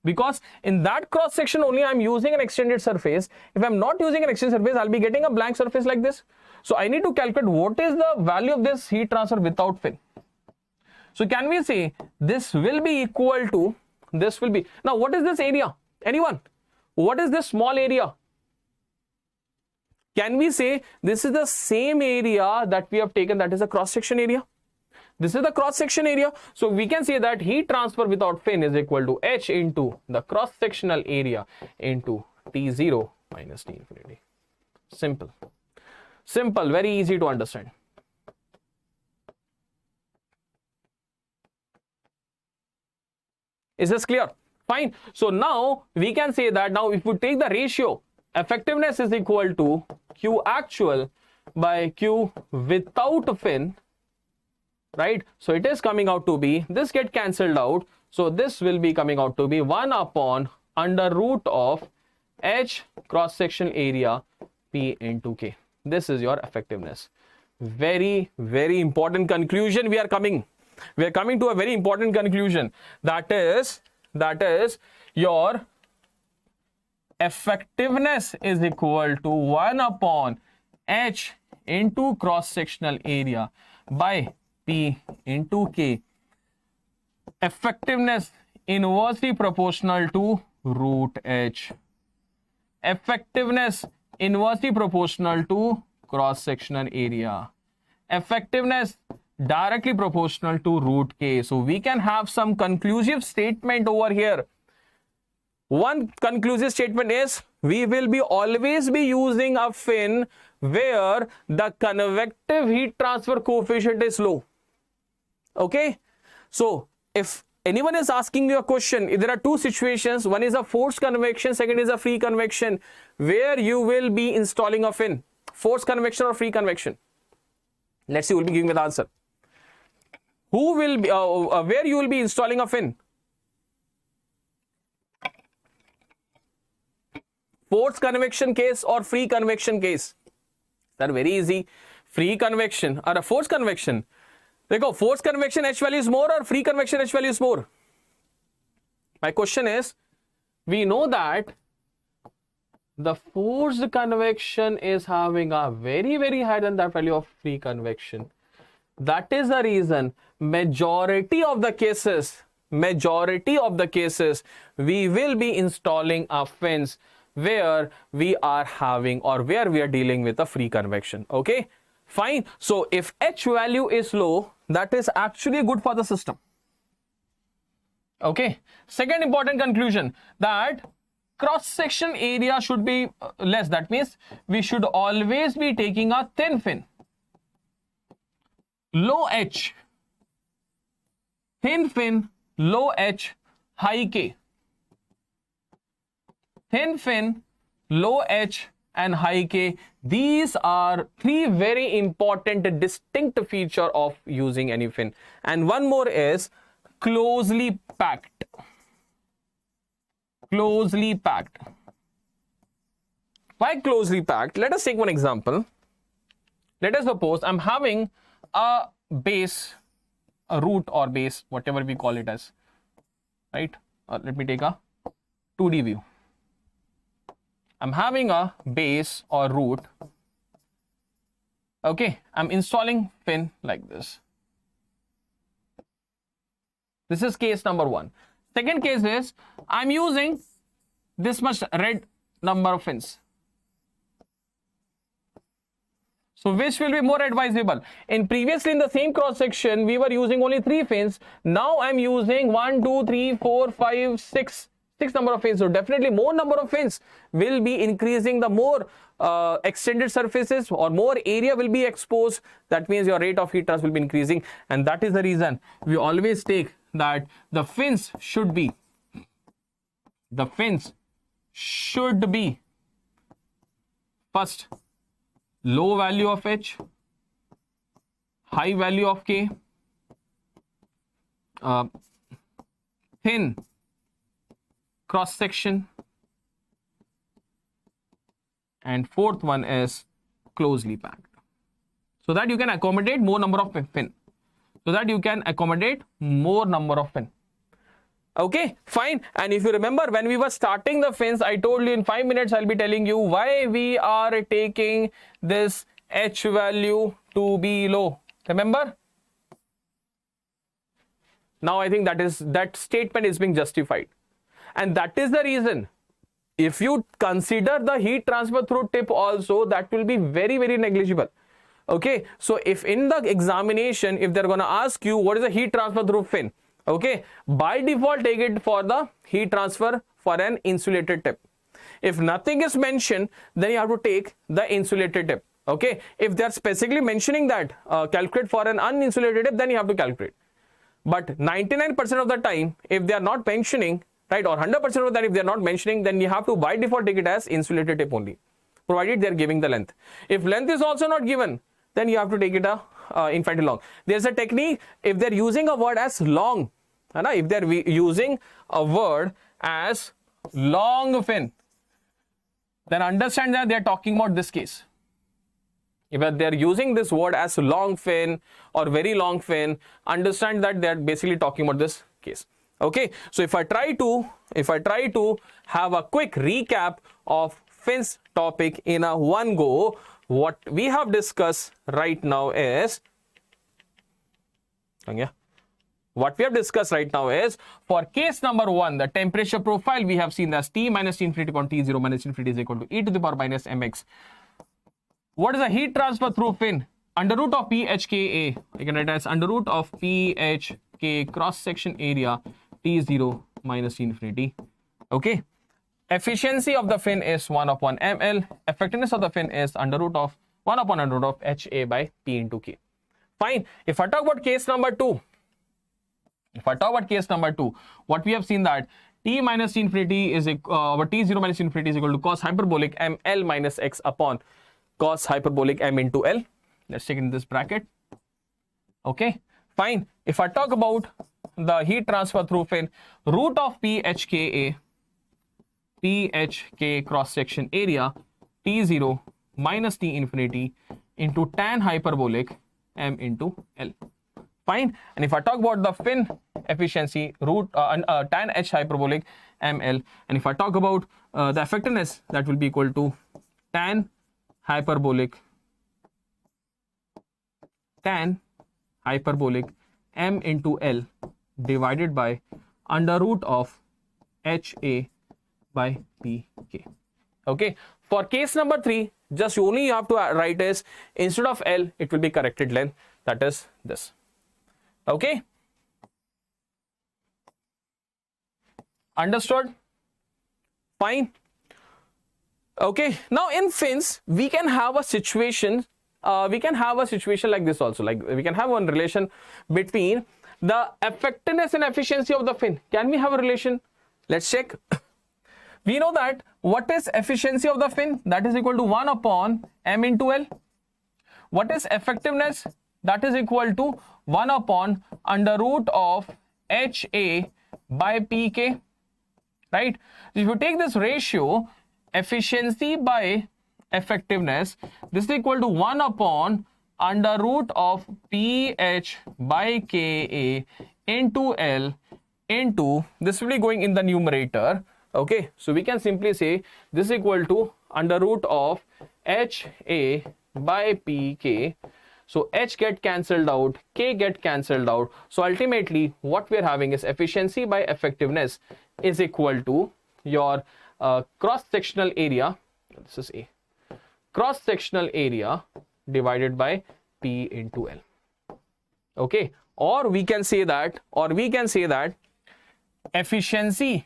because in that cross section only I'm using an extended surface. If I'm not using an extended surface, I'll be getting a blank surface like this. So I need to calculate what is the value of this heat transfer without fin. So can we say this will be equal to, this will be, now what is this area? Anyone? What is this small area? Can we say this is the same area that we have taken, that is the cross section area? This is the cross section area. So we can say that heat transfer without fin is equal to H into the cross sectional area into T0 minus T infinity. Simple. Simple, very easy to understand. Is this clear? Fine. So now we can say that now if we take the ratio, effectiveness is equal to Q actual by Q without fin, right? So it is coming out to be, this get cancelled out. So this will be coming out to be 1 upon under root of H cross section area P into K. This is your effectiveness. Very, very important conclusion we are coming. We are coming to a very important conclusion. That is your effectiveness is equal to 1 upon H into cross-sectional area by P into K. Effectiveness inversely proportional to root H. Effectiveness inversely proportional to cross-sectional area. Effectiveness directly proportional to root K. So we can have some conclusive statement over here. One conclusive statement is we will be always be using a fin where the convective heat transfer coefficient is low. Okay. So if anyone is asking you a question, there are two situations. One is a forced convection, second is a free convection, where you will be installing a fin. Forced convection or free convection? Let's see, we'll be giving the answer. Who will be, where you will be installing a fin? Forced convection case or free convection case? Sir, very easy. Free convection or a forced convection. Dekho, forced convection H value is more or free convection H value is more? My question is, we know that the forced convection is having a very, very higher than that value of free convection. That is the reason majority of the cases, we will be installing a fins where we are having or where we are dealing with a free convection. Okay, fine. So if H value is low, that is actually good for the system. Okay. Second important conclusion, that cross section area should be less. That means we should always be taking a thin fin. Low H thin fin, low H, high K. Thin fin, low H, and high K. These are three very important distinct feature of using any fin. And one more is closely packed. Closely packed. Why closely packed? Let us take one example. Let us suppose I'm having a base, a root or base, whatever we call it as, right? Let me take a 2D view. I'm having a base or root. Okay, I'm installing fin like this. This is case number one. Second case is I'm using this much red number of fins. So which will be more advisable? Previously in the same cross section, we were using only 3 fins. Now I'm using 1, 2, 3, 4, 5, 6 number of fins. So definitely more number of fins will be increasing the more extended surfaces or more area will be exposed. That means your rate of heat transfer will be increasing. And that is the reason we always take that the fins should be first low value of H, high value of K, thin cross section, and fourth one is closely packed, so that you can accommodate more number of fin. Okay, fine. And if you remember, when we were starting the fins, I told you in 5 minutes I'll be telling you why we are taking this H value to be low. Remember? Now I think that statement is being justified. And that is the reason, if you consider the heat transfer through tip also, that will be very, very negligible. Okay, so if in the examination, if they're going to ask you what is the heat transfer through fin, okay, by default take it for the heat transfer for an insulated tip. If nothing is mentioned, then you have to take the insulated tip. Okay, if they are specifically mentioning that calculate for an uninsulated tip, then you have to calculate. But 99% of the time, if they are not mentioning, right, or 100% of that if they are not mentioning, then you have to by default take it as insulated tip only, provided they are giving the length. If length is also not given, then you have to take it infinitely long. There's a technique, if they're using a word as long, if they're using a word as long fin, then understand that they're talking about this case. If they're using this word as long fin or very long fin, understand that they're basically talking about this case. Okay, so if I try to have a quick recap of fins topic in a one go, what we have discussed right now is, for case number 1, the temperature profile we have seen as T minus T infinity upon T0 minus infinity is equal to e to the power minus mx. What is the heat transfer through fin? Under root of PHKA. You can write as under root of PHK cross section area T0 minus T infinity. Okay. Efficiency of the fin is 1 upon ml. Effectiveness of the fin is under root of 1 upon under root of HA by P into K. Fine. If I talk about case number 2, what we have seen that T minus T infinity is T0 minus T infinity is equal to cos hyperbolic ml minus x upon cos hyperbolic m into L. Let's take in this bracket. Okay. Fine. If I talk about the heat transfer through fin, root of PHK cross section area T0 minus T infinity into tan hyperbolic m into L. Fine. And if I talk about the fin efficiency, tan H hyperbolic ml, and if I talk about the effectiveness, that will be equal to tan hyperbolic m into L divided by under root of HA by PK. Okay. For case number 3, just only you have to write is instead of L, it will be corrected length, that is this. Okay. Understood? Fine. Okay. Now in fins, we can have a situation like this also. Like we can have one relation between the effectiveness and efficiency of the fin. Can we have a relation? Let's check. We know that what is efficiency of the fin? That is equal to 1 upon m into L. What is effectiveness? That is equal to 1 upon under root of HA by PK. Right? If you take this ratio, efficiency by effectiveness, this is equal to 1 upon under root of PH by KA into L into, this will be going in the numerator. Okay, so we can simply say this is equal to under root of HA by PK. So H get cancelled out, K get cancelled out. So ultimately what we are having is efficiency by effectiveness is equal to your cross-sectional area. This is A. Cross-sectional area divided by P into L. Okay, or we can say that efficiency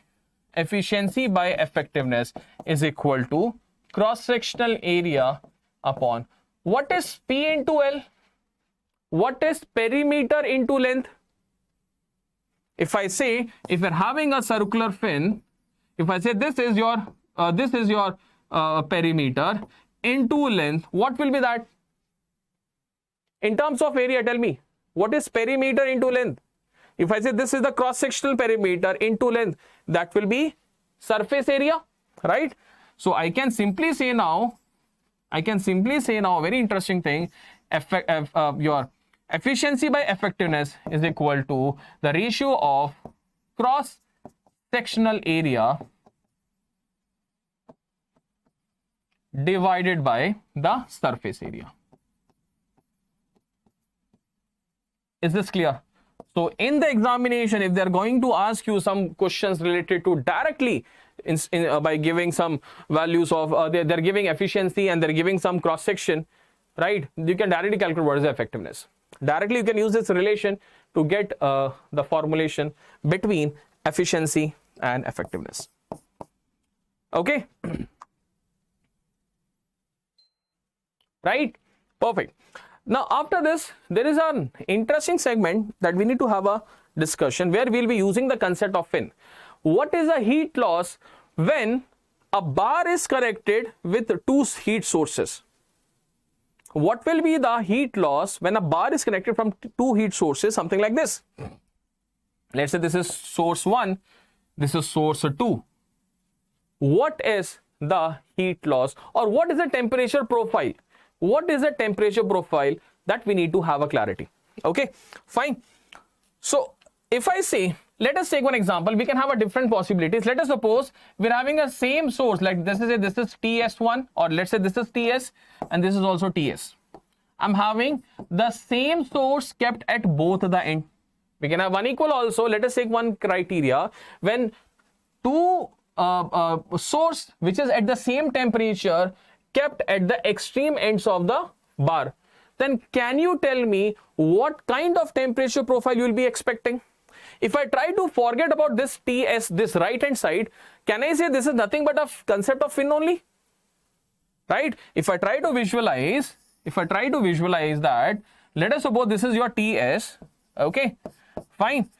by effectiveness is equal to cross-sectional area upon what is P into L? What is perimeter into length? If I say, if you're having a circular fin, if I say this is your perimeter into length, what will be that? In terms of area, tell me, what is perimeter into length? If I say this is the cross-sectional perimeter into length, that will be surface area, right? So I can simply say now, a very interesting thing, your efficiency by effectiveness is equal to the ratio of cross-sectional area divided by the surface area. Is this clear? So in the examination, if they're going to ask you some questions related to directly by giving some values of, they're giving efficiency and they're giving some cross section, right? You can directly calculate what is the effectiveness. Directly you can use this relation to get the formulation between efficiency and effectiveness. Okay? Right? Perfect. Now after this, there is an interesting segment that we need to have a discussion where we'll be using the concept of fin. What is the heat loss when a bar is connected with two heat sources? What will be the heat loss when a bar is connected from two heat sources? Something like this. Let's say this is source 1, this is source 2. What is the heat loss, or what is the temperature profile? What is the temperature profile that we need to have a clarity? Okay, fine. So if I say, let us take one example, we can have a different possibilities. Let us suppose we're having a same source, like this is TS1, or let's say this is TS and this is also TS. I'm having the same source kept at both the end. We can have one equal also. Let us take one criteria. When two source which is at the same temperature kept at the extreme ends of the bar, then can you tell me what kind of temperature profile you will be expecting? If I try to forget about this TS, this right hand side, can I say this is nothing but a concept of fin only? Right? If I try to visualize that, let us suppose this is your TS. Okay, fine.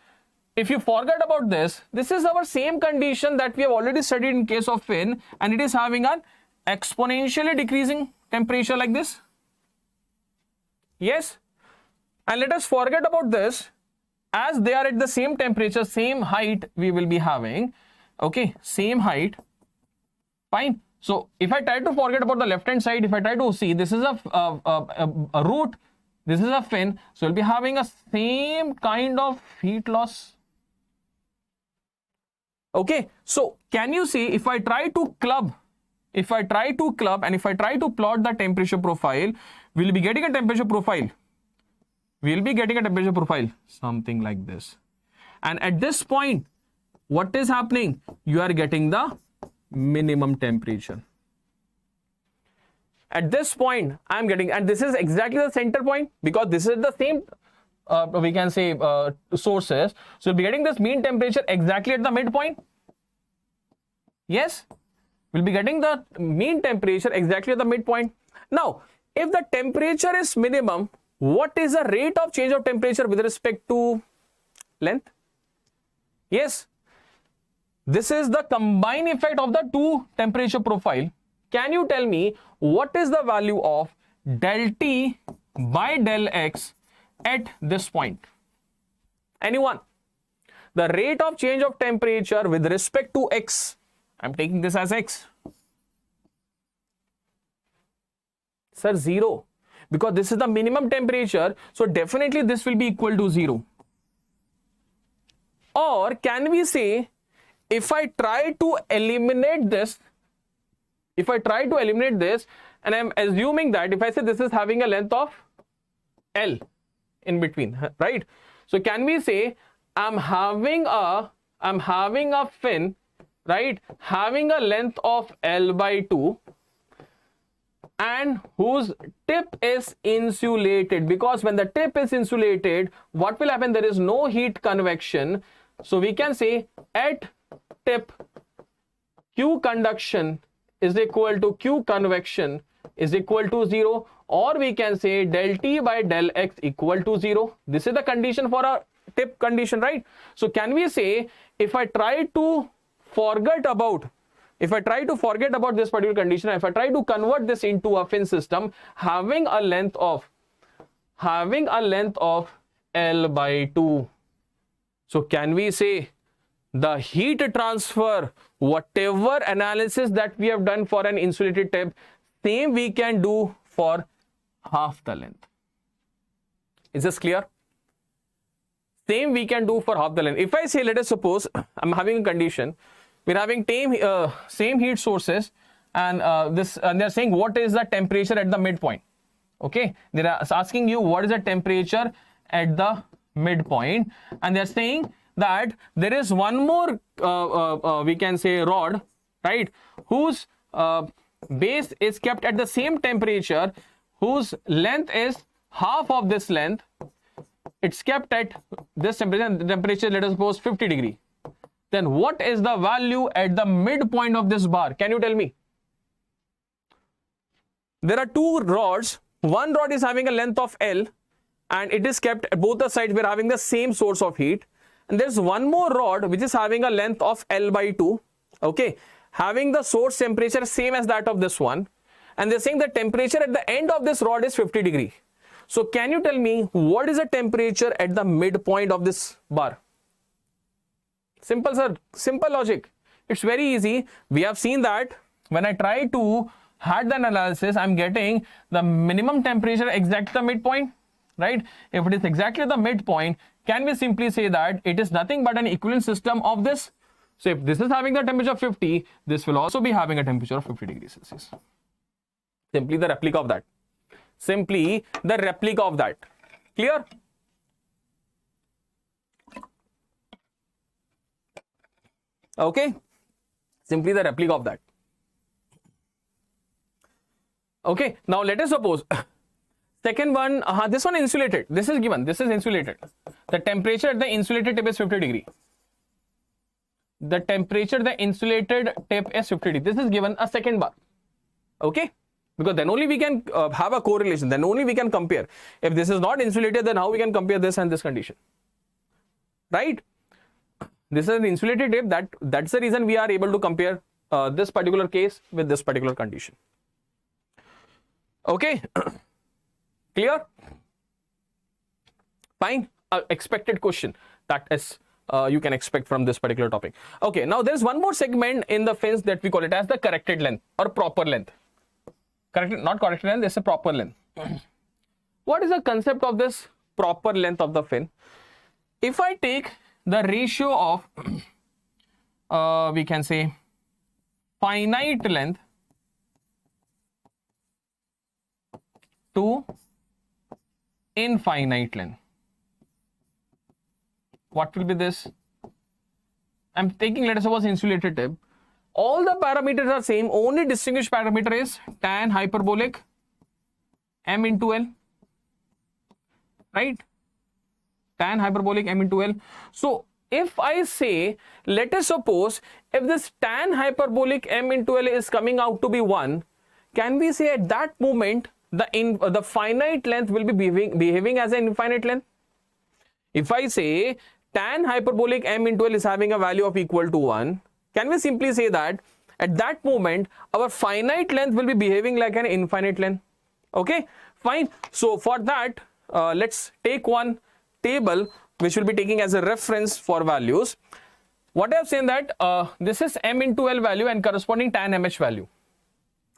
If you forget about this, this is our same condition that we have already studied in case of fin, and it is having an exponentially decreasing temperature like this. Yes, and let us forget about this, as they are at the same temperature, same height we will be having. Okay, same height. Fine. So if I try to forget about the left hand side, if I try to see, this is a root, this is a fin, so we'll be having a same kind of heat loss. Okay, so can you see, if I try to club and if I try to plot the temperature profile, we'll be getting a temperature profile. Something like this. And at this point, what is happening? You are getting the minimum temperature. At this point, I'm getting, and this is exactly the center point, because this is the same, we can say, sources. So we'll be getting this mean temperature exactly at the midpoint. Yes, we'll be getting the mean temperature exactly at the midpoint. Now, if the temperature is minimum, what is the rate of change of temperature with respect to length? Yes. This is the combined effect of the two temperature profile. Can you tell me what is the value of del T by del X at this point? Anyone? The rate of change of temperature with respect to X. I'm taking this as X. Sir, 0. Because this is the minimum temperature, so definitely this will be equal to 0. Or can we say, if I try to eliminate this, and I'm assuming that if I say this is having a length of L in between, right? So can we say I'm having a fin, right, having a length of L by 2 and whose tip is insulated, because when the tip is insulated, what will happen? There is no heat convection. So we can say at tip Q conduction is equal to Q convection is equal to 0, or we can say del T by del X equal to 0. This is the condition for a tip condition, right? So can we say, if I try to forget about this particular condition, if I try to convert this into a fin system having a length of L by 2, so can we say the heat transfer, whatever analysis that we have done for an insulated tip, same we can do for half the length? Is this clear? Same we can do for half the length. If I say, let us suppose I'm having a condition, we're having same heat sources, and they're saying what is the temperature at the midpoint. Okay, they're asking you what is the temperature at the midpoint, and they're saying that there is one more we can say rod, right, whose base is kept at the same temperature, whose length is half of this length. It's kept at this temperature, let us suppose 50 degree. Then what is the value at the midpoint of this bar? Can you tell me? There are two rods. One rod is having a length of L and it is kept at both the sides. We're having the same source of heat. And there's one more rod which is having a length of L by 2. Okay, having the source temperature same as that of this one. And they're saying the temperature at the end of this rod is 50 degree. So can you tell me what is the temperature at the midpoint of this bar? Simple, sir. Simple logic. It's very easy. We have seen that when I try to have the analysis, I'm getting the minimum temperature exactly the midpoint, right? If it is exactly the midpoint, can we simply say that it is nothing but an equivalent system of this? So if this is having the temperature of 50, this will also be having a temperature of 50 degrees Celsius. Simply the replica of that. Simply the replica of that. Clear? Okay. Simply the replica of that. Okay. Now let us suppose second one, this one insulated. This is given. This is insulated. The temperature at the insulated tip is 50 degree. The temperature at the insulated tip is 50 degree. This is given a second bar. Okay. Because then only we can have a correlation. Then only we can compare. If this is not insulated, then how we can compare this and this condition? Right? This is an insulated tip. That's the reason we are able to compare this particular case with this particular condition. Okay. Clear? Fine. Expected question that is you can expect from this particular topic. Okay. Now there is one more segment in the fins that we call it as the corrected length or proper length. Not corrected length, this is a proper length. What is the concept of this proper length of the fin? If I take the ratio of we can say finite length to infinite length, what will be this? I'm taking, let us suppose, insulated tip. All the parameters are same. Only distinguished parameter is tan hyperbolic m into L. Right? Tan hyperbolic m into L. So if I say, let us suppose, if this tan hyperbolic m into L is coming out to be 1, can we say at that moment the finite length will be behaving as an infinite length? If I say tan hyperbolic m into L is having a value of equal to 1, can we simply say that at that moment our finite length will be behaving like an infinite length? Okay, fine. So for that, let's take one table which will be taking as a reference for values. What I have seen that this is m into L value and corresponding tan mh value.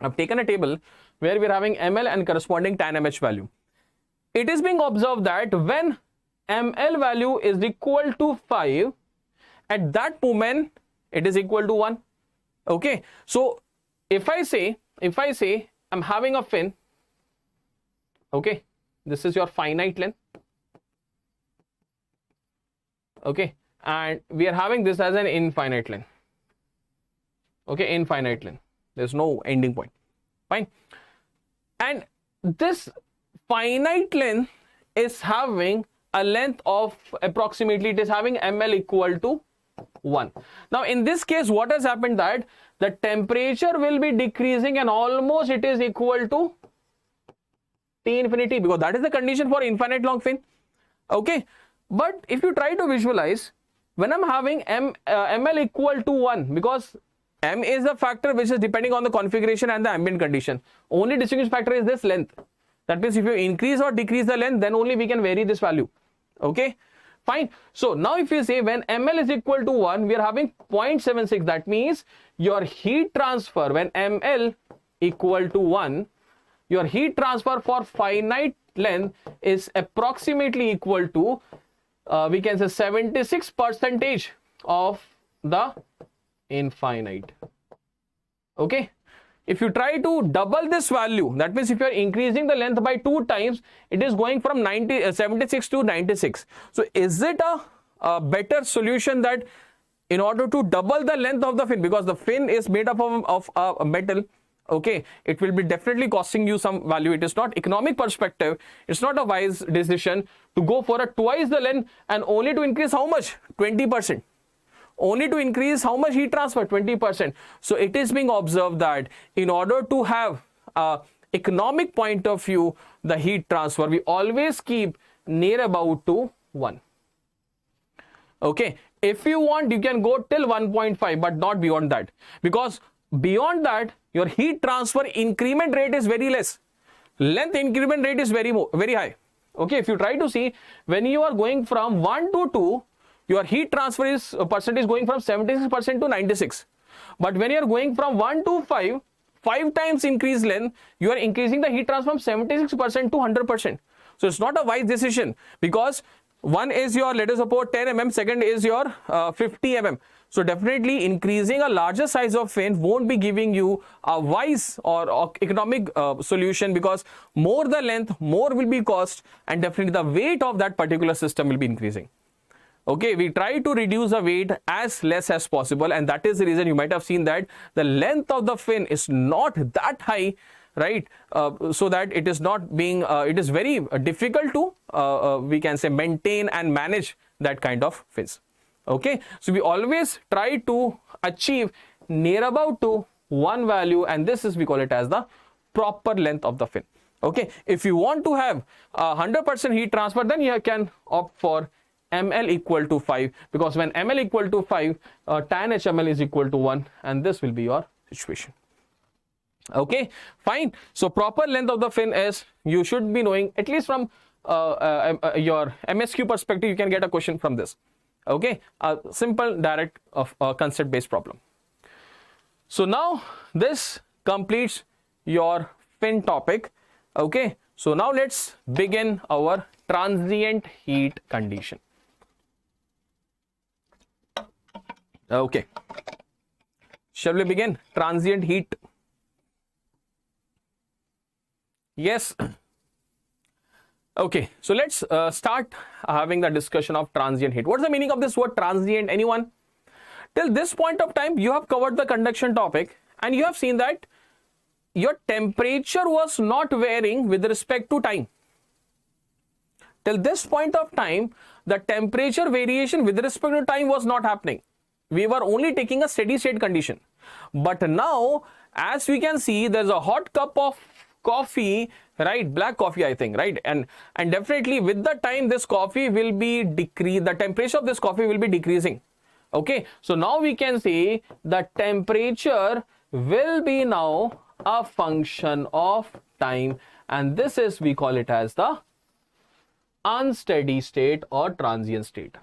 I've taken a table where we're having ml and corresponding tan mh value. It is being observed that when ml value is equal to 5, at that moment it is equal to 1. Okay, so if I say I'm having a fin, okay, this is your finite length, okay, and we are having this as an infinite length. Okay, infinite length, there's no ending point, fine. And this finite length is having a length of approximately, it is having ml equal to 1. Now in this case, what has happened that the temperature will be decreasing and almost it is equal to T infinity, because that is the condition for infinite long fin. Okay, but if you try to visualize, when I'm having ml equal to 1, because m is a factor which is depending on the configuration and the ambient condition, only distinguishing factor is this length. That means if you increase or decrease the length, then only we can vary this value. Okay, fine. So now if you say when ml is equal to 1, we are having 0.76. That means your heat transfer when ml equal to 1, your heat transfer for finite length is approximately equal to we can say 76% of the infinite. Okay, if you try to double this value, that means if you are increasing the length by 2 times, it is going from 76 to 96. So is it a better solution that in order to double the length of the fin, because the fin is made up of a metal, okay, it will be definitely costing you some value. It is not economic perspective, it's not a wise decision to go for a twice the length and only to increase how much? 20%. Only to increase how much heat transfer? 20%. So it is being observed that in order to have economic point of view, the heat transfer, we always keep near about to 1. Okay, if you want, you can go till 1.5, but not beyond that, because beyond that your heat transfer increment rate is very less, length increment rate is very high. Okay, if you try to see, when you are going from 1 to 2, your heat transfer is percentage going from 76% to 96. But when you are going from 1 to 5, 5 times increased length, you are increasing the heat transfer from 76% to 100%. So it's not a wise decision, because one is your, let us suppose 10 mm, second is your 50 mm. So definitely increasing a larger size of fin won't be giving you a wise or economic solution, because more the length, more will be cost, and definitely the weight of that particular system will be increasing. Okay, we try to reduce the weight as less as possible, and that is the reason you might have seen that the length of the fin is not that high, right? So that it is not being, it is very difficult to, we can say, maintain and manage that kind of fins. Okay, so we always try to achieve near about to 1 value, and this is, we call it as the proper length of the fin. Okay, if you want to have 100% heat transfer, then you can opt for ml equal to 5, because when ml equal to 5, tan HML is equal to 1, and this will be your situation. Okay, fine. So proper length of the fin is, you should be knowing, at least from your MSQ perspective, you can get a question from this. Okay, a simple direct of concept based problem. So now this completes your fin topic. Okay, so now let's begin our transient heat condition. Okay, shall we begin? Transient heat. Yes. Okay, so let's start having the discussion of transient heat. What's the meaning of this word transient? Anyone? Till this point of time, you have covered the conduction topic, and you have seen that your temperature was not varying with respect to time. Till this point of time, the temperature variation with respect to time was not happening. We were only taking a steady state condition. But now, as we can see, there's a hot cup of coffee, right? Black coffee, I think, right? And definitely with the time, this coffee will be decreased. The temperature of this coffee will be decreasing. Okay, so now we can say the temperature will be now a function of time, and this is, we call it as the unsteady state or transient state.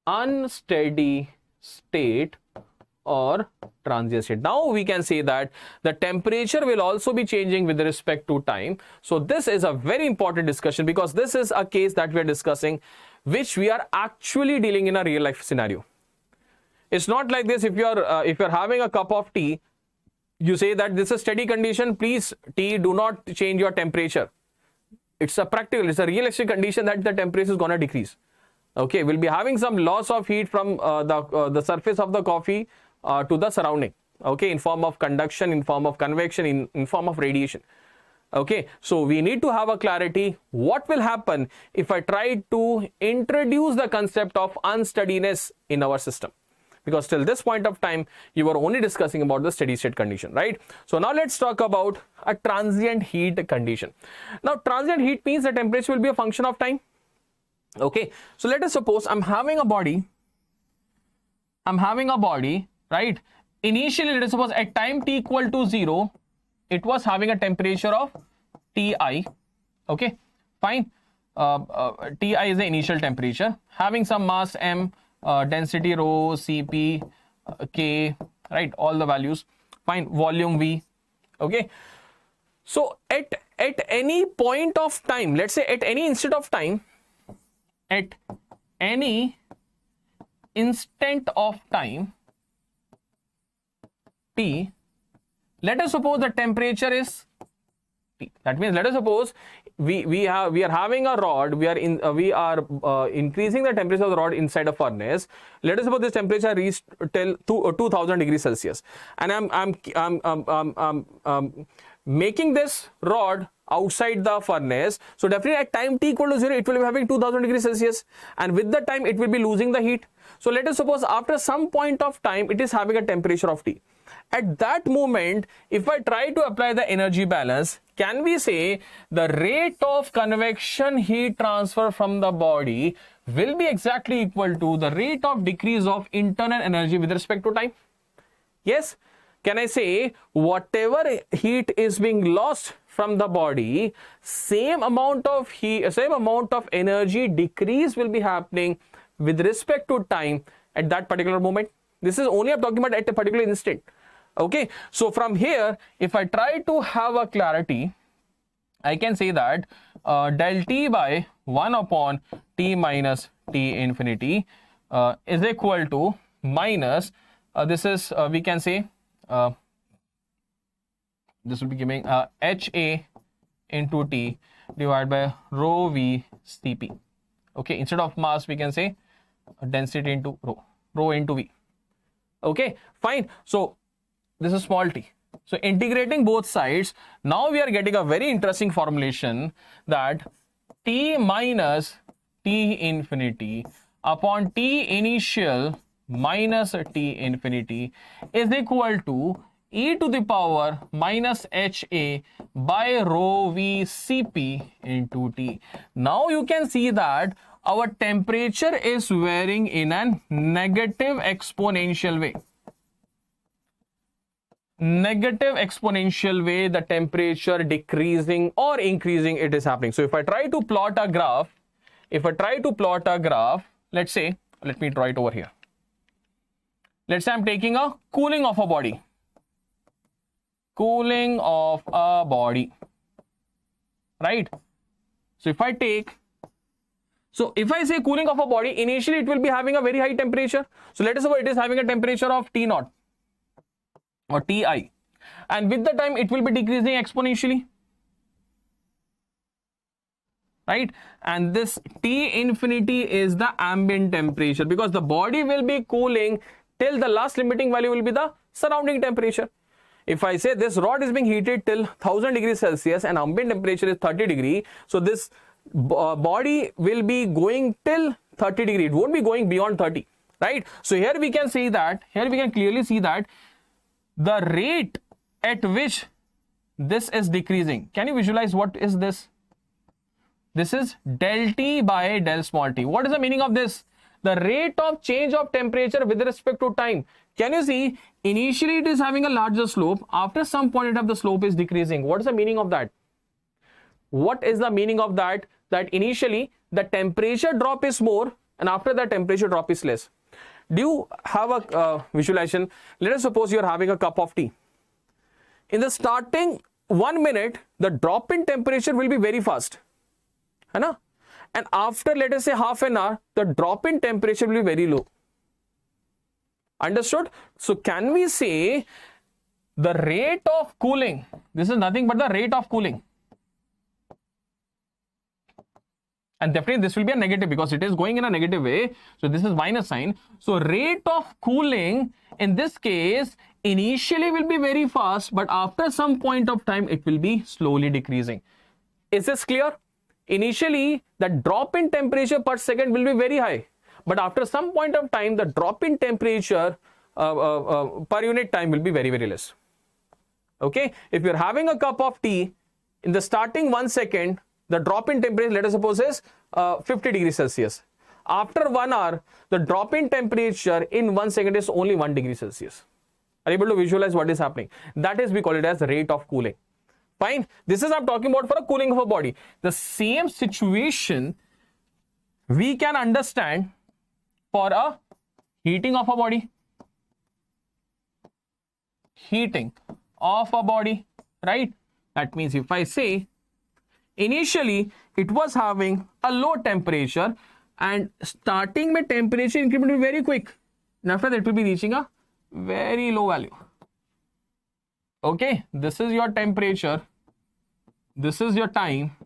Unsteady state or transient state. Now we can say that the temperature will also be changing with respect to time. So this is a very important discussion, because this is a case that we are discussing which we are actually dealing in a real life scenario. It's not like this. If you're having a cup of tea, you say that this is steady condition, please tea, do not change your temperature. It's a realistic condition that the temperature is going to decrease. Okay, we'll be having some loss of heat from the surface of the coffee to the surrounding, okay, in form of conduction, in form of convection, in form of radiation. Okay, so we need to have a clarity what will happen if I try to introduce the concept of unsteadiness in our system, because till this point of time you were only discussing about the steady state condition, right? So now let's talk about a transient heat condition. Now transient heat means the temperature will be a function of time. Okay, so let us suppose I'm having a body, right? Initially, let us suppose at time t equal to 0, it was having a temperature of Ti. Okay, fine. Ti is the initial temperature, having some mass m, density rho, Cp, K, right? All the values. Fine. Volume V. Okay. So at any point of time, let's say at any instant of time, t, let us suppose the temperature is T. That means let us suppose we are having a rod, we are increasing the temperature of the rod inside a furnace. Let us suppose this temperature reached till 2000 degrees Celsius, and I'm making this rod outside the furnace. So definitely at time t equal to 0, it will be having 2000 degrees Celsius, and with the time it will be losing the heat. So let us suppose after some point of time it is having a temperature of T. At that moment, if I try to apply the energy balance, can we say the rate of convection heat transfer from the body will be exactly equal to the rate of decrease of internal energy with respect to time? Yes. Can I say whatever heat is being lost from the body, same amount of heat, same amount of energy decrease will be happening with respect to time at that particular moment? This is only I'm talking about at a particular instant. Okay, so from here, if I try to have a clarity, I can say that del T by 1 upon T minus T infinity is equal to minus, this is, we can say, this will be giving HA into T divided by rho V Cp. Okay, instead of mass, we can say density into rho into V. Okay, fine. So this is small t. So integrating both sides, now we are getting a very interesting formulation that T minus T infinity upon T initial minus T infinity is equal to e to the power minus HA by rho V Cp into T. Now you can see that our temperature is varying in a negative exponential way. Negative exponential way, the temperature decreasing or increasing, it is happening. So if I try to plot a graph, let's say, let me draw it over here. Let's say I'm taking a cooling of a body. Cooling of a body. Right? So if I say cooling of a body, initially it will be having a very high temperature. So let us say it is having a temperature of T naught or Ti, and with the time it will be decreasing exponentially, right? And this T infinity is the ambient temperature, because the body will be cooling till the last limiting value will be the surrounding temperature. If I say this rod is being heated till 1000 degrees Celsius and ambient temperature is 30 degree, so this body will be going till 30 degree. It won't be going beyond 30, right? So here we can see that, here we can clearly see that the rate at which this is decreasing. Can you visualize what is this? This is del T by del small t. What is the meaning of this? The rate of change of temperature with respect to time. Can you see? Initially it is having a larger slope. After some point in time the slope is decreasing. What is the meaning of that? What is the meaning of that? That initially the temperature drop is more and after that temperature drop is less. Do you have a visualization? Let us suppose you are having a cup of tea. In the starting 1 minute, the drop in temperature will be very fast. है ना? And after, let us say, half an hour, the drop in temperature will be very low. Understood? So can we say the rate of cooling, this is nothing but the rate of cooling. And definitely this will be a negative because it is going in a negative way. So this is minus sign. So rate of cooling in this case initially will be very fast, but after some point of time it will be slowly decreasing. Is this clear? Initially the drop in temperature per second will be very high, but after some point of time the drop in temperature per unit time will be very, very less. Okay, if you're having a cup of tea, in the starting 1 second the drop in temperature, let us suppose, is 50 degrees Celsius. After 1 hour, the drop in temperature in 1 second is only 1 degree Celsius. Are you able to visualize what is happening? That is, we call it as rate of cooling. Fine. This is I'm talking about for a cooling of a body. The same situation we can understand for a heating of a body. Heating of a body, right? That means if I say initially it was having a low temperature and starting with temperature increment will be very quick, and after that it will be reaching a very low value. Okay, this is your temperature, this is your time.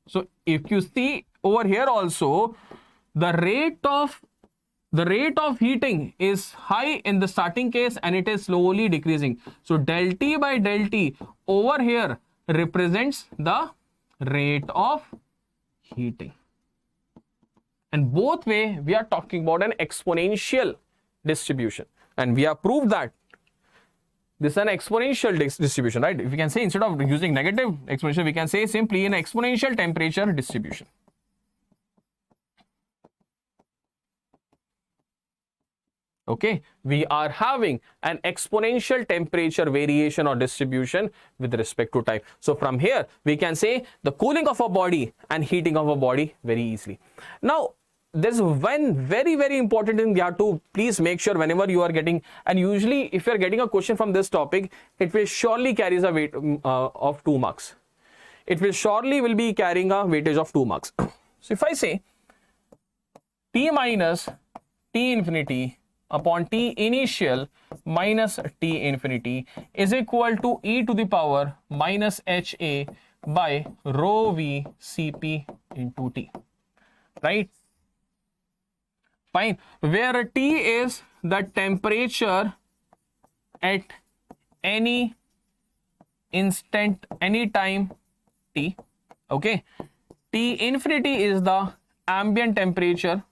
So if you see over here also, the rate of heating is high in the starting case and it is slowly decreasing. So del T by del T over here represents the rate of heating. And both way we are talking about an exponential distribution, and we have proved that this is an exponential distribution, right? If we can say, instead of using negative exponential, we can say simply an exponential temperature distribution. Okay, we are having an exponential temperature variation or distribution with respect to time. So from here we can say the cooling of a body and heating of a body very easily. Now there's one very, very important thing you have to please make sure whenever you are getting, and usually if you are getting a question from this topic, it will surely carries a weight of 2 marks. It will surely be carrying a weightage of 2 marks. So if I say T minus T infinity upon T initial minus T infinity is equal to e to the power minus HA by rho V Cp into T, right? Fine. Where T is the temperature at any instant, any time T. Okay. T infinity is the ambient temperature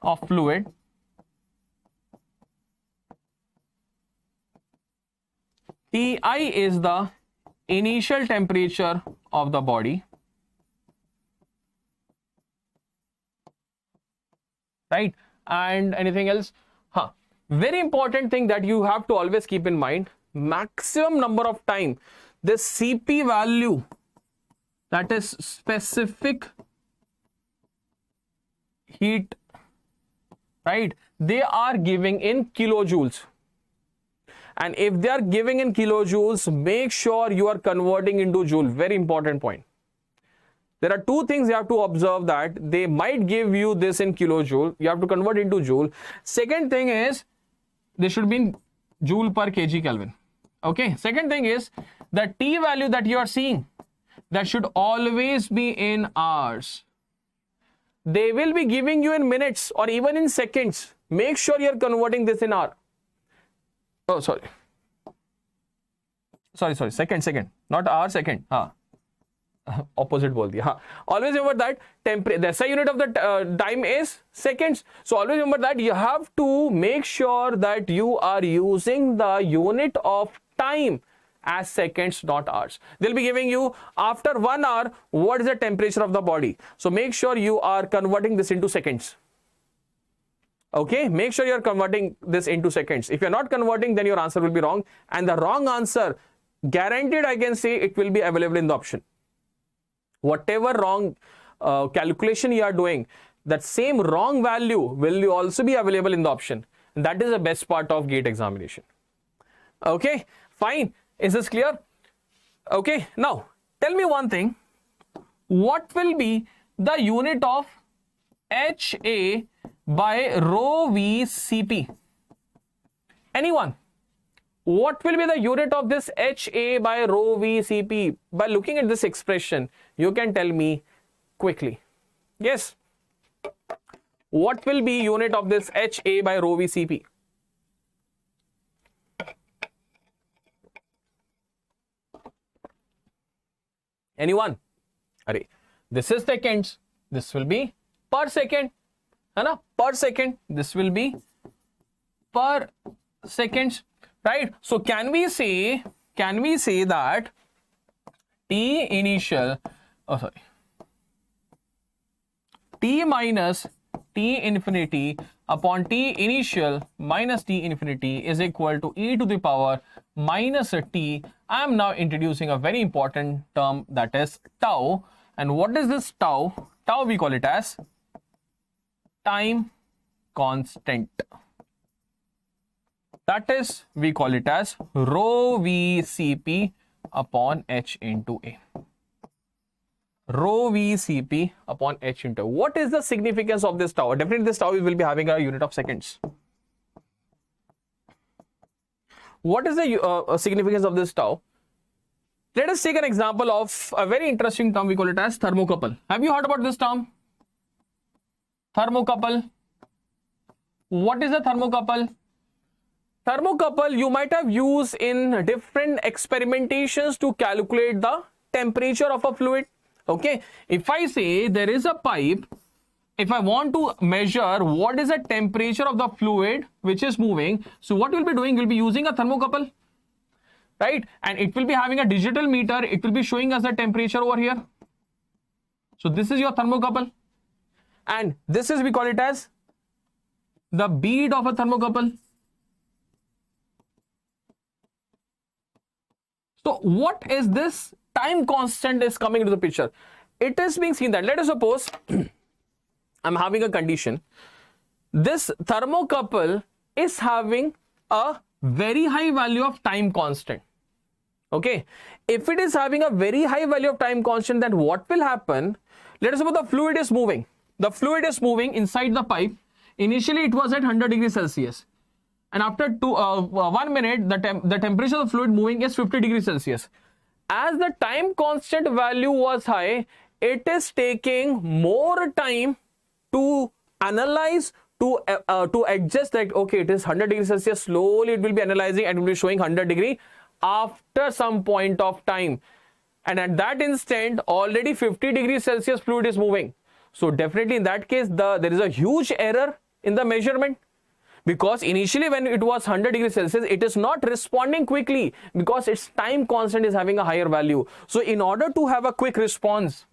of fluid. Ti is the initial temperature of the body, right? And anything else? Very important thing that you have to always keep in mind, maximum number of time, this Cp value, that is specific heat, right? They are giving in kilojoules. And if they are giving in kilojoules, make sure you are converting into joule. Very important point. There are 2 things you have to observe, that they might give you this in kilojoule. You have to convert into joule. Second thing is, they should be in joule per kg Kelvin. Okay. Second thing is, the T value that you are seeing, that should always be in hours. They will be giving you in minutes or even in seconds. Make sure you are converting this in hour. Oh, sorry, second, not hour, second. Opposite bol diya. Always remember that the SI unit of the time is seconds. So always remember that you have to make sure that you are using the unit of time as seconds, not hours. They'll be giving you after 1 hour, what is the temperature of the body. So make sure you are converting this into seconds. Okay, make sure you're converting this into seconds. If you're not converting, then your answer will be wrong. And the wrong answer, guaranteed, I can say, it will be available in the option. Whatever wrong calculation you are doing, that same wrong value will also be available in the option. And that is the best part of GATE examination. Okay, fine. Is this clear? Okay, now tell me one thing. What will be the unit of HA by rho V Cp? Anyone? What will be the unit of this HA by rho V Cp? By looking at this expression, you can tell me quickly. Yes. What will be unit of this HA by rho V Cp? Anyone? Array. This is seconds. This will be per second. Hai per second. This will be per seconds. Right? So can we say that T initial, T minus T infinity upon T initial minus T infinity is equal to e to the power minus T. I am now introducing a very important term, that is tau. And what is this tau? Tau we call it as time constant. That is, we call it as rho V Cp upon H into A. Rho V Cp upon H into A. What is the significance of this tau? Definitely this tau will be having a unit of seconds. What is the significance of this tau? Let us take an example of a very interesting term. We call it as thermocouple. Have you heard about this term? Thermocouple. What is a thermocouple? Thermocouple you might have used in different experimentations to calculate the temperature of a fluid. Okay, if I say there is a pipe, if I want to measure what is the temperature of the fluid which is moving, so what we'll be doing, we'll be using a thermocouple, right? And it will be having a digital meter. It will be showing us the temperature over here. So this is your thermocouple. And this is, we call it as the bead of a thermocouple. So what is this time constant is coming into the picture? It is being seen that, let us suppose I'm having a condition. This thermocouple is having a very high value of time constant. Okay. If it is having a very high value of time constant, then what will happen? Let us suppose the fluid is moving. The fluid is moving inside the pipe. Initially, it was at 100 degrees Celsius. And after 1 minute, the temperature of the fluid moving is 50 degrees Celsius. As the time constant value was high, it is taking more time to analyze, to adjust, like, okay, it is 100 degrees Celsius. Slowly it will be analyzing and will be showing 100 degree after some point of time. And at that instant, already 50 degrees Celsius fluid is moving. So definitely in that case, there is a huge error in the measurement. Because initially when it was 100 degrees Celsius, it is not responding quickly because its time constant is having a higher value. So in order to have a quick response,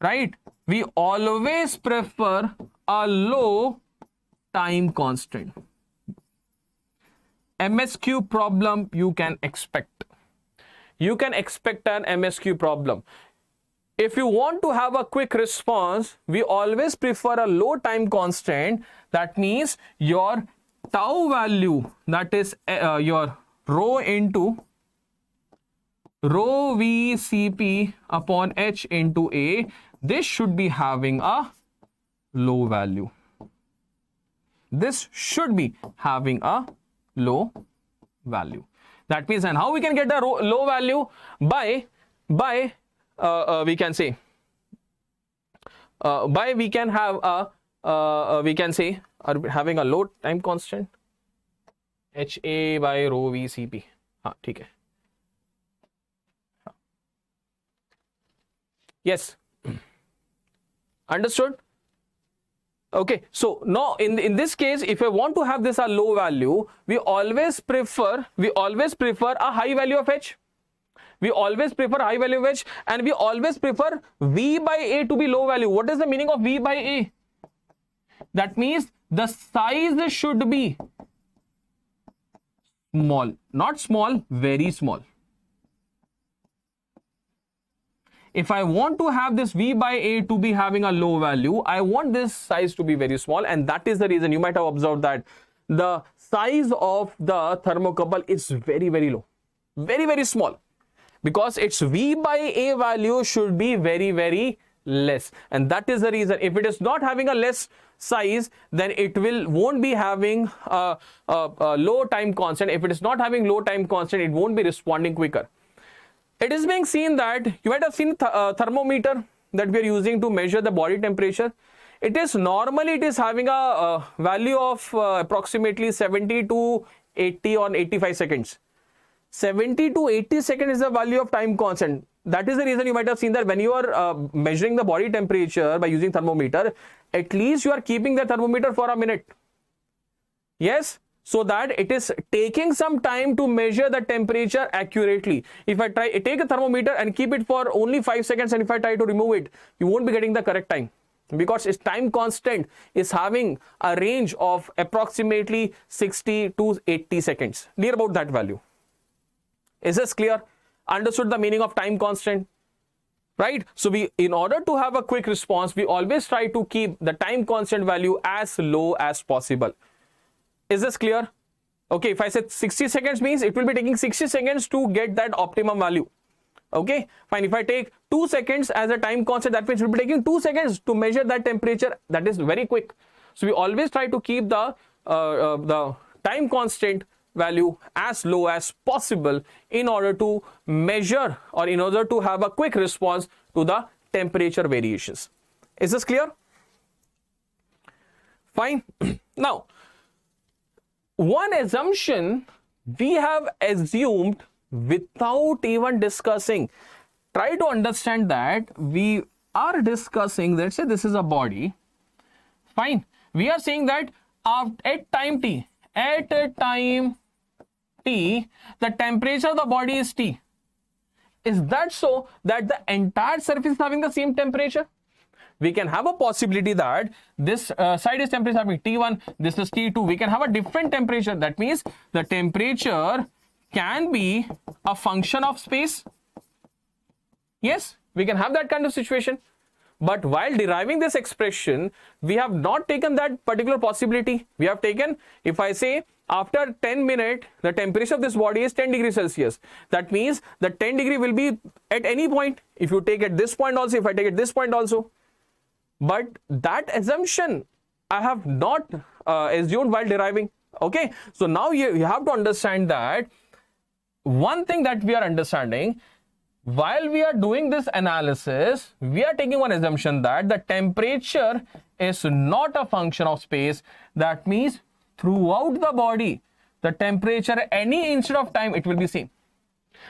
right, we always prefer a low time constant. MSQ problem you can expect. You can expect an MSQ problem. If you want to have a quick response, we always prefer a low time constant. That means your tau value, that is your rho into rho V Cp upon H into A, this should be having a low value. This should be having a low value. That means, and how we can get the low value? By we can say we can have a we can say having a low time constant HA by rho V Cp. हाँ ठीक है. Yes, understood. Okay, so now in this case, if I want to have this a low value, we always prefer a high value of H. We always prefer high value of H, and we always prefer V by A to be low value. What is the meaning of V by A? That means the size should be small, not small, very small. If I want to have this V by A to be having a low value, I want this size to be very small, and that is the reason you might have observed that the size of the thermocouple is very, very low, very, very small, because its V by A value should be very, very less. And that is the reason, if it is not having a less size, then it won't be having a low time constant. If it is not having low time constant, it won't be responding quicker. It is being seen that you might have seen thermometer that we are using to measure the body temperature. It is having a value of approximately 70 to 80 or 85 seconds. 70 to 80 seconds is the value of time constant. That is the reason you might have seen that when you are measuring the body temperature by using thermometer, at least you are keeping the thermometer for a minute. Yes, so that it is taking some time to measure the temperature accurately. If I take a thermometer and keep it for only 5 seconds, and if I try to remove it, you won't be getting the correct time, because its time constant is having a range of approximately 60 to 80 seconds, near about that value. Is this clear? Understood the meaning of time constant? Right? So in order to have a quick response, we always try to keep the time constant value as low as possible. Is this clear? Okay, if I said 60 seconds means it will be taking 60 seconds to get that optimum value. Okay, fine. If I take 2 seconds as a time constant, that means it will be taking 2 seconds to measure that temperature. That is very quick. So we always try to keep the time constant value as low as possible in order to measure, or in order to have a quick response to the temperature variations. Is this clear? Fine. Now, one assumption we have assumed without even discussing. Try to understand that we are discussing, let's say this is a body. Fine. We are saying that at time t, the temperature of the body is T. Is that so that the entire surface is having the same temperature? We can have a possibility that this side is temperature having T1, this is T2. We can have a different temperature. That means the temperature can be a function of space. Yes, we can have that kind of situation. But while deriving this expression, we have not taken that particular possibility. We have taken, if I say after 10 minutes, the temperature of this body is 10 degrees Celsius. That means the 10 degree will be at any point. If you take at this point also, if I take at this point also. But that assumption I have not assumed while deriving. Okay, so now you have to understand that one thing that we are understanding, while we are doing this analysis, we are taking one assumption that the temperature is not a function of space. That means throughout the body, the temperature any instant of time, it will be same.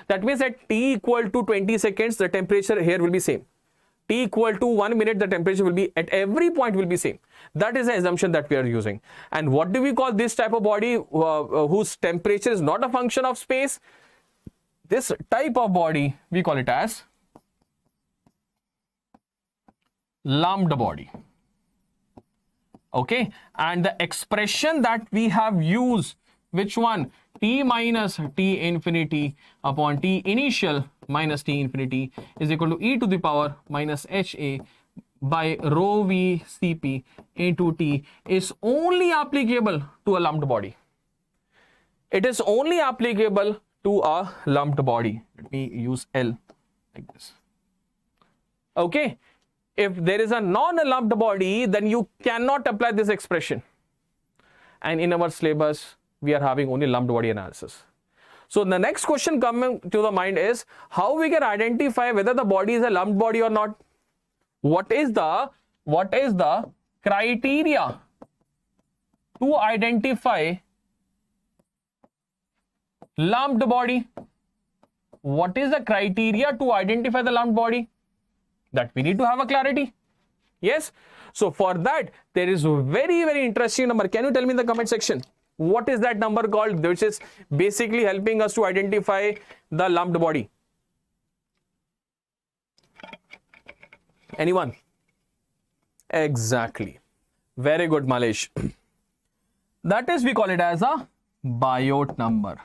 That means at t equal to 20 seconds, the temperature here will be same. T equal to 1 minute, the temperature will be at every point will be same. That is the assumption that we are using. And what do we call this type of body whose temperature is not a function of space? This type of body, we call it as lumped body. Okay, and the expression that we have used, which one? T minus T infinity upon T initial minus T infinity is equal to e to the power minus HA by rho V Cp into T is only applicable to a lumped body. It is only applicable to a lumped body. Let me use L like this. Okay. If there is a non-lumped body, then you cannot apply this expression. And in our syllabus, we are having only lumped body analysis. So the next question coming to the mind is how we can identify whether the body is a lumped body or not. What is the criteria to identify lumped body? What is the criteria to identify the lumped body? That we need to have a clarity. Yes. So for that, there is a very, very interesting number. Can you tell me in the comment section? What is that number called, which is basically helping us to identify the lumped body? Anyone? Exactly. Very good, Malesh. That is, we call it as a Biot number,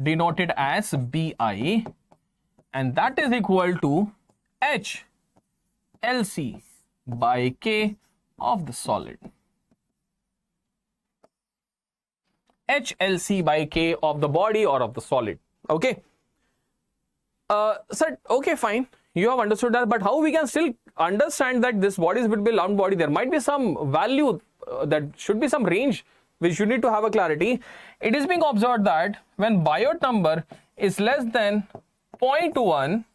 denoted as BI, and that is equal to HLC by K of the solid. HLC by K of the body or of the solid. Okay. Sir, okay, fine. You have understood that, but how we can still understand that this body will be lumped body? There might be some value, that should be some range which you need to have a clarity. It is being observed that when Biot number is less than 0.1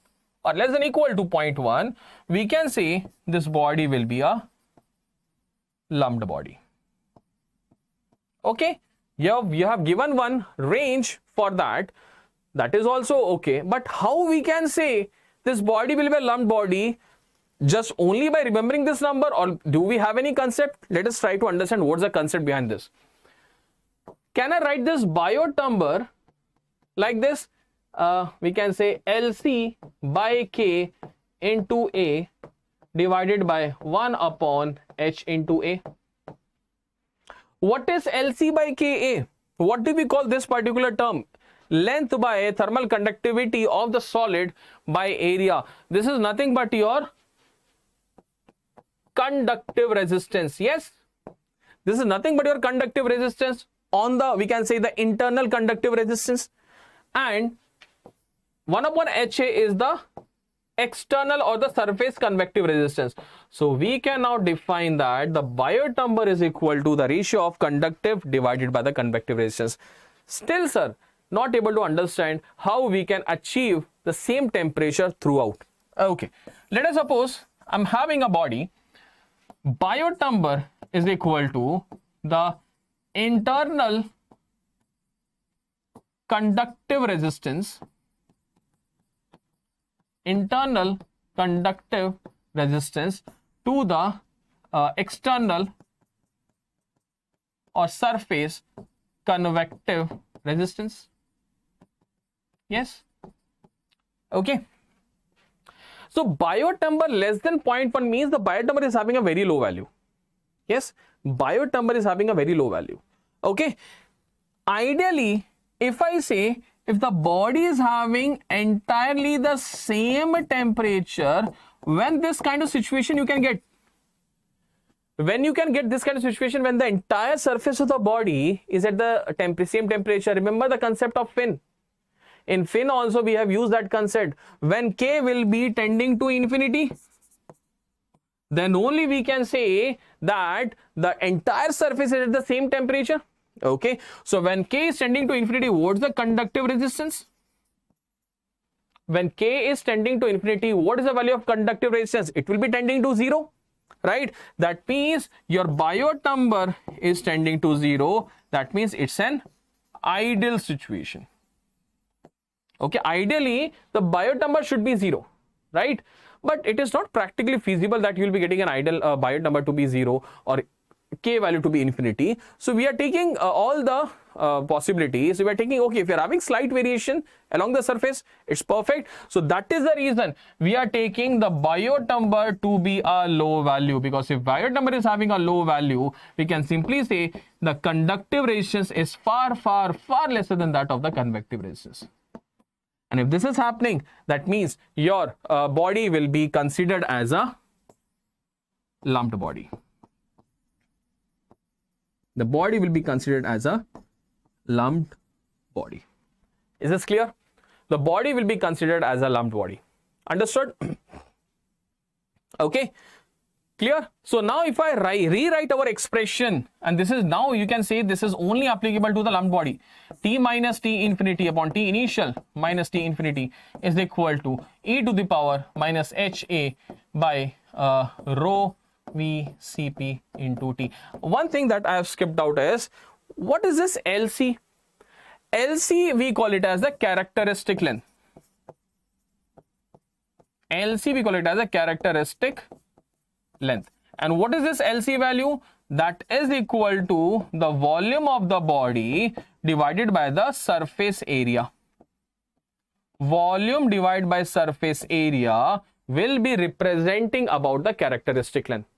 or less than equal to 0.1, we can say this body will be a lumped body. Okay, you have given one range for that. That is also okay, but how we can say this body will be a lumped body? Just only by remembering this number, or do we have any concept? Let us try to understand what's the concept behind this. Can I write this Biot number like this? We can say LC by K into A divided by 1 upon H into A. What is LC by KA? What do we call this particular term? Length by thermal conductivity of the solid by area. This is nothing but your conductive resistance. Yes, this is nothing but your conductive resistance on the, we can say, the internal conductive resistance, and 1 upon HA is the external or the surface convective resistance. So we can now define that the Biot number is equal to the ratio of conductive divided by the convective resistance. Still, sir, not able to understand how we can achieve the same temperature throughout. Okay, let us suppose I'm having a body. Biot number is equal to the internal conductive resistance, to the external or surface convective resistance. Yes. Okay. So Biot number less than 0.1 means the Biot number is having a very low value. Yes, Biot number is having a very low value. Okay. Ideally, if I say if the body is having entirely the same temperature, when this kind of situation you can get, when you can get this kind of situation, when the entire surface of the body is at the same temperature. Remember the concept of fin. In fin also we have used that concept. When K will be tending to infinity, then only we can say that the entire surface is at the same temperature. Okay, so when K is tending to infinity, what's the conductive resistance? When K is tending to infinity, what is the value of conductive resistance? It will be tending to 0, right? That means your Biot number is tending to 0. That means it's an ideal situation. Okay, ideally the Biot number should be 0, right? But it is not practically feasible that you will be getting an ideal Biot number to be 0 or K value to be infinity. So we are taking all the possibilities. We are taking, okay, if you are having slight variation along the surface, it's perfect. So that is the reason we are taking the Biot number to be a low value, because if Biot number is having a low value, we can simply say the conductive resistance is far lesser than that of the convective resistance. And if this is happening, that means your body will be considered as a lumped body. The body will be considered as a lumped body. Is this clear? The body will be considered as a lumped body. Understood? Okay. Clear? So now if I rewrite our expression, and this is now you can say this is only applicable to the lumped body. T minus T infinity upon T initial minus T infinity is equal to e to the power minus HA by rho VCP into T. One thing that I have skipped out is, what is this LC? LC we call it as the characteristic length. LC we call it as a characteristic length. And what is this LC value? That is equal to the volume of the body divided by the surface area. Volume divided by surface area will be representing about the characteristic length.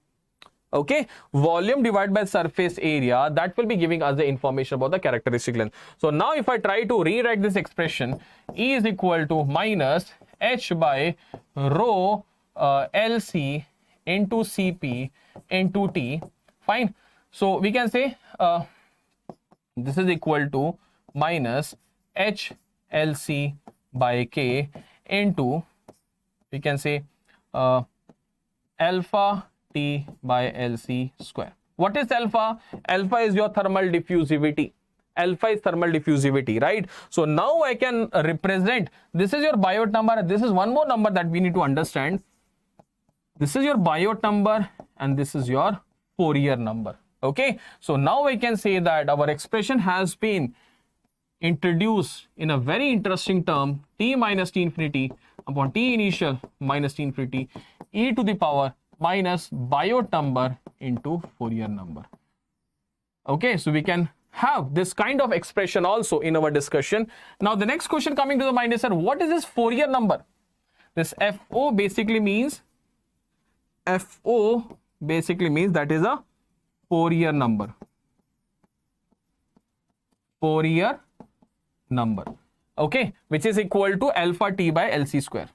Okay, volume divided by surface area, that will be giving us the information about the characteristic length. So now if I try to rewrite this expression, E is equal to minus H by rho LC into Cp into T. Fine. So we can say this is equal to minus HLC by K into, we can say alpha T by LC square. What is alpha? Alpha is your thermal diffusivity. Alpha is thermal diffusivity, right? So now I can represent, this is your Biot number. This is one more number that we need to understand. This is your Biot number and this is your Fourier number. Okay, so now I can say that our expression has been introduced in a very interesting term, T minus T infinity upon T initial minus T infinity e to the power minus Biot number into Fourier number. Okay, so we can have this kind of expression also in our discussion. Now the next question coming to the mind is, sir, what is this Fourier number? This FO basically means that is a Fourier number. Fourier number. Okay, which is equal to alpha T by LC square.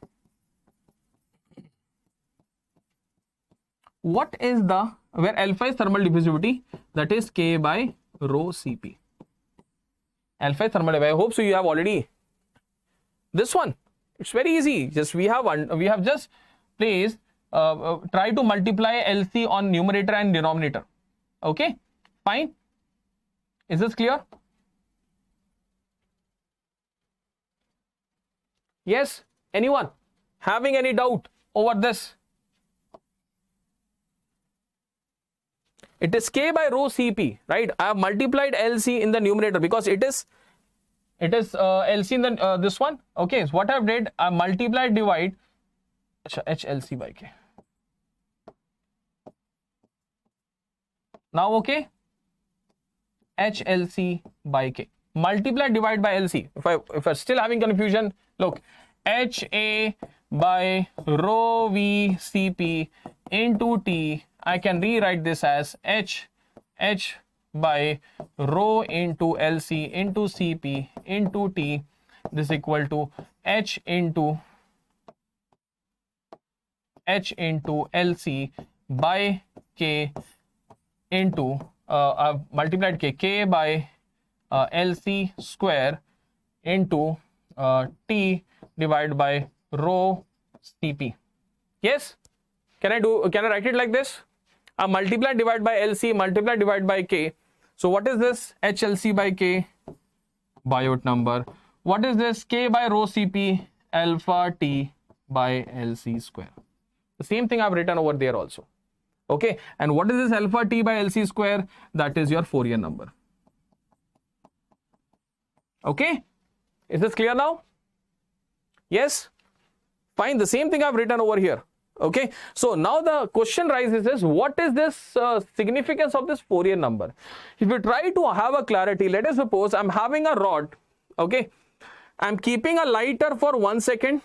What is the, where alpha is thermal diffusivity, that is K by rho Cp. Alpha is thermal diffusivity. I hope so you have already this one. It's very easy. Just we have just placed try to multiply LC on numerator and denominator. Okay, fine. Is this clear? Yes, anyone having any doubt over this? It is K by rho Cp, right? I have multiplied LC in the numerator because it is LC in the this one. Okay, so what I have did, I multiplied divide HLC by K. Now okay, HLC by K. Multiply divide by LC. If I'm still having confusion, look, HA by rho V Cp into T, I can rewrite this as H by rho into LC into Cp into T. This is equal to H into LC by K into I've multiplied K by LC square into T divided by rho Cp. Yes, can I write it like this? Multiply divide by LC, multiply divide by K. So what is this? HLC by K, Biot number. What is this? K by rho Cp, alpha T by LC square. The same thing I've written over there also. Okay, and what is this alpha T by LC square? That is your Fourier number. Okay, is this clear now? Yes, fine. The same thing I've written over here. Okay, so now the question rises is, what is this significance of this Fourier number? If you try to have a clarity, let us suppose I'm having a rod. Okay, I'm keeping a lighter for 1 second.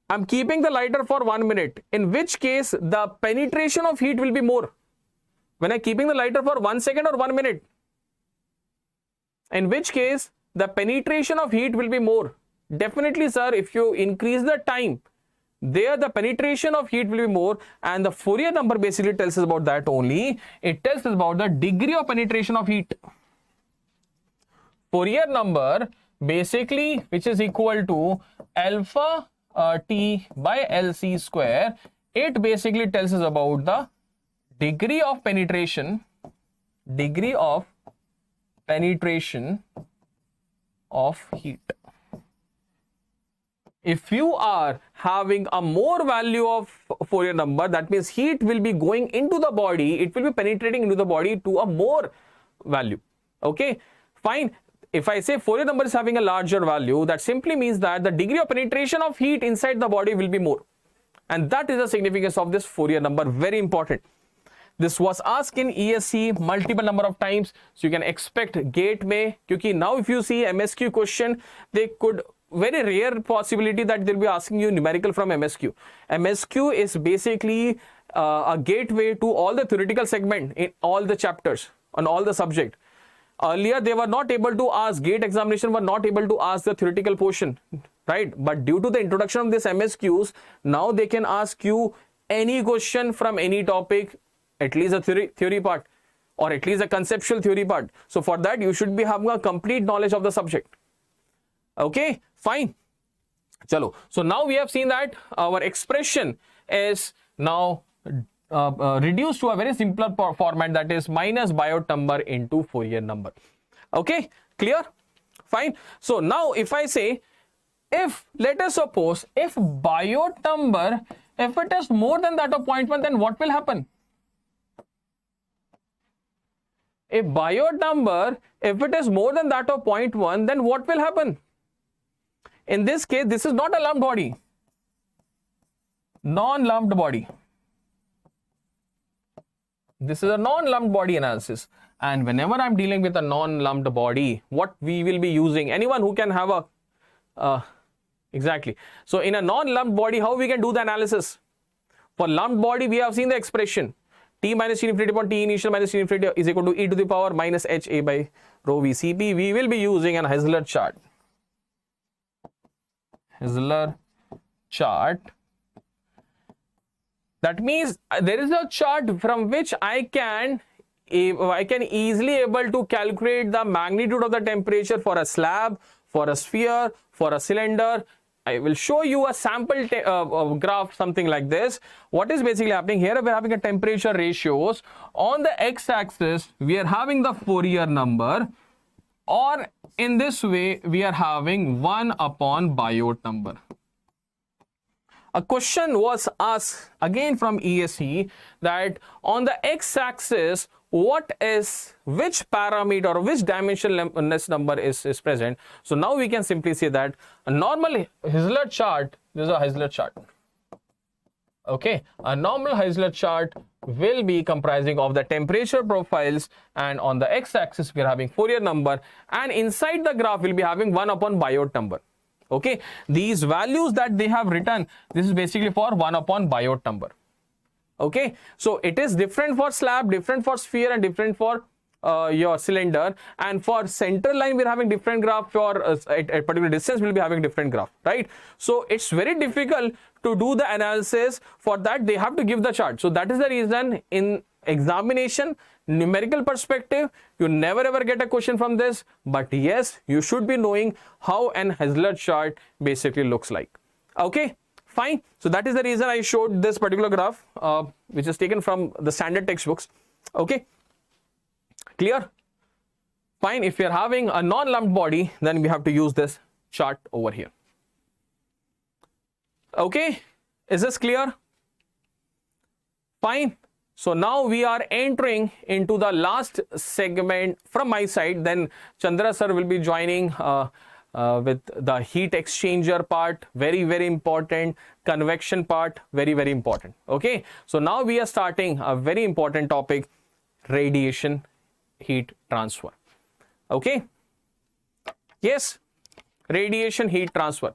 I'm keeping the lighter for 1 minute, in which case the penetration of heat will be more. When I'm keeping the lighter for 1 second or 1 minute, in which case the penetration of heat will be more. Definitely, sir, if you increase the time, there the penetration of heat will be more, and the Fourier number basically tells us about that only. It tells us about the degree of penetration of heat. Fourier number basically, which is equal to alpha T by LC square, it basically tells us about the degree of penetration of heat. If you are having a more value of Fourier number, that means heat will be going into the body, it will be penetrating into the body to a more value. Okay, fine. If I say Fourier number is having a larger value, that simply means that the degree of penetration of heat inside the body will be more. And that is the significance of this Fourier number. Very important. This was asked in ESC multiple number of times. So you can expect GATE may. Because now if you see MSQ question, they could, very rare possibility that they'll be asking you numerical from MSQ. MSQ is basically a gateway to all the theoretical segment in all the chapters on all the subject. Earlier, they were not able to ask, GATE examination were not able to ask the theoretical portion, right? But due to the introduction of this MSQs, now they can ask you any question from any topic, at least a theory part, or at least a conceptual theory part. So for that, you should be having a complete knowledge of the subject. Okay, fine. Chalo. So now we have seen that our expression is now reduced to a very simpler format, that is minus Biot number into Fourier number. Okay, clear? Fine. So now if I say, if let us suppose if Biot number, if it is more than that of 0.1, then what will happen? If Biot number, if it is more than that of 0.1, then what will happen? In this case, this is not a lumped body, non-lumped body. This is a non-lumped body analysis. And whenever I'm dealing with a non-lumped body, what we will be using, anyone who can have a, exactly. So in a non-lumped body, how we can do the analysis? For lumped body, we have seen the expression. T minus T infinity upon T initial minus T infinity is equal to e to the power minus HA by rho VCP. We will be using an Heisler chart. Heisler chart. That means there is a chart from which I can easily able to calculate the magnitude of the temperature for a slab, for a sphere, for a cylinder. I will show you a sample graph, something like this. What is basically happening here? We are having a temperature ratios. On the x-axis, we are having the Fourier number, or in this way, we are having 1 upon Biot number. A question was asked again from ESC that on the x-axis, which parameter or which dimensionless number is present. So now we can simply say that a normal Heisler chart, this is a Heisler chart. Okay, a normal Heisler chart will be comprising of the temperature profiles, and on the x-axis we are having Fourier number, and inside the graph will be having 1 upon Biot number. Okay, these values that they have written, this is basically for 1 upon Biot number. Okay, so it is different for slab, different for sphere, and different for your cylinder. And for center line, we're having different graph. For a particular distance, we'll be having different graph, right? So it's very difficult to do the analysis. For that, they have to give the chart. So that is the reason in examination, numerical perspective, you never ever get a question from this. But yes, you should be knowing how an Heisler chart basically looks like. Okay. Fine. So that is the reason I showed this particular graph, which is taken from the standard textbooks. Okay. Clear? Fine. If we are having a non-lumped body, then we have to use this chart over here. Okay. Is this clear? Fine. So now we are entering into the last segment from my side. Then Chandra sir will be joining with the heat exchanger part, very, very important. Convection part, very, very important. Okay. So now we are starting a very important topic, radiation heat transfer. Okay. Yes. Radiation heat transfer.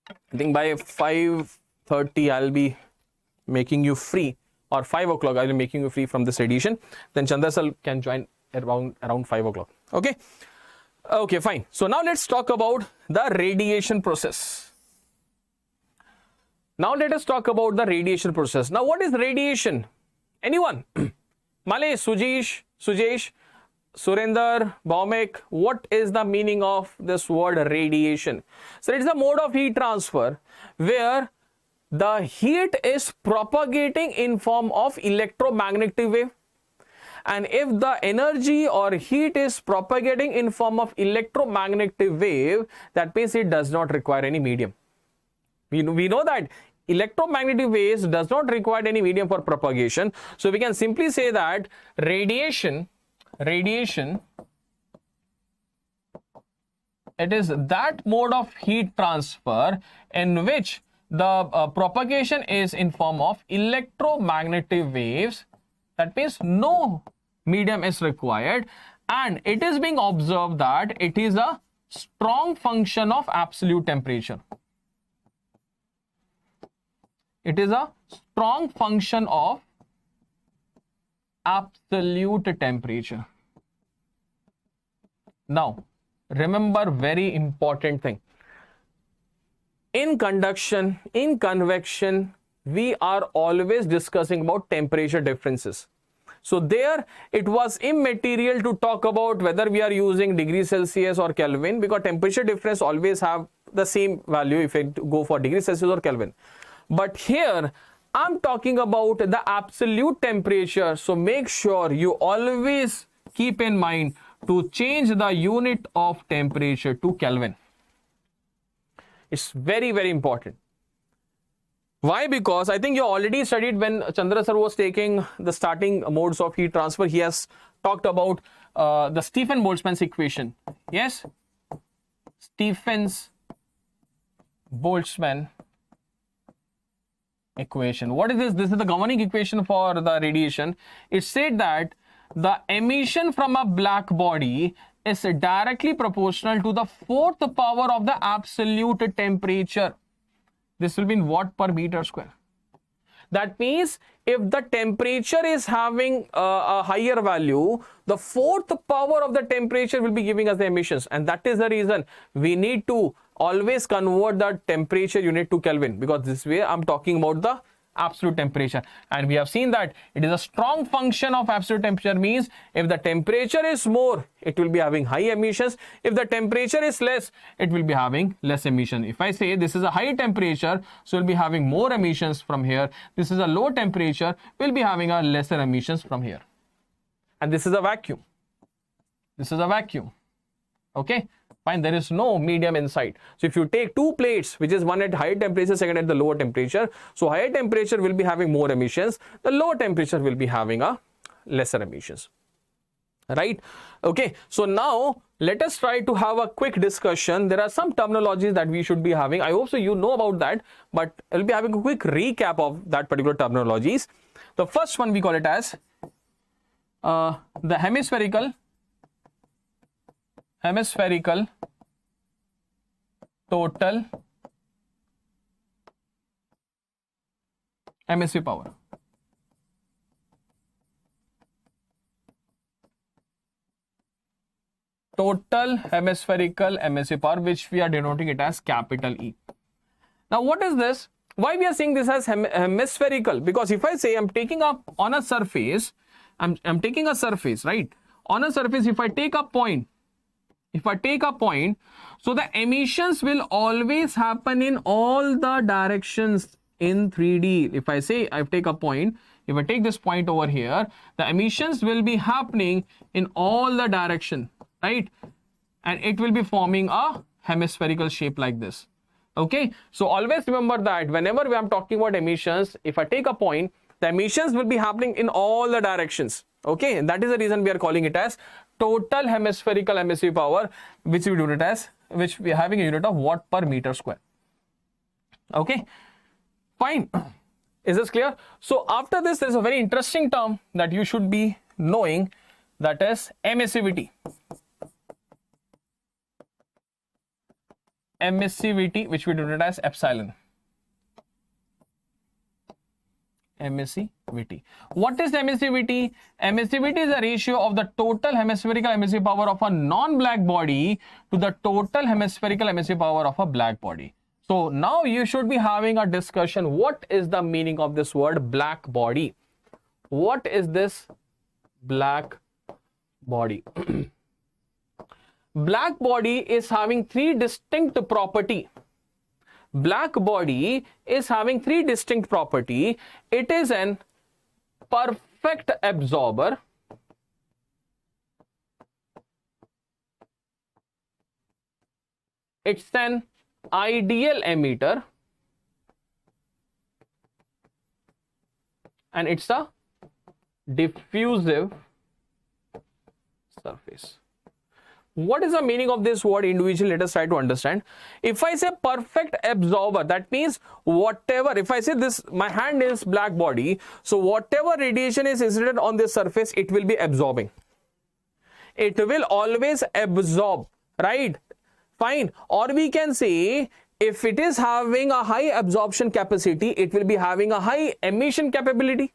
I think by 5:30 I'll be making you free, or 5 o'clock I'll be making you free from this radiation. Then Chandra sir can join around 5 o'clock. Okay. Okay, fine. So now let's talk about the radiation process. Now let us talk about the radiation process. Now what is radiation? Anyone? Malay, Sujesh, Surinder, Bhaumik, what is the meaning of this word radiation? So it's a mode of heat transfer where the heat is propagating in form of electromagnetic wave. And if the energy or heat is propagating in form of electromagnetic wave, that means it does not require any medium. We know that electromagnetic waves does not require any medium for propagation. So we can simply say that radiation, it is that mode of heat transfer in which the propagation is in form of electromagnetic waves. That means no medium is required, and it is being observed that it is a strong function of absolute temperature. It is a strong function of absolute temperature. Now, remember very important thing. In conduction, in convection, we are always discussing about temperature differences. So there it was immaterial to talk about whether we are using degree Celsius or Kelvin, because temperature difference always have the same value if it go for degree Celsius or Kelvin. But here I'm talking about the absolute temperature. So make sure you always keep in mind to change the unit of temperature to Kelvin. It's very, very important. Why? Because I think you already studied when Chandra sir was taking the starting modes of heat transfer. He has talked about the Stephen-Boltzmann equation. Yes? Stephen-Boltzmann equation. What is this? This is the governing equation for the radiation. It said that the emission from a black body is directly proportional to the fourth power of the absolute temperature. This will be in watt per meter square. That means if the temperature is having a higher value, the fourth power of the temperature will be giving us the emissions. And that is the reason we need to always convert the temperature unit to Kelvin, because this way I'm talking about the absolute temperature. And we have seen that it is a strong function of absolute temperature, means if the temperature is more, it will be having high emissions. If the temperature is less, it will be having less emission. If I say this is a high temperature, so we'll be having more emissions from here. This is a low temperature, we'll be having a lesser emissions from here. And this is a vacuum. This is a vacuum. Okay, fine, there is no medium inside. So if you take two plates, which is one at higher temperature, second at the lower temperature, so higher temperature will be having more emissions, the lower temperature will be having a lesser emissions, right? Okay, so now let us try to have a quick discussion. There are some terminologies that we should be having. I hope so you know about that, but I'll be having a quick recap of that particular terminologies. The first one we call it as the hemispherical total emissive power. Total hemispherical emissive power, which we are denoting it as capital E. Now, what is this? Why we are saying this as hemispherical? Because if I say I'm taking up on a surface, I'm taking a surface, right? On a surface, if I take a point, so the emissions will always happen in all the directions in 3D. If I say I take a point, if I take this point over here, the emissions will be happening in all the direction, right? And it will be forming a hemispherical shape like this. Okay, so always remember that whenever we are talking about emissions, if I take a point, the emissions will be happening in all the directions. Okay, and that is the reason we are calling it as total hemispherical emissive power, which we do it as, which we are having a unit of watt per meter square. Okay, fine. Is this clear? So after this, there is a very interesting term that you should be knowing, that is emissivity. Emissivity, which we do it as epsilon. Emissivity. What is emissivity? Emissivity is the ratio of the total hemispherical emissive power of a non-black body to the total hemispherical emissive power of a black body. So now you should be having a discussion. What is the meaning of this word black body? What is this black body? Black body is having three distinct properties. Black body is having three distinct properties. It is an perfect absorber. It's an ideal emitter. And it's a diffusive surface. What is the meaning of this word individually? Let us try to understand. If I say perfect absorber, that means whatever, if I say this, my hand is black body, so whatever radiation is incident on this surface, it will be absorbing. It will always absorb, right? Fine. Or we can say, if it is having a high absorption capacity, it will be having a high emission capability.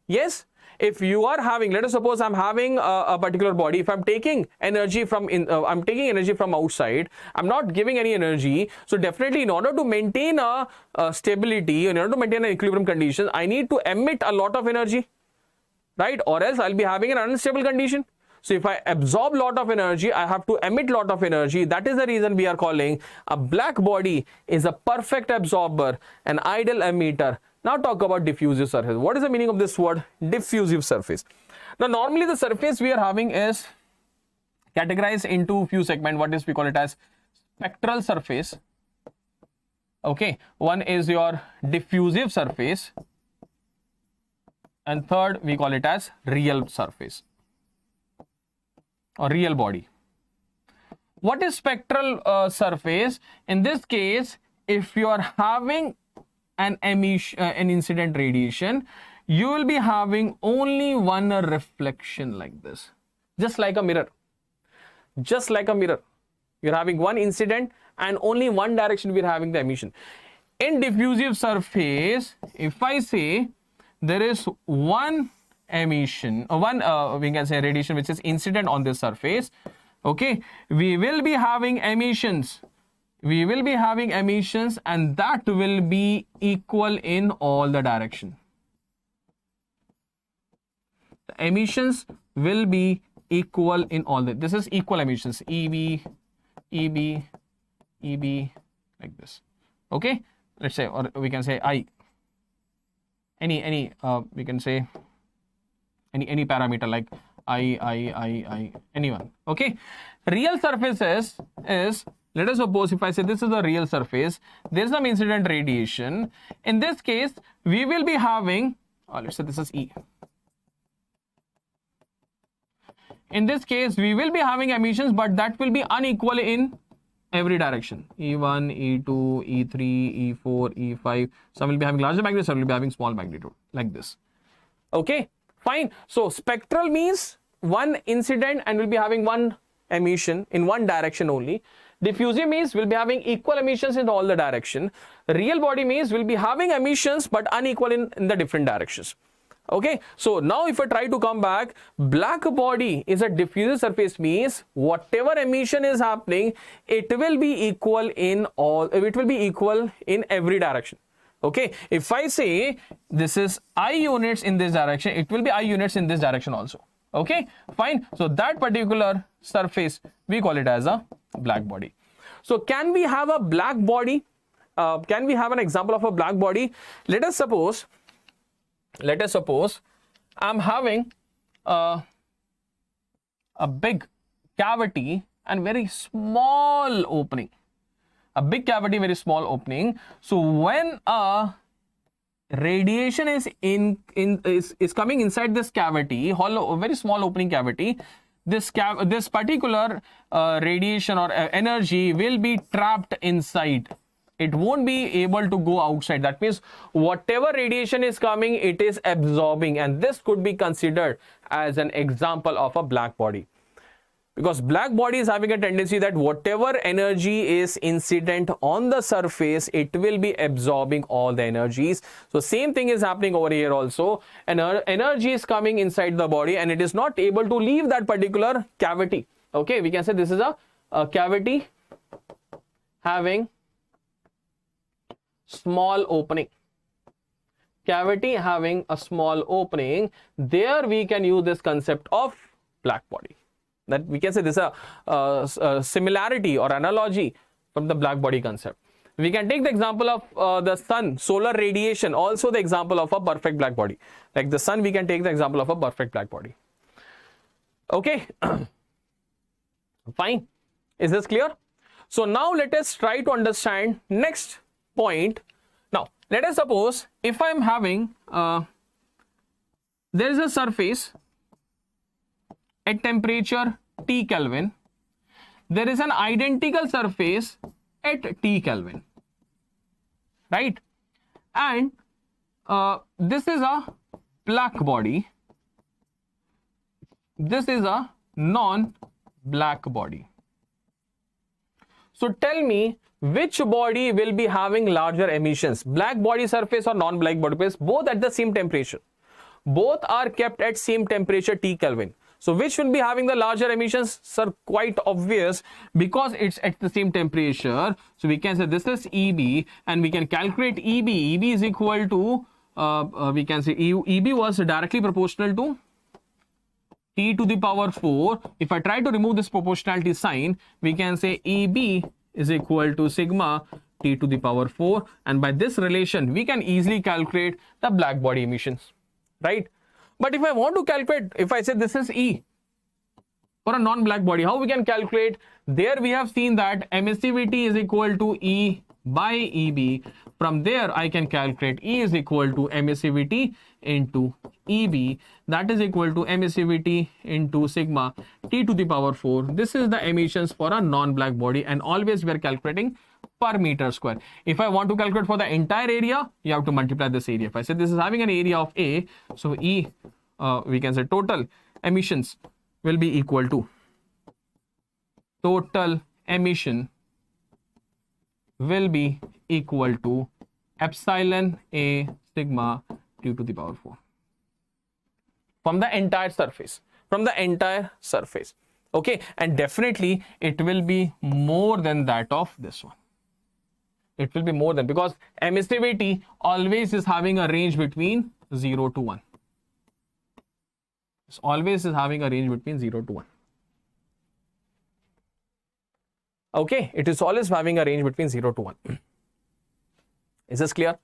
Yes. If you are having, let us suppose I'm having a particular body. If I'm taking energy from I'm taking energy from outside, I'm not giving any energy. So definitely, in order to maintain a stability, in order to maintain an equilibrium condition, I need to emit a lot of energy, right? Or else I'll be having an unstable condition. So if I absorb lot of energy, I have to emit lot of energy. That is the reason we are calling a black body is a perfect absorber, an ideal emitter. Now talk about diffusive surface. What is the meaning of this word? Diffusive surface. Now normally the surface we are having is categorized into few segments. What is we call it as spectral surface. Okay, one is your diffusive surface, and third we call it as real surface or real body. What is spectral surface? In this case, if you are having an emission, an incident radiation, you will be having only one reflection like this, just like a mirror. Just like a mirror, you're having one incident and only one direction we're having the emission. In diffusive surface, if I say there is one emission, we can say radiation which is incident on this surface, okay, we will be having emissions. We will be having emissions, and that will be equal in all the direction. The emissions will be equal in all the, this is equal emissions, EB, EB, EB, like this. Okay, let's say, or we can say I. We can say any parameter like I, anyone. Okay, real surfaces is, let us suppose if I say this is a real surface, there is some incident radiation. In this case, we will be having, let's say this is E. In this case, we will be having emissions, but that will be unequal in every direction. E1, E2, E3, E4, E5. Some will be having larger magnitude, some will be having small magnitude, like this. Okay, fine. So spectral means one incident and will be having one emission in one direction only. Diffusive means we'll be having equal emissions in all the direction. Real body means we'll be having emissions but unequal in the different directions. Okay, so now if I try to come back, black body is a diffusive surface means whatever emission is happening, it will be equal in all, it will be equal in every direction. Okay, if I say this is I units in this direction, it will be I units in this direction also. Okay, fine. So that particular surface, we call it as a black body. So can we have a black body? Can we have an example of a black body? Let us suppose I'm having a big cavity and very small opening. A big cavity, very small opening. So when a radiation is is coming inside this cavity, hollow, very small opening cavity, this particular radiation or energy will be trapped inside. It won't be able to go outside. That means whatever radiation is coming, it is absorbing, and this could be considered as an example of a black body. Because black body is having a tendency that whatever energy is incident on the surface, it will be absorbing all the energies. So same thing is happening over here also. Energy is coming inside the body and it is not able to leave that particular cavity. Okay, we can say this is a cavity having small opening. Cavity having a small opening. There we can use this concept of black body. That we can say this is a similarity or analogy from the black body concept. We can take the example of the sun, solar radiation, also the example of a perfect black body. Like the sun, we can take the example of a perfect black body. Okay, fine. Is this clear? So now let us try to understand next point. Now let us suppose if I am having there is a surface at temperature T Kelvin, there is an identical surface at T Kelvin, right? And this is a black body. This is a non-black body. So tell me, which body will be having larger emissions? Black body surface or non-black body surface? Both at the same temperature. Both are kept at same temperature T Kelvin. So which will be having the larger emissions? Sir, quite obvious, because it's at the same temperature. So we can say this is EB, and we can calculate EB. EB is equal to, we can say EB was directly proportional to T to the power 4. If I try to remove this proportionality sign, we can say EB is equal to sigma T to the power 4. And by this relation, we can easily calculate the black body emissions, right? But if I want to calculate, if I say this is E for a non-black body, how we can calculate? There we have seen that emissivity is equal to E by EB. From there, I can calculate E is equal to emissivity into EB. That is equal to emissivity into sigma T to the power 4. This is the emissions for a non-black body, and always we are calculating per meter square. If I want to calculate for the entire area, you have to multiply this area. If I say this is having an area of A, so E, we can say total emissions will be equal to total emission will be equal to epsilon A sigma T to the power 4 from the entire surface, okay? And definitely it will be more than that of this one. It will be more than, because emissivity always is having a range between 0 to 1. It always is having a range between 0 to 1. Okay, it is always having a range between 0 to 1. Is this clear?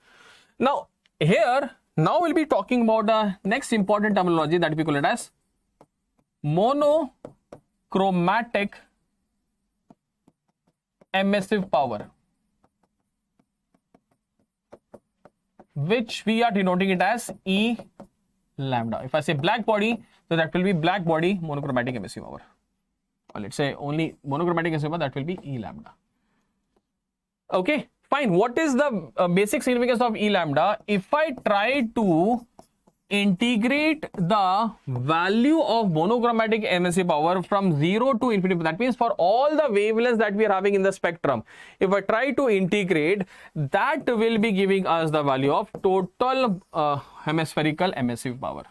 Now, here, now we'll be talking about the next important terminology that we call it as monochromatic emissive power, which we are denoting it as E lambda. If I say black body, so that will be black body monochromatic emissive power. Or let's say only monochromatic emissive power, that will be E lambda. Okay, fine. What is the basic significance of E lambda? If I try to integrate the value of monochromatic emissive power from 0 to infinity, that means for all the wavelengths that we are having in the spectrum, if I try to integrate, that will be giving us the value of total hemispherical emissive power.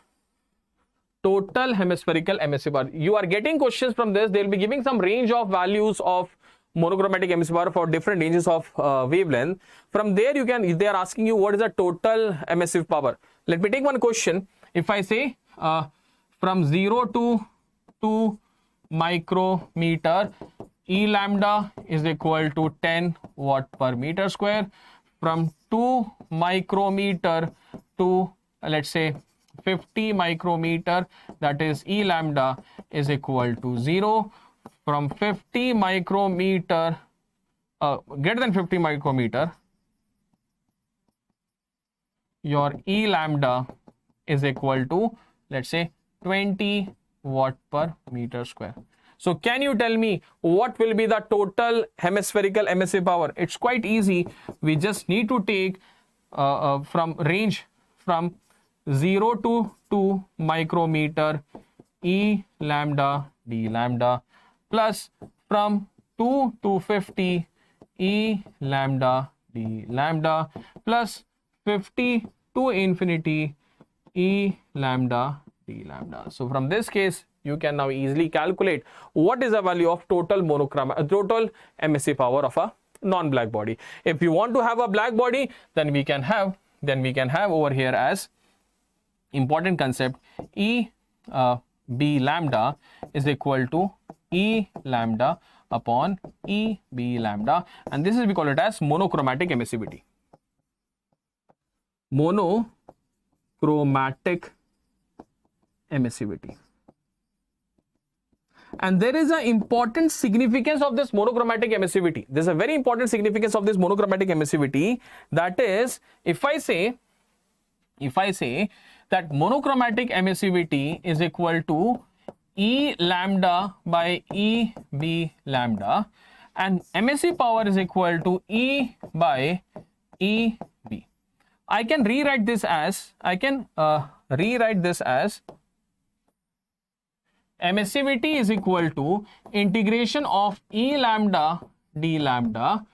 Total hemispherical emissive power. You are getting questions from this. They will be giving some range of values of monochromatic emissive power for different ranges of wavelength. From there, you can, they are asking you what is the total emissive power. Let me take one question. If I say from 0 to 2 micrometer, E lambda is equal to 10 watt per meter square. From 2 micrometer to, let's say, 50 micrometer, that is E lambda is equal to 0. From 50 micrometer, greater than 50 micrometer, your E lambda is equal to, let's say, 20 watt per meter square. So can you tell me what will be the total hemispherical emissive power? It's quite easy. We just need to take from range from 0 to 2 micrometer E lambda D lambda, plus from 2 to 50 E lambda D lambda, plus 50 to infinity E lambda D lambda. So from this case, you can now easily calculate what is the value of total total emissive power of a non-black body. If you want to have a black body, then we can have over here as important concept E B lambda is equal to E lambda upon E B lambda, and this is, we call it as monochromatic emissivity. Monochromatic emissivity. And there is an important significance of this monochromatic emissivity. There's a very important significance of this monochromatic emissivity. That is, if I say that monochromatic emissivity is equal to E lambda by E B lambda, and MSE power is equal to E by E B. I can rewrite this as, emissivity is equal to integration of E lambda D lambda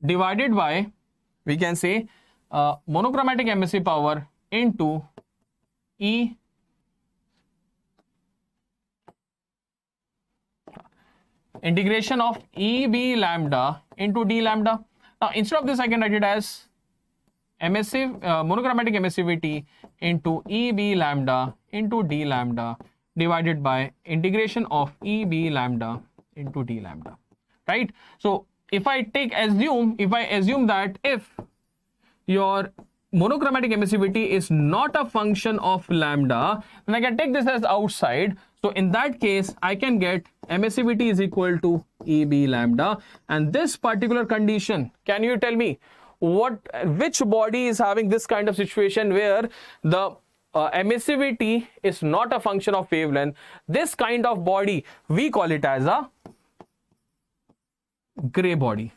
divided by, we can say, monochromatic emissive power into E integration of EB lambda into D lambda. Now, instead of this, I can write it as monochromatic emissivity into EB lambda into D lambda divided by integration of EB lambda into D lambda, right? So, if I assume that if your monochromatic emissivity is not a function of lambda, then I can take this as outside. So in that case, I can get emissivity is equal to EB lambda. And this particular condition, can you tell me which body is having this kind of situation where the emissivity is not a function of wavelength? This kind of body, we call it as a gray body.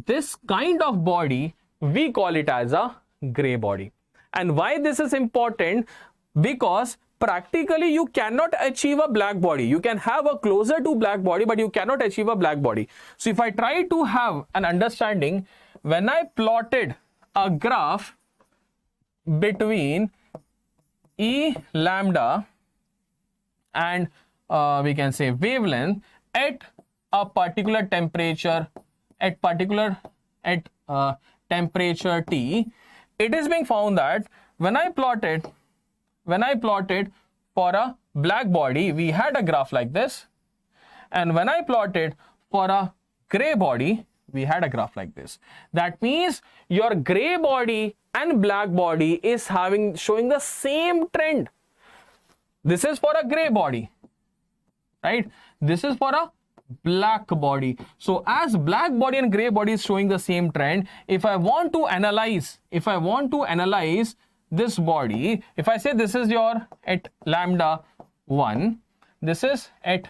This kind of body, we call it as a gray body. And why this is important? Because practically you cannot achieve a black body. You can have a closer to black body, but you cannot achieve a black body. So if I try to have an understanding, when I plotted a graph between E lambda and we can say wavelength at a particular temperature, temperature T, it is being found that when I plotted for a black body, we had a graph like this, and when I plotted for a gray body, we had a graph like this. That means your gray body and black body is showing the same trend. This is for a gray body, right? This is for a black body. So as black body and gray body is showing the same trend, if I want to analyze this body, if I say this is your at lambda 1, this is at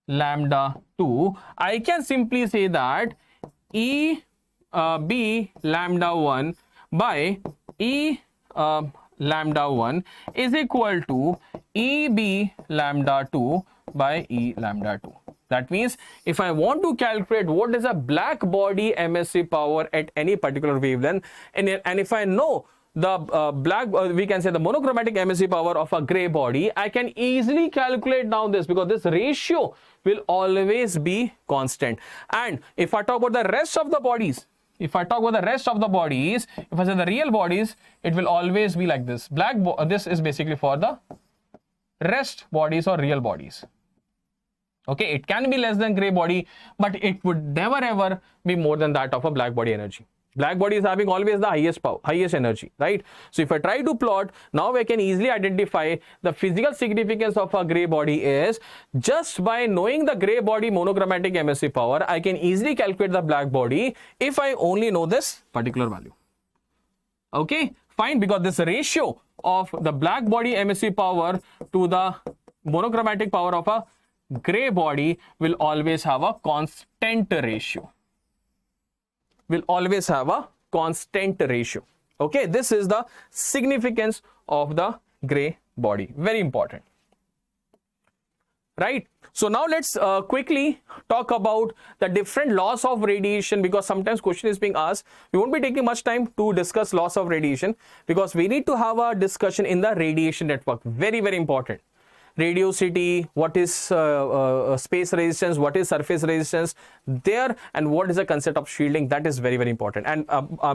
lambda 2, I can simply say that E B lambda 1 by E lambda 1 is equal to E B lambda 2 by E lambda 2. That means if I want to calculate what is a black body MSE power at any particular wavelength, and if I know the we can say the monochromatic MSE power of a gray body, I can easily calculate down this, because this ratio will always be constant. And if I talk about the rest of the bodies, if I say the real bodies, it will always be like this. This is basically for the rest bodies or real bodies. Okay, it can be less than gray body, but it would never ever be more than that of a black body energy. Black body is having always the highest power, highest energy, right? So if I try to plot, now I can easily identify the physical significance of a gray body is just by knowing the gray body monochromatic MSE power, I can easily calculate the black body if I only know this particular value. Okay, fine, because this ratio of the black body MSE power to the monochromatic power of a gray body will always have a constant ratio. Okay, this is the significance of the gray body. Very important, right? So now let's quickly talk about the different laws of radiation, because sometimes question is being asked. We won't be taking much time to discuss laws of radiation, because we need to have a discussion in the radiation network. Very, very important. Radiosity, what is space resistance, what is surface resistance there, and what is the concept of shielding. That is very, very important. And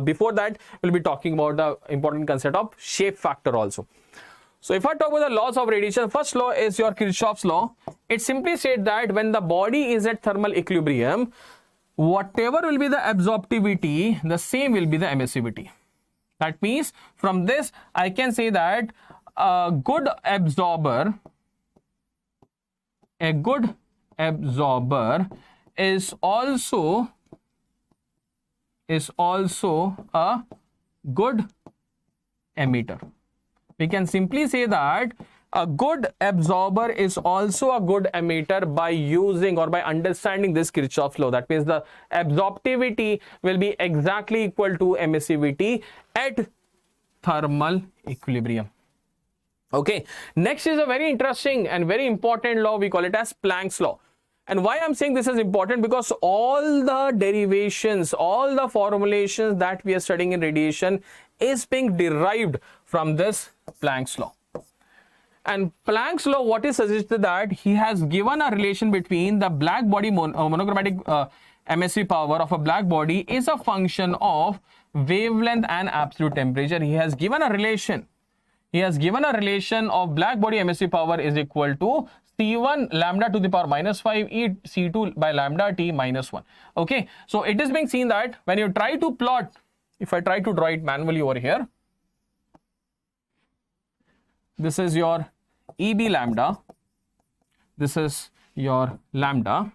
before that, we'll be talking about the important concept of shape factor also. So if I talk about the laws of radiation, first law is your Kirchhoff's law. It simply said that when the body is at thermal equilibrium, whatever will be the absorptivity, the same will be the emissivity. That means from this, I can say that a good absorber is also a good emitter. We can simply say that a good absorber is also a good emitter by using or by understanding this Kirchhoff's law. That means the absorptivity will be exactly equal to emissivity at thermal equilibrium. Okay, next is a very interesting and very important law. We call it as Planck's law. And why I'm saying this is important, because all the derivations, all the formulations that we are studying in radiation is being derived from this Planck's law. And Planck's law, what is suggested, that he has given a relation between the black body monochromatic MSV power of a black body is a function of wavelength and absolute temperature. He has given a relation. He has given a relation of black body MSV power is equal to C1 lambda to the power minus 5 e C2 by lambda t minus 1. Okay, so it is being seen that when you try to plot, if I try to draw it manually over here, this is your EB lambda, this is your lambda.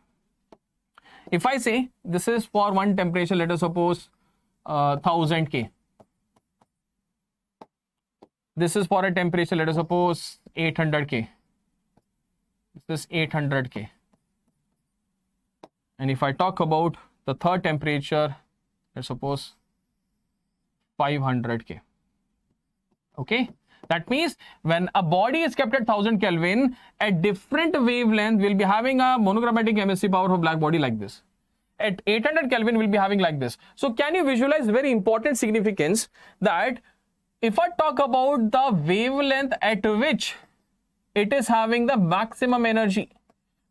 If I say this is for one temperature, let us suppose 1000 K. This is for a temperature, let us suppose 800 K. This is 800 K. And if I talk about the third temperature, let's suppose 500 K. Okay. That means when a body is kept at 1000 Kelvin, at different wavelength, we'll be having a monochromatic MSV power of black body like this. At 800 Kelvin, we'll be having like this. So can you visualize very important significance that if I talk about the wavelength at which it is having the maximum energy,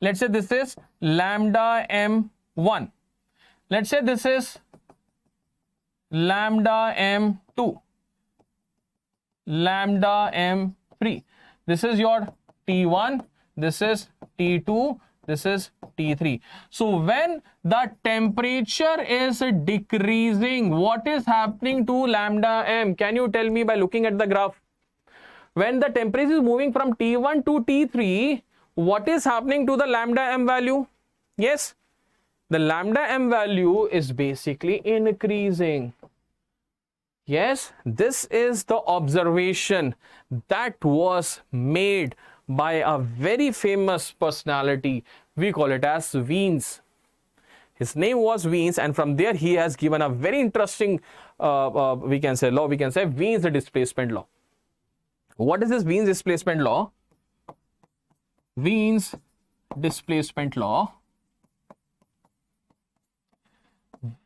let's say this is lambda m1, let's say this is lambda m2, lambda m3, this is your T1, this is T2, this is T3. So when the temperature is decreasing, what is happening to lambda m? Can you tell me by looking at the graph? When the temperature is moving from T1 to T3, what is happening to the lambda m value? Yes, the lambda m value is basically increasing. Yes, this is the observation that was made by a very famous personality. We call it as Wiens. His name was Wiens, and from there he has given a very interesting we can say Wiens displacement law. What is this Wiens displacement law? Wiens displacement law.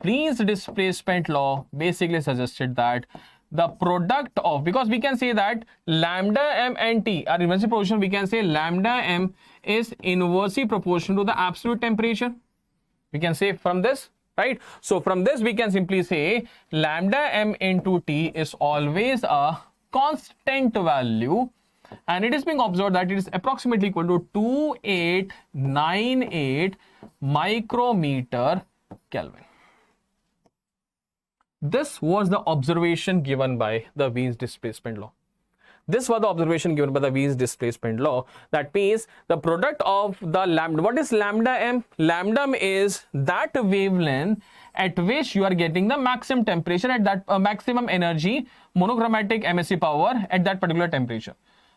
Wiens displacement law basically suggested that the product of, because we can say that lambda m and t are inversely proportional, we can say lambda m is inversely proportional to the absolute temperature. We can say from this, right? So from this we can simply say lambda m into t is always a constant value, and it is being observed that it is approximately equal to 2898 micrometer Kelvin. This was the observation given by the Wiens displacement law. This was the observation given by the Wiens displacement law. That means the product of the lambda. What is lambda m? Lambda m is that wavelength at which you are getting the maximum temperature at that maximum energy monochromatic MSV power at that particular temperature.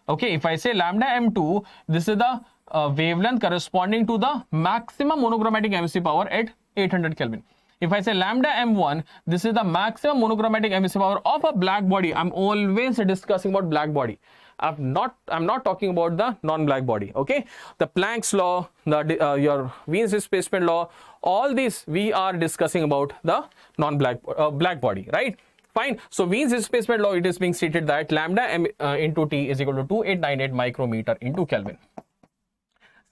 Okay, if I say lambda m2, this is the wavelength corresponding to the maximum monochromatic MSV power at 800 Kelvin. If I say lambda m1, this is the maximum monochromatic MSV power of a black body. I'm always discussing about black body. I'm not talking about the non-black body. Okay, the Planck's law, your Wiens displacement law, all these we are discussing about the non-black black body, right? Fine. So Wiens displacement law, it is being stated that lambda m into t is equal to 2898 micrometer into Kelvin.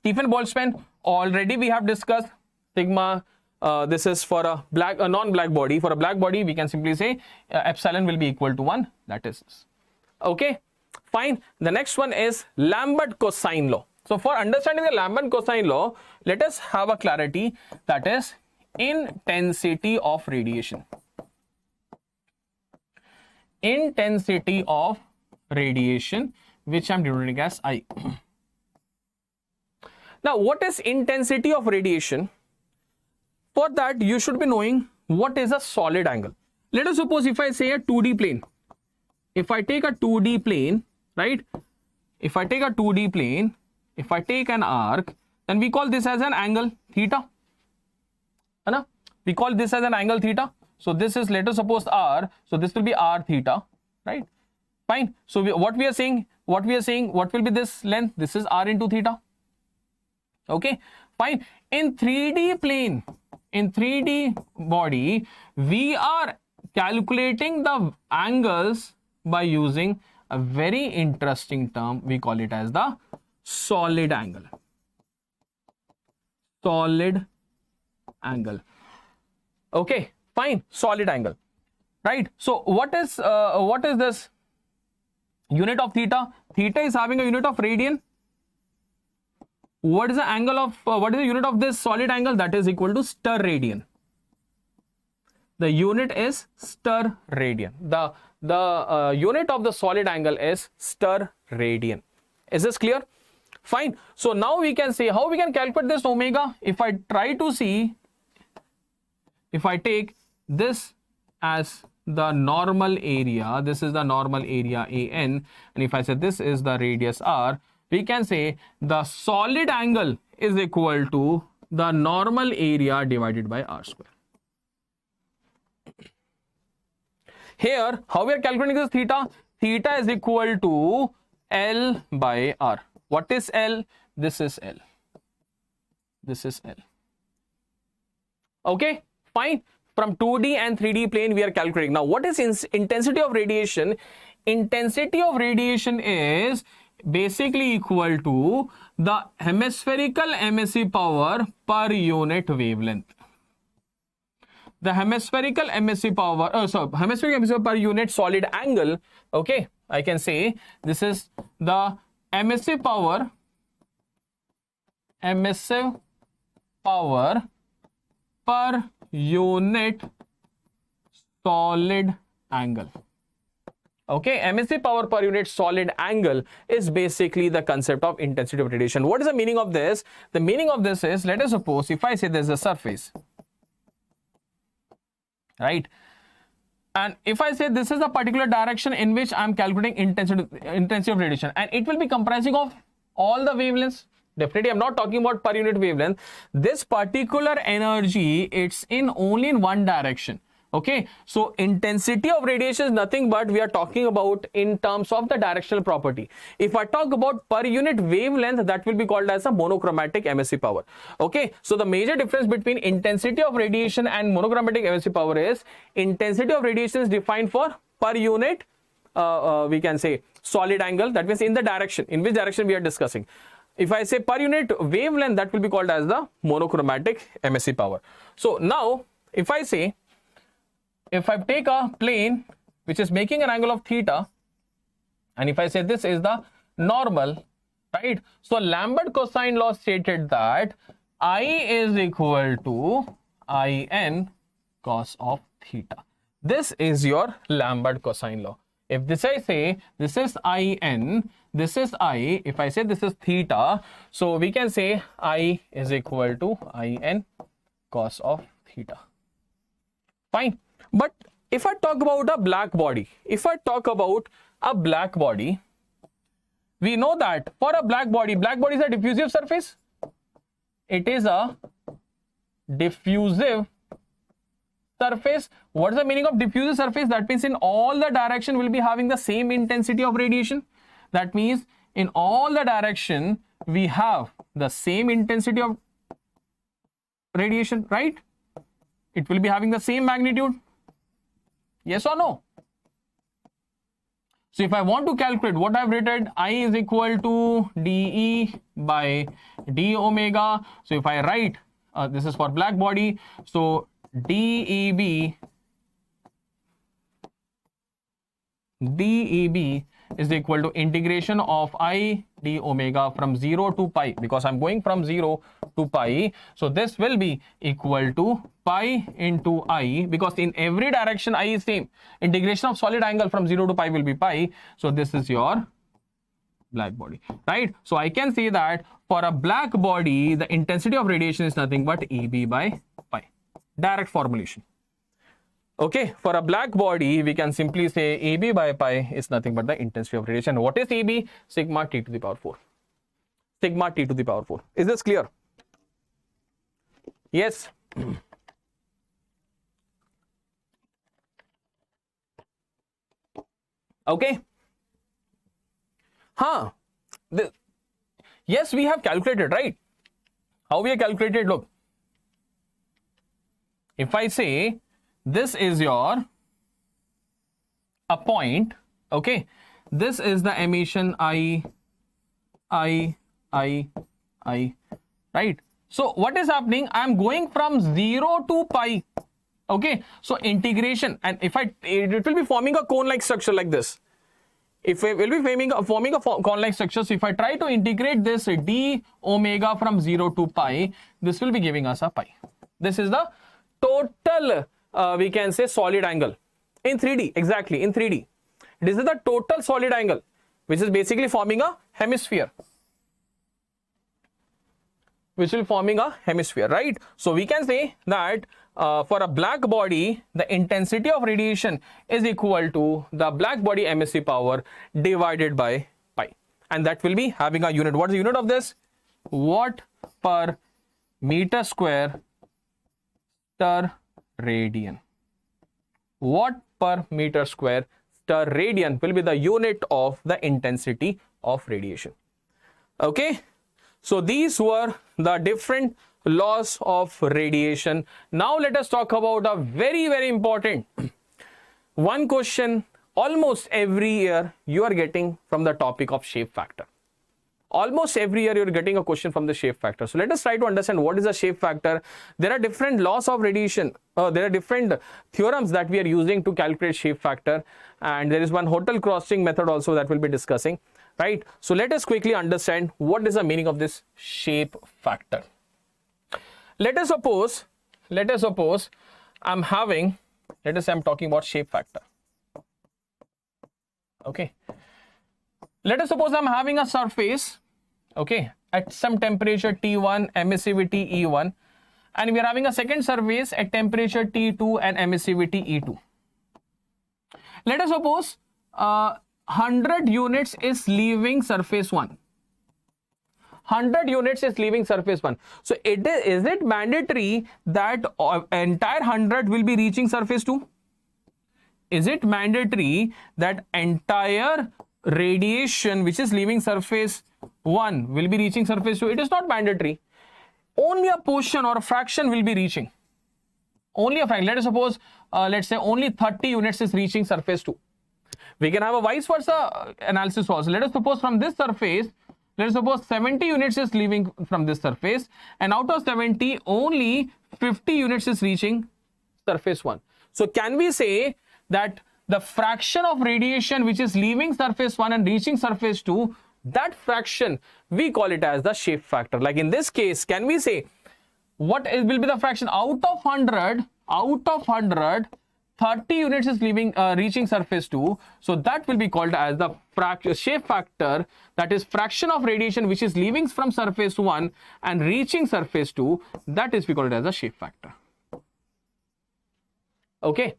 Stephen Boltzmann, already we have discussed sigma. This is for a non-black body. For a black body, we can simply say epsilon will be equal to 1. That is this. Okay, fine. The next one is Lambert cosine law. So for understanding the Lambert cosine law, let us have a clarity, that is intensity of radiation. Intensity of radiation, which I am denoting as I. Now, what is intensity of radiation? For that, you should be knowing what is a solid angle. Let us suppose if I say a 2D plane. If I take a 2D plane, right? if I take a 2D plane, if I take an arc, then we call this as an angle theta. We call this as an angle theta. So this is, let us suppose r. So this will be r theta, right? Fine. So what we are saying, what will be this length? This is r into theta. Okay, fine. In 3D plane, in 3D body, we are calculating the angles by using a very interesting term. We call it as the solid angle. Solid angle. Okay, fine. Solid angle, right? So what is this unit of theta? Theta is having a unit of radian. What is the angle of what is the unit of this solid angle? That is equal to stir radian. The unit is stir radian. The unit of the solid angle is stir radian. Is this clear? Fine. So now we can say how we can calculate this omega. If I try to see, if I take this as the normal area, this is the normal area AN, and if I say this is the radius R, we can say the solid angle is equal to the normal area divided by R square. Here, how we are calculating this theta? Theta is equal to L by R. What is L? This is L. This is L. Okay, fine. From 2D and 3D plane, we are calculating. Now, what is intensity of radiation? Intensity of radiation is basically equal to the hemispherical emission power per unit wavelength. The hemispherical emission power, hemispherical emission per unit solid angle. Okay, I can say this is the emissive power per unit solid angle. Okay, emissive power per unit solid angle is basically the concept of intensity of radiation. What is the meaning of this? The meaning of this is, let us suppose if I say there is a surface, right? And if I say this is the particular direction in which I am calculating intensity of radiation, and it will be comprising of all the wavelengths. Definitely, I'm not talking about per unit wavelength. This particular energy, it's only in one direction. Okay, so intensity of radiation is nothing but we are talking about in terms of the directional property. If I talk about per unit wavelength, that will be called as a monochromatic emissive power. Okay, so the major difference between intensity of radiation and monochromatic emissive power is intensity of radiation is defined for per unit, we can say solid angle. That means in the direction, in which direction we are discussing. If I say per unit wavelength, that will be called as the monochromatic emissive power. So now, if I say, if I take a plane which is making an angle of theta, and if I say this is the normal, right? So Lambert cosine law stated that I is equal to In cos of theta. This is your Lambert cosine law. If this I say this is In, this is I, if I say this is theta, so we can say I is equal to In cos of theta. Fine. But if I talk about a black body, we know that for a black body is a diffusive surface. It is a diffusive surface. What is the meaning of diffusive surface? That means in all the direction will be having the same intensity of radiation. That means in all the direction we have the same intensity of radiation, right? It will be having the same magnitude. Yes or no? So if I want to calculate what I've written, I is equal to dE by d omega. So if I write, this is for black body, so DEB is equal to integration of I d omega from 0 to pi, because I'm going from 0 to pi. So this will be equal to pi into I, because in every direction I is same. Integration of solid angle from 0 to pi will be pi. So this is your black body, right? So I can say that for a black body, the intensity of radiation is nothing but EB by pi. Direct formulation. Okay, for a black body, we can simply say AB by pi is nothing but the intensity of radiation. What is AB? Sigma T to the power 4. Sigma T to the power 4. Is this clear? Yes. Okay. Yes, we have calculated, right? How we have calculated? Look. If I say this is a point, okay, this is the emission I, right? So what is happening? I am going from 0 to pi. Okay, so integration, and if it will be forming a cone-like structure like this. If it will be forming a cone-like structure, so if I try to integrate this d omega from 0 to pi, this will be giving us a pi. This is the total, we can say, solid angle in 3D. Exactly, in 3D. This is the total solid angle, which is basically forming a hemisphere. Right? So we can say that for a black body, the intensity of radiation is equal to the black body MSE power divided by pi. And that will be having a unit. What is the unit of this? Watt per meter square stir radian. Watt per meter square stir radian will be the unit of the intensity of radiation. Okay. So these were the different laws of radiation. Now let us talk about a very, very important one question almost every year you are getting from the topic of shape factor. Almost every year you are getting a question from the shape factor. So let us try to understand what is the shape factor. There are different laws of radiation. There are different theorems that we are using to calculate shape factor. And there is one hotel crossing method also that we'll be discussing. Right? So let us quickly understand what is the meaning of this shape factor. Let us suppose I'm talking about shape factor. Okay. Let us suppose I'm having a surface, okay, at some temperature T1, emissivity E1, and we are having a second surface at temperature T2 and emissivity E2. Let us suppose 100 units is leaving surface 1. 100 units is leaving surface 1. So is it mandatory that entire 100 will be reaching surface 2? Is it mandatory that entire radiation which is leaving surface 1 will be reaching surface 2? It is not mandatory. Only a portion or a fraction will be reaching. Only a fraction. Let us suppose, let's say only 30 units is reaching surface 2. We can have a vice versa analysis also. Let us suppose from this surface, let us suppose 70 units is leaving from this surface, and out of 70, only 50 units is reaching surface 1. So can we say that the fraction of radiation which is leaving surface 1 and reaching surface 2, that fraction, we call it as the shape factor. Like in this case, can we say what will be the fraction out of 100, 30 units is leaving, reaching surface 2. So that will be called as the shape factor, that is fraction of radiation which is leaving from surface 1 and reaching surface 2. That is we call it as a shape factor. Okay.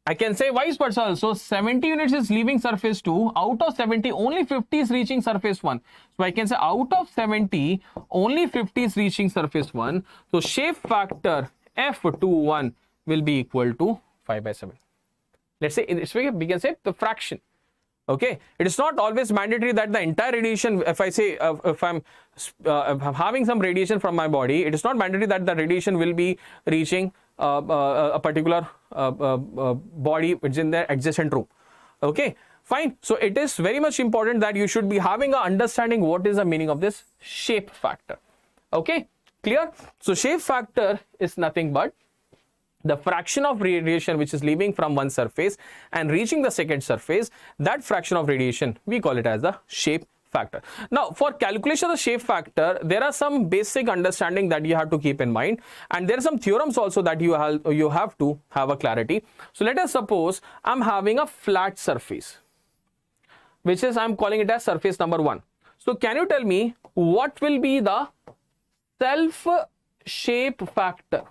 I can say vice versa also. 70 units is leaving surface 2. Out of 70, only 50 is reaching surface 1. So I can say out of 70, only 50 is reaching surface 1. So shape factor F21 will be equal to 5 by 7. Let's say we can say the fraction. Okay, it is not always mandatory that the entire radiation, if I say if I'm having some radiation from my body, it is not mandatory that the radiation will be reaching a particular body which is in the adjacent room. Okay, fine. So it is very much important that you should be having a understanding what is the meaning of this shape factor. Okay, clear? So shape factor is nothing but the fraction of radiation which is leaving from one surface and reaching the second surface, that fraction of radiation, we call it as the shape factor. Now, for calculation of the shape factor, there are some basic understanding that you have to keep in mind, and there are some theorems also that you have to have a clarity. So let us suppose I'm having a flat surface, which is I'm calling it as surface number 1. So can you tell me what will be the self shape factor?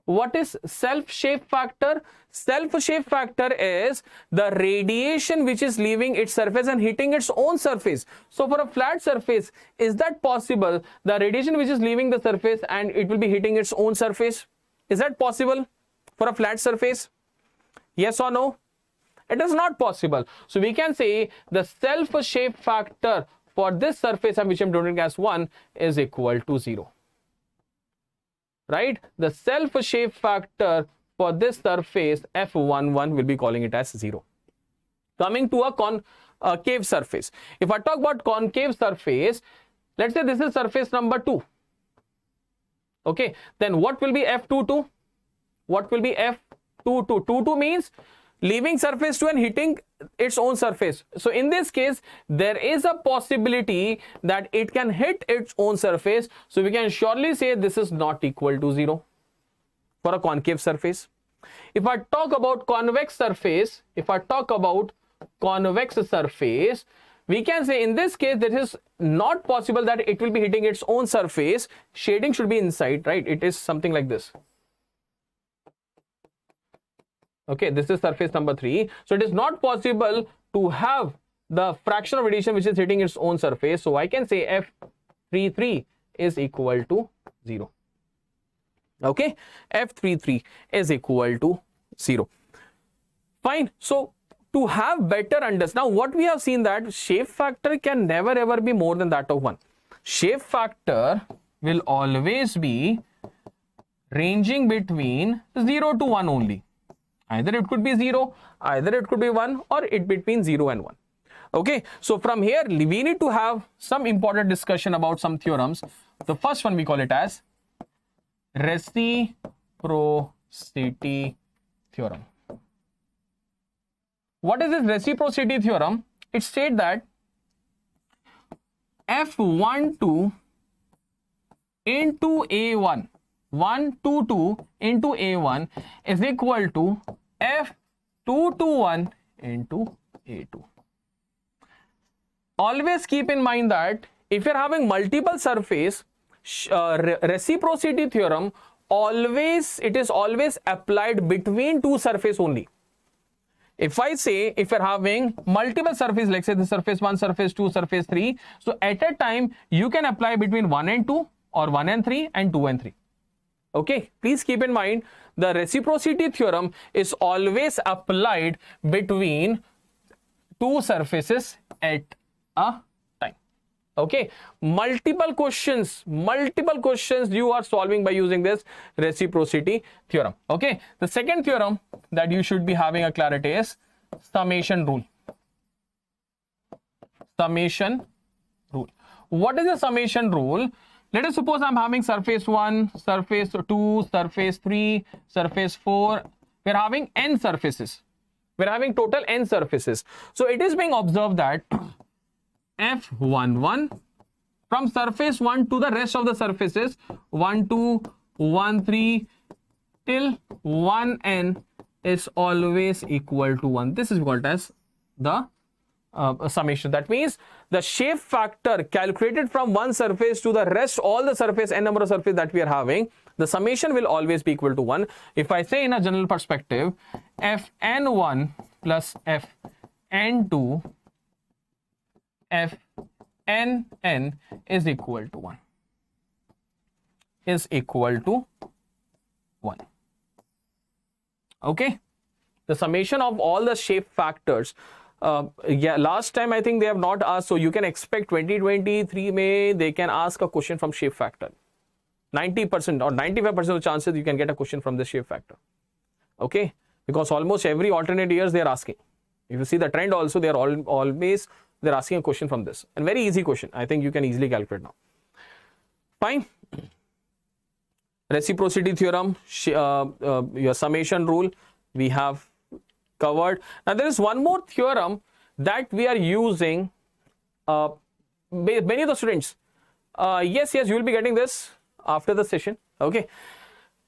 What is self-shape factor? Self-shape factor is the radiation which is leaving its surface and hitting its own surface. So for a flat surface, is that possible? The radiation which is leaving the surface and it will be hitting its own surface. Is that possible for a flat surface? Yes or no? It is not possible. So we can say the self-shape factor for this surface which I'm denoting as 1 is equal to 0. Right? The self-shape factor for this surface F11 will be calling it as 0. Coming to a concave surface. If I talk about concave surface, let's say this is surface number 2. Okay, then what will be F22? What will be F22? 22 means leaving surface 2 and hitting its own surface. So in this case, there is a possibility that it can hit its own surface. So we can surely say this is not equal to 0 for a concave surface. If I talk about convex surface, we can say in this case, it is not possible that it will be hitting its own surface. Shading should be inside, right? It is something like this. Okay, this is surface number 3. So it is not possible to have the fraction of radiation which is hitting its own surface. So I can say F33 is equal to 0. Okay, F33 is equal to 0. Fine. So to have better understanding, now what we have seen that shape factor can never ever be more than that of 1. Shape factor will always be ranging between 0 to 1 only. Either it could be 0, either it could be 1, or it between 0 and 1. Okay, so from here we need to have some important discussion about some theorems. The first one we call it as reciprocity theorem. What is this reciprocity theorem? It states that F12 into A1, 122 into A1 is equal to F221 into A2. Always keep in mind that if you're having multiple surface, reciprocity theorem it is always applied between two surface only. If I say if you're having multiple surface, like say the surface 1, surface 2, surface 3, so at a time you can apply between 1 and 2 or 1 and 3 and 2 and 3. Okay, please keep in mind the reciprocity theorem is always applied between two surfaces at a time. Okay, multiple questions you are solving by using this reciprocity theorem. Okay, the second theorem that you should be having a clarity is summation rule. Summation rule. What is the summation rule? Let us suppose I'm having surface 1, surface 2, surface 3, surface 4. We're having n surfaces. We're having total n surfaces. So it is being observed that F11 from surface 1 to the rest of the surfaces 1, 2, 1, 3 till 1n is always equal to 1. This is called as the summation. That means the shape factor calculated from one surface to the rest, all the surface, n number of surface that we are having, the summation will always be equal to 1. If I say in a general perspective, Fn1 plus Fn2 Fnn is equal to 1. Is equal to 1. Okay, the summation of all the shape factors. Yeah, last time I think they have not asked, so you can expect 2023 May they can ask a question from shape factor. 90% or 95% of chances you can get a question from the shape factor. Okay, because almost every alternate years they are asking. If you see the trend also, they are always they're asking a question from this, and very easy question. I think you can easily calculate now. Fine. Reciprocity theorem, your summation rule we have covered. Now there is one more theorem that we are using. Many of the students, yes, you will be getting this after the session. Okay,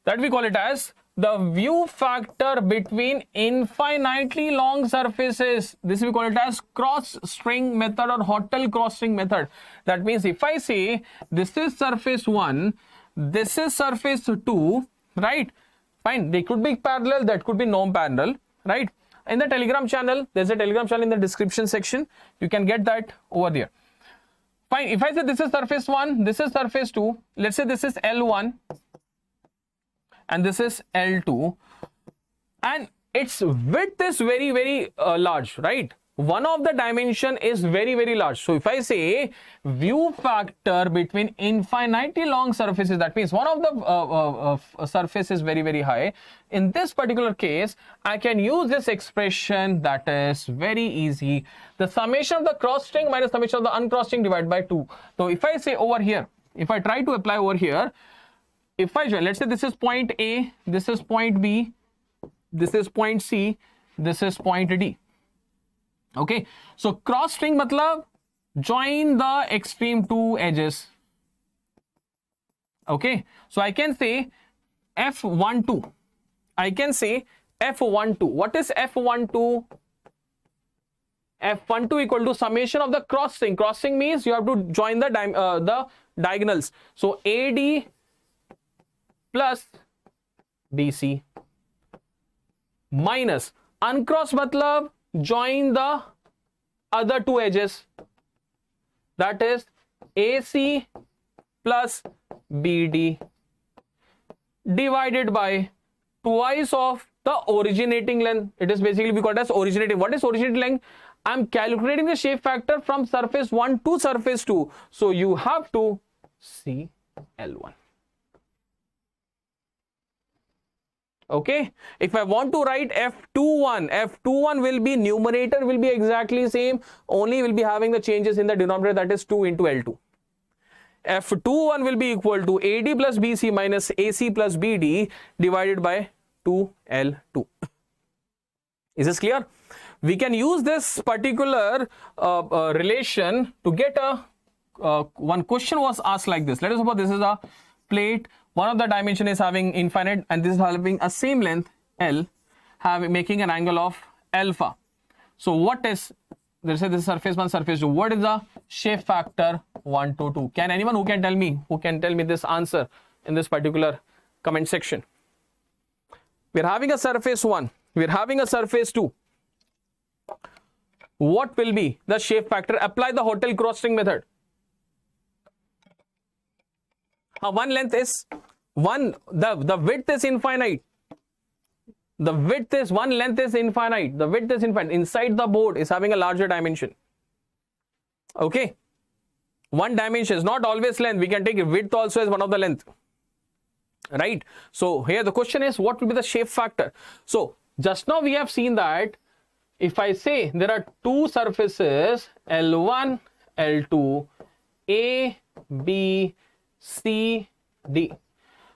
that we call it as the view factor between infinitely long surfaces. This we call it as cross string method or hotel cross string method. That means if I say this is surface 1, this is surface 2, right? Fine. They could be parallel, that could be non-parallel, right? In the Telegram channel, there's a Telegram channel in the description section. You can get that over there. Fine. If I say this is surface 1, this is surface 2, let's say this is L1 and this is L2, and its width is very, very large, right? One of the dimension is very, very large. So if I say view factor between infinitely long surfaces, that means one of the surface is very, very high. In this particular case, I can use this expression that is very easy. The summation of the cross string minus summation of the uncrossed string divided by 2. So if I say over here, if I try to apply over here, if I join, let's say this is point A, this is point B, this is point C, this is point D. Okay, so cross string matlab join the extreme two edges. Okay, so I can say F12. I can say F12. What is F12? F12 equal to summation of the cross string. Cross string means you have to join the diagonals. So AD plus BC minus uncrossed matlab join the other two edges, that is AC plus BD divided by twice of the originating length. It is basically we call it as originating. What is originating length? I'm calculating the shape factor from surface 1 to surface 2. So you have to see L1. Okay, if I want to write F21 will be numerator will be exactly same, only will be having the changes in the denominator, that is 2 into L2. F21 will be equal to AD plus BC minus AC plus BD divided by 2L2. Is this clear? We can use this particular relation to get one question was asked like this. Let us suppose this is a plate. One of the dimension is having infinite and this is having a same length L, making an angle of alpha. So what is, let's say this is surface 1, surface 2. What is the shape factor 1 to 2? Can anyone who can tell me this answer in this particular comment section? We're having a surface 1. We're having a surface 2. What will be the shape factor? Apply the hotel cross string method. One length is the width is infinite. The width is one length is infinite. The width is infinite. Inside the board is having a larger dimension. Okay. One dimension is not always length. We can take width also as one of the length. Right. So here the question is, what will be the shape factor? So just now we have seen that if I say there are two surfaces L1, L2, A, B, C, D.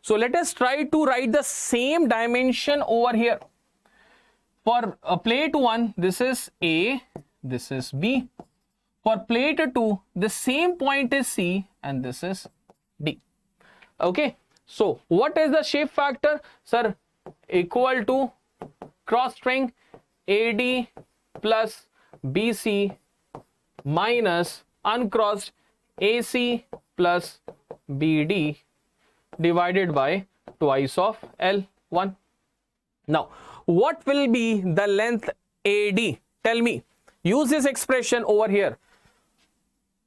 So let us try to write the same dimension over here. For plate 1, this is A, this is B. For plate 2, the same point is C and this is D. Okay. So what is the shape factor? Sir, equal to cross string AD plus BC minus uncrossed AC plus BD divided by twice of L1. Now, what will be the length AD? Tell me. Use this expression over here.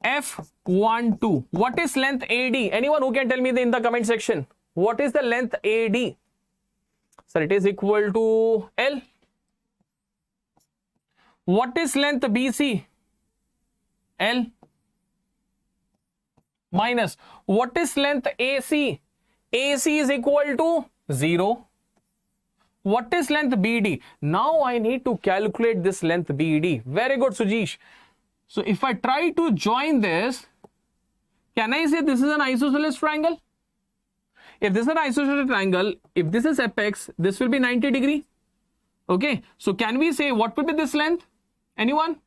F12. What is length AD? Anyone who can tell me in the comment section. What is the length AD? So it is equal to L. What is length BC? L. Minus. What is length AC? AC is equal to 0. What is length BD? Now I need to calculate this length BD. Very good, Sujesh. So if I try to join this, can I say this is an isosceles triangle? If this is an isosceles triangle, if this is apex, this will be 90 degree. Okay. So can we say what will be this length? Anyone?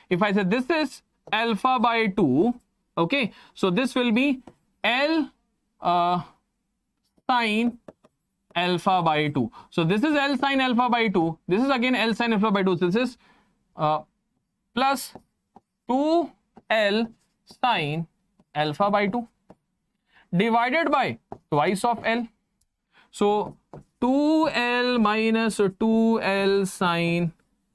If I say this is alpha by 2, okay. So this will be L sine alpha by 2. So this is L sine alpha by 2. This is again L sine alpha by 2. So this is plus 2L sine alpha by 2 divided by twice of L. So 2L minus 2L sine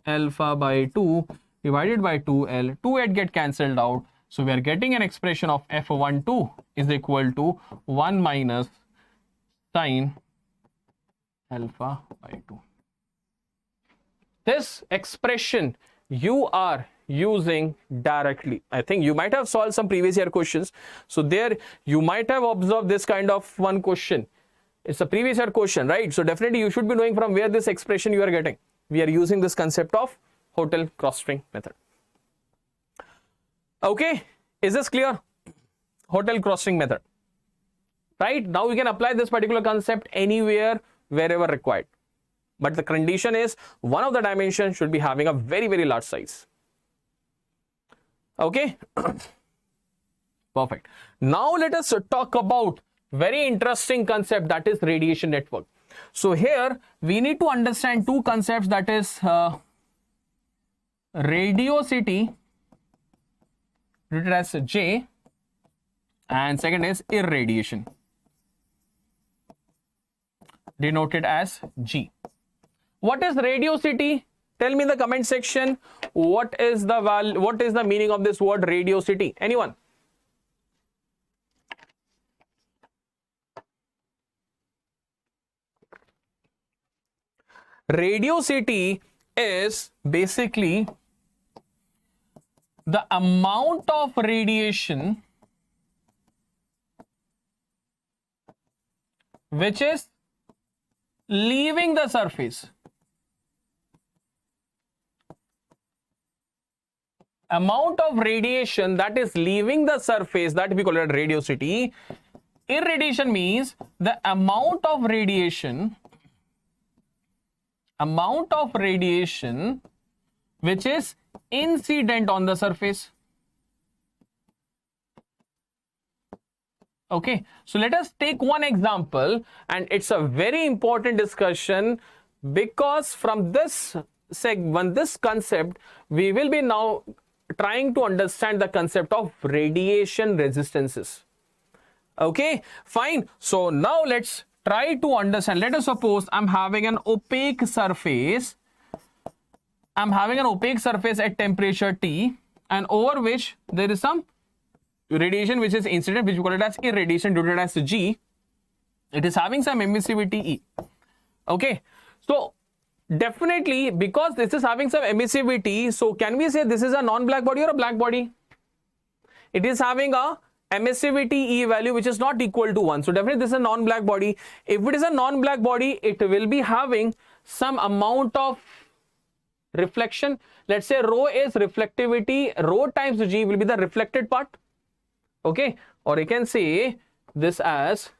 alpha by 2 divided by 2L. 2 get cancelled out. So we are getting an expression of F12 is equal to 1 minus sine alpha by 2. This expression you are using directly. I think you might have solved some previous year questions. So there you might have observed this kind of one question. It's a previous year question, right? So definitely you should be knowing from where this expression you are getting. We are using this concept of hotel cross-string method. Okay, is this clear? Hotel cross-string method. Right? Now we can apply this particular concept anywhere, wherever required. But the condition is one of the dimensions should be having a very, very large size. Okay? Perfect. Now let us talk about very interesting concept, that is radiation network. So here we need to understand two concepts, that is radiosity written as J and second is irradiation denoted as G. What is radiosity? Tell me in the comment section what is the meaning of this word radiosity. Anyone? Radiosity is basically the amount of radiation which is leaving the surface. Amount of radiation that is leaving the surface, that we call it radiosity. Irradiation means the amount of radiation which is incident on the surface. Okay, so let us take one example, and it's a very important discussion because from this segment, this concept, we will be now trying to understand the concept of radiation resistances. Okay, fine. So now let's try to understand. Let us suppose I'm having an opaque surface. I'm having an opaque surface at temperature T, and over which there is some radiation which is incident, which we call it as irradiation denoted as G. It is having some emissivity E. Okay, so definitely because this is having some emissivity, so can we say this is a non-black body or a black body? It is having a emissivity E value which is not equal to 1. So definitely this is a non-black body. If it is a non-black body, it will be having some amount of reflection. Let's say rho is reflectivity, rho times G will be the reflected part. Okay, or you can say this as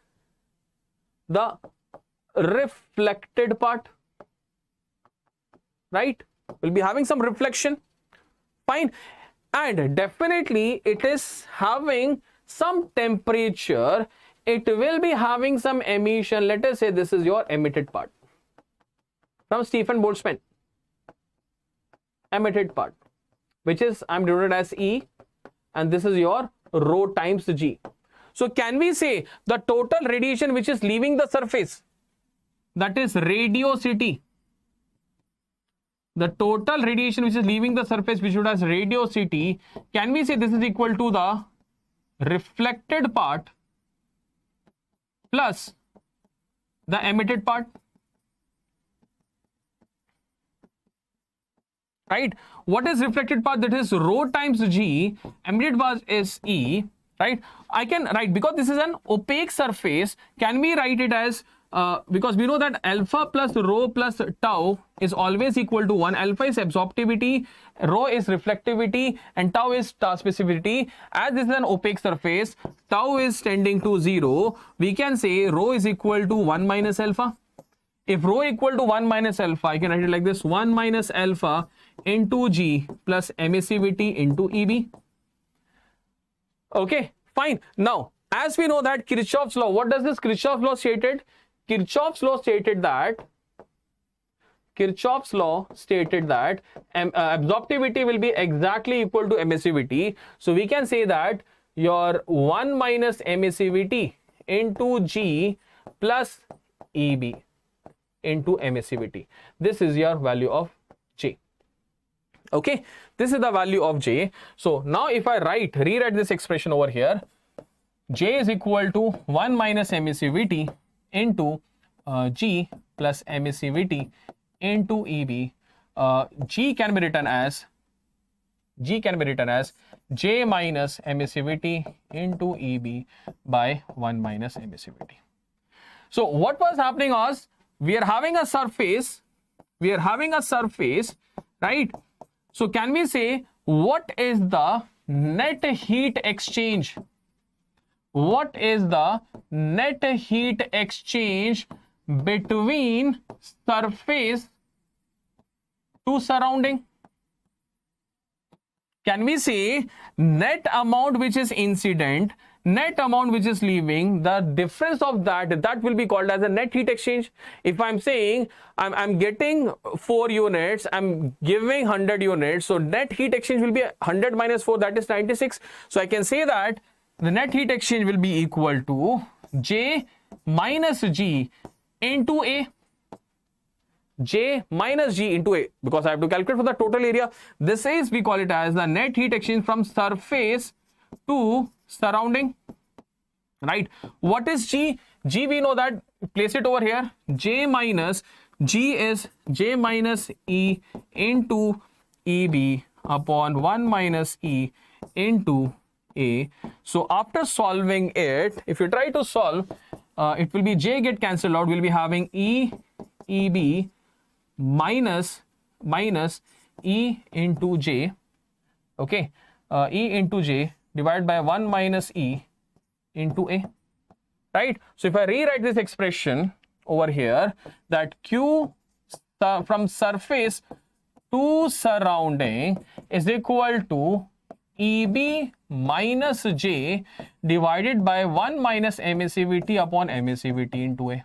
the reflected part, right? Will be having some reflection. Fine. And definitely it is having some temperature. It will be having some emission. Let us say this is your emitted part from Stephen Boltzmann. Emitted part, which is I'm denoted as E, and this is your rho times G. So can we say the total radiation which is leaving the surface, that is radiosity, the total radiation which is leaving the surface, which would as radiosity, can we say this is equal to the reflected part plus the emitted part? Right? What is reflected part? That is rho times G, emitted part is E, right? I can write, because this is an opaque surface, can we write it as, because we know that alpha plus rho plus tau is always equal to 1. Alpha is absorptivity, rho is reflectivity, and tau is specificity. As this is an opaque surface, tau is tending to 0. We can say rho is equal to 1 minus alpha. If rho equal to 1 minus alpha, I can write it like this: 1 minus alpha into G plus emissivity into EB. Okay, fine. Now, as we know that Kirchhoff's law, what does this Kirchhoff's law stated? Kirchhoff's law stated that absorptivity will be exactly equal to emissivity. So we can say that your 1 minus emissivity into G plus EB. into emissivity. This is your value of J. Okay, this is the value of J. So now if I rewrite this expression over here, J is equal to 1 minus emissivity into G plus emissivity into EB. G can be written as J minus emissivity into EB by 1 minus emissivity. So what was happening was, we are having a surface, right? So can we say, what is the net heat exchange? What is the net heat exchange between surface to surrounding? Can we say net amount which is incident, net amount which is leaving, the difference of that will be called as a net heat exchange. If I'm saying I'm getting 4 units, I'm giving 100 units, so net heat exchange will be 100 minus 4, that is 96. So I can say that the net heat exchange will be equal to J minus G into A. J minus G into A, because I have to calculate for the total area. This is, we call it as the net heat exchange from surface to surrounding, right? What is G? G, we know that, place it over here. J minus G is J minus E into EB upon 1 minus E into A. So after solving it, if you try to solve, it will be J get cancelled out. We'll be having EB minus E into J, okay, E into J divided by 1 minus E into A, right? So if I rewrite this expression over here, that Q from surface to surrounding is equal to EB minus J divided by 1 minus emissivity upon emissivity into A.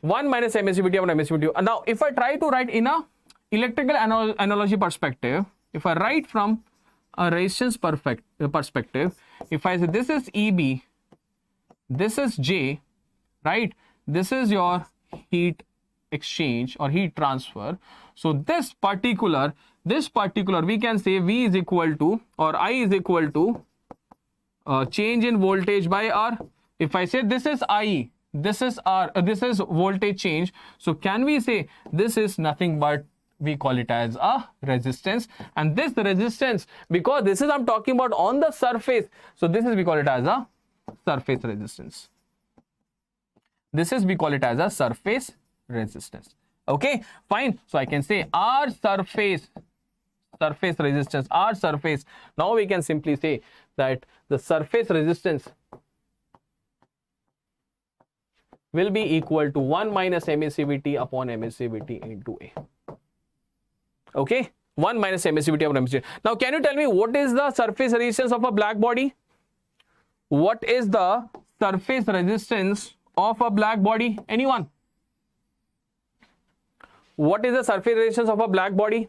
1 minus emissivity upon emissivity. And now if I try to write in a electrical analogy perspective, if I write from a resistance perspective, if I say this is EB, this is J, right? This is your heat exchange or heat transfer. So this particular we can say V is equal to, or I is equal to change in voltage by R. If I say this is I, this is R, this is voltage change. So can we say this is nothing but, we call it as a resistance, and this resistance, because this is I'm talking about on the surface, so this is, we call it as a surface resistance. This is, we call it as a surface resistance. Okay, fine. So I can say R surface resistance, R surface. Now we can simply say that the surface resistance will be equal to 1 minus emissivity upon emissivity into A. Okay, 1 minus emissivity upon emissivity. Now can you tell me what is the surface resistance of a black body? What is the surface resistance of a black body? Anyone? What is the surface resistance of a black body?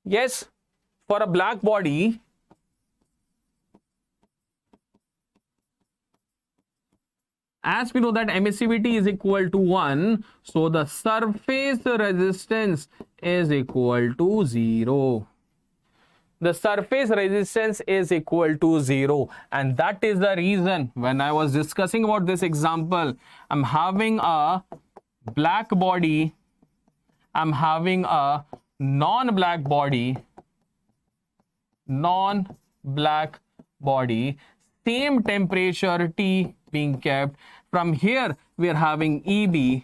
Yes, for a black body, as we know that emissivity is equal to 1, so the surface resistance is equal to 0. The surface resistance is equal to 0, and that is the reason when I was discussing about this example, I'm having a black body, I'm having a non-black body, same temperature T being kept. From here we are having EB,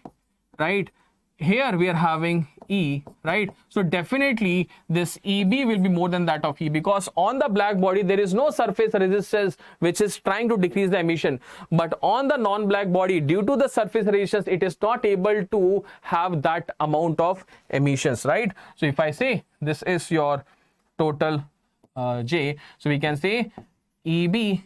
right? Here we are having E, right? So definitely this EB will be more than that of E, because on the black body there is no surface resistance which is trying to decrease the emission, but on the non-black body, due to the surface resistance, it is not able to have that amount of emissions, right? So if I say this is your total J, so we can say EB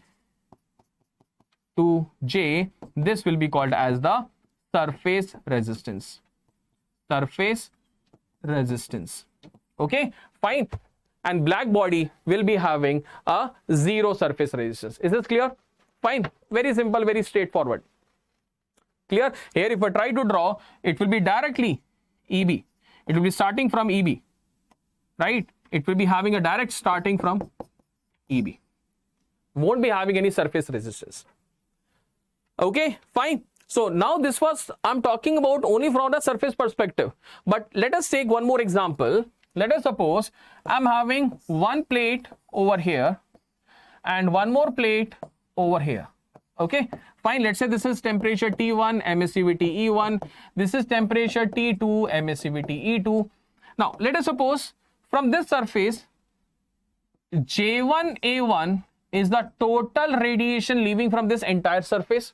to J, this will be called as the surface resistance. Surface resistance. Okay, fine. And black body will be having a 0 surface resistance. Is this clear? Fine. Very simple, very straightforward. Clear? Here, if I try to draw, it will be directly EB. It will be starting from EB, right? It will be having a direct starting from EB. Won't be having any surface resistance. Okay, fine. So now this was, I'm talking about only from the surface perspective. But let us take one more example. Let us suppose I'm having one plate over here and one more plate over here. Okay, fine. Let's say this is temperature T1, emissivity E1. This is temperature T2, emissivity E2. Now, let us suppose from this surface, J1A1 is the total radiation leaving from this entire surface.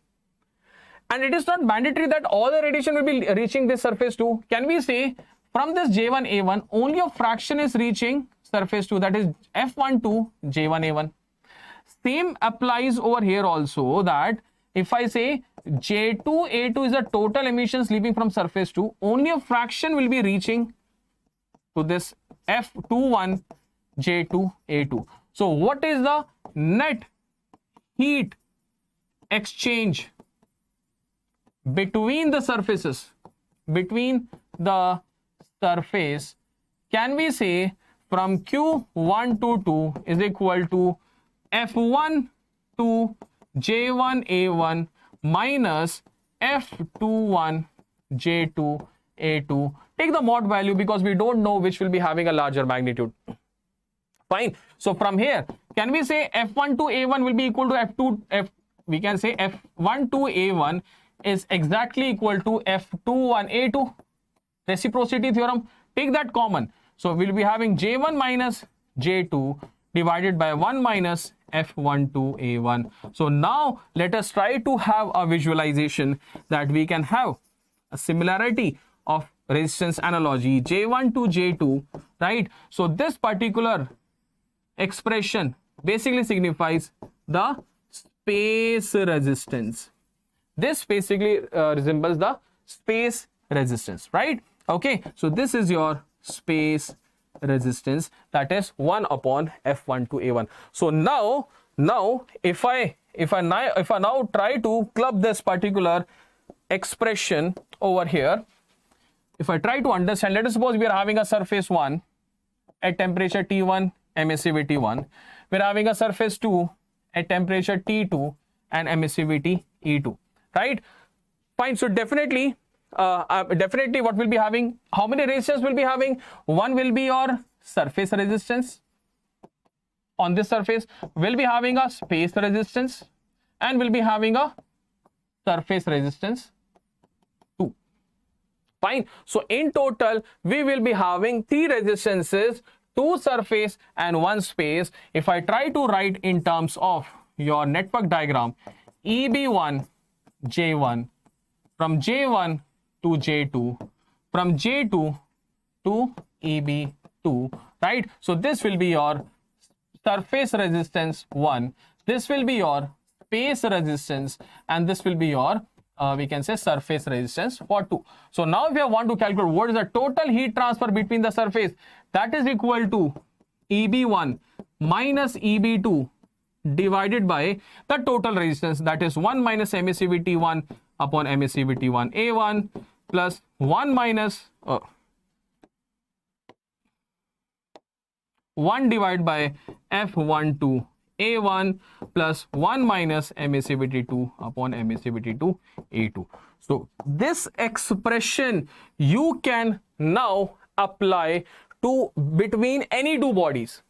And it is not mandatory that all the radiation will be reaching this surface too. Can we say from this J1A1, only a fraction is reaching surface 2, that is F12 J1A1. Same applies over here also, that if I say J2A2 is the total emissions leaving from surface 2, only a fraction will be reaching to this F21 J2A2. So what is the net heat exchange between the surfaces? Between the surface, can we say from Q1 to 2 is equal to F1 to J1A1 minus F21 J2A2. Take the mod value because we don't know which will be having a larger magnitude. Fine. So from here, can we say F1 to A1 will be equal to we can say F1 to A1 is exactly equal to F21 A2. Reciprocity theorem, take that common. So we'll be having J1 minus J2 divided by 1 minus F1 to A1. So now let us try to have a visualization that we can have a similarity of resistance analogy J1 to J2, right? So this particular expression basically signifies the space resistance. This basically resembles the space resistance, right? Okay, so this is your space resistance, that is 1 upon F1 to A1. So now if I now try to club this particular expression over here, if I try to understand, let us suppose we are having a surface 1 at temperature T1, emissivity 1. We are having a surface 2 at temperature T2 and emissivity E2, right? Fine. So definitely what will be having, how many resistors will be having? One will be your surface resistance. On this surface will be having a space resistance and will be having a surface resistance too. Fine. So in total we will be having 3 resistances, 2 surface and 1 space. If I try to write in terms of your network diagram, EB1 J1, from J1 to J2, from J2 to EB2, right? So this will be your surface resistance 1, this will be your space resistance, and this will be your we can say surface resistance for 2. So now if you want to calculate what is the total heat transfer between the surface, that is equal to EB1 minus EB2 divided by the total resistance, that is 1 minus emissivity 1 upon emissivity 1 A1 plus 1 minus 1 divided by F12 A1 plus 1 minus emissivity 2 upon emissivity 2 A2. So this expression you can now apply to between any 2 bodies.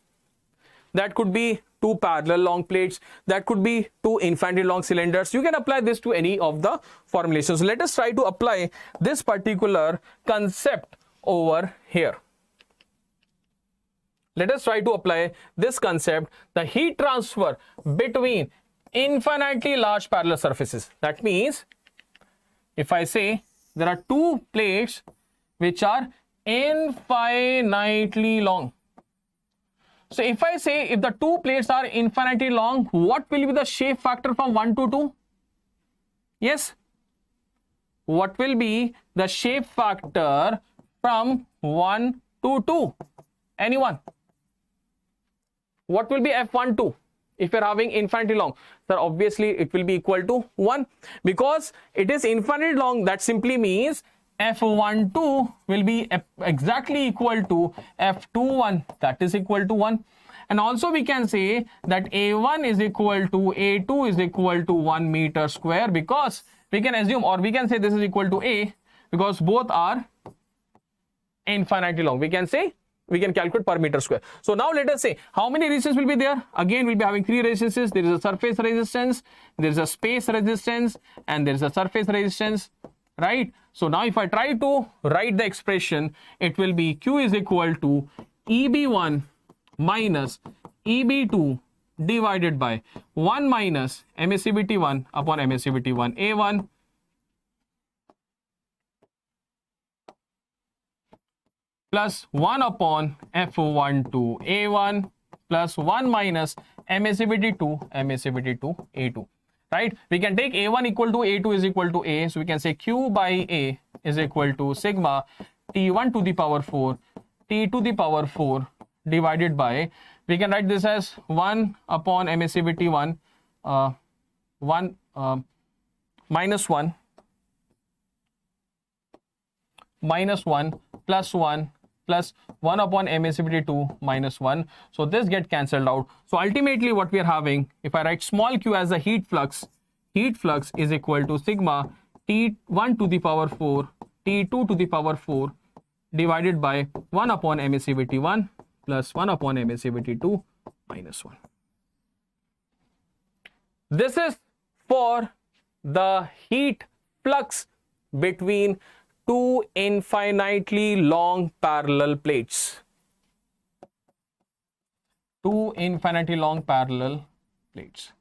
That could be 2 parallel long plates, that could be 2 infinitely long cylinders. You can apply this to any of the formulations. So let us try to apply this particular concept over here. Let us try to apply this concept, the heat transfer between infinitely large parallel surfaces. That means if I say there are 2 plates which are infinitely long. So if I say if the 2 plates are infinitely long, what will be the shape factor from 1 to 2? Yes. What will be the shape factor from 1 to 2? Anyone? What will be F12 if you're having infinitely long? Sir, obviously it will be equal to 1 because it is infinitely long. That simply means F12 will be exactly equal to F21, that is equal to 1. And also we can say that A1 is equal to A2 is equal to 1 meter square, because we can assume, or we can say this is equal to A because both are infinitely long. We can say, we can calculate per meter square. So now let us say how many resistance will be there. Again, we'll be having 3 resistances. There is a surface resistance, there is a space resistance, and there is a surface resistance, right? So now if I try to write the expression, it will be Q is equal to EB1 minus EB2 divided by 1 minus MACBT1 upon MACBT1 A1 plus 1 upon F12 A1 plus 1 minus MACBT2 MACBT2 A2. Right? We can take A1 equal to A2 is equal to A. So we can say Q by A is equal to sigma T1 to the power 4 T to the power 4 divided by, we can write this as 1 upon MACBT1 minus 1 plus 1 plus 1 upon MACBT2 minus 1. So this get cancelled out. So ultimately what we are having, if I write small q as the heat flux is equal to sigma T1 to the power 4 T2 to the power 4 divided by 1 upon MACBT1 plus 1 upon MACBT2 minus 1. This is for the heat flux between two infinitely long parallel plates. Two infinitely long parallel plates.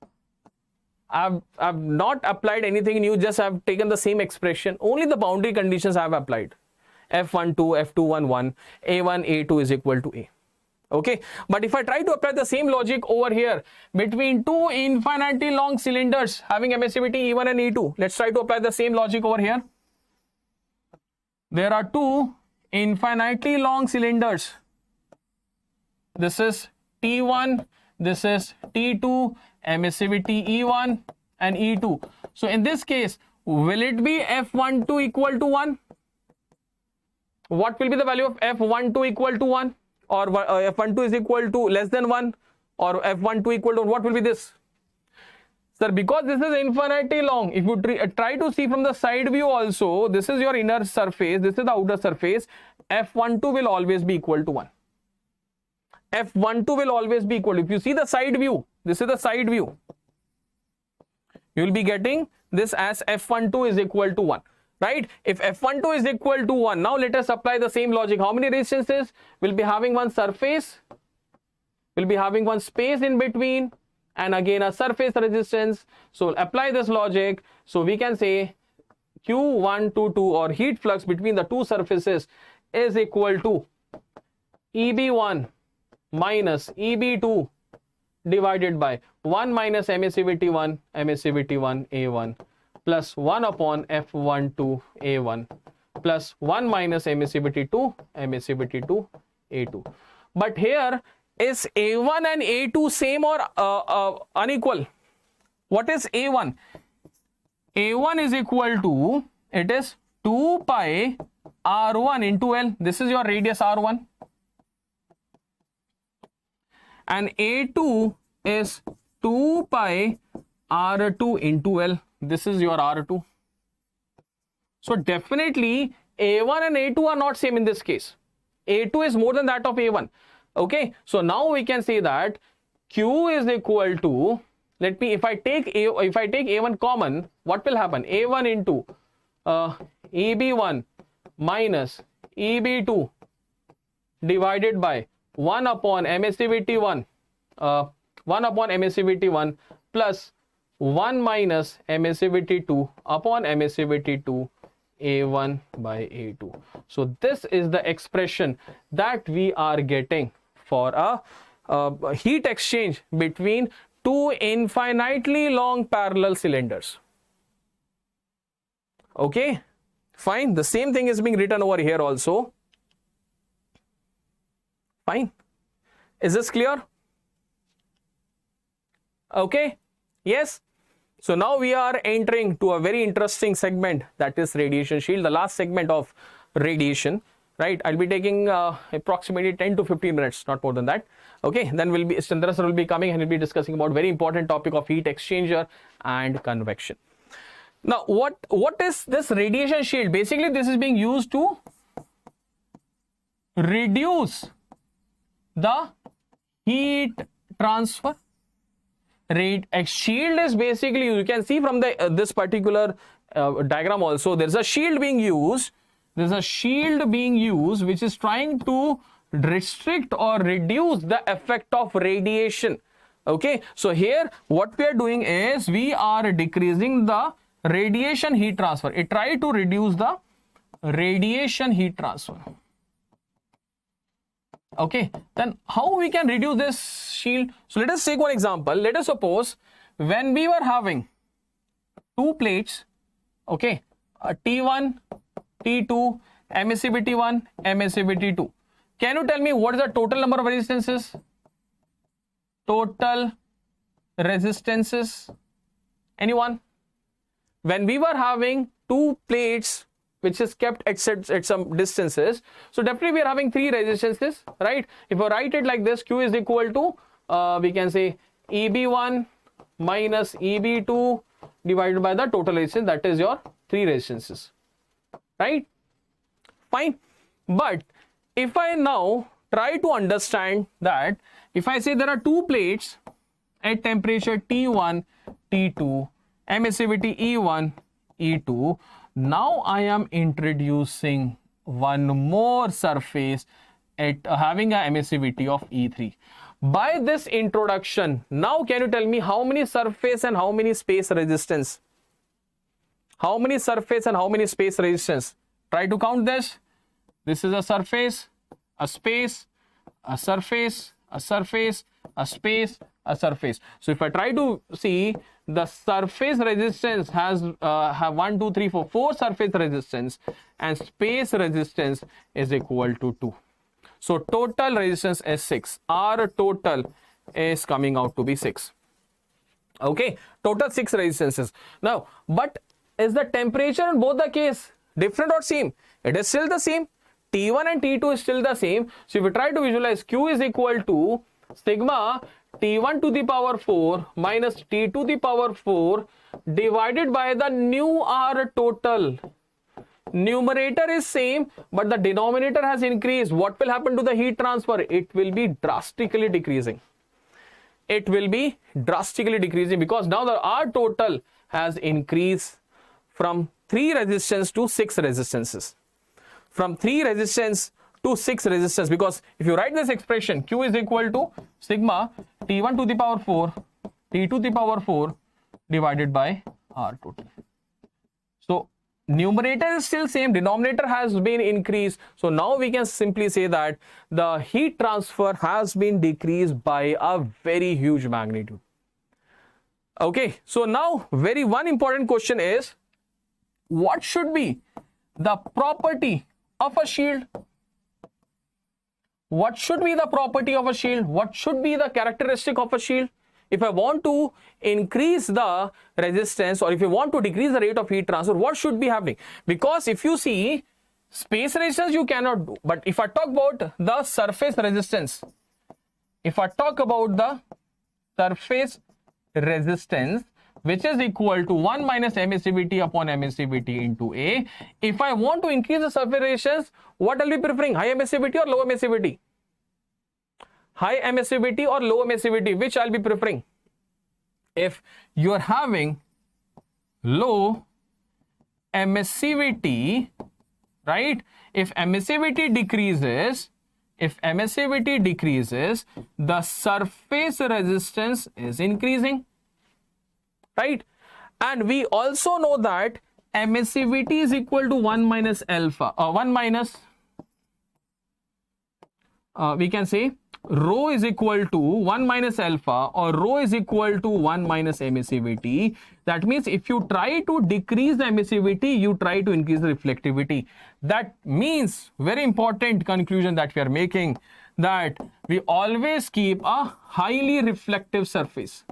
I've not applied anything new, just I've taken the same expression. Only the boundary conditions I have applied. F12, F211, A1, A2 is equal to A. Okay, but if I try to apply the same logic over here between two infinitely long cylinders having MACBT E1 and E2, let's try to apply the same logic over here. There are two infinitely long cylinders. This is T1, this is T2, MACBT E1 and E2. So in this case, will it be F12 equal to 1? What will be the value of F12 equal to 1? Or F12 is equal to less than 1? Or F12 equal to, what will be this? Sir, because this is infinitely long, if you try to see from the side view also, this is your inner surface, this is the outer surface, F12 will always be equal to 1. F12 will always be equal. If you see the side view, this is the side view, you will be getting this as F12 is equal to 1. Right? If F12 is equal to 1, now let us apply the same logic. How many resistances? We'll be having one surface, we'll be having one space in between, and again a surface resistance. So apply this logic. So we can say Q122 or heat flux between the two surfaces is equal to EB1 minus EB2 divided by 1 minus MACBT1 A1 plus 1 upon F12 A1 plus 1 minus MACBT2 A2. But here, is A1 and A2 same or unequal? What is A1? A1 is equal to, it is 2 pi R1 into L. This is your radius R1. And A2 is 2 pi R2 into L. This is your R2. So definitely A1 and A2 are not same in this case. A2 is more than that of A1. Okay, so now we can say that Q is equal to, if I take A1 common, what will happen? A1 into EB1 minus EB2 divided by 1 upon MACBT1 plus 1 minus MACBT2 upon MACBT2 A1 by A2. So this is the expression that we are getting for a heat exchange between two infinitely long parallel cylinders. Okay, fine. The same thing is being written over here also. Fine. Is this clear? Okay, yes. So now we are entering to a very interesting segment, that is radiation shield, the last segment of radiation, right? I'll be taking approximately 10 to 15 minutes, not more than that. Okay, then Chandra sir will be coming and we'll be discussing about very important topic of heat exchanger and convection. Now, what is this radiation shield? Basically, this is being used to reduce the heat transfer. Shield is basically, you can see from the this particular diagram also, there's a shield being used. There's a shield being used which is trying to restrict or reduce the effect of radiation. Okay, so here what we are doing is we are decreasing the radiation heat transfer. It tries to reduce the radiation heat transfer. Okay, then how we can reduce this shield? So let us take one example. Let us suppose when we were having two plates, okay, T1, T2, MACB T1, MACB T2. Can you tell me what is the total number of resistances? Total resistances. Anyone? When we were having two plates which is kept at some distances, so definitely we are having three resistances, right? If I write it like this, Q is equal to we can say EB1 minus EB2 divided by the total resistance, that is your three resistances, right? Fine. But if I now try to understand that, if I say there are two plates at temperature T1, T2, emissivity E1, E2, now I am introducing one more surface at having an emissivity of E3. By this introduction, now can you tell me how many surface and how many space resistance? How many surface and how many space resistance? Try to count this. This is a surface, a space, a surface, a surface, a space, a surface. So if I try to see, the surface resistance has have 1, 2, 3, 4, 4 surface resistance, and space resistance is equal to 2. So total resistance is 6. Our total is coming out to be 6. Okay, total 6 resistances. Now, but is the temperature in both the case different or same? It is still the same. T1 and T2 is still the same. So if we try to visualize, Q is equal to sigma T1 to the power 4 minus T to the power 4 divided by the new R total. Numerator is same, but the denominator has increased. What will happen to the heat transfer? It will be drastically decreasing. It will be drastically decreasing because now the R total has increased from 3 resistance to 6 resistances. From 3 resistance to 6 resistance, because if you write this expression, Q is equal to sigma T1 to the power 4, T to the power 4 divided by R total. So numerator is still same, denominator has been increased. So now we can simply say that the heat transfer has been decreased by a very huge magnitude. Okay, so now one important question is, what should be the property of a shield? What should be the property of a shield? What should be the characteristic of a shield? If I want to increase the resistance or if you want to decrease the rate of heat transfer, what should be happening? Because if you see, space resistance you cannot do. But if I talk about the surface resistance, if I talk about the surface resistance, which is equal to 1 minus emissivity upon emissivity into A. If I want to increase the surface resistance, what I'll be preferring? High emissivity or low emissivity? High emissivity or low emissivity? Which I'll be preferring? If you are having low emissivity, right? If emissivity decreases, the surface resistance is increasing. Right? And we also know that emissivity is equal to 1 minus alpha, we can say rho is equal to 1 minus alpha, or rho is equal to 1 minus emissivity. That means if you try to decrease the emissivity, you try to increase the reflectivity. That means, very important conclusion that we are making, that we always keep a highly reflective surface.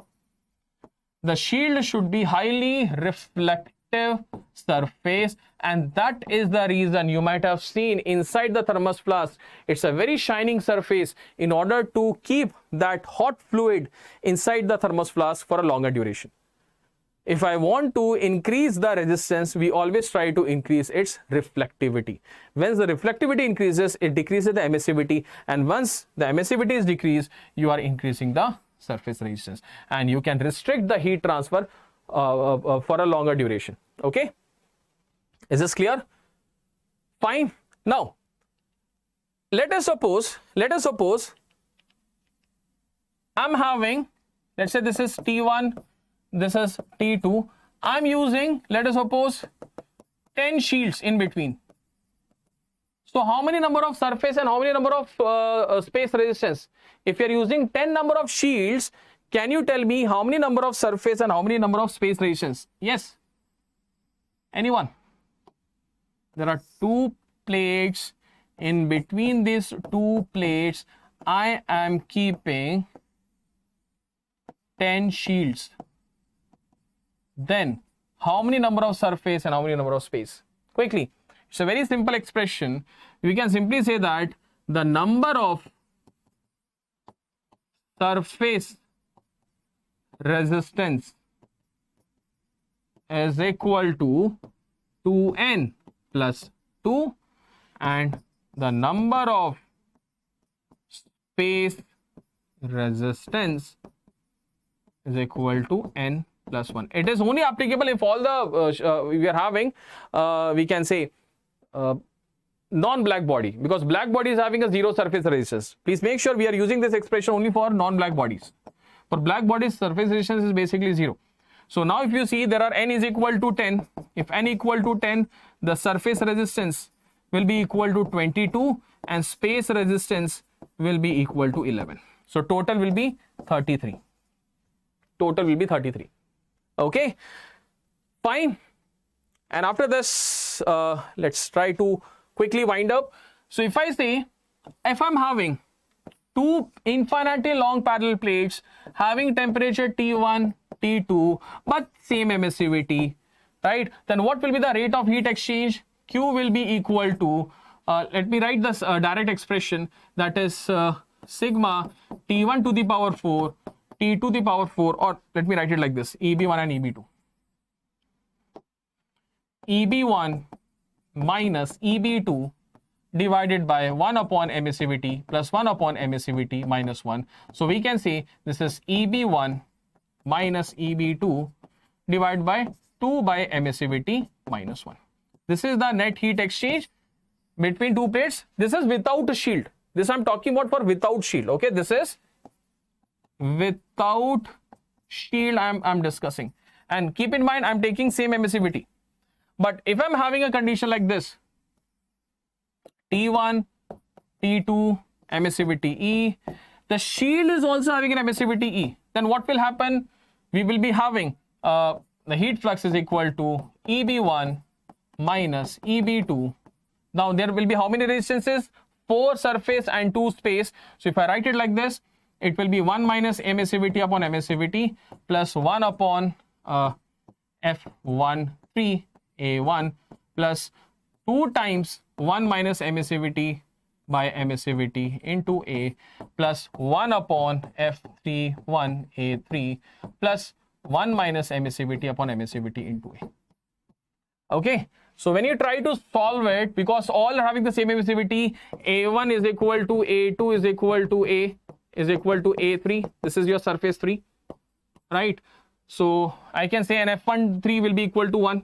the shield should be highly reflective surface, and that is the reason you might have seen inside the thermos flask, it's a very shining surface in order to keep that hot fluid inside the thermos flask for a longer duration. If I want to increase the resistance, we always try to increase its reflectivity. Once the reflectivity increases, it decreases the emissivity, and once the emissivity is decreased, you are increasing the surface resistance, and you can restrict the heat transfer for a longer duration. Okay, is this clear? Fine. Now let us suppose I'm having, let's say this is T1, this is T2. I'm using, let us suppose, 10 shields in between. So how many number of surface and how many number of space resistance? If you're using 10 number of shields, can you tell me how many number of surface and how many number of space resistance? Yes? Anyone? There are 2 plates. In between these 2 plates, I am keeping 10 shields. Then how many number of surface and how many number of space? Quickly. It's a very simple expression. We can simply say that the number of surface resistance is equal to 2n plus 2, and the number of space resistance is equal to n plus 1. It is only applicable if all the we are having we can say non-black body, because black body is having a 0 surface resistance. Please make sure we are using this expression only for non-black bodies. For black bodies, surface resistance is basically 0. So now if you see, there are n is equal to 10. If n equal to 10, the surface resistance will be equal to 22 and space resistance will be equal to 11. So total will be 33. Total will be 33. Okay, fine. And after this, let's try to quickly wind up. So if I say, if I'm having 2 infinitely long parallel plates having temperature T1, T2, but same emissivity, right? Then what will be the rate of heat exchange? Q will be equal to, let me write this direct expression, that is sigma T1 to the power 4, T to the power 4, or let me write it like this, EB1 and EB2. EB1 minus EB2 divided by 1 upon emissivity plus 1 upon emissivity minus 1. So we can say this is EB1 minus EB2 divided by 2 by emissivity minus 1. This is the net heat exchange between 2 plates. This is without a shield. This I'm talking about for without shield. Okay, this is without shield I'm discussing. And keep in mind, I'm taking same emissivity. But if I'm having a condition like this, T1, T2, emissivity E, the shield is also having an emissivity E, then what will happen? We will be having the heat flux is equal to EB1 minus EB2. Now there will be how many resistances? 4 surface and 2 space. So if I write it like this, it will be 1 minus emissivity upon emissivity plus 1 upon F13 A1 plus 2 times 1 minus emissivity by emissivity into A plus 1 upon F31 A3 plus 1 minus emissivity upon emissivity into A. Okay, so when you try to solve it, because all are having the same emissivity, A1 is equal to A2 is equal to A is equal to A3. This is your surface 3, right? So I can say an F13 will be equal to 1.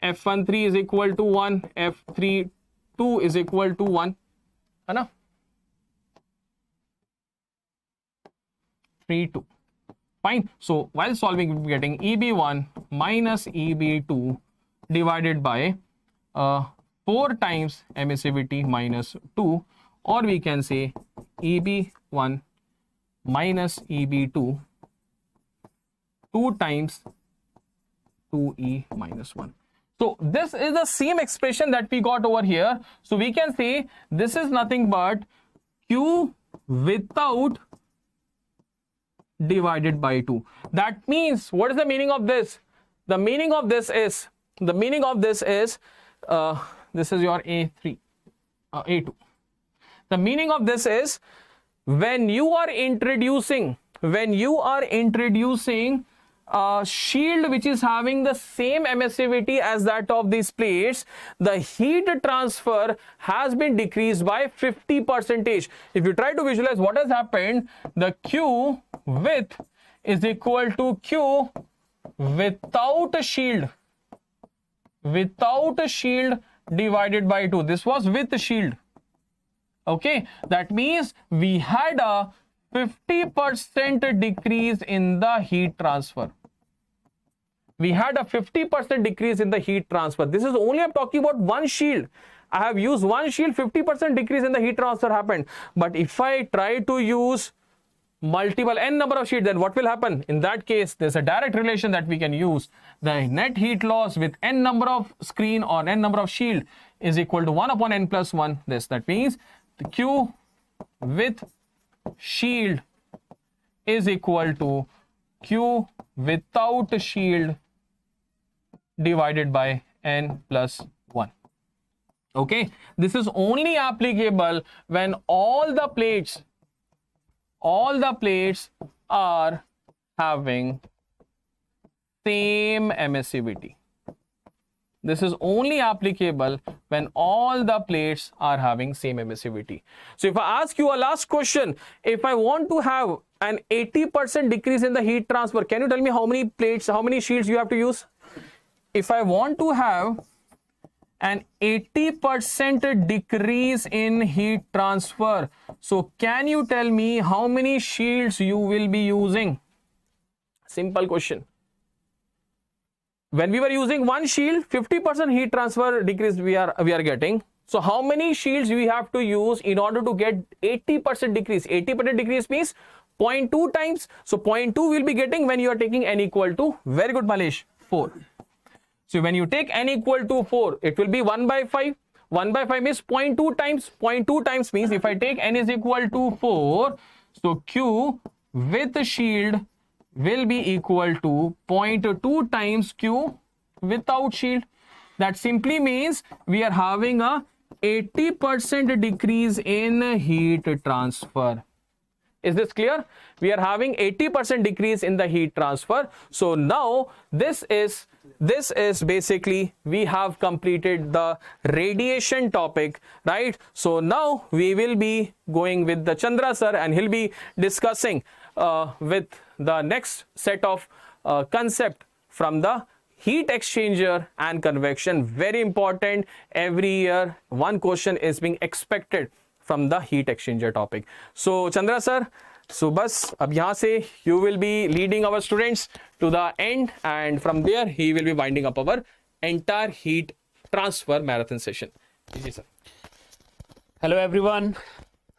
F13 is equal to 1, F32 is equal to 1, है ना? 3, 2. Fine. So while solving, we're getting EB1 minus EB2 divided by 4 times emissivity minus 2, or we can say EB1 minus EB2 2 times 2E minus 1. So this is the same expression that we got over here. So we can say this is nothing but Q without divided by 2. That means, what is the meaning of this? The meaning of this is, this is your A3, A2. The meaning of this is, when you are introducing a shield which is having the same emissivity as that of these plates, the heat transfer has been decreased by 50%. If you try to visualize what has happened, the Q width is equal to Q without a shield, divided by 2. This was with the shield. Okay, that means we had a 50% decrease in the heat transfer. We had a 50% decrease in the heat transfer. This is only, I'm talking about one shield. I have used one shield, 50% decrease in the heat transfer happened. But if I try to use multiple n number of shields, then what will happen? In that case, there's a direct relation that we can use. The net heat loss with n number of screen or n number of shield is equal to 1 upon n plus 1. That means the Q with shield is equal to Q without shield divided by n plus 1. Okay, this is only applicable when all the plates are having same emissivity. This is only applicable when all the plates are having same emissivity. So if I ask you a last question, if I want to have an 80% decrease in the heat transfer, can you tell me how many plates, how many shields you have to use? If I want to have an 80% decrease in heat transfer, so can you tell me how many shields you will be using? Simple question. When we were using one shield, 50% heat transfer decrease we are getting. So how many shields we have to use in order to get 80% decrease? 80% decrease means 0.2 times. So 0.2 we'll be getting when you are taking n equal to, very good Malesh, 4. So when you take n equal to 4, it will be 1 by 5. 1 by 5 is 0.2 times. 0.2 times means if I take n is equal to 4, so Q with the shield will be equal to 0.2 times Q without shield. That simply means we are having a 80% decrease in heat transfer. Is this clear? We are having 80% decrease in the heat transfer. So now this is basically, we have completed the radiation topic, right? So now we will be going with the Chandra sir, and he'll be discussing with the next set of concept from the heat exchanger and convection. Very important. Every year one question is being expected from the heat exchanger topic. So Chandra sir, so bas ab yahan se you will be leading our students to the end, and from there he will be winding up our entire heat transfer marathon session. Yes, sir. Hello everyone,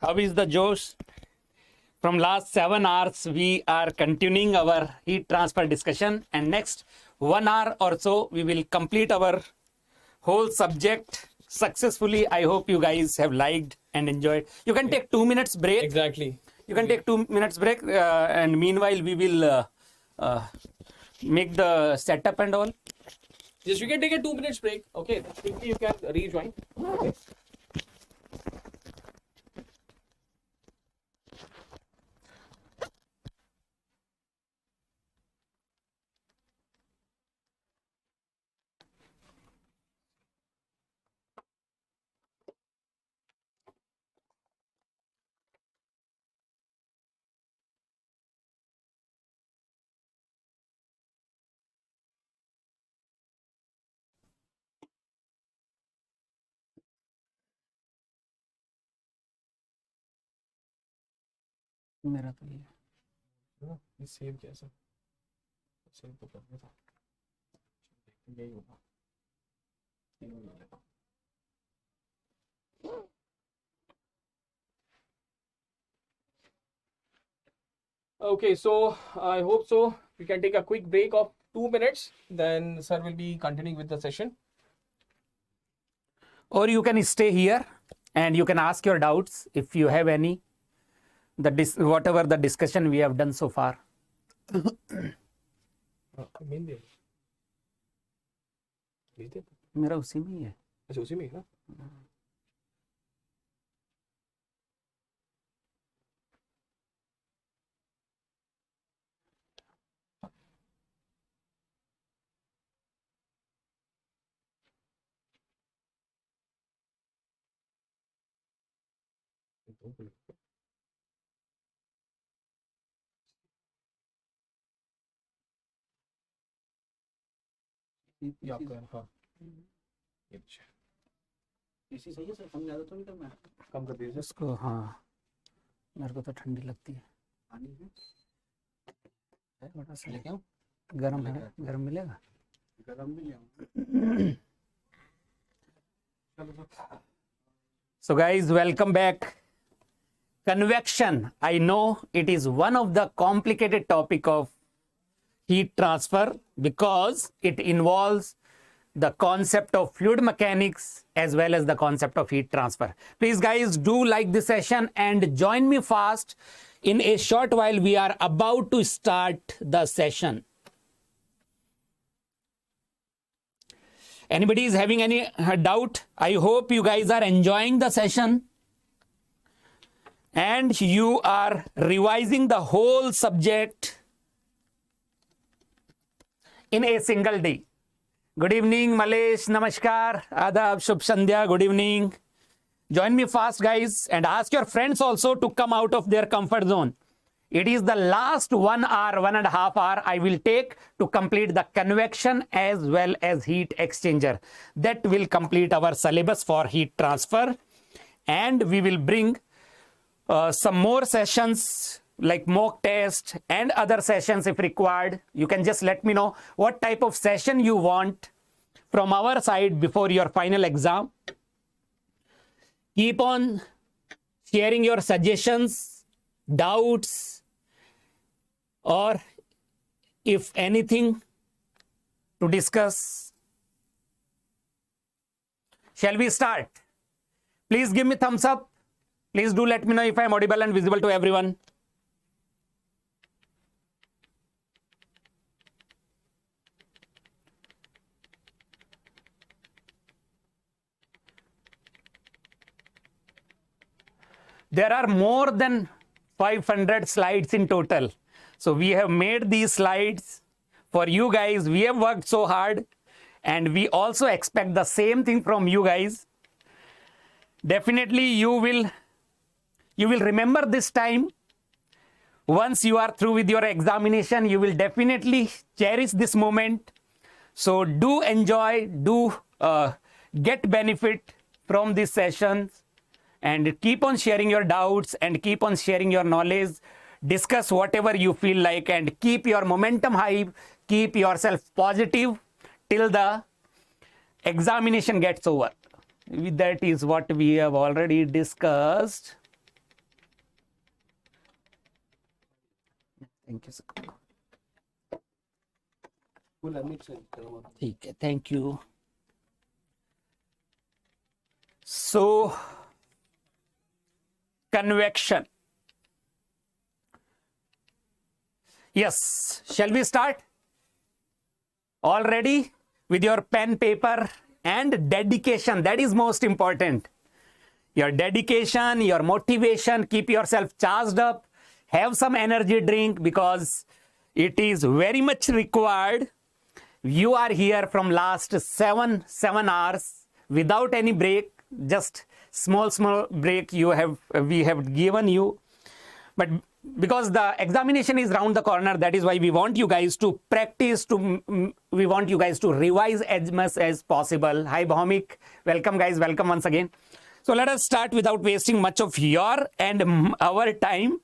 how is the Josh? From last 7 hours we are continuing our heat transfer discussion, and next 1 hour or so we will complete our whole subject successfully. I hope you guys have liked and enjoyed. You can take 2 minutes break. Exactly. You can take 2 minutes break, and meanwhile we will make the setup and all. Yes, you can take a 2 minutes break. Okay, quickly you can rejoin. Okay. मेरा तो ये save कैसे save तो करना था, यही होगा। Okay, so I hope so. We can take a quick break of 2 minutes. Then sir will be continuing with the session. Or you can stay here and you can ask your doubts if you have any. Whatever the discussion we have done so far. मेरा उसी में ही है। अच्छा उसी में है ना। ये आपका है, हाँ ये अच्छा इसी सही है सर, कम ज़्यादा तो नहीं करना है। कम कर दीजिए। इसको हाँ, मेरे को तो ठंडी लगती है। पानी है थोड़ा सा लेके आऊं? गर्म है, गर्म मिलेगा। गरम भी ले आऊं? So guys, welcome back. Convection. I know it is one of the complicated topic of heat transfer because it involves the concept of fluid mechanics as well as the concept of heat transfer. Please guys, do like this session and join me fast. In a short while, we are about to start the session. Anybody is having any doubt? I hope you guys are enjoying the session and you are revising the whole subject in a single day. Good evening, Malesh. Namaskar. Adab, Shubh Sandhya. Good evening. Join me fast, guys, and ask your friends also to come out of their comfort zone. It is the last 1 hour, 1.5 hours I will take to complete the convection as well as heat exchanger. That will complete our syllabus for heat transfer. And we will bring some more sessions like mock test and other sessions if required. You can just let me know what type of session you want from our side before your final exam. Keep on sharing your suggestions, doubts, or if anything to discuss. Shall we start? Please give me thumbs up. Please do let me know if I am audible and visible to everyone. There are more than 500 slides in total. So we have made these slides for you guys. We have worked so hard and we also expect the same thing from you guys. Definitely you will remember this time. Once you are through with your examination, you will definitely cherish this moment. So do enjoy, do get benefit from these sessions. And keep on sharing your doubts and keep on sharing your knowledge. Discuss whatever you feel like and keep your momentum high. Keep yourself positive till the examination gets over. That is what we have already discussed. Thank you, sir. ठीक है, thank you. So, convection. Yes, shall we start? All ready with your pen, paper, and dedication. That is most important. Your dedication, your motivation, keep yourself charged up. Have some energy drink because it is very much required. You are here from last seven hours without any break. Just small break we have given you, but because the examination is round the corner, that is why we want you guys to practice, we want you guys to revise as much as possible. Hi Bhaumik, welcome guys, welcome once again. So let us start without wasting much of your and our time.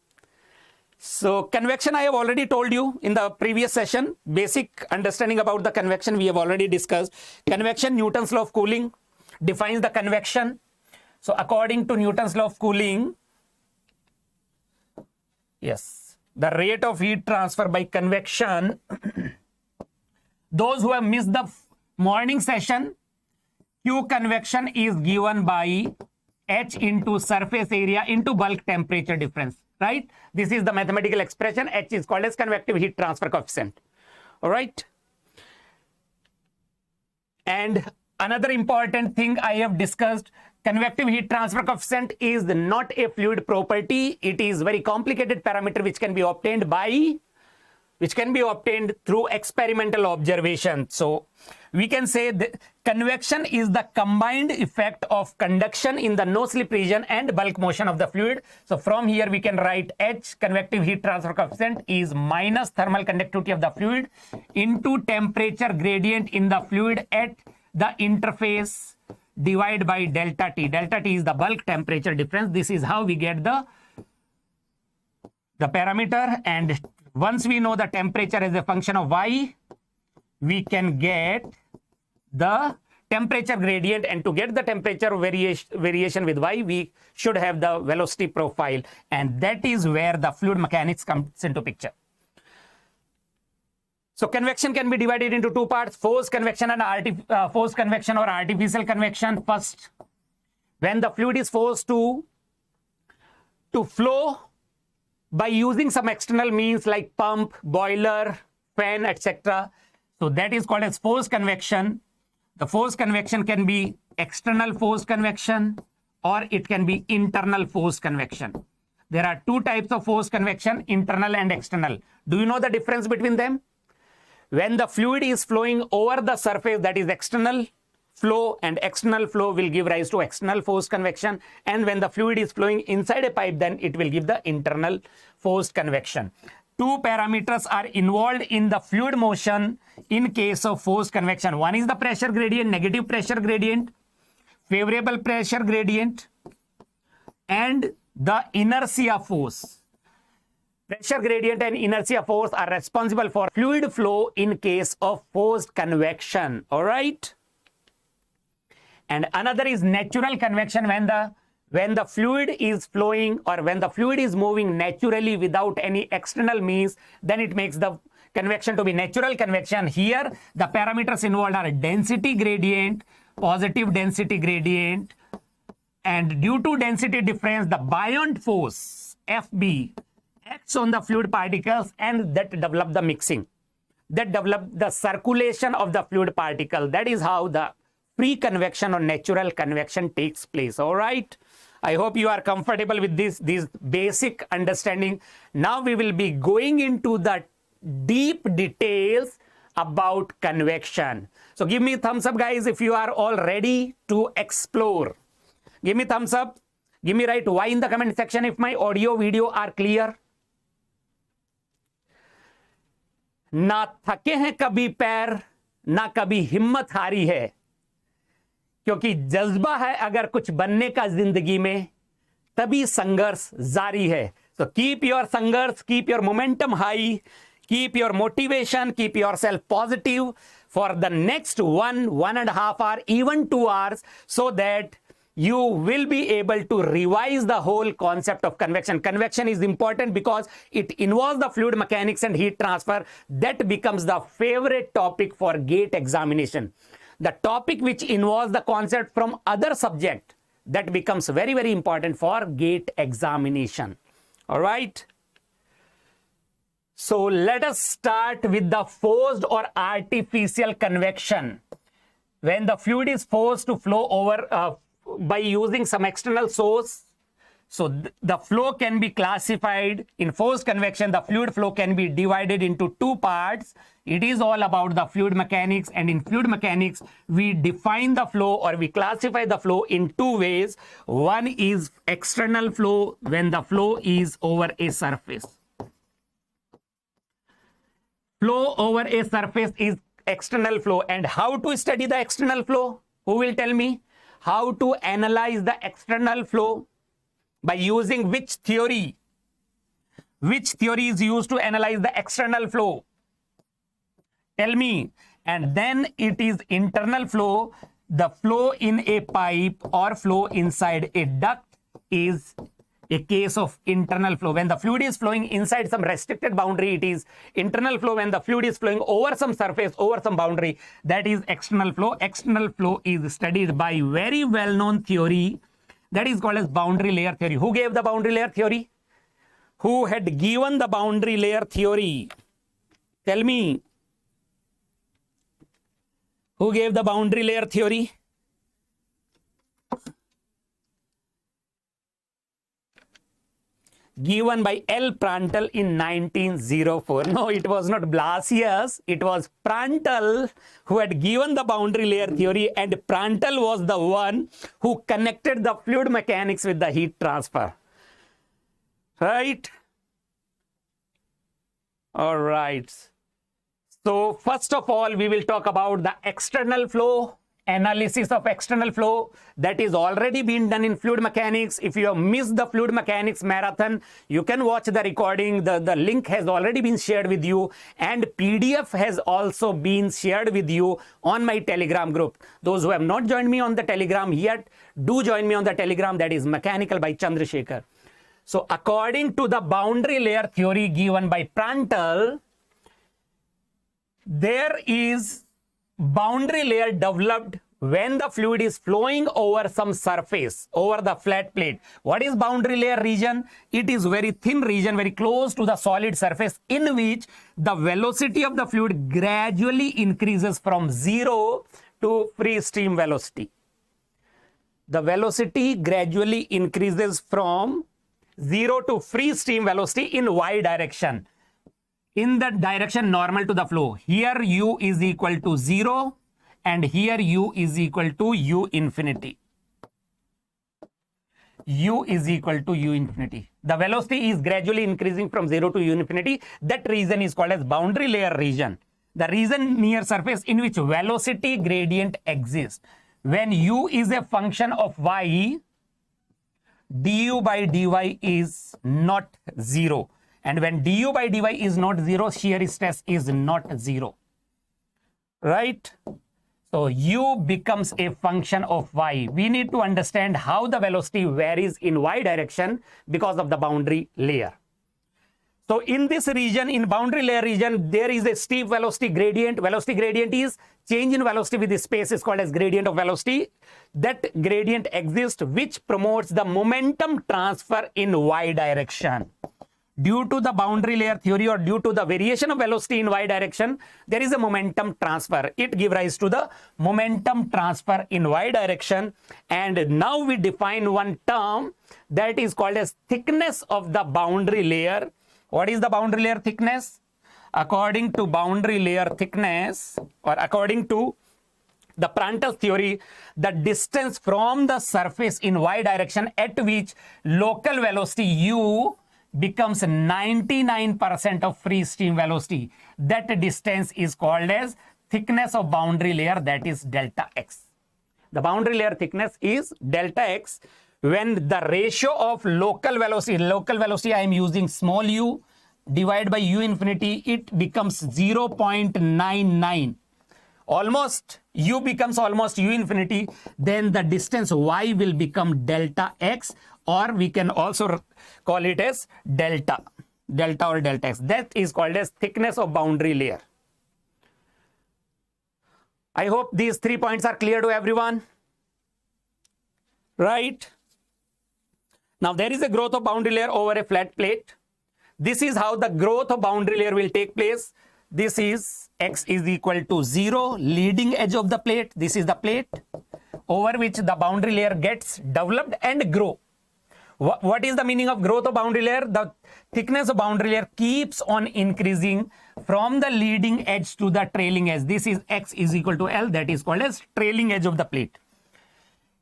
So convection, I have already told you in the previous session. Basic understanding about the convection we have already discussed. Convection, Newton's law of cooling defines the convection. So according to Newton's law of cooling, yes, the rate of heat transfer by convection, those who have missed the morning session, Q convection is given by H into surface area into bulk temperature difference. right? This is the mathematical expression. H is called as convective heat transfer coefficient. All right. And another important thing I have discussed, convective heat transfer coefficient is not a fluid property. It is very complicated parameter which can be obtained through experimental observation. So we can say that convection is the combined effect of conduction in the no slip region and bulk motion of the fluid. So from here we can write H, convective heat transfer coefficient, is minus thermal conductivity of the fluid into temperature gradient in the fluid at the interface divided by delta T. Delta T is the bulk temperature difference. This is how we get the parameter, and once we know the temperature as a function of y, we can get the temperature gradient, and to get the temperature variation with y, we should have the velocity profile, and that is where the fluid mechanics comes into picture. So convection can be divided into two parts: forced convection and forced convection or artificial convection. First, when the fluid is forced to flow by using some external means like pump, boiler, fan, etc. So that is called as forced convection. The forced convection can be external forced convection or it can be internal forced convection. There are two types of forced convection, internal and external. Do you know the difference between them? When the fluid is flowing over the surface, that is external flow, and external flow will give rise to external forced convection. And when the fluid is flowing inside a pipe, then it will give the internal forced convection. Two parameters are involved in the fluid motion in case of forced convection. One is the pressure gradient, negative pressure gradient, favorable pressure gradient, and the inertia force. Pressure gradient and inertia force are responsible for fluid flow in case of forced convection. All right. And another is natural convection, when the fluid is flowing or when the fluid is moving naturally without any external means, then it makes the convection to be natural convection. Here, the parameters involved are density gradient, positive density gradient, and due to density difference, the buoyant force, FB, acts on the fluid particles and that develop the mixing, that develop the circulation of the fluid particle. That is how the free convection or natural convection takes place. All right. I hope you are comfortable with this basic understanding. Now we will be going into the deep details about convection. So give me thumbs up, guys, if you are all ready to explore. Give me thumbs up. Give me write Y in the comment section if my audio video are clear. ना थके हैं कभी पैर, ना कभी हिम्मत हारी है, क्योंकि जज्बा है अगर कुछ बनने का जिंदगी में, तभी संघर्ष जारी है. So keep your संघर्ष, keep your momentum high, keep your motivation, keep yourself positive for the next 1.5 hours, even 2 hours, so that you will be able to revise the whole concept of convection. Convection is important because it involves the fluid mechanics and heat transfer. That becomes the favorite topic for GATE examination. The topic which involves the concept from other subject, that becomes very, very important for GATE examination. All right. So let us start with the forced or artificial convection. When the fluid is forced to flow over by using some external source, so the flow can be classified in forced convection. The fluid flow can be divided into two parts. It is all about the fluid mechanics, and in fluid mechanics we define the flow or we classify the flow in two ways. One is external flow, when the flow is over a surface. Flow over a surface is external flow. And how to study the external flow? Who will tell me? How to analyze the external flow? By using which theory? Which theory is used to analyze the external flow? Tell me. And then it is internal flow. The flow in a pipe or flow inside a duct is a case of internal flow. When the fluid is flowing inside some restricted boundary, it is internal flow. When the fluid is flowing over some surface, over some boundary, that is external flow. External flow is studied by very well-known theory that is called as boundary layer theory. Who gave the boundary layer theory? who had given the boundary layer theory? Tell me. Who gave the boundary layer theory? Given by L. Prandtl in 1904. No, it was not Blasius. It was Prandtl who had given the boundary layer theory, and Prandtl was the one who connected the fluid mechanics with the heat transfer. Right? All right. So first of all, we will talk about the external flow, analysis of external flow that is already been done in fluid mechanics. If you have missed the fluid mechanics marathon, you can watch the recording. The link has already been shared with you, and PDF has also been shared with you on my Telegram group. Those who have not joined me on the Telegram yet, do join me on the Telegram. That is Mechanical by Chandrasekhar. So according to the boundary layer theory given by Prandtl, there is boundary layer developed when the fluid is flowing over some surface, over the flat plate. What is boundary layer region? It is very thin region, very close to the solid surface, in which the velocity of the fluid gradually increases from 0 to free stream velocity. The velocity gradually increases from 0 to free stream velocity in y direction, in the direction normal to the flow. Here u is equal to 0 and here u is equal to u infinity. U is equal to u infinity. The velocity is gradually increasing from 0 to u infinity. That region is called as boundary layer region. The region near surface in which velocity gradient exists. When u is a function of y, du by dy is not 0. And when du by dy is not 0, shear stress is not 0. Right? So u becomes a function of y. We need to understand how the velocity varies in y direction because of the boundary layer. So in this region, in boundary layer region, there is a steep velocity gradient. Velocity gradient is change in velocity with the space is called as gradient of velocity. That gradient exists, which promotes the momentum transfer in y direction. Due to the boundary layer theory, or due to the variation of velocity in y direction, there is a momentum transfer. It gives rise to the momentum transfer in y direction. And now we define one term that is called as thickness of the boundary layer. What is the boundary layer thickness? According to boundary layer thickness, or according to the Prandtl theory, the distance from the surface in y direction at which local velocity u becomes 99% of free stream velocity. That distance is called as thickness of boundary layer, that is delta x. The boundary layer thickness is delta x when the ratio of local velocity I am using small u divided by u infinity, it becomes 0.99. Almost u becomes almost u infinity, then the distance y will become delta x, or we can also call it as delta or delta x. That is called as thickness of boundary layer. I hope these 3 points are clear to everyone. Right? Now there is a growth of boundary layer over a flat plate. This is how the growth of boundary layer will take place. This is x is equal to 0, leading edge of the plate. This is the plate over which the boundary layer gets developed and grow. What is the meaning of growth of boundary layer? The thickness of boundary layer keeps on increasing from the leading edge to the trailing edge. This is x is equal to L, that is called as trailing edge of the plate.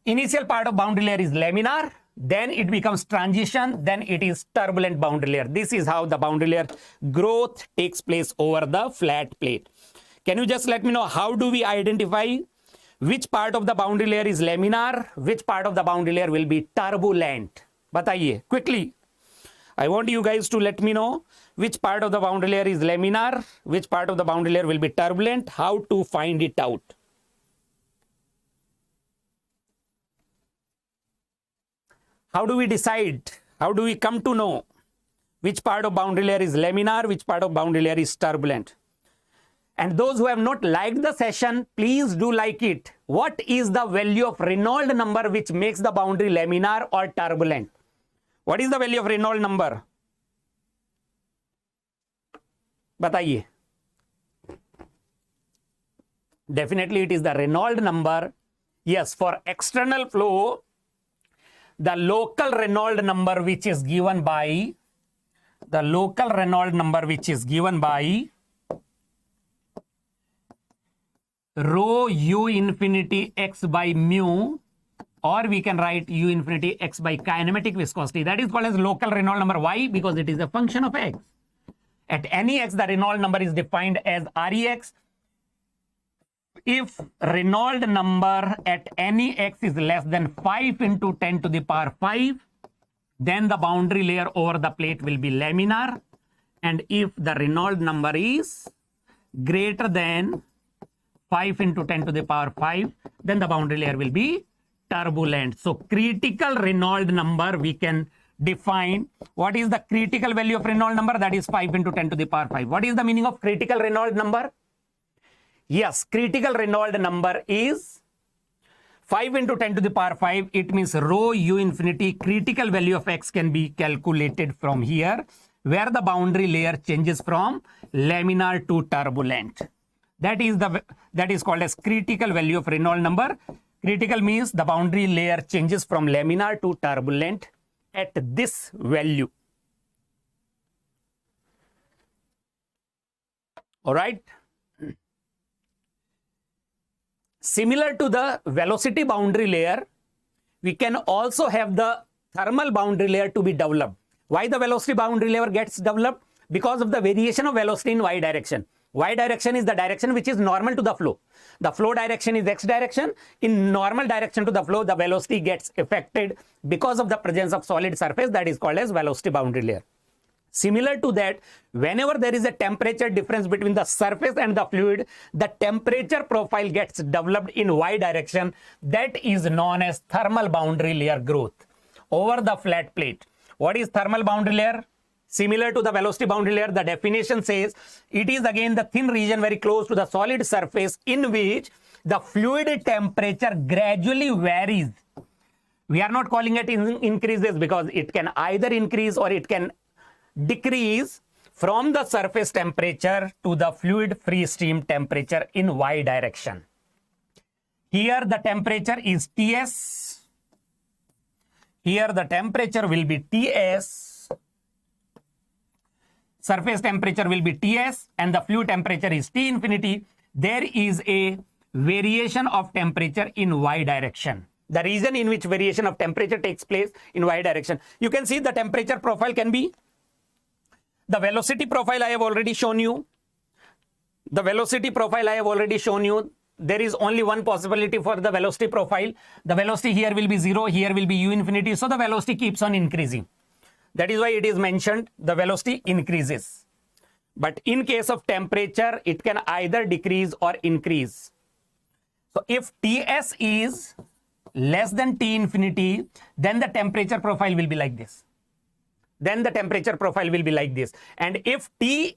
Initial part of boundary layer is laminar, then it becomes transition, then it is turbulent boundary layer. This is how the boundary layer growth takes place over the flat plate. Can you just let me know how do we identify which part of the boundary layer is laminar, which part of the boundary layer will be turbulent? Bataiye quickly. I want you guys to let me know which part of the boundary layer is laminar, which part of the boundary layer will be turbulent, how to find it out. How do we decide? How do we come to know which part of boundary layer is laminar, which part of boundary layer is turbulent? And those who have not liked the session, please do like it. What is the value of Reynolds number which makes the boundary laminar or turbulent? What is the value of Reynolds number? बताइए. Definitely it is the Reynolds number. Yes, for external flow, the local Reynolds number which is given by rho u infinity x by mu, or we can write u infinity x by kinematic viscosity. That is called as local Reynolds number. Why? Because it is a function of x. At any x, the Reynolds number is defined as Rex. If Reynolds number at any x is less than 5 into 10 to the power 5, then the boundary layer over the plate will be laminar. And if the Reynolds number is greater than 5 into 10 to the power 5, then the boundary layer will be turbulent. So critical Reynolds number we can define. What is the critical value of Reynolds number? That is 5 into 10 to the power 5. What is the meaning of critical Reynolds number? Yes, critical Reynolds number is 5 into 10 to the power 5. It means rho u infinity, critical value of x can be calculated from here, where the boundary layer changes from laminar to turbulent. That is called as critical value of Reynolds number. Critical means the boundary layer changes from laminar to turbulent at this value. All right. Similar to the velocity boundary layer, we can also have the thermal boundary layer to be developed. Why the velocity boundary layer gets developed? Because of the variation of velocity in y direction. Y direction is the direction which is normal to the flow. The flow direction is x direction. In normal direction to the flow, the velocity gets affected because of the presence of solid surface. That is called as velocity boundary layer. Similar to that, whenever there is a temperature difference between the surface and the fluid, the temperature profile gets developed in y direction. That is known as thermal boundary layer growth over the flat plate. What is thermal boundary layer? Similar to the velocity boundary layer, the definition says it is again the thin region very close to the solid surface in which the fluid temperature gradually varies. We are not calling it increases because it can either increase or it can decrease from the surface temperature to the fluid free stream temperature in y direction. Here the temperature is Ts. Here the temperature will be Ts. Surface temperature will be Ts and the fluid temperature is T infinity. There is a variation of temperature in y direction. The region in which variation of temperature takes place in y direction. You can see the temperature profile can be the velocity profile I have already shown you. The velocity profile I have already shown you. There is only one possibility for the velocity profile. The velocity here will be 0, here will be u infinity. So the velocity keeps on increasing. That is why it is mentioned the velocity increases. But in case of temperature, it can either decrease or increase. So if Ts is less than T infinity, then the temperature profile will be like this. Then the temperature profile will be like this. And if Ts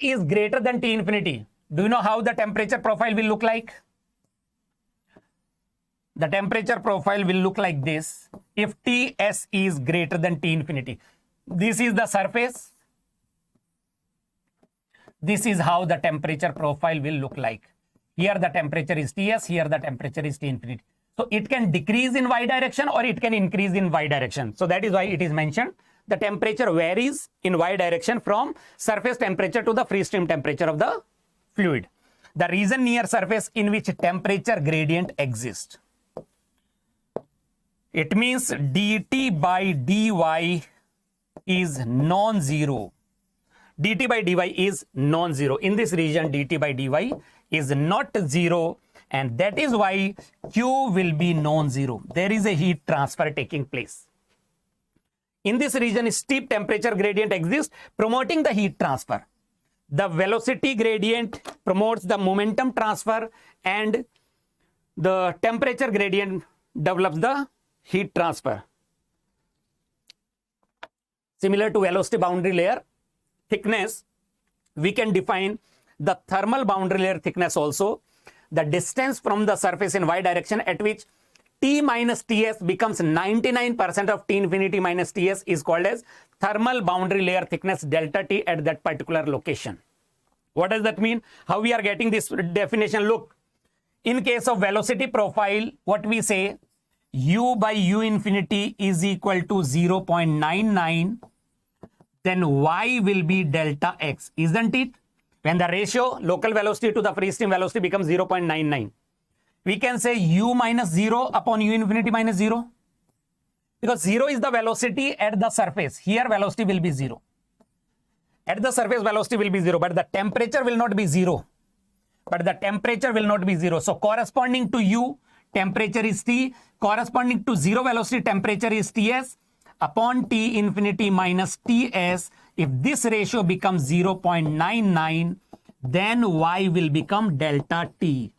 is greater than T infinity, do you know how the temperature profile will look like? The temperature profile will look like this. If Ts is greater than T infinity, this is the surface. This is how the temperature profile will look like. Here the temperature is Ts, here the temperature is T infinity. So it can decrease in y direction or it can increase in y direction. So that is why it is mentioned the temperature varies in y direction from surface temperature to the free stream temperature of the fluid. The region near surface in which temperature gradient exists. It means dt by dy is non-zero. dt by dy is non-zero. In this region, dt by dy is not zero, and that is why Q will be non-zero. There is a heat transfer taking place. In this region, steep temperature gradient exists, promoting the heat transfer. The velocity gradient promotes the momentum transfer, and the temperature gradient develops the heat transfer. Similar to velocity boundary layer thickness, we can define the thermal boundary layer thickness also. The distance from the surface in y direction at which T minus Ts becomes 99% of T infinity minus Ts is called as thermal boundary layer thickness delta T at that particular location. What does that mean? How we are getting this definition? Look, in case of velocity profile, what we say, U by U infinity is equal to 0.99, then Y will be delta X, isn't it? When the ratio local velocity to the free stream velocity becomes 0.99, we can say U minus 0 upon U infinity minus 0, because 0 is the velocity at the surface. Here velocity will be 0. At the surface velocity will be 0, but the temperature will not be 0. So corresponding to U, temperature is T. Corresponding to 0 velocity, temperature is Ts upon T infinity minus Ts. If this ratio becomes 0.99, then Y will become delta T.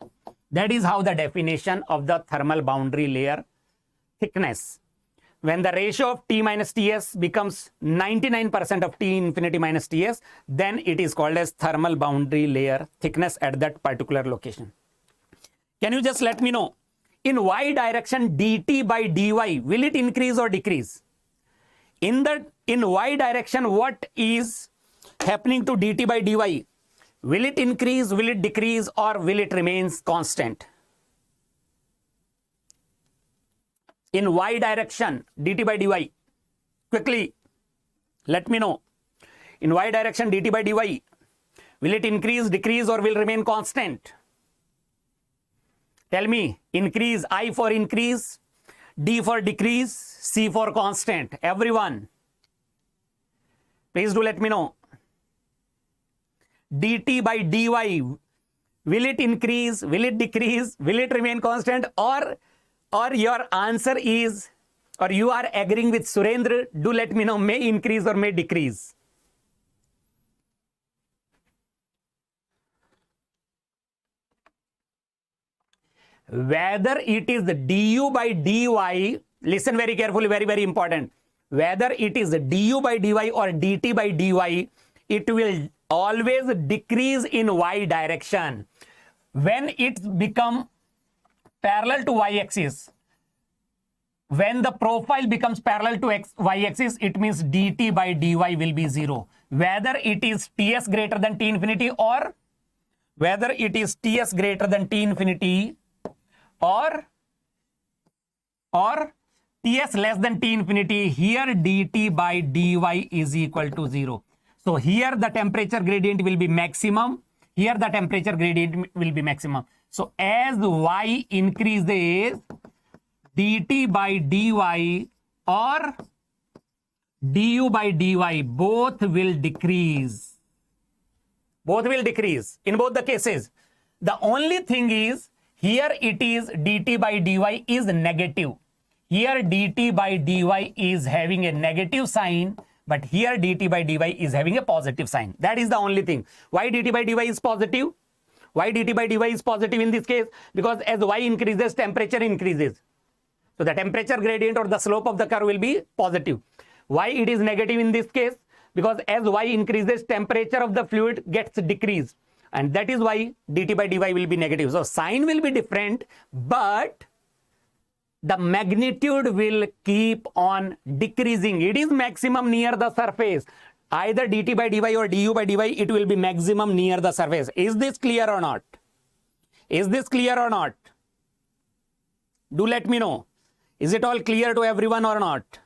That is how the definition of the thermal boundary layer thickness. When the ratio of T minus Ts becomes 99% of T infinity minus Ts, then it is called as thermal boundary layer thickness at that particular location. Can you just let me know, in Y direction dt by dy, will it increase or decrease? In Y direction, what is happening to dt by dy? Will it increase, will it decrease, or will it remain constant? In Y direction, dt by dy, quickly, let me know. In Y direction, dt by dy, will it increase, decrease, or will remain constant? Tell me, increase, I for increase, D for decrease, C for constant. Everyone, please do let me know. dt by dy, will it increase, will it decrease, will it remain constant, or your answer is, or you are agreeing with Surendra? Do let me know, may increase or may decrease. Whether it is du by dy, listen very carefully, very, very important. Whether it is du by dy or dt by dy, it will always decrease in Y direction. When it become parallel to Y-axis, when the profile becomes parallel to Y-axis, it means dt by dy will be 0. Whether it is Ts greater than T infinity, or whether it is Ts greater than T infinity, or Ts less than T infinity, here dt by dy is equal to 0. So here the temperature gradient will be maximum. Here the temperature gradient will be maximum. So as Y increases, dt by dy or du by dy, both will decrease. Both will decrease in both the cases. The only thing is, here it is dt by dy is negative. Here dt by dy is having a negative sign, but here dt by dy is having a positive sign. That is the only thing. Why dt by dy is positive? Why dt by dy is positive in this case? Because as y increases, temperature increases. So the temperature gradient or the slope of the curve will be positive. Why it is negative in this case? Because as y increases, temperature of the fluid gets decreased. And that is why dt by dy will be negative. So sign will be different, but the magnitude will keep on decreasing. It is maximum near the surface. Either dt by dy or du by dy, it will be maximum near the surface. Is this clear or not? Is this clear or not? Do let me know. Is it all clear to everyone or not?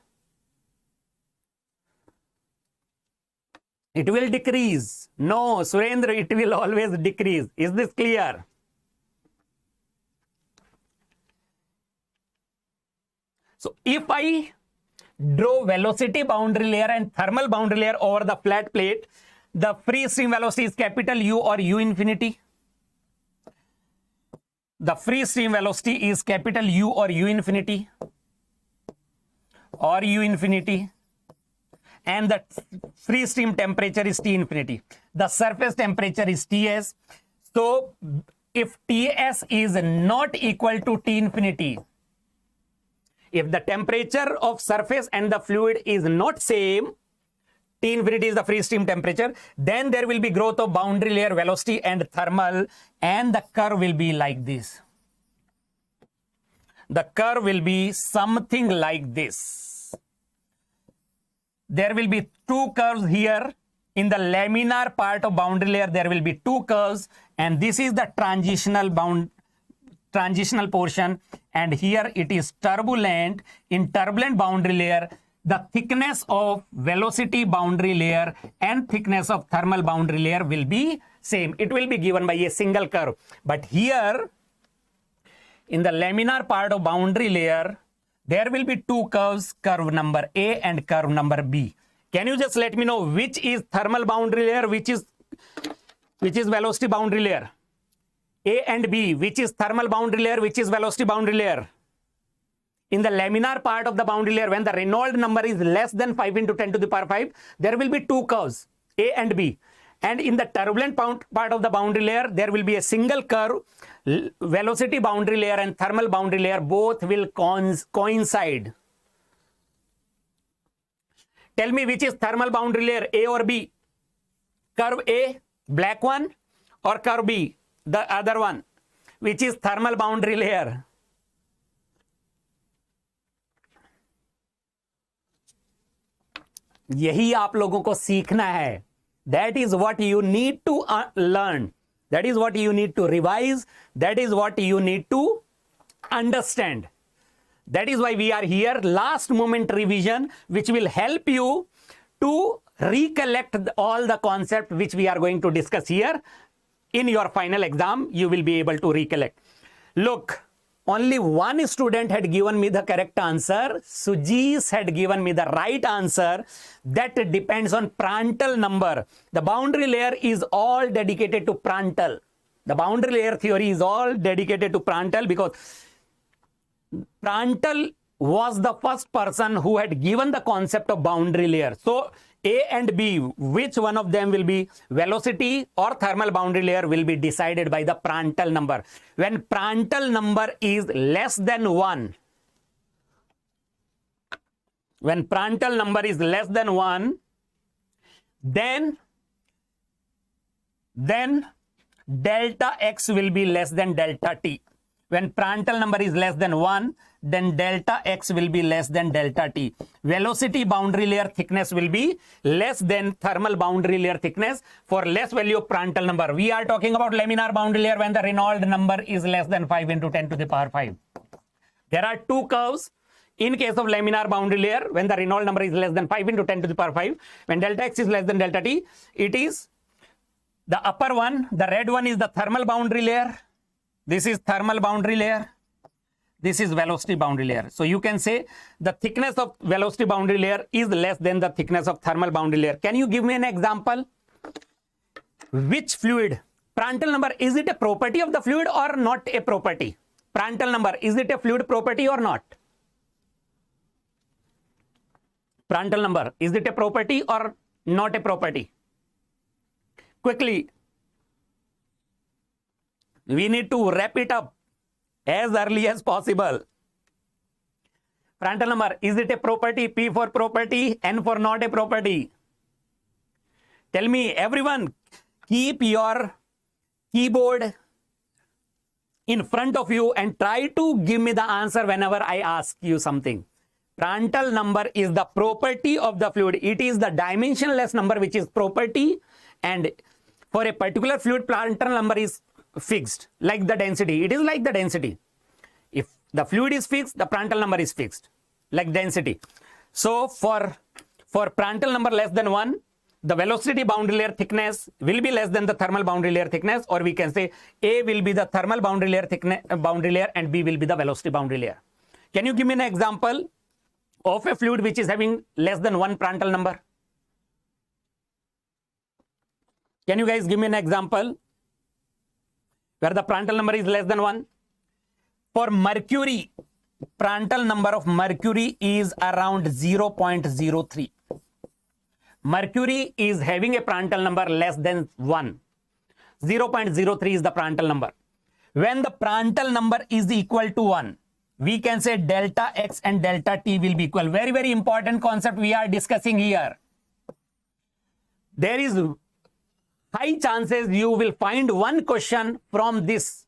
It will decrease. No, Surendra, it will always decrease. Is this clear? So if I draw velocity boundary layer and thermal boundary layer over the flat plate, the free stream velocity is capital U or U infinity. The free stream velocity is capital U or U infinity. Or U infinity. And the free stream temperature is T infinity. The surface temperature is Ts. So if Ts is not equal to T infinity, if the temperature of surface and the fluid is not same, T infinity is the free stream temperature, then there will be growth of boundary layer velocity and thermal, and the curve will be like this. the curve will be something like this. There will be two curves here. In the laminar part of boundary layer, there will be two curves, and this is the transitional portion, and here it is turbulent. In turbulent boundary layer, the thickness of velocity boundary layer and thickness of thermal boundary layer will be same. It will be given by a single curve. But here, in the laminar part of boundary layer, there will be two curves, curve number A and curve number B. Can you just let me know which is thermal boundary layer, which is velocity boundary layer? A and B, which is thermal boundary layer, which is velocity boundary layer? In the laminar part of the boundary layer, when the Reynolds number is less than 5 into 10 to the power 5, there will be two curves, A and B. And in the turbulent part of the boundary layer, there will be a single curve. Velocity boundary layer and thermal boundary layer both will coincide. Tell me which is thermal boundary layer, A or B? Curve A, black one, or curve B, the other one? Which is thermal boundary layer? यही आप लोगों को सीखना है. That is what you need to learn. That is what you need to revise. That is what you need to understand. That is why we are here. Last moment revision, which will help you to recollect all the concepts which we are going to discuss here. In your final exam, you will be able to recollect. Look, only one student had given me the correct answer. Sujis had given me the right answer. That depends on Prandtl number. The boundary layer is all dedicated to Prandtl. The boundary layer theory is all dedicated to Prandtl because Prandtl was the first person who had given the concept of boundary layer. So A and B, which one of them will be velocity or thermal boundary layer will be decided by the Prandtl number. When Prandtl number is less than 1, when Prandtl number is less than 1, then delta x will be less than delta t. When Prandtl number is less than 1, then delta x will be less than delta t. Velocity boundary layer thickness will be less than thermal boundary layer thickness for less value of Prandtl number. We are talking about laminar boundary layer when the Reynolds number is less than 5 into 10 to the power 5. There are two curves. In case of laminar boundary layer, when the Reynolds number is less than 5 into 10 to the power 5, when delta x is less than delta t, it is the upper one. The red one is the thermal boundary layer. This is thermal boundary layer. This is velocity boundary layer. So you can say the thickness of velocity boundary layer is less than the thickness of thermal boundary layer. Can you give me an example? Which fluid? Prandtl number, is it a property of the fluid or not a property? Prandtl number, is it a fluid property or not? Prandtl number, is it a property or not a property? Quickly. We need to wrap it up as early as possible. Prandtl number, is it a property? P for property, N for not a property. Tell me, everyone, keep your keyboard in front of you and try to give me the answer whenever I ask you something. Prandtl number is the property of the fluid. It is the dimensionless number which is property, and for a particular fluid, Prandtl number is fixed, like the density. It is like the density. If the fluid is fixed, the Prandtl number is fixed, like density. So for Prandtl number less than 1, the velocity boundary layer thickness will be less than the thermal boundary layer thickness, or we can say A will be the thermal boundary layer thickness boundary layer and B will be the velocity boundary layer. Can you give me an example of a fluid which is having less than 1 Prandtl number? Can you guys give me an example where the Prandtl number is less than 1? For mercury, Prandtl number of mercury is around 0.03. Mercury is having a Prandtl number less than 1. 0.03 is the Prandtl number. When the Prandtl number is equal to 1, we can say delta x and delta t will be equal. Very, very important concept we are discussing here. There is high chances you will find one question from this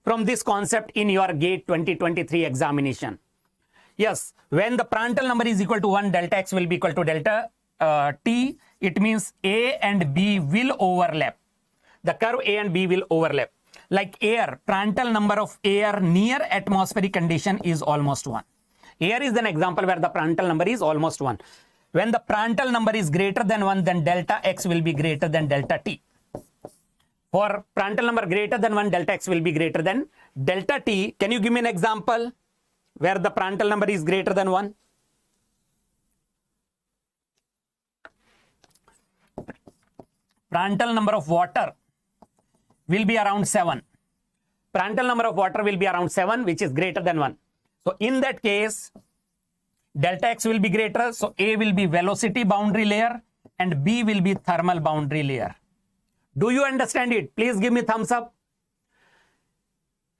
from this concept in your GATE 2023 examination. Yes, when the Prandtl number is equal to 1, delta x will be equal to delta t. It means A and B will overlap. The curve A and B will overlap. Like air, Prandtl number of air near atmospheric condition is almost 1. Air is an example where the Prandtl number is almost 1. When the Prandtl number is greater than 1, then delta x will be greater than delta t. For Prandtl number greater than 1, delta x will be greater than delta t. Can you give me an example where the Prandtl number is greater than 1? Prandtl number of water will be around 7. Prandtl number of water will be around 7, which is greater than 1. So in that case, delta x will be greater. So A will be velocity boundary layer and B will be thermal boundary layer. Do you understand it? Please give me thumbs up.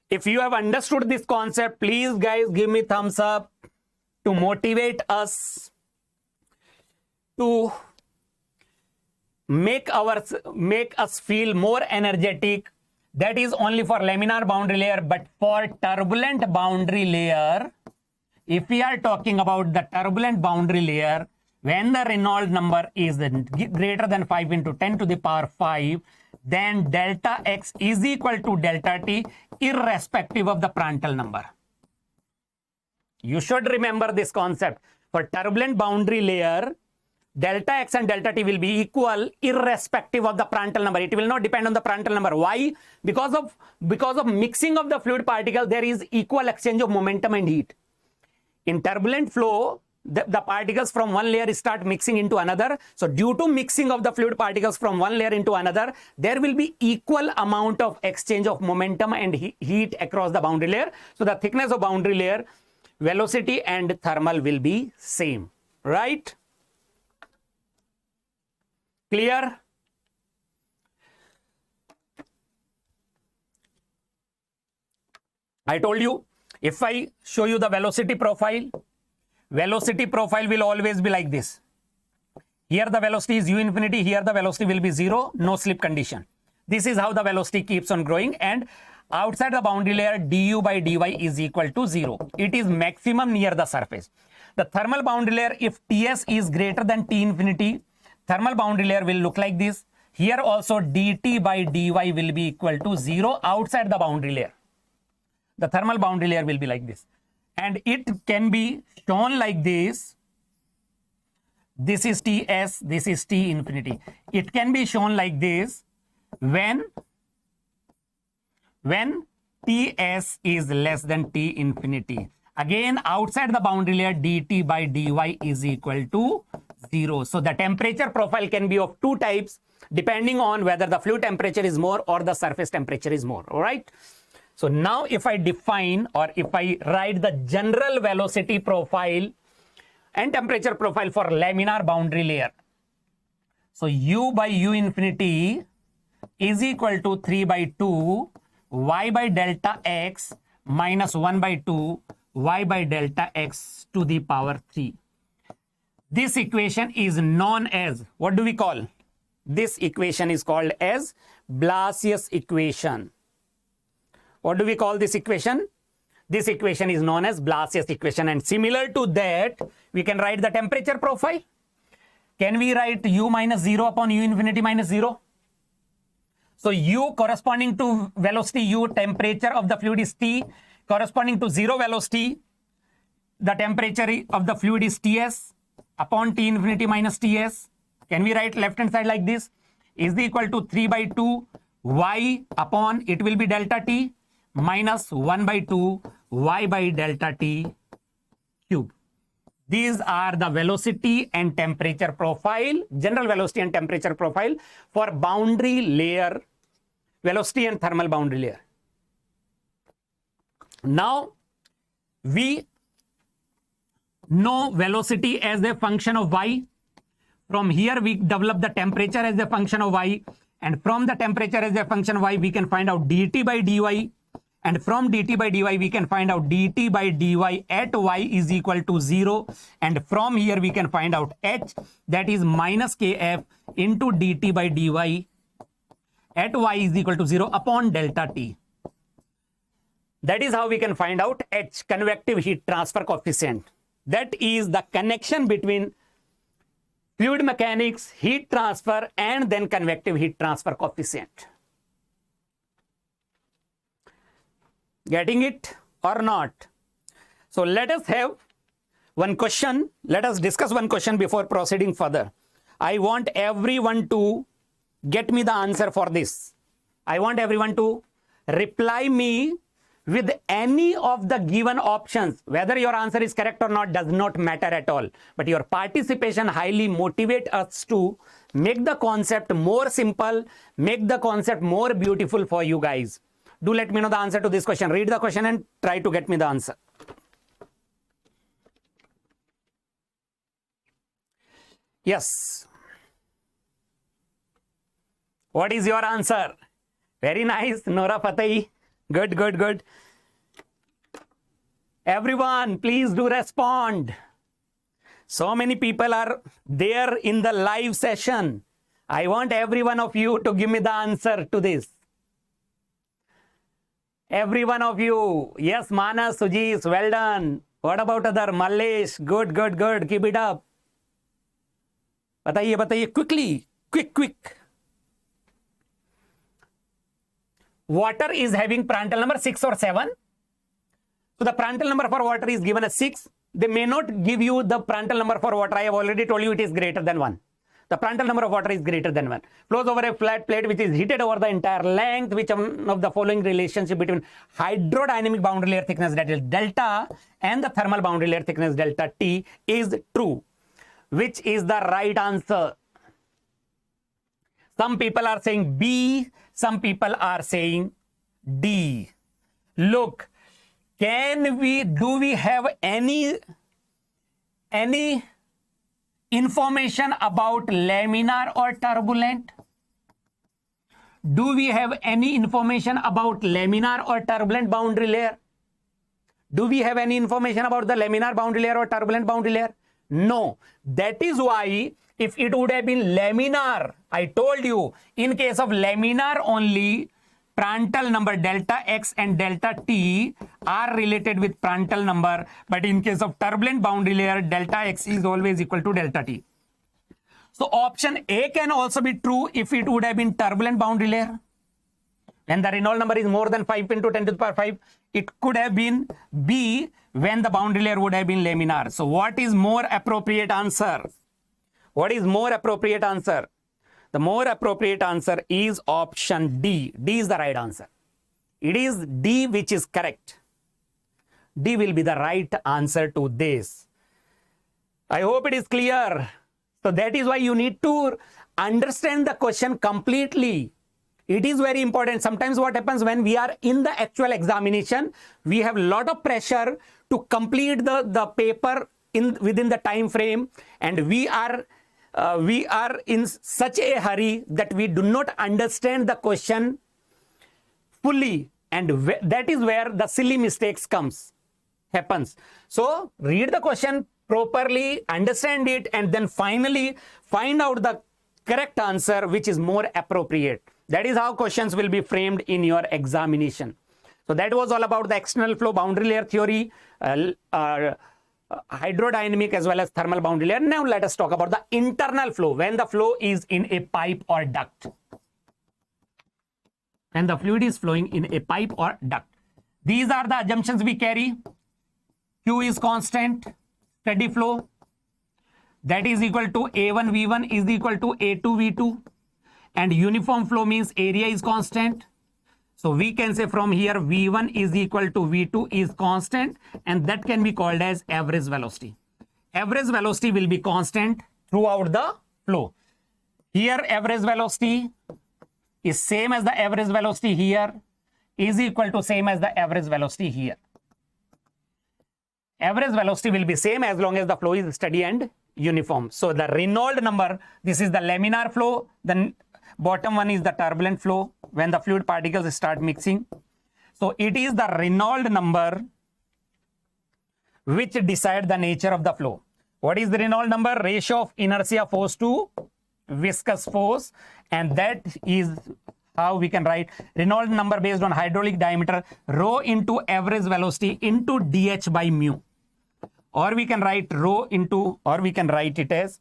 If you have understood this concept, please guys give me thumbs up to motivate us to make us feel more energetic. That is only for laminar boundary layer, but for turbulent boundary layer, if we are talking about the turbulent boundary layer, when the Reynolds number is greater than 5 into 10 to the power 5, then delta x is equal to delta t irrespective of the Prandtl number. You should remember this concept. For turbulent boundary layer, delta x and delta t will be equal irrespective of the Prandtl number. It will not depend on the Prandtl number. Why? Because of mixing of the fluid particle, there is equal exchange of momentum and heat. In turbulent flow, the particles from one layer start mixing into another. So due to mixing of the fluid particles from one layer into another, there will be equal amount of exchange of momentum and heat across the boundary layer. So the thickness of boundary layer, velocity and thermal will be same, right? Clear? I told you, if I show you the velocity profile will always be like this. Here the velocity is u infinity, here the velocity will be 0, no slip condition. This is how the velocity keeps on growing, and outside the boundary layer du by dy is equal to 0. It is maximum near the surface. The thermal boundary layer, if Ts is greater than T infinity, thermal boundary layer will look like this. Here also dt by dy will be equal to 0 outside the boundary layer. The thermal boundary layer will be like this. And it can be shown like this. This is Ts, this is T infinity. It can be shown like this when Ts is less than T infinity. Again, outside the boundary layer, dt by dy is equal to 0. So the temperature profile can be of two types depending on whether the fluid temperature is more or the surface temperature is more. All right. So now if I define or if I write the general velocity profile and temperature profile for laminar boundary layer. So u by u infinity is equal to 3 by 2 y by delta x minus 1 by 2 y by delta x to the power 3. This equation is known as, what do we call? This equation is called as Blasius equation. What do we call this equation? This equation is known as Blasius equation, and similar to that, we can write the temperature profile. Can we write u minus 0 upon u infinity minus 0? So u corresponding to velocity u, temperature of the fluid is T, corresponding to 0 velocity, the temperature of the fluid is Ts upon T infinity minus Ts. Can we write left hand side like this? Is equal to 3 by 2 y upon, it will be delta T, minus 1 by 2 y by delta T cube. These are the velocity and temperature profile, general velocity and temperature profile for boundary layer, velocity and thermal boundary layer. Now we know velocity as a function of y. From here we develop the temperature as a function of y, and from the temperature as a function of y we can find out dt by dy, and from dt by dy we can find out dt by dy at y is equal to 0, and from here we can find out h, that is minus kf into dt by dy at y is equal to 0 upon delta t. That is how we can find out H, convective heat transfer coefficient. That is the connection between fluid mechanics, heat transfer, and then convective heat transfer coefficient. Getting it or not? So let us have one question. Let us discuss one question before proceeding further. I want everyone to get me the answer for this. I want everyone to reply me with any of the given options. Whether your answer is correct or not does not matter at all. But your participation highly motivates us to make the concept more simple, make the concept more beautiful for you guys. Do let me know the answer to this question. Read the question and try to get me the answer. Yes. What is your answer? Very nice, Nora Fatai. Good, good, good. Everyone, please do respond. So many people are there in the live session. I want every one of you to give me the answer to this. Every one of you. Yes, Manas, Sujis, well done. What about other? Mallesh, good, good, good. Keep it up. Bataiye, bataiye, quickly. Quick. Water is having Prandtl number 6 or 7. So the Prandtl number for water is given as 6. They may not give you the Prandtl number for water. I have already told you it is greater than 1. The Prandtl number of water is greater than 1. Flows over a flat plate which is heated over the entire length. Which one of the following relationship between hydrodynamic boundary layer thickness, that is delta, and the thermal boundary layer thickness, delta T, is true? Which is the right answer? Some people are saying B, some people are saying D. Look, do we have any information about laminar or turbulent? Do we have any information about laminar or turbulent boundary layer? Do we have any information about the laminar boundary layer or turbulent boundary layer? No. That is why if it would have been laminar, I told you, in case of laminar only, Prandtl number delta X and delta T are related with Prandtl number. But in case of turbulent boundary layer, delta X is always equal to delta T. So option A can also be true if it would have been turbulent boundary layer. When the Reynolds number is more than 5 into 10 to the power 5, it could have been B when the boundary layer would have been laminar. So what is more appropriate answer? What is more appropriate answer? The more appropriate answer is option D. D is the right answer. It is D which is correct. D will be the right answer to this. I hope it is clear. So that is why you need to understand the question completely. It is very important. Sometimes what happens when we are in the actual examination, we have a lot of pressure to complete the paper within the time frame, and we are in such a hurry that we do not understand the question fully, and that is where the silly mistakes happens. So read the question properly, understand it, and then finally find out the correct answer which is more appropriate. That is how questions will be framed in your examination. So that was all about the external flow boundary layer theory, hydrodynamic as well as thermal boundary layer. Now let us talk about the internal flow, when the flow is in a pipe or duct. When the fluid is flowing in a pipe or duct. These are the assumptions we carry. Q is constant, steady flow. That is equal to A1 V1 is equal to A2 V2. And uniform flow means area is constant. So we can say from here V1 is equal to V2 is constant, and that can be called as average velocity. Average velocity will be constant throughout the flow. Here average velocity is same as the average velocity here, is equal to same as the average velocity here. Average velocity will be same as long as the flow is steady and uniform. So the Reynolds number, this is the laminar flow, then bottom one is the turbulent flow when the fluid particles start mixing. So it is the Reynolds number which decide the nature of the flow. What is the Reynolds number? Ratio of inertia force to viscous force, and that is how we can write Reynolds number based on hydraulic diameter rho into average velocity into dH by mu. Or we can write rho into, or we can write it as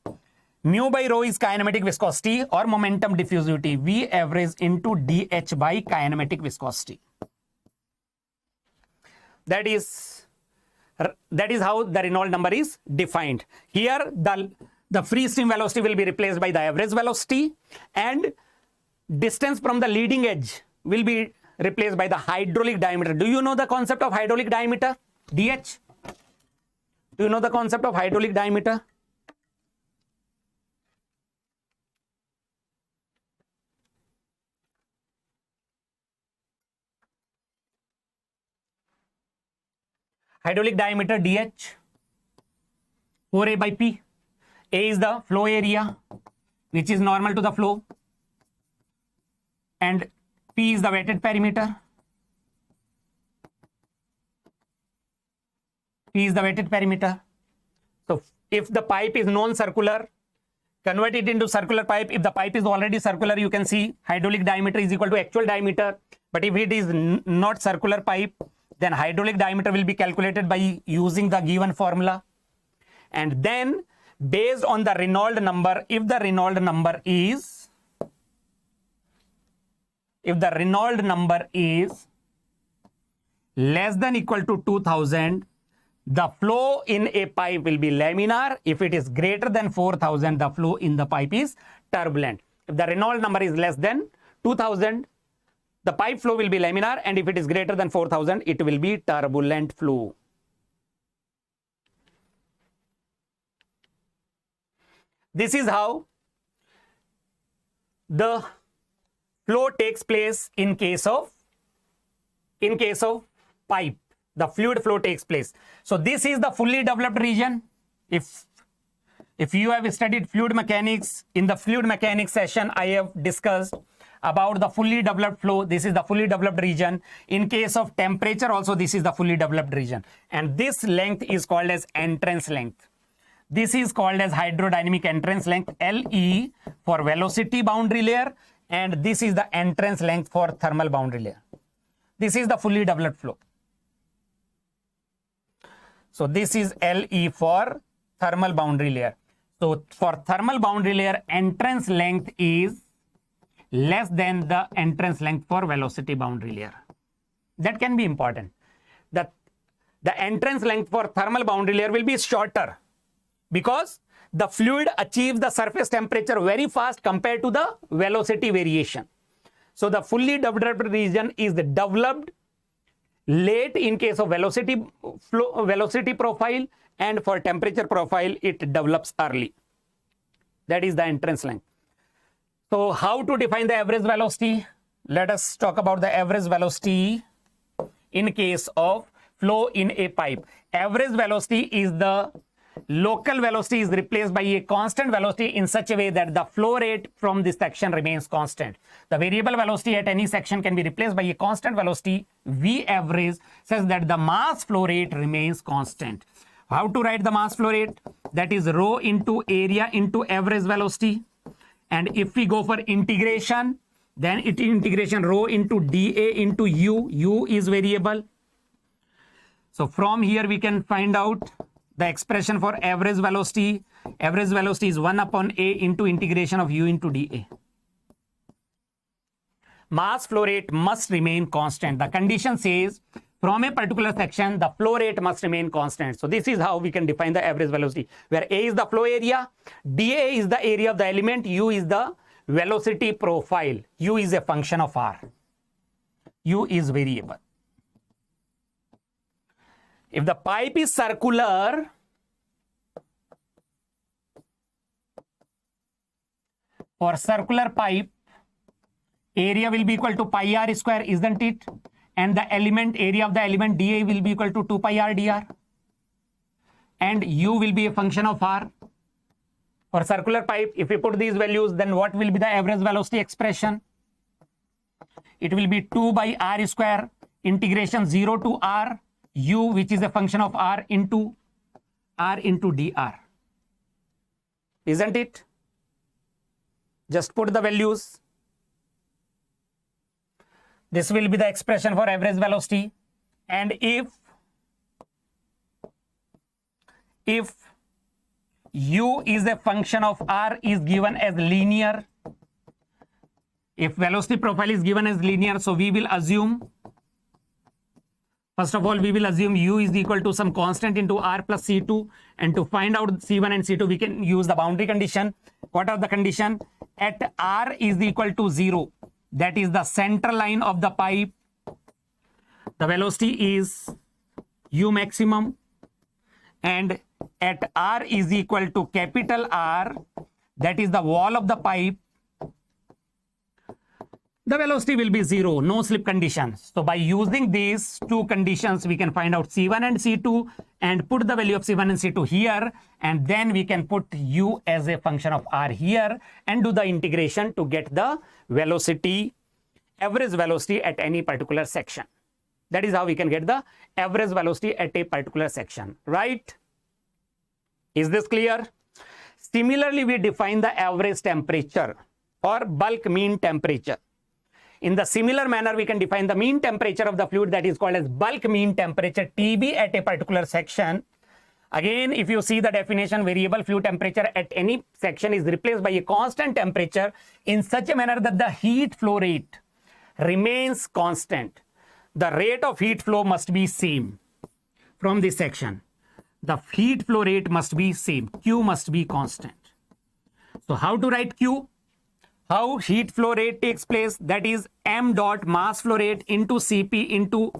mu by rho is kinematic viscosity or momentum diffusivity, V average into dH by kinematic viscosity. That is how the Reynolds number is defined. Here the free stream velocity will be replaced by the average velocity, and distance from the leading edge will be replaced by the hydraulic diameter. Do you know the concept of hydraulic diameter? DH? Do you know the concept of hydraulic diameter? Hydraulic diameter DH, 4A by P. A is the flow area, which is normal to the flow, and P is the wetted perimeter. P is the wetted perimeter. So if the pipe is non-circular, convert it into circular pipe. If the pipe is already circular, you can see hydraulic diameter is equal to actual diameter. But if it is not circular pipe, then hydraulic diameter will be calculated by using the given formula. And then based on the Reynolds number, if the Reynolds number is less than equal to 2000, the flow in a pipe will be laminar. If it is greater than 4000, the flow in the pipe is turbulent. If the Reynolds number is less than 2000, the pipe flow will be laminar, and if it is greater than 4000, it will be turbulent flow. This is how the flow takes place in case of pipe. The fluid flow takes place. So this is the fully developed region. If you have studied fluid mechanics, in the fluid mechanics session, I have discussed about the fully developed flow. This is the fully developed region. In case of temperature also, this is the fully developed region. And this length is called as entrance length. This is called as hydrodynamic entrance length, LE, for velocity boundary layer. And this is the entrance length for thermal boundary layer. This is the fully developed flow. So this is LE for thermal boundary layer. So for thermal boundary layer, entrance length is less than the entrance length for velocity boundary layer. That can be important. The entrance length for thermal boundary layer will be shorter because the fluid achieves the surface temperature very fast compared to the velocity variation. So the fully developed region is developed late in case of velocity profile, and for temperature profile it develops early. That is the entrance length. So how to define the average velocity? Let us talk about the average velocity in case of flow in a pipe. Average velocity is the local velocity is replaced by a constant velocity in such a way that the flow rate from this section remains constant. The variable velocity at any section can be replaced by a constant velocity V average such that the mass flow rate remains constant. How to write the mass flow rate? That is rho into area into average velocity. And if we go for integration, then it is integration rho into dA into U. U is variable. So from here we can find out the expression for average velocity. Average velocity is 1 upon A into integration of U into dA. Mass flow rate must remain constant. The condition says from a particular section, the flow rate must remain constant. So this is how we can define the average velocity, where A is the flow area, dA is the area of the element, U is the velocity profile. U is a function of R. U is variable. If the pipe is circular, for circular pipe, area will be equal to pi r square, isn't it? And the element area of the element dA will be equal to 2 pi r dr. And U will be a function of R. For circular pipe, if we put these values, then what will be the average velocity expression? It will be 2 by r square integration 0 to r U, which is a function of R into dr. Isn't it? Just put the values. This will be the expression for average velocity. And if u is a function of r is given as linear, if velocity profile is given as linear, so we will assume, first of all, we will assume u is equal to some constant into r plus c2, and to find out c1 and c2 we can use the boundary condition. What are the condition? At r is equal to 0, that is the center line of the pipe, the velocity is u maximum, and at r is equal to capital R, that is the wall of the pipe, the velocity will be 0, no slip conditions. So by using these two conditions, we can find out C1 and C2 and put the value of C1 and C2 here, and then we can put u as a function of r here and do the integration to get the velocity, average velocity at any particular section. That is how we can get the average velocity at a particular section, right? Is this clear? Similarly, we define the average temperature or bulk mean temperature. In the similar manner, we can define the mean temperature of the fluid, that is called as bulk mean temperature, TB, at a particular section. Again, if you see the definition, variable fluid temperature at any section is replaced by a constant temperature in such a manner that the heat flow rate remains constant. The rate of heat flow must be same from this section. The heat flow rate must be same. Q must be constant. So how to write Q? How heat flow rate takes place? That is m dot mass flow rate into Cp into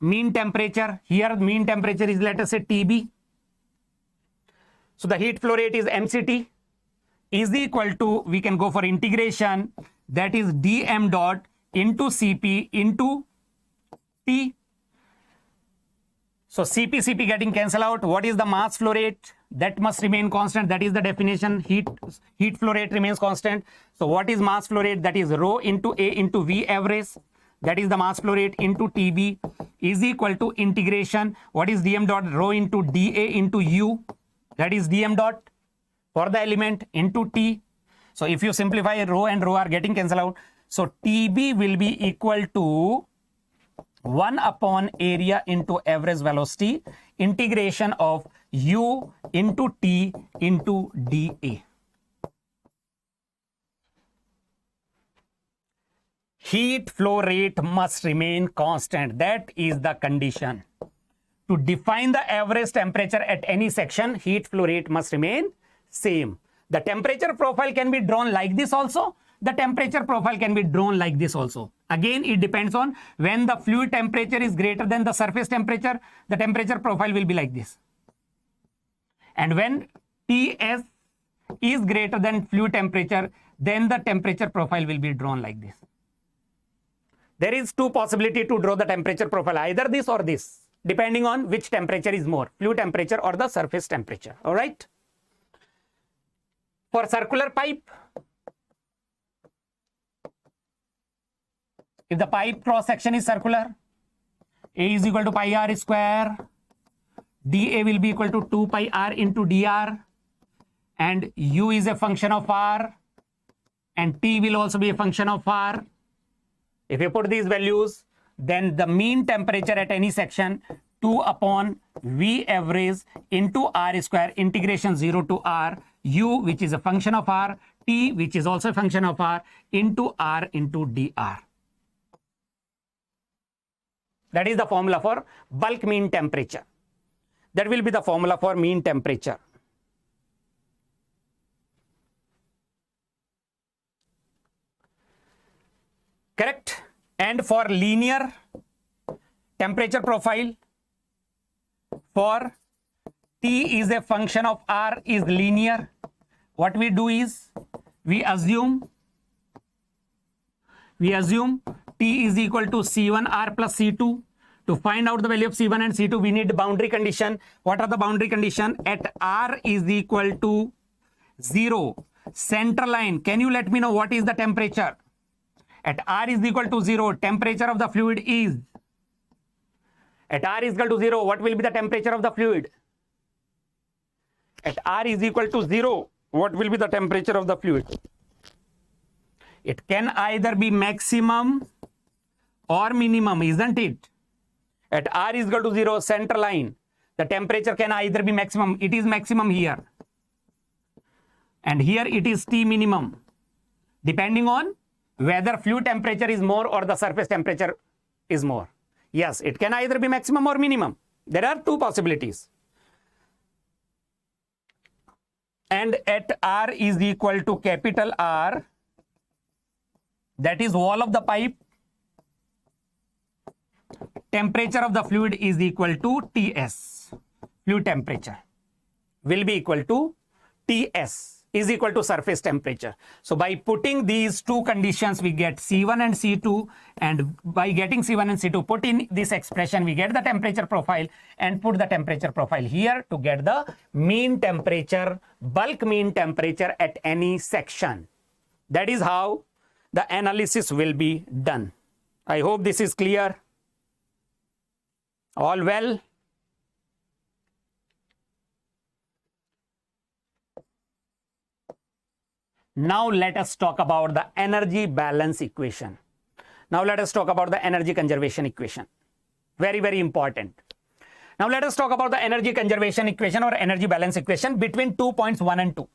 mean temperature. Here mean temperature is, let us say, TB. So the heat flow rate is mCt is equal to, we can go for integration, that is dm dot into Cp into T. So Cp getting cancelled out. What is the mass flow rate? That must remain constant. That is the definition. Heat flow rate remains constant. So what is mass flow rate? That is rho into A into V average. That is the mass flow rate into TB is equal to integration. What is dm dot? Rho into dA into U. That is dm dot for the element into T. So if you simplify, rho and rho are getting cancelled out. So TB will be equal to 1 upon area into average velocity, integration of U into T into dA. Heat flow rate must remain constant. That is the condition. To define the average temperature at any section, heat flow rate must remain same. The temperature profile can be drawn like this also. The temperature profile can be drawn like this also. Again, it depends on when the fluid temperature is greater than the surface temperature, the temperature profile will be like this. And when Ts is greater than fluid temperature, then the temperature profile will be drawn like this. There is two possibility to draw the temperature profile, either this or this, depending on which temperature is more, fluid temperature or the surface temperature. All right. For circular pipe, if the pipe cross section is circular, A is equal to pi r square, dA will be equal to 2 pi r into dr, and U is a function of r, and T will also be a function of r. If you put these values, then the mean temperature at any section, 2 upon V average into r square, integration 0 to r, U which is a function of r, T which is also a function of r, into r into dr. That is the formula for bulk mean temperature. That will be the formula for mean temperature. Correct? And for linear temperature profile, for T is a function of R is linear, what we do is we assume T is equal to C1R plus C2. To find out the value of C1 and C2, we need boundary condition. What are the boundary condition? At R is equal to 0, center line. Can you let me know what is the temperature? At R is equal to 0, temperature of the fluid is. At R is equal to 0, what will be the temperature of the fluid? At R is equal to 0, what will be the temperature of the fluid? It can either be maximum or minimum, isn't it? At R is equal to 0, center line, the temperature can either be maximum. It is maximum here. And here it is T minimum, depending on whether fluid temperature is more or the surface temperature is more. Yes, it can either be maximum or minimum. There are two possibilities. And at R is equal to capital R, that is wall of the pipe, temperature of the fluid is equal to Ts. Fluid temperature will be equal to Ts is equal to surface temperature. So by putting these two conditions, we get C1 and C2, and by getting C1 and C2, put in this expression, we get the temperature profile, and put the temperature profile here to get the mean temperature, bulk mean temperature at any section. That is how the analysis will be done. I hope this is clear. All well? Now let us talk about the energy balance equation. Now let us talk about the energy conservation equation. Very, very important. Now let us talk about the energy conservation equation or energy balance equation between 2 points 1 and 2.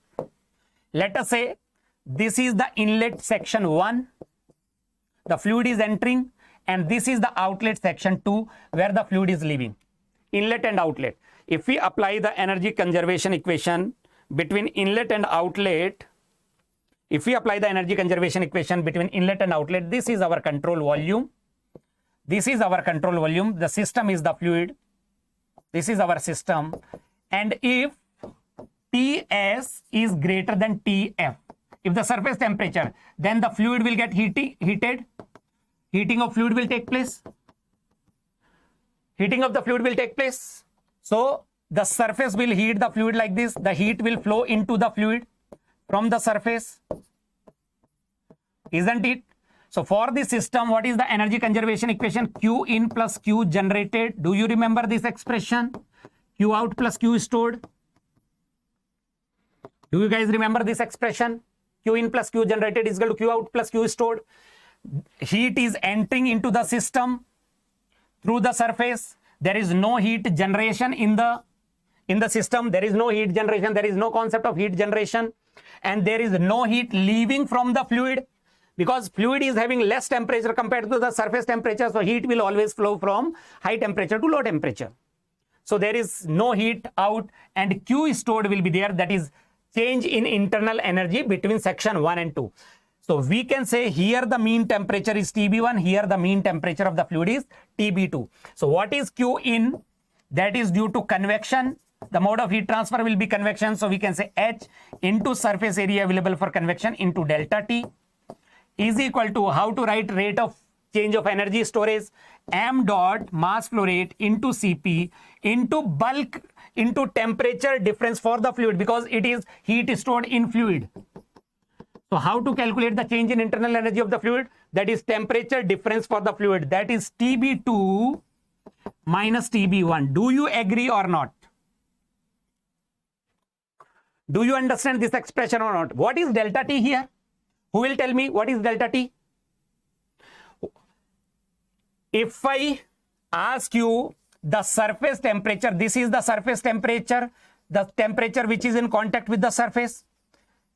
Let us say this is the inlet section 1, the fluid is entering, and this is the outlet section 2 where the fluid is leaving. Inlet and outlet. If we apply the energy conservation equation between inlet and outlet, if we apply the energy conservation equation between inlet and outlet, this is our control volume. This is our control volume. The system is the fluid. This is our system. And if Ts is greater than Tf, if the surface temperature, then the fluid will get heated. Heating of fluid will take place. Heating of the fluid will take place. So the surface will heat the fluid like this. The heat will flow into the fluid from the surface, isn't it? So for the system, what is the energy conservation equation? Q in plus Q generated. Do you remember this expression? Q out plus Q stored. Do you guys remember this expression? Q in plus Q generated is equal to Q out plus Q stored. Heat is entering into the system through the surface. There is no heat generation in the system. There is no heat generation. There is no concept of heat generation. And there is no heat leaving from the fluid, because fluid is having less temperature compared to the surface temperature. So heat will always flow from high temperature to low temperature. So there is no heat out, and Q stored will be there. That is change in internal energy between section 1 and 2. So we can say here the mean temperature is TB1. Here the mean temperature of the fluid is TB2. So what is Q in? That is due to convection. The mode of heat transfer will be convection. So we can say H into surface area available for convection into delta T is equal to, how to write rate of change of energy storage, m dot mass flow rate into Cp into bulk into temperature difference for the fluid, because it is heat stored in fluid. So how to calculate the change in internal energy of the fluid? That is temperature difference for the fluid. That is TB2 minus TB1. Do you agree or not? Do you understand this expression or not? What is delta T here? Who will tell me what is delta T? If I ask you the surface temperature, this is the surface temperature, the temperature which is in contact with the surface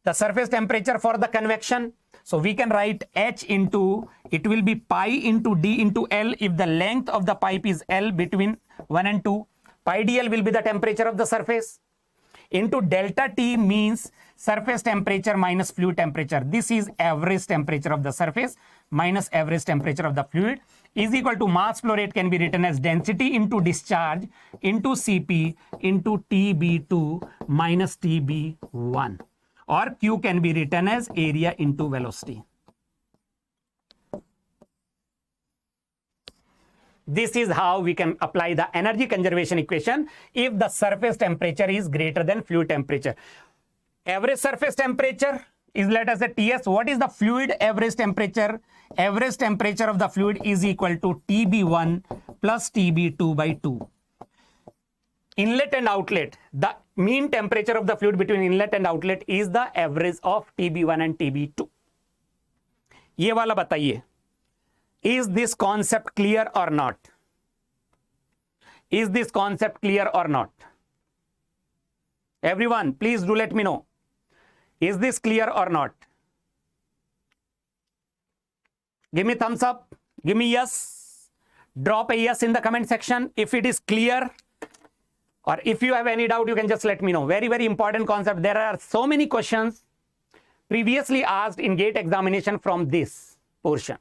temperature for the convection. So we can write H into, it will be pi into D into L if the length of the pipe is L between 1 and 2. Pi dl will be the temperature of the surface. Into delta T means surface temperature minus fluid temperature. This is average temperature of the surface minus average temperature of the fluid is equal to mass flow rate can be written as density into discharge into Cp into TB2 minus TB1, or Q can be written as area into velocity. This is how we can apply the energy conservation equation if the surface temperature is greater than fluid temperature. Average surface temperature is, let us say, Ts. What is the fluid average temperature? Average temperature of the fluid is equal to TB1 plus TB2 by 2. Inlet and outlet, the mean temperature of the fluid between inlet and outlet is the average of TB1 and TB2. ये वाला बताइए. Is this concept clear or not? Is this concept clear or not? Everyone, please do let me know. Is this clear or not? Give me thumbs up. Give me yes. Drop a yes in the comment section if it is clear. Or if you have any doubt, you can just let me know. Very, very important concept. There are so many questions previously asked in GATE examination from this portion.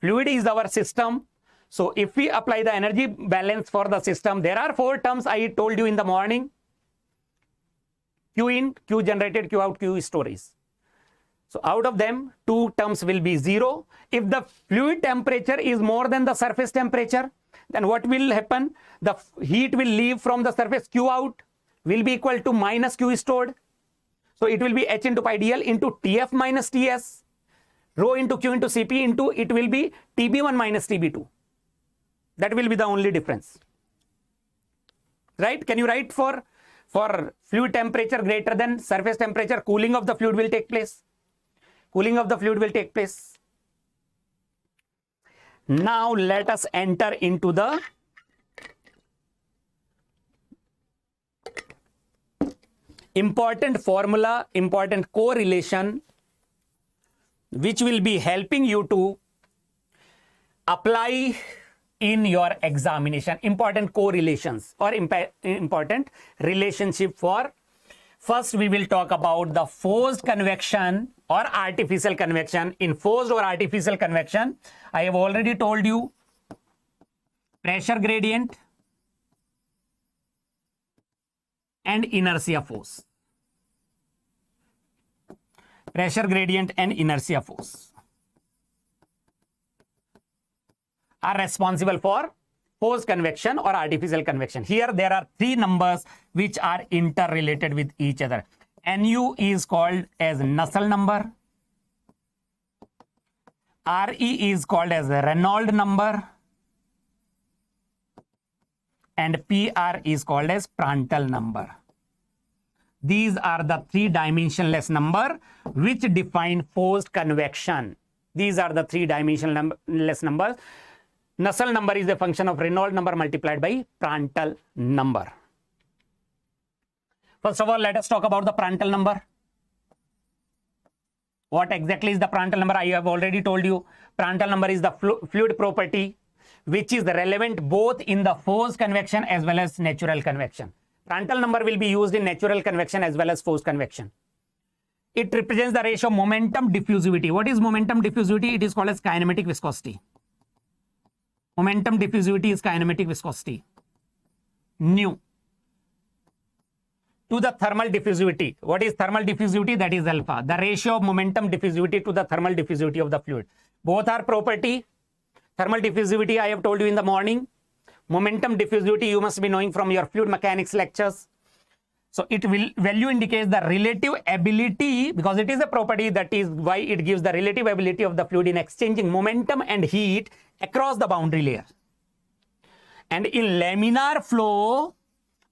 Fluid is our system. So if we apply the energy balance for the system, there are 4 terms I told you in the morning. Q in, Q generated, Q out, Q storage. So out of them, 2 terms will be 0. If the fluid temperature is more than the surface temperature, then what will happen? The heat will leave from the surface. Q out will be equal to minus Q stored. So it will be H into pi dl into TF minus TS. Rho into Q into Cp into it will be TB1 minus TB2. That will be the only difference. Right? Can you write for fluid temperature greater than surface temperature, cooling of the fluid will take place. Cooling of the fluid will take place. Now let us enter into the important formula, important correlation, which will be helping you to apply in your examination. Important correlations or important relationship for. First, we will talk about the forced convection or artificial convection. In forced or artificial convection, I have already told you pressure gradient and inertia force. Pressure gradient and inertia force are responsible for forced convection or artificial convection. Here there are 3 numbers which are interrelated with each other. Nu is called as Nusselt number. Re is called as Reynolds number. And PR is called as Prandtl number. These are the 3 dimensionless number which define forced convection. These are the 3 dimensionless numbers. Nusselt number is a function of Reynolds number multiplied by Prandtl number. First of all, let us talk about the Prandtl number. What exactly is the Prandtl number? I have already told you. Prandtl number is the fluid property which is relevant both in the forced convection as well as natural convection. Prandtl number will be used in natural convection as well as forced convection. It represents the ratio of momentum diffusivity. What is momentum diffusivity? It is called as kinematic viscosity. Momentum diffusivity is kinematic viscosity. Nu to the thermal diffusivity. What is thermal diffusivity? That is alpha. The ratio of momentum diffusivity to the thermal diffusivity of the fluid. Both are property. Thermal diffusivity I have told you in the morning. Momentum diffusivity you must be knowing from your fluid mechanics lectures. So it will value indicates the relative ability, because it is a property, that is why it gives the relative ability of the fluid in exchanging momentum and heat across the boundary layer. And in laminar flow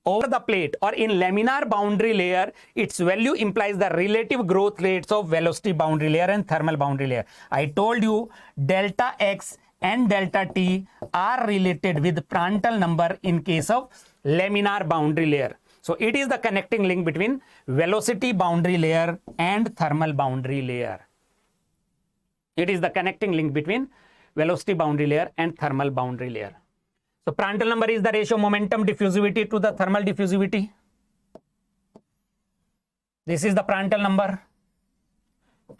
over the plate or in laminar boundary layer, its value implies the relative growth rates of velocity boundary layer and thermal boundary layer. I told you delta X and delta T are related with Prandtl number in case of laminar boundary layer. So it is the connecting link between velocity boundary layer and thermal boundary layer. It is the connecting link between velocity boundary layer and thermal boundary layer. So Prandtl number is the ratio of momentum diffusivity to the thermal diffusivity. This is the Prandtl number.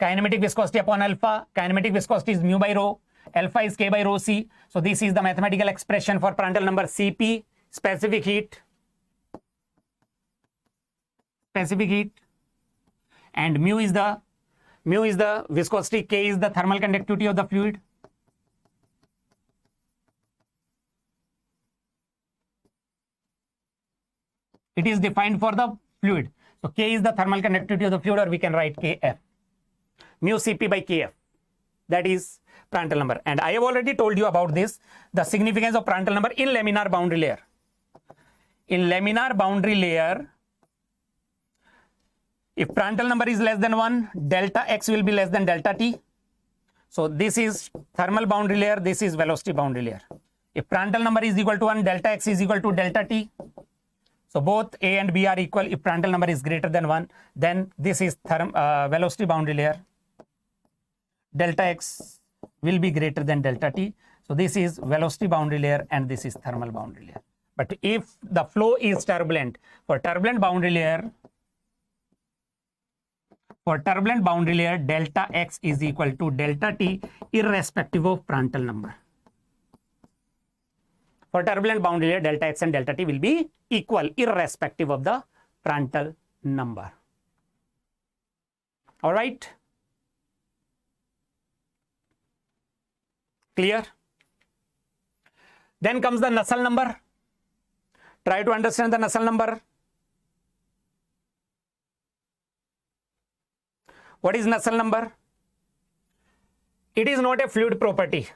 Kinematic viscosity upon alpha. Kinematic viscosity is mu by rho. Alpha is K by rho C. So this is the mathematical expression for Prandtl number. Cp, specific heat. Specific heat. And mu is the viscosity. K is the thermal conductivity of the fluid. It is defined for the fluid. So K is the thermal conductivity of the fluid, or we can write Kf. Mu Cp by Kf. That is Prandtl number. And I have already told you about this, the significance of Prandtl number in laminar boundary layer. In laminar boundary layer, if Prandtl number is less than 1, delta X will be less than delta T. So this is thermal boundary layer, this is velocity boundary layer. If Prandtl number is equal to 1, delta x is equal to delta t. So both A and B are equal. If Prandtl number is greater than 1, then this is velocity boundary layer. Delta x will be greater than delta t. So this is velocity boundary layer and this is thermal boundary layer. But if the flow is turbulent, for turbulent boundary layer, delta x is equal to delta t irrespective of Prandtl number. For turbulent boundary layer, delta x and delta t will be equal irrespective of the Prandtl number. All right. Clear? Then comes the Nusselt number. Try to understand the Nusselt number. What is Nusselt number? It is not a fluid property.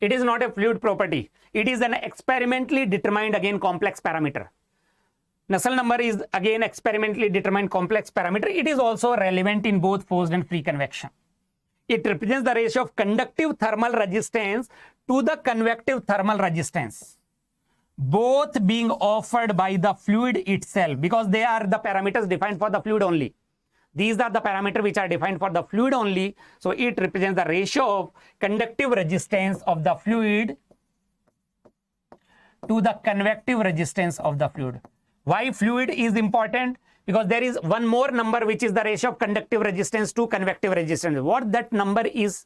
It is not a fluid property. It is an experimentally determined, again, complex parameter. Nusselt number is again experimentally determined complex parameter. It is also relevant in both forced and free convection. It represents the ratio of conductive thermal resistance to the convective thermal resistance, both being offered by the fluid itself, because they are the parameters defined for the fluid only. These are the parameters which are defined for the fluid only. So it represents the ratio of conductive resistance of the fluid to the convective resistance of the fluid. Why fluid is important? Because there is one more number which is the ratio of conductive resistance to convective resistance. What that number is?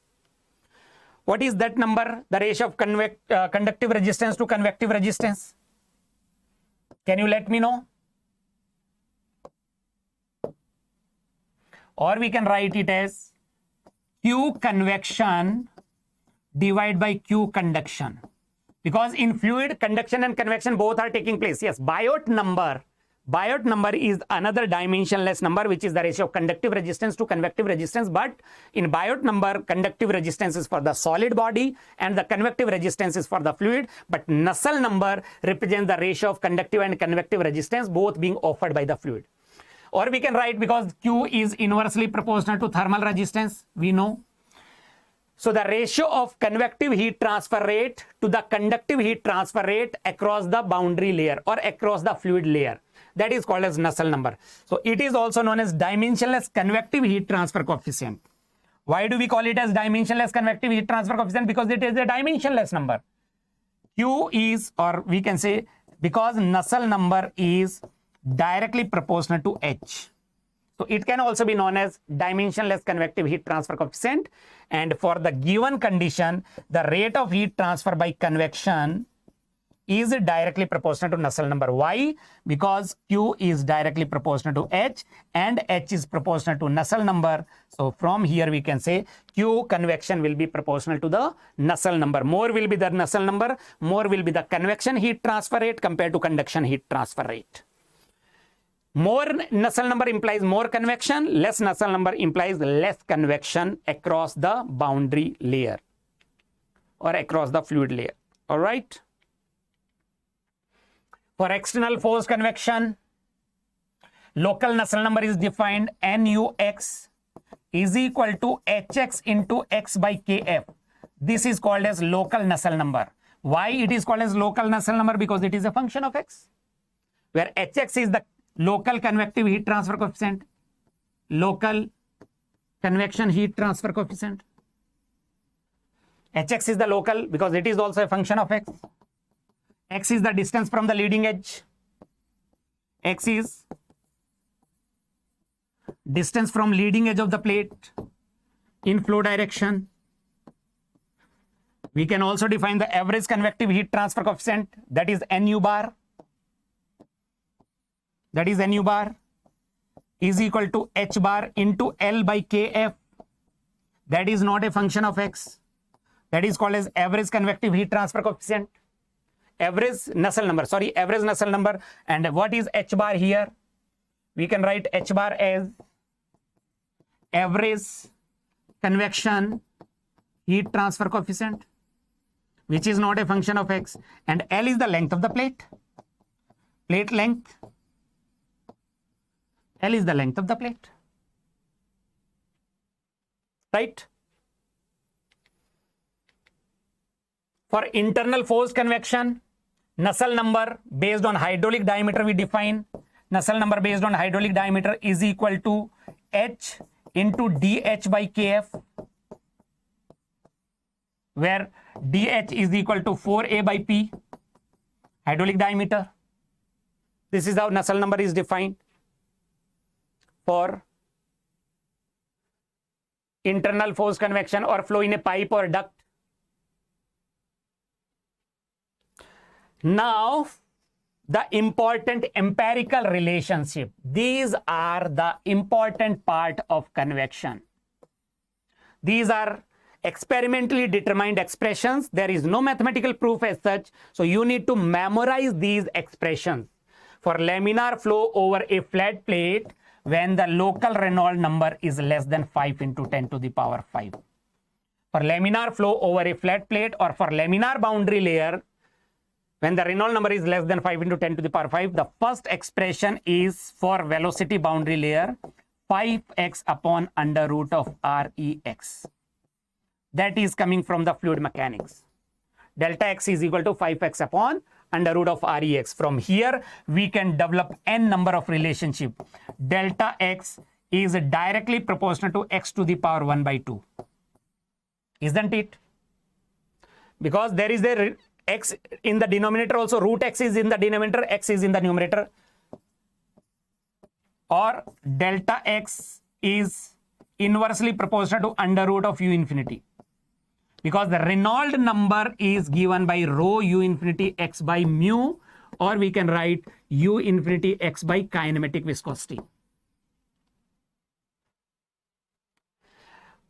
What is that number? The ratio of conductive resistance to convective resistance. Can you let me know? Or we can write it as Q convection divided by Q conduction. Because in fluid, conduction and convection both are taking place. Yes, Biot number is another dimensionless number, which is the ratio of conductive resistance to convective resistance. But in Biot number, conductive resistance is for the solid body and the convective resistance is for the fluid. But Nusselt number represents the ratio of conductive and convective resistance, both being offered by the fluid. Or we can write, because Q is inversely proportional to thermal resistance, we know. So the ratio of convective heat transfer rate to the conductive heat transfer rate across the boundary layer or across the fluid layer, that is called as Nusselt number. So it is also known as dimensionless convective heat transfer coefficient. Why do we call it as dimensionless convective heat transfer coefficient? Because it is a dimensionless number. Q is, or we can say, because Nusselt number is directly proportional to H. So it can also be known as dimensionless convective heat transfer coefficient. And for the given condition, the rate of heat transfer by convection is directly proportional to Nusselt number. Why? Because Q is directly proportional to H and H is proportional to Nusselt number. So from here we can say Q convection will be proportional to the Nusselt number. More will be the Nusselt number, more will be the convection heat transfer rate compared to conduction heat transfer rate. More Nusselt number implies more convection, less Nusselt number implies less convection across the boundary layer or across the fluid layer. All right. For external force convection, local Nusselt number is defined NUX is equal to HX into X by KF. This is called as local Nusselt number. Why it is called as local Nusselt number? Because it is a function of X, where HX is the local convective heat transfer coefficient, local convection heat transfer coefficient. Hx is the local because it is also a function of x. X is the distance from the leading edge. X is distance from leading edge of the plate in flow direction. We can also define the average convective heat transfer coefficient, that is Nu bar. That is Nu bar is equal to H bar into L by Kf. That is not a function of X. That is called as average convective heat transfer coefficient. Average Nusselt number, sorry, average Nusselt number. And what is H bar here? We can write H bar as average convection heat transfer coefficient, which is not a function of X. And L is the length of the plate. Plate length. L is the length of the plate. Right? For internal forced convection, Nusselt number based on hydraulic diameter we define. Nusselt number based on hydraulic diameter is equal to H into DH by KF, where DH is equal to 4A by P, hydraulic diameter. This is how Nusselt number is defined for internal forced convection or flow in a pipe or duct. Now, the important empirical relationship. These are the important part of convection. These are experimentally determined expressions. There is no mathematical proof as such. So you need to memorize these expressions. For laminar flow over a flat plate, when the local Reynolds number is less than 5 into 10 to the power 5. For laminar flow over a flat plate or for laminar boundary layer, when the Reynolds number is less than 5 into 10 to the power 5, the first expression is for velocity boundary layer 5x upon under root of Rex. That is coming from the fluid mechanics. Delta x is equal to 5x upon under root of Rex. From here, we can develop n number of relationship. Delta x is directly proportional to x to the power 1 by 2. Isn't it? Because there is a x in the denominator also, root x is in the denominator, x is in the numerator. Or delta x is inversely proportional to under root of u infinity. Because the Reynolds number is given by rho u infinity x by mu, or we can write u infinity x by kinematic viscosity.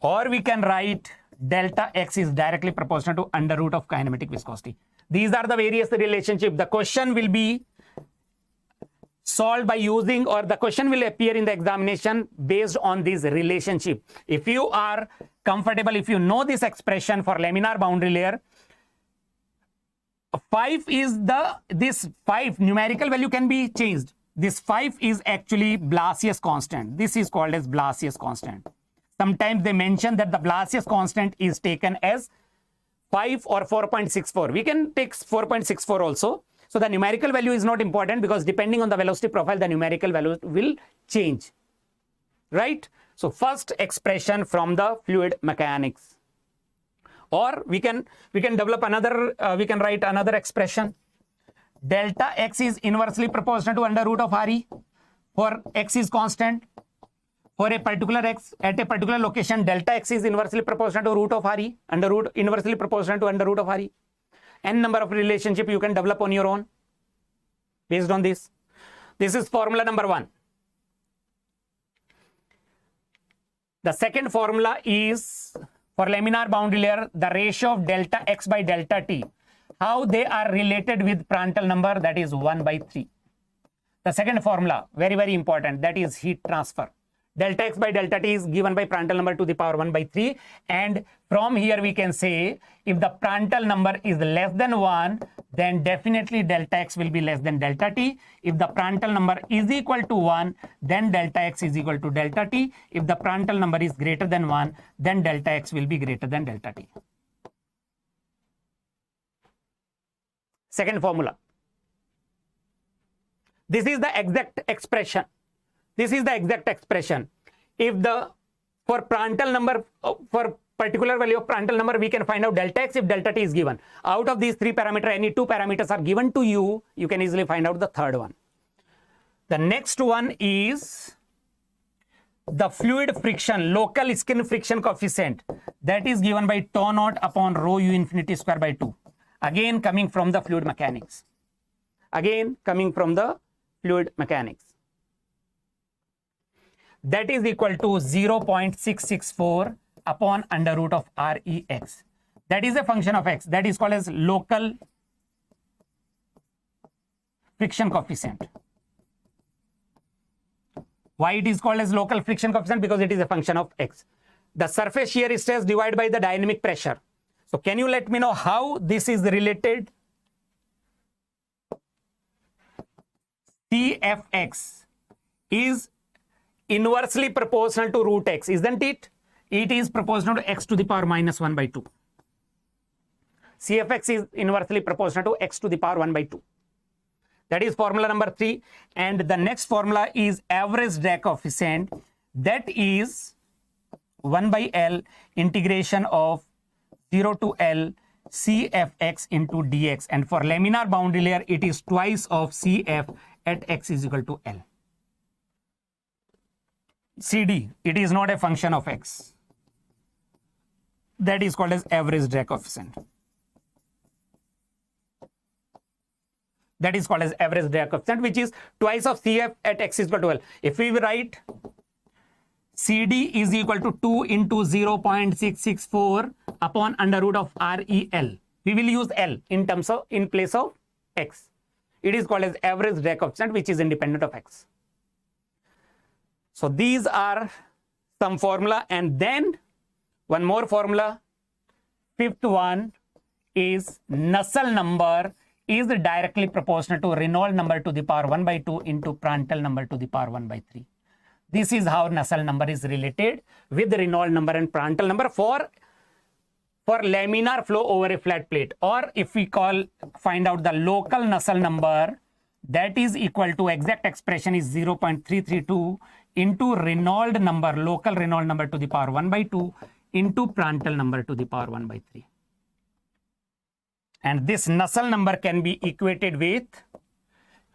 Or we can write delta x is directly proportional to under root of kinematic viscosity. These are the various relationships. The question will be solved by using, or the question will appear in the examination based on this relationship. If you are comfortable, if you know this expression for laminar boundary layer, 5 is this 5 numerical value can be changed. This 5 is actually Blasius constant. This is called as Blasius constant. Sometimes they mention that the Blasius constant is taken as 5 or 4.64. We can take 4.64 also. So the numerical value is not important because depending on the velocity profile, the numerical value will change, right? So first expression from the fluid mechanics. Or we can develop another, we can write another expression. Delta x is inversely proportional to under root of Re for x is constant. For a particular x at a particular location, delta x is inversely proportional to root of Re, under root inversely proportional to under root of Re. N number of relationship you can develop on your own based on this. This is formula number 1. The second formula is for laminar boundary layer, the ratio of delta x by delta t. How they are related with Prandtl number, that is 1 by 3. The second formula, very, very important, that is heat transfer. Delta x by delta t is given by Prandtl number to the power 1 by 3. And from here we can say if the Prandtl number is less than 1, then definitely delta x will be less than delta t. If the Prandtl number is equal to 1, then delta x is equal to delta t. If the Prandtl number is greater than 1, then delta x will be greater than delta t. Second formula. This is the exact expression. This is the exact expression. If the for Prandtl number, for particular value of Prandtl number, we can find out delta x if delta t is given. Out of these 3 parameters, any 2 parameters are given to you, you can easily find out the third one. The next one is the fluid friction, local skin friction coefficient, that is given by tau naught upon rho u infinity square by 2. Again coming from the fluid mechanics. Again coming from the fluid mechanics. That is equal to 0.664 upon under root of Rex. That is a function of x. That is called as local friction coefficient. Why it is called as local friction coefficient? Because it is a function of x. The surface shear stress divided by the dynamic pressure. So can you let me know how this is related? Cfx is inversely proportional to root x, isn't it? It is proportional to x to the power minus 1 by 2. CFX is inversely proportional to x to the power 1 by 2. That is formula number 3. And the next formula is average drag coefficient. That is 1 by L integration of 0 to L CFX into dx. And for laminar boundary layer, it is twice of CF at x is equal to L. CD, it is not a function of x. That is called as average drag coefficient. That is called as average drag coefficient, which is twice of CF at x is equal to L. If we write CD is equal to 2 into 0.664 upon under root of REL, we will use L in place of x. It is called as average drag coefficient, which is independent of x. So these are some formula, and then one more formula. Fifth one is Nusselt number is directly proportional to Reynolds number to the power 1 by 2 into Prandtl number to the power 1 by 3. This is how Nusselt number is related with the Reynolds number and Prandtl number for laminar flow over a flat plate. Or if we find out the local Nusselt number, that is equal to, exact expression is 0.332 into Reynolds number, local Reynolds number to the power 1 by 2 into Prandtl number to the power 1 by 3. And this Nusselt number can be equated with,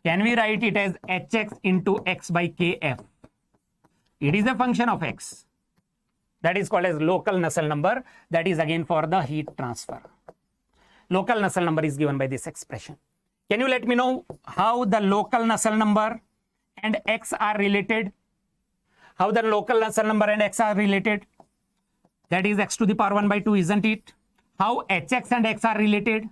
can we write it as Hx into x by kf? It is a function of x. That is called as local Nusselt number. That is again for the heat transfer. Local Nusselt number is given by this expression. Can you let me know how the local Nusselt number and x are related? How the local Nusselt number and x are related? That is x to the power 1 by 2, isn't it? How Hx and x are related?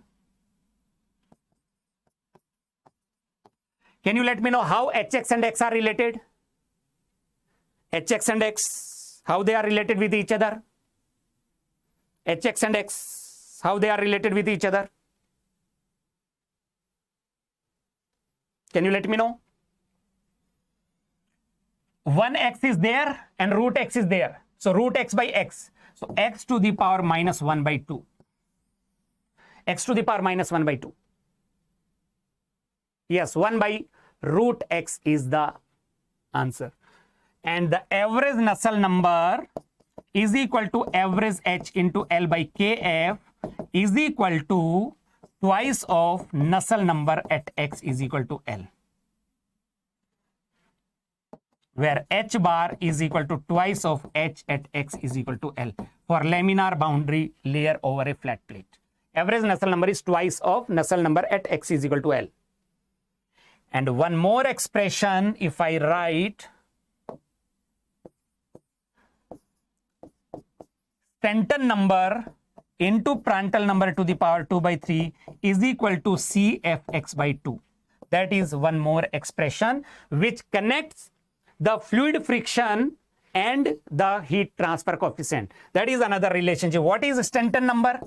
Can you let me know how Hx and x are related? Hx and x, how they are related with each other? Hx and x, how they are related with each other? Can you let me know? 1x is there and root x is there. So root x by x. So x to the power minus 1 by 2. X to the power minus 1 by 2. Yes, 1 by root x is the answer. And the average Nusselt number is equal to average h into L by kf is equal to twice of Nusselt number at x is equal to L, where h bar is equal to twice of h at x is equal to L for laminar boundary layer over a flat plate. Average Nusselt number is twice of Nusselt number at x is equal to L. And one more expression, if I write Stanton number into Prandtl number to the power 2 by 3 is equal to CFX by 2. That is one more expression which connects the fluid friction and the heat transfer coefficient. That is another relationship. What is Stanton number?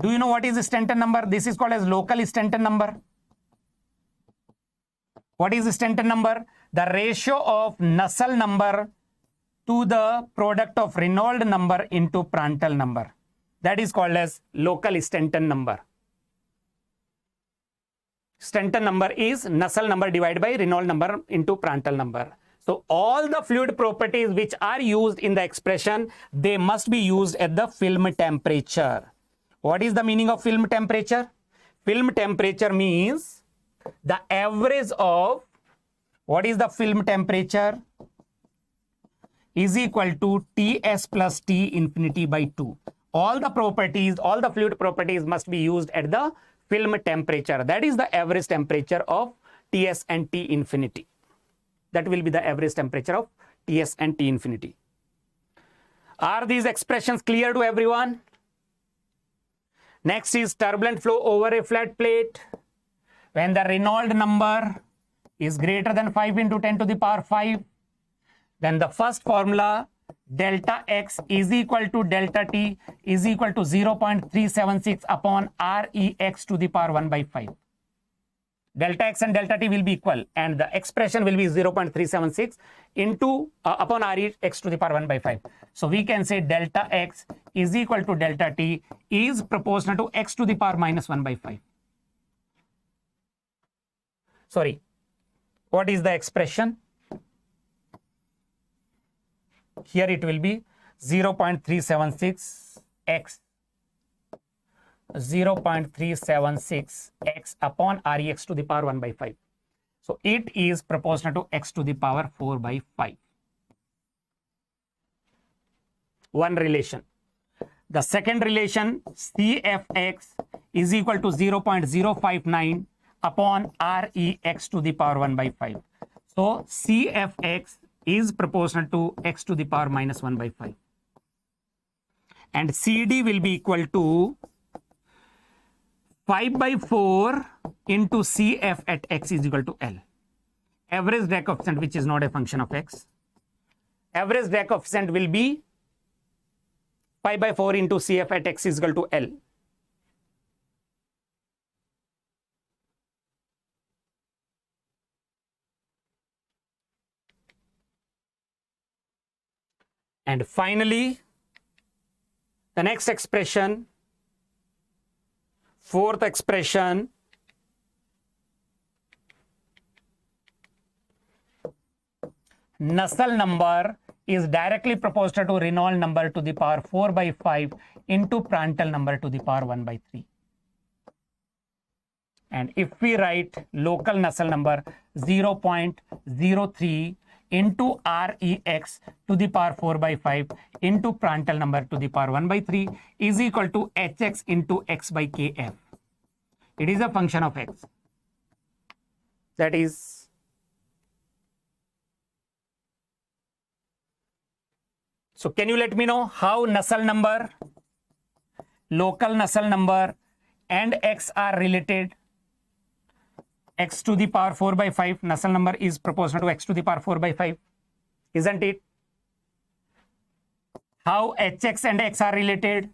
Do you know what is Stanton number? This is called as local Stanton number. What is Stanton number? The ratio of Nusselt number to the product of Reynolds number into Prandtl number. That is called as local Stanton number. Stanton number is Nusselt number divided by Reynolds number into Prandtl number. So all the fluid properties which are used in the expression, they must be used at the film temperature. What is the meaning of film temperature? Film temperature means the average of, what is the film temperature? Is equal to Ts plus T infinity by 2. All the properties, all the fluid properties must be used at the film temperature. That is the average temperature of Ts and T infinity. That will be the average temperature of Ts and T infinity. Are these expressions clear to everyone? Next is turbulent flow over a flat plate. When the Reynolds number is greater than 5 into 10 to the power 5, then the first formula, delta x is equal to delta t is equal to 0.376 upon Rex to the power 1 by 5. delta x and delta t will be equal, and the expression will be 0.376 into upon Re x to the power 1 by 5. So we can say delta x is equal to delta t is proportional to x to the power minus 1 by 5. Sorry, what is the expression? Here it will be 0.376 x 0.376 x upon Rex to the power 1 by 5. So it is proportional to x to the power 4 by 5. One relation. The second relation, CFX is equal to 0.059 upon Rex to the power 1 by 5. So CFX is proportional to x to the power minus 1 by 5. And CD will be equal to 5 by 4 into CF at x is equal to L. Average drag coefficient, which is not a function of x. Average drag coefficient will be 5 by 4 into CF at x is equal to L. And finally, the next expression, fourth expression, Nusselt number is directly proportional to Reynolds number to the power 4 by 5 into Prandtl number to the power 1 by 3. And if we write local Nusselt number 0.03 into Rex to the power 4 by 5 into Prandtl number to the power 1 by 3 is equal to Hx into x by kf. It is a function of x. That is so can you let me know how Nusselt number, local Nusselt number and x are related? X to the power 4 by 5, Nusselt number is proportional to x to the power 4 by 5, isn't it? How Hx and x are related?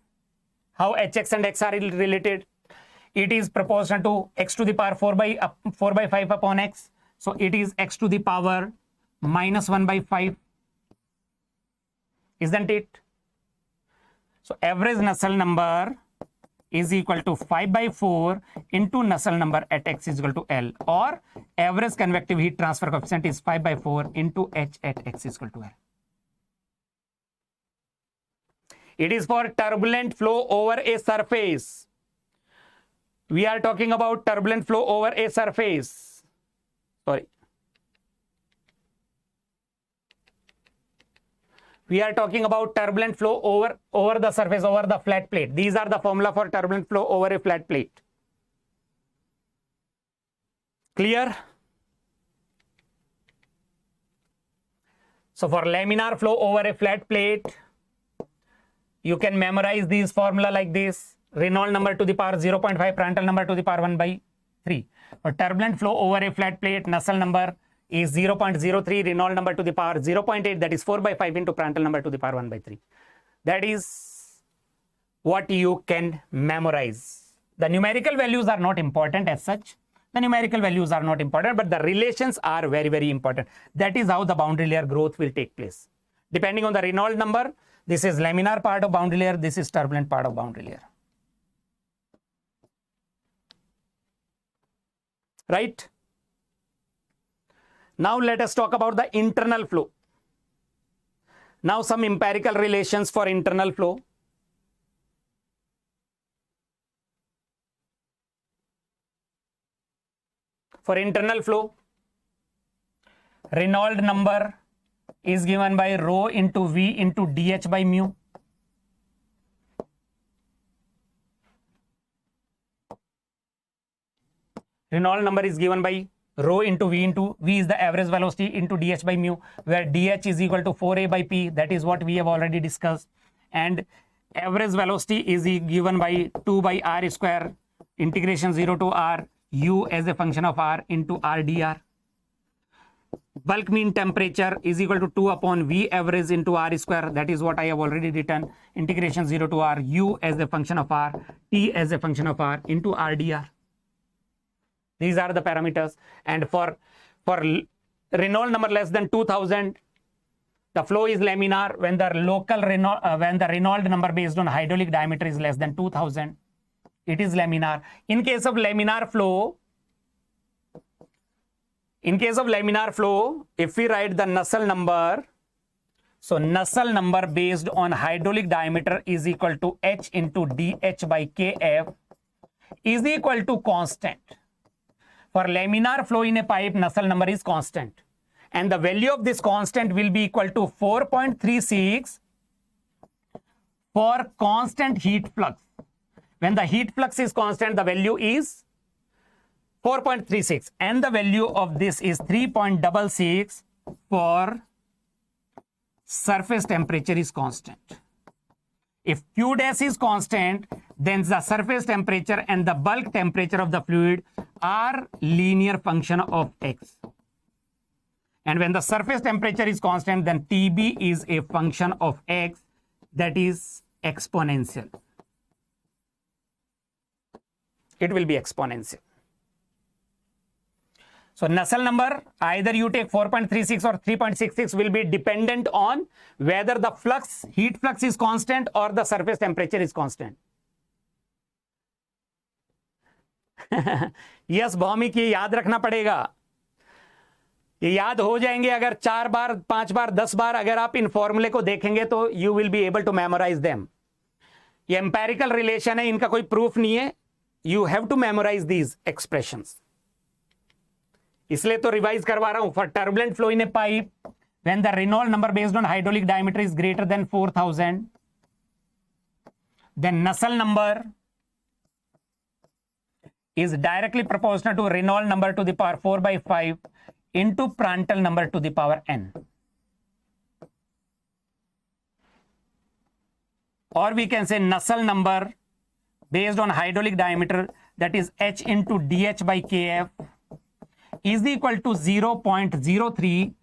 How Hx and x are related? It is proportional to x to the power 4 by 5 upon x. So it is x to the power minus 1 by 5, isn't it? So average Nusselt number is equal to 5 by 4 into Nusselt number at x is equal to L, or average convective heat transfer coefficient is 5 by 4 into H at x is equal to L. It is for turbulent flow over a surface. We are talking about turbulent flow over a surface. Sorry. We are talking about turbulent flow over the surface, over the flat plate. These are the formula for turbulent flow over a flat plate. Clear? So for laminar flow over a flat plate, you can memorize these formula like this. Reynolds number to the power 0.5, Prandtl number to the power 1 by 3. For turbulent flow over a flat plate, Nusselt number is 0.03, Reynolds number to the power 0.8, that is 4 by 5 into Prandtl number to the power 1 by 3. That is what you can memorize. The numerical values are not important as such. The numerical values are not important, but the relations are very, very important. That is how the boundary layer growth will take place. Depending on the Reynolds number, this is laminar part of boundary layer, this is turbulent part of boundary layer. Right? Now let us talk about the internal flow. Now some empirical relations for internal flow. For internal flow, Reynolds number is given by rho into V into dH by mu. Reynolds number is given by rho into V is the average velocity into dH by mu, where dH is equal to 4a by p. That is what we have already discussed. And average velocity is given by 2 by r square integration 0 to r u as a function of r into r dr. Bulk mean temperature is equal to 2 upon V average into r square. That is what I have already written. Integration 0 to r, u as a function of r, t as a function of r into r dr. These are the parameters. And for Reynolds number less than 2000, the flow is laminar. When the Reynolds number based on hydraulic diameter is less than 2000, it is laminar. In case of laminar flow, if we write the Nusselt number, so Nusselt number based on hydraulic diameter is equal to H into dH by Kf is equal to constant. For laminar flow in a pipe, Nusselt number is constant. And the value of this constant will be equal to 4.36 for constant heat flux. When the heat flux is constant, the value is 4.36. And the value of this is 3.66 for surface temperature is constant. If Q dash is constant, then the surface temperature and the bulk temperature of the fluid are linear function of X. And when the surface temperature is constant, then TB is a function of X, that is exponential. It will be exponential. So Nusselt number, either you take 4.36 or 3.66, will be dependent on whether the heat flux is constant or the surface temperature is constant. Yes Bhaumik, ये याद रखना पड़ेगा. ये याद हो जाएंगे अगर 4 बार 5 बार 10 बार अगर आप इन फॉर्मूले को देखेंगे तो you will be able to memorise them. ये एम्पेरिकल रिलेशन है, इनका कोई प्रूफ नहीं है. You have to memorise these expressions. इसलिए तो रिवाइज करवा रहा हूं. For turbulent flow in a pipe, when the Reynold number based on hydraulic diameter is greater than 4000, then Nusselt number is directly proportional to Reynolds number to the power 4 by 5 into Prandtl number to the power n. Or we can say Nusselt number based on hydraulic diameter, that is H into dH by Kf, is equal to 0.03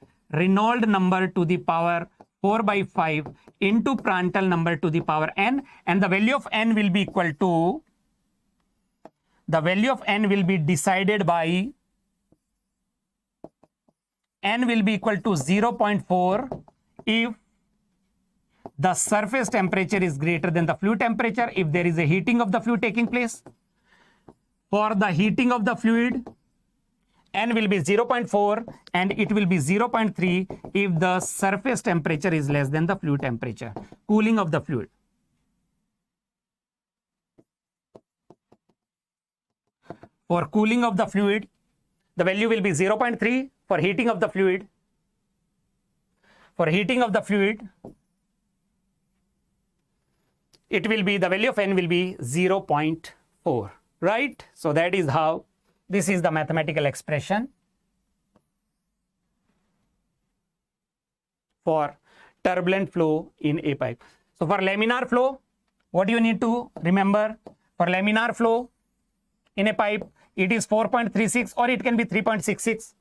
Reynolds number to the power 4 by 5 into Prandtl number to the power n, and the value of n will be equal to, the value of n will be decided by, n will be equal to 0.4 if the surface temperature is greater than the fluid temperature, if there is a heating of the fluid taking place. For the heating of the fluid, n will be 0.4 and it will be 0.3 if the surface temperature is less than the fluid temperature. Cooling of the fluid. For cooling of the fluid, the value will be 0.3. For heating of the fluid, it will be, the value of n will be 0.4, right? So that is how, this is the mathematical expression for turbulent flow in a pipe. So for laminar flow, what do you need to remember? For laminar flow in a pipe, it is 4.36 or it can be 3.66.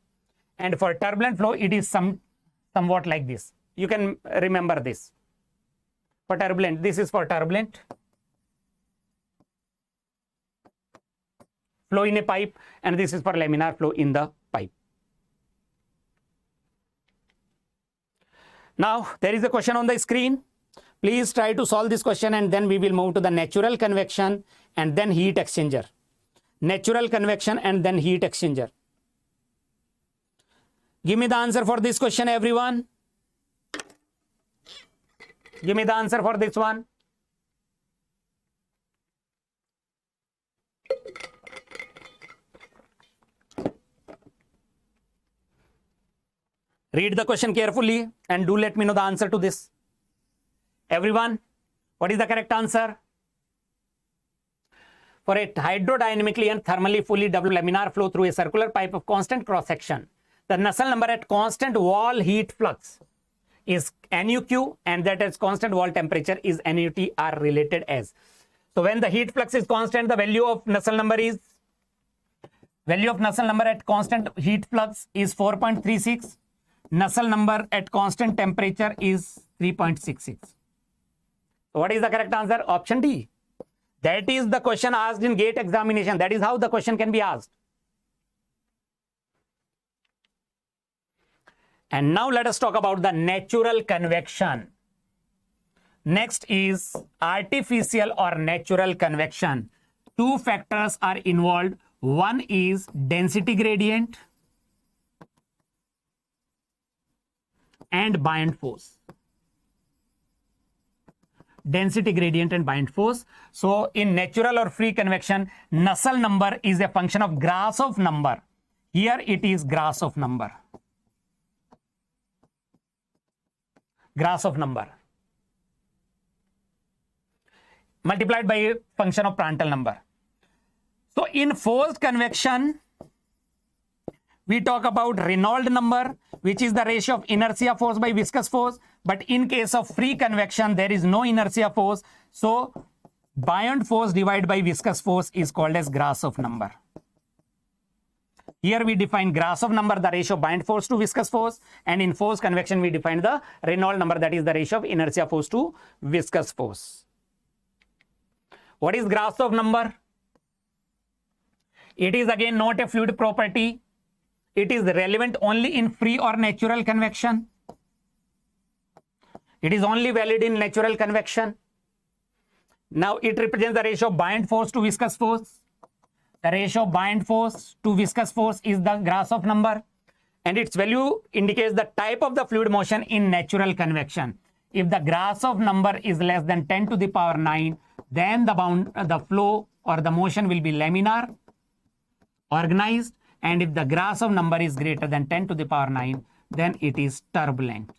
And for turbulent flow, it is somewhat like this. You can remember this. For turbulent, this is for turbulent flow in a pipe, and this is for laminar flow in the pipe. Now, there is a question on the screen. Please try to solve this question, and then we will move to the natural convection and then heat exchanger. Natural convection and then heat exchanger. Give me the answer for this question, everyone. Give me the answer for this one. Read the question carefully and do let me know the answer to this. Everyone, what is the correct answer? For a hydrodynamically and thermally fully double laminar flow through a circular pipe of constant cross section, the Nusselt number at constant wall heat flux is NUQ, and that is constant wall temperature is NUT are related as. So when the heat flux is constant, the value of Nusselt number at constant heat flux is 4.36. Nusselt number at constant temperature is 3.66. So what is the correct answer? Option D. That is the question asked in GATE examination. That is how the question can be asked. And now let us talk about the natural convection. Next is artificial or natural convection. Two factors are involved. One is density gradient and buoyant force. Density gradient and buoyant force. So in natural or free convection, Nusselt number is a function of Grashof number. Here it is Grashof number. Grashof number multiplied by a function of Prandtl number. So in forced convection, we talk about Reynolds number, which is the ratio of inertia force by viscous force. But in case of free convection, there is no inertia force. So buoyant force divided by viscous force is called as Grashof number. Here we define Grashof number, the ratio of buoyant force to viscous force. And in forced convection, we define the Reynolds number, that is the ratio of inertia force to viscous force. What is Grashof number? It is again not a fluid property. It is relevant only in free or natural convection. It is only valid in natural convection. Now it represents the ratio of buoyant force to viscous force. The ratio of buoyant force to viscous force is the Grashof number, and its value indicates the type of the fluid motion in natural convection. If the Grashof number is less than 10 to the power 9, then the flow or the motion will be laminar, organized, and if the Grashof number is greater than 10 to the power 9, then it is turbulent.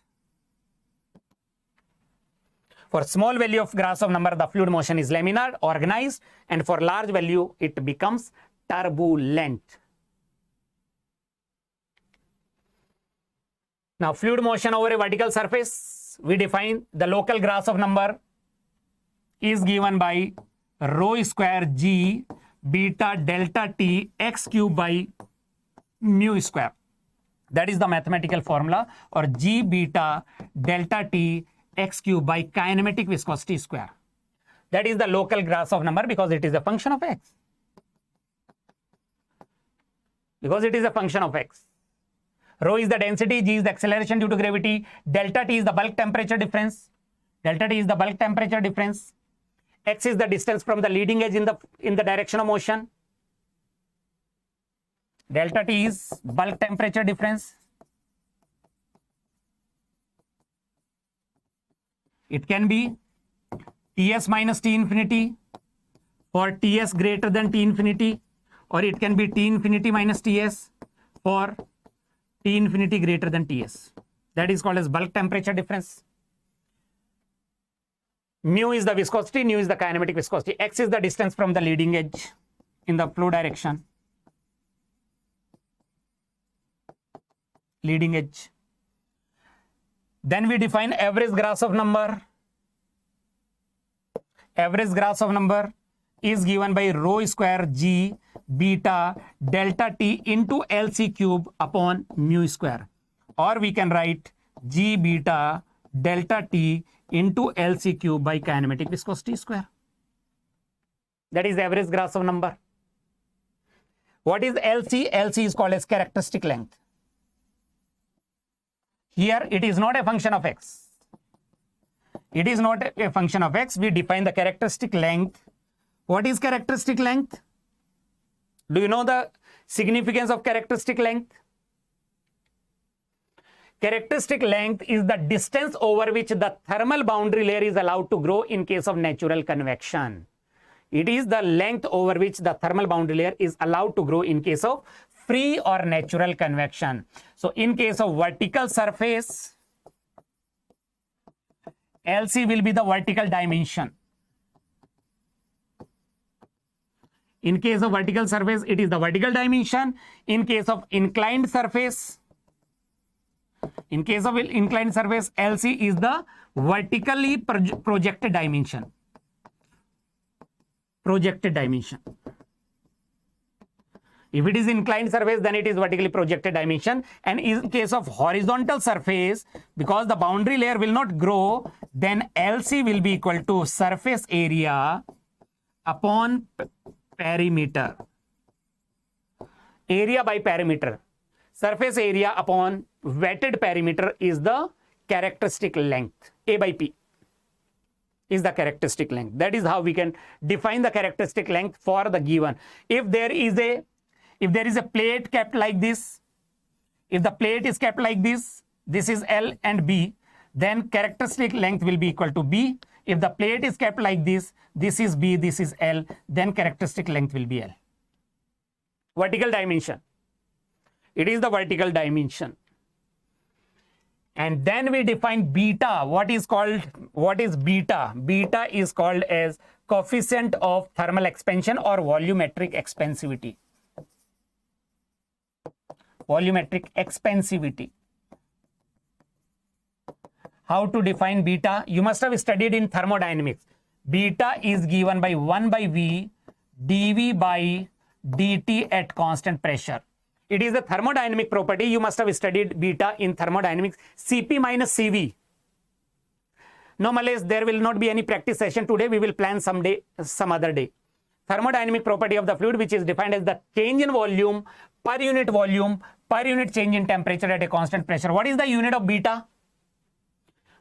For small value of Grashof number, the fluid motion is laminar, organized, and for large value, it becomes turbulent. Now, fluid motion over a vertical surface, we define the local Grashof number is given by rho square g beta delta t x cube by mu square. That is the mathematical formula, or g beta delta t x cube by kinematic viscosity square. That is the local Grashof number because it is a function of x. Because it is a function of x. Rho is the density, g is the acceleration due to gravity, delta t is the bulk temperature difference. Delta t is the bulk temperature difference. X is the distance from the leading edge in the direction of motion. Delta t is bulk temperature difference. It can be Ts minus T infinity for Ts greater than T infinity, or it can be T infinity minus Ts for T infinity greater than Ts. That is called as bulk temperature difference. Mu is the viscosity, nu is the kinematic viscosity. X is the distance from the leading edge in the flow direction. Leading edge. Then we define average Grashof number. Average Grashof number is given by rho square g beta delta t into LC cube upon mu square. Or we can write g beta delta t into LC cube by kinematic viscosity square. That is the average Grashof number. What is LC? LC is called as characteristic length. Here it is not a function of x. It is not a function of x. We define the characteristic length. What is characteristic length? Do you know the significance of characteristic length? Characteristic length is the distance over which the thermal boundary layer is allowed to grow in case of natural convection. It is the length over which the thermal boundary layer is allowed to grow in case of free or natural convection. So in case of vertical surface, LC will be the vertical dimension. In case of vertical surface, it is the vertical dimension. In case of inclined surface, LC is the vertically projected dimension. If it is inclined surface, then it is vertically projected dimension. And in case of horizontal surface, because the boundary layer will not grow, then LC will be equal to surface area upon perimeter. Area by perimeter. surface area upon wetted perimeter is the characteristic length. A by P is the characteristic length. That is how we can define the characteristic length for the given. If there is a plate kept like this, if the plate is kept like this is L and B, then characteristic length will be equal to B. If the plate is kept like this is B, this is L, then characteristic length will be L. Vertical dimension. It is the vertical dimension. And then we define beta. What is beta? Beta is called as coefficient of thermal expansion or volumetric expansivity. Volumetric expansivity. How to define beta? You must have studied in thermodynamics. Beta is given by 1 by V dV by dt at constant pressure. It is a thermodynamic property. You must have studied beta in thermodynamics. Cp minus Cv. No, Malays, there will not be any practice session today. We will plan some other day. Thermodynamic property of the fluid, which is defined as the change in volume, per unit change in temperature at a constant pressure. What is the unit of beta?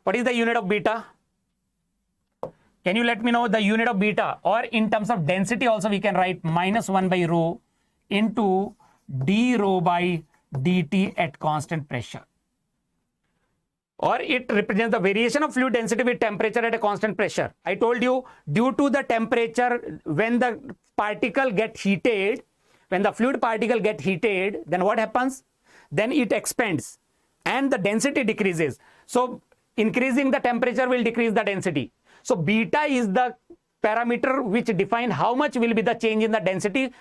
What is the unit of beta? Can you let me know the unit of beta? Or in terms of density also we can write minus 1 by rho into d rho by dt at constant pressure. Or it represents the variation of fluid density with temperature at a constant pressure. I told you, due to the temperature, when the particle get heated, when the fluid particle get heated, then what happens? Then it expands and the density decreases. So increasing the temperature will decrease the density. So beta is the parameter which define how much will be the change in the density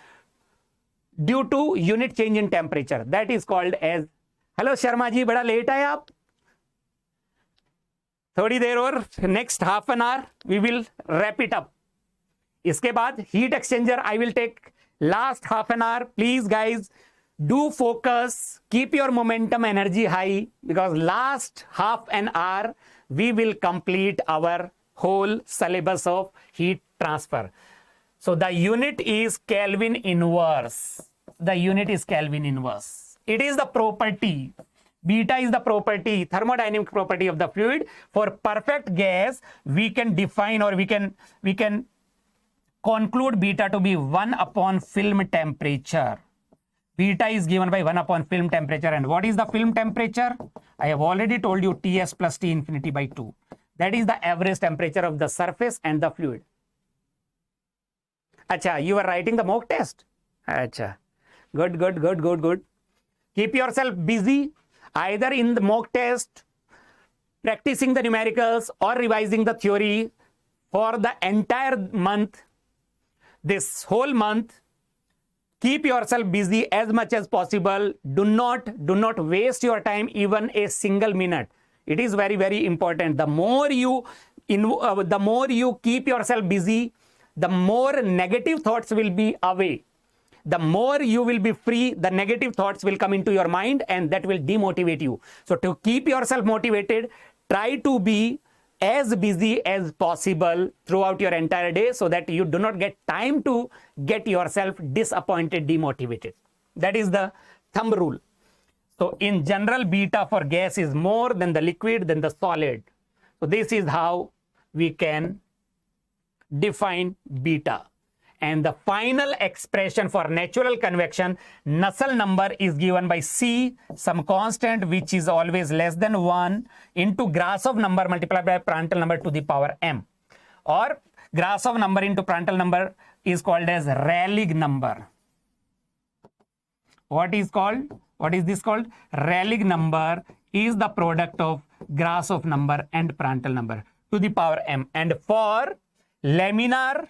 due to unit change in temperature. That is called as, hello Sharma ji, bada late hai aap? थोड़ी देर और next half an hour we will wrap it up. इसके बाद heat exchanger I will take last half an hour. Please guys, do focus, keep your momentum energy high, because last half an hour we will complete our whole syllabus of heat transfer. So the unit is Kelvin inverse. The unit is Kelvin inverse. It is the property. Beta is the property, thermodynamic property of the fluid. For perfect gas, we can define or we can conclude beta to be 1 upon film temperature. Beta is given by 1 upon film temperature. And what is the film temperature? I have already told you Ts plus T infinity by 2. That is the average temperature of the surface and the fluid. Acha, you are writing the mock test. Acha. Good. Keep yourself busy either in the mock test, practicing the numericals, or revising the theory for the entire month. This whole month, keep yourself busy as much as possible. Do not waste your time even a single minute. It is very, very important. The more you keep yourself busy, the more negative thoughts will be away. The more you will be free, the negative thoughts will come into your mind and that will demotivate you. So to keep yourself motivated, try to be as busy as possible throughout your entire day so that you do not get time to get yourself disappointed, demotivated. That is the thumb rule. So in general, beta for gas is more than the liquid, than the solid. So this is how we can define beta. And the final expression for natural convection, Nusselt number is given by C, some constant which is always less than 1, into Grasov number multiplied by Prandtl number to the power m. Or Grasov number into Prandtl number is called as Rayleigh number. What is this called? Rayleigh number is the product of Grasov number and Prandtl number to the power m. And for laminar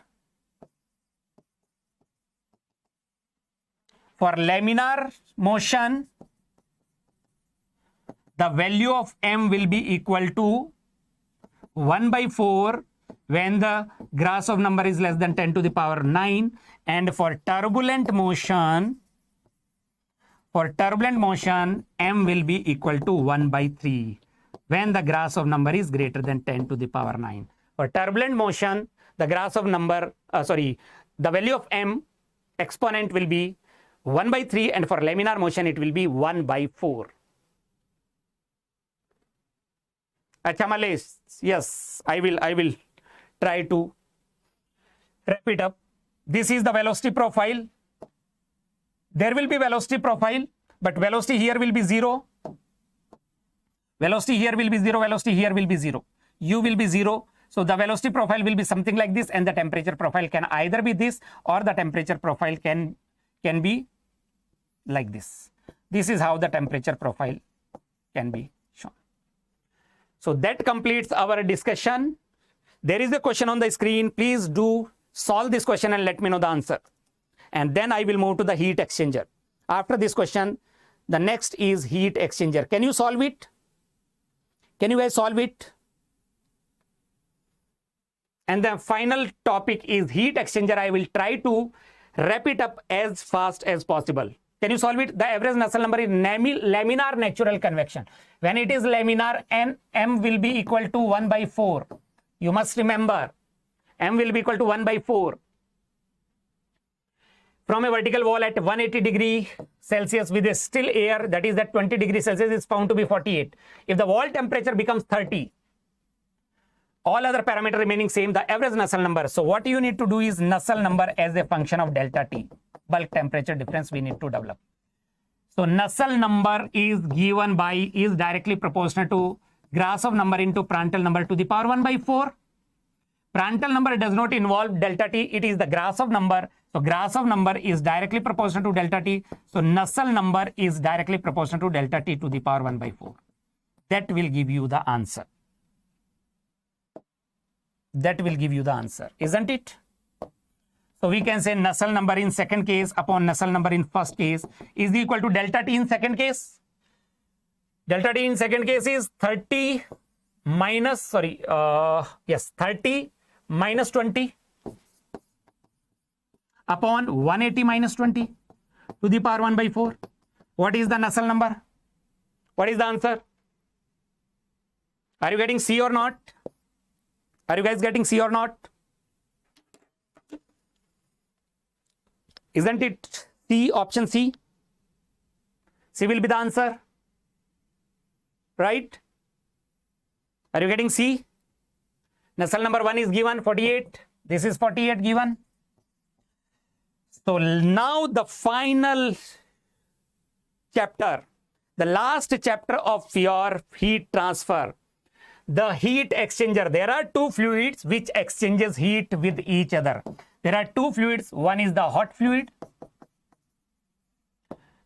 motion, the value of m will be equal to 1 by 4 when the Grasov number is less than 10 to the power 9. And for turbulent motion, m will be equal to 1 by 3 when the Grasov number is greater than 10 to the power 9. For turbulent motion, the Grasov number, the value of m exponent will be 1 by 3, and for laminar motion it will be 1 by 4. Acha Malesh, yes, I will try to wrap it up. This is the velocity profile. There will be velocity profile, but velocity here will be 0. Velocity here will be 0, velocity here will be 0. U will be 0. So the velocity profile will be something like this, and the temperature profile can either be this, or the temperature profile can be like this. This is how the temperature profile can be shown. So that completes our discussion. There is a question on the screen. Please do solve this question and let me know the answer. And then I will move to the heat exchanger. After this question, the next is heat exchanger. Can you solve it? Can you guys solve it? And the final topic is heat exchanger. I will try to wrap it up as fast as possible. Can you solve it? The average Nusselt number is laminar natural convection. When it is laminar, M will be equal to 1 by 4. You must remember, M will be equal to 1 by 4. From a vertical wall at 180 degree Celsius with a still air, that is at 20 degrees Celsius, is found to be 48. If the wall temperature becomes 30, all other parameters remaining same, the average Nusselt number. So what you need to do is Nusselt number as a function of delta T. Bulk temperature difference we need to develop. So Nusselt number is given by, is directly proportional to Grasov number into Prandtl number to the power 1 by 4. Prandtl number does not involve delta T. It is the Grasov number. So Grasov number is directly proportional to delta T. So Nusselt number is directly proportional to delta T to the power 1 by 4. That will give you the answer. That will give you the answer, isn't it? So we can say Nusselt number in second case upon Nusselt number in first case is equal to delta T in second case. Delta T in second case is 30 minus, 30 minus 20 upon 180 minus 20 to the power 1 by 4. What is the Nusselt number? What is the answer? Are you getting C or not? Are you guys getting C or not? Isn't it C, option C? C will be the answer. Right? Are you getting C? Nusselt number 1 is given 48. This is 48 given. So now the final chapter, the last chapter of your heat transfer, the heat exchanger. There are two fluids which exchanges heat with each other. There are two fluids. One is the hot fluid.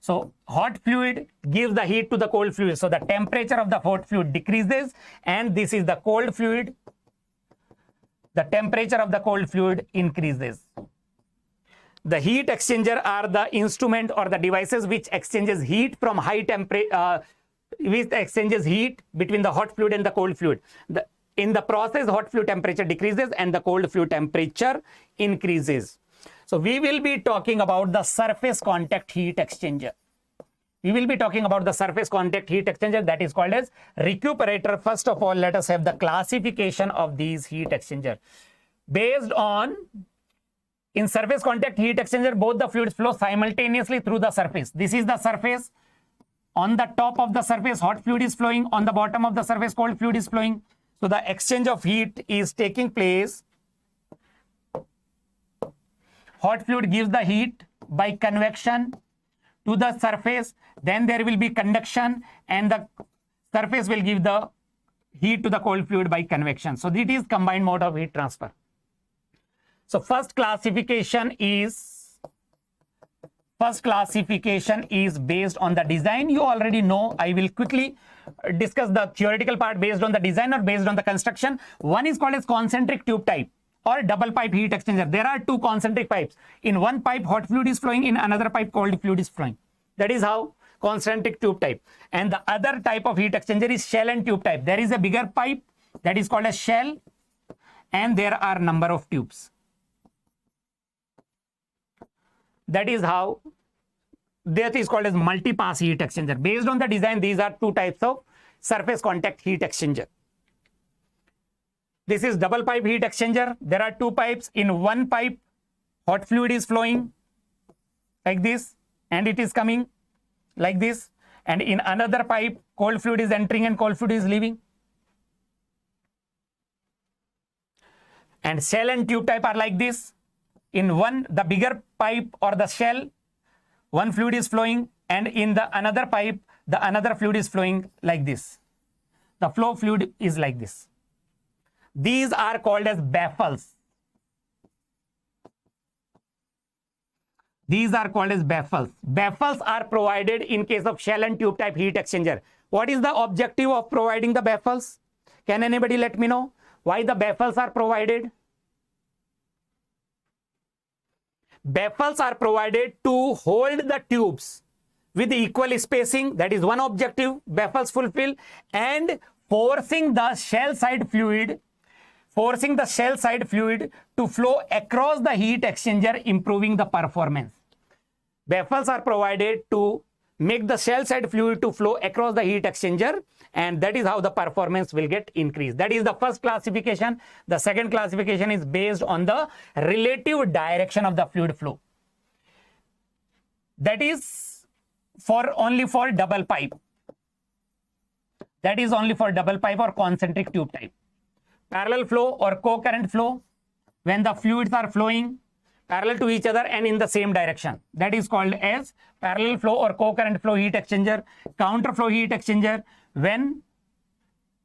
So hot fluid gives the heat to the cold fluid. So the temperature of the hot fluid decreases, and this is the cold fluid. The temperature of the cold fluid increases. The heat exchanger are the instrument or the devices which exchanges heat from high temperature, which exchanges heat between the hot fluid and the cold fluid. In the process, hot fluid temperature decreases and the cold fluid temperature increases. So we will be talking about the surface contact heat exchanger. We will be talking about the surface contact heat exchanger, that is called as recuperator. First of all, let us have the classification of these heat exchanger. Based on, in surface contact heat exchanger, both the fluids flow simultaneously through the surface. This is the surface. On the top of the surface, hot fluid is flowing. On the bottom of the surface, cold fluid is flowing. So the exchange of heat is taking place. Hot fluid gives the heat by convection to the surface. Then there will be conduction, and the surface will give the heat to the cold fluid by convection. So it is combined mode of heat transfer. So first classification is based on the design. You already know. I will quickly discuss the theoretical part based on the design or based on the construction. One is called as concentric tube type or double pipe heat exchanger. There are two concentric pipes. In one pipe, hot fluid is flowing. In another pipe, cold fluid is flowing. That is how concentric tube type. And the other type of heat exchanger is shell and tube type. There is a bigger pipe that is called as shell, and there are number of tubes. That is how, that is called as multi-pass heat exchanger. Based on the design, these are two types of surface contact heat exchanger. This is double pipe heat exchanger. There are two pipes. In one pipe, hot fluid is flowing like this. and it is coming like this, and in another pipe cold fluid is entering and cold fluid is leaving. And shell and tube type are like this. In one, the bigger pipe or the shell, one fluid is flowing, and in the another pipe, the another fluid is flowing like this. The flow fluid is like this. These are called as baffles. These are called as baffles. Baffles are provided in case of shell and tube type heat exchanger. What is the objective of providing the baffles? Can anybody let me know why the baffles are provided? Baffles are provided to hold the tubes with equal spacing. That is one objective baffles fulfill, and forcing the shell side fluid to flow across the heat exchanger, improving the performance. Baffles are provided to make the shell side fluid to flow across the heat exchanger, and that is how the performance will get increased. That is the first classification. The second classification is based on the relative direction of the fluid flow. That is only for double pipe. That is only for double pipe or concentric tube type. Parallel flow or co-current flow, when the fluids are flowing parallel to each other and in the same direction, that is called as parallel flow or co-current flow heat exchanger. Counter flow heat exchanger, when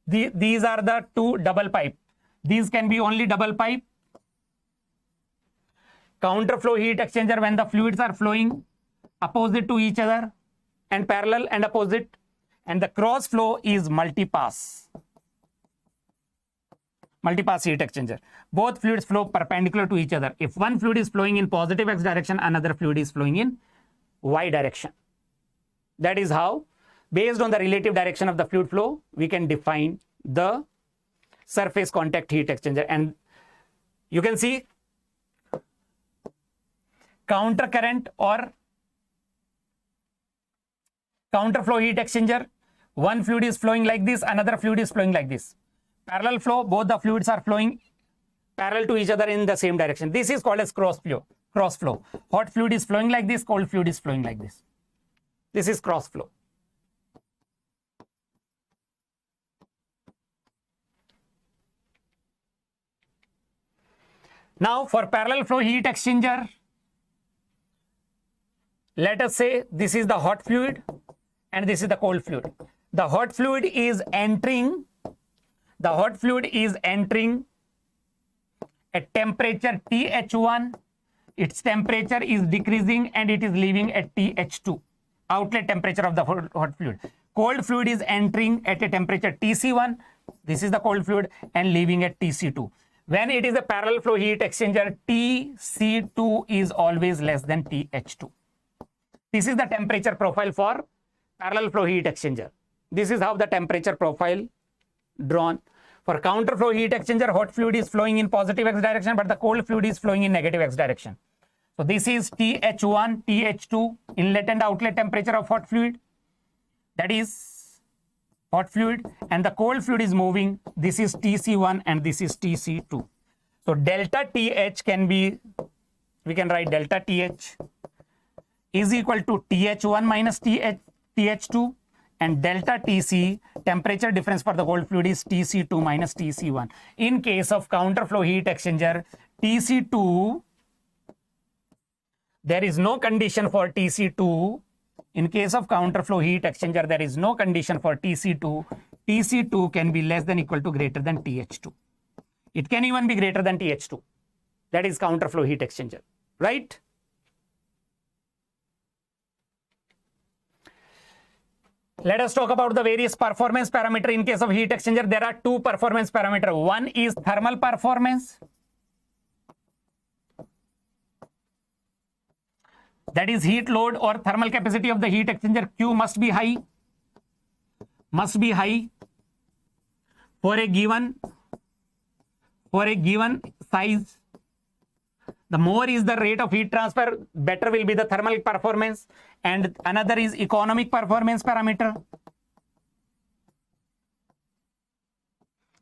these are the two double pipe. These can be only double pipe. Counter flow heat exchanger, when the fluids are flowing opposite to each other and parallel and opposite. And the cross flow is multipass. Multipass heat exchanger. Both fluids flow perpendicular to each other. If one fluid is flowing in positive x direction, another fluid is flowing in y direction. That is how, based on the relative direction of the fluid flow, we can define the surface contact heat exchanger. And you can see counter current or counter flow heat exchanger. One fluid is flowing like this, another fluid is flowing like this. Parallel flow, both the fluids are flowing parallel to each other in the same direction. This is called as cross flow. Hot fluid is flowing like this, cold fluid is flowing like this. This is cross flow. Now for parallel flow heat exchanger, let us say this is the hot fluid and this is the cold fluid. The hot fluid is entering at temperature TH1. Its temperature is decreasing and it is leaving at TH2, outlet temperature of the hot fluid. Cold fluid is entering at a temperature TC1. This is the cold fluid, and leaving at TC2. When it is a parallel flow heat exchanger, TC2 is always less than TH2. This is the temperature profile for parallel flow heat exchanger. This is how the temperature profile drawn. For counter flow heat exchanger, hot fluid is flowing in positive x direction, but the cold fluid is flowing in negative x direction. So this is TH1, TH2, inlet and outlet temperature of hot fluid. That is hot fluid, and the cold fluid is moving. This is TC1 and this is TC2. So delta TH can be, we can write delta TH is equal to TH1 minus TH2, and delta TC, temperature difference for the cold fluid, is TC2 minus TC1. In case of counter flow heat exchanger, TC2, there is no condition for TC2. In case of counter flow heat exchanger, there is no condition for TC2. TC2 can be less than equal to greater than TH2. It can even be greater than TH2. That is counter flow heat exchanger, right? Let us talk about the various performance parameters. In case of heat exchanger, there are two performance parameters. One is thermal performance. That is heat load or thermal capacity of the heat exchanger. Q must be high. Must be high for a given size. The more is the rate of heat transfer, better will be the thermal performance. And another is economic performance parameter.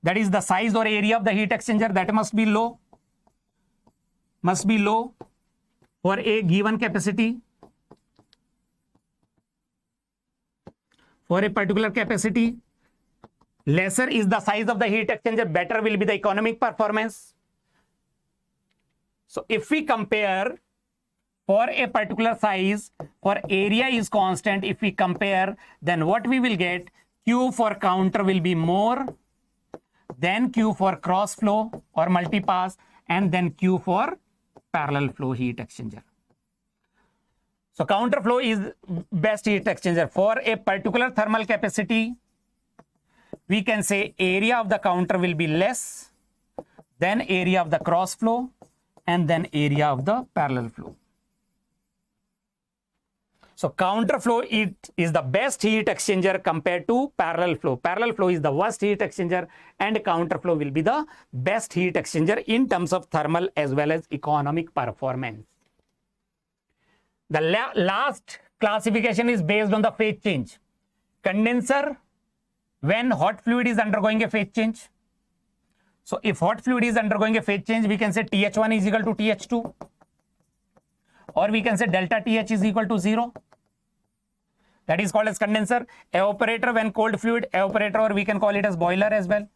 That is the size or area of the heat exchanger, that must be low. Must be low for a given capacity. for a particular capacity. Lesser is the size of the heat exchanger, better will be the economic performance. So if we compare for a particular size, for area is constant, if we compare, then what we will get, Q for counter will be more than Q for cross flow or multipass, and then Q for parallel flow heat exchanger. So counter flow is best heat exchanger. For a particular thermal capacity, we can say area of the counter will be less than area of the cross flow and then area of the parallel flow. So counter flow is the best heat exchanger compared to parallel flow. Parallel flow is the worst heat exchanger and counter flow will be the best heat exchanger in terms of thermal as well as economic performance. The last classification is based on the phase change. Condenser, when hot fluid is undergoing a phase change. So if hot fluid is undergoing a phase change, we can say TH1 is equal to TH2. Or we can say delta TH is equal to 0. That is called as condenser. Evaporator, when cold fluid, evaporator, or we can call it as boiler as well.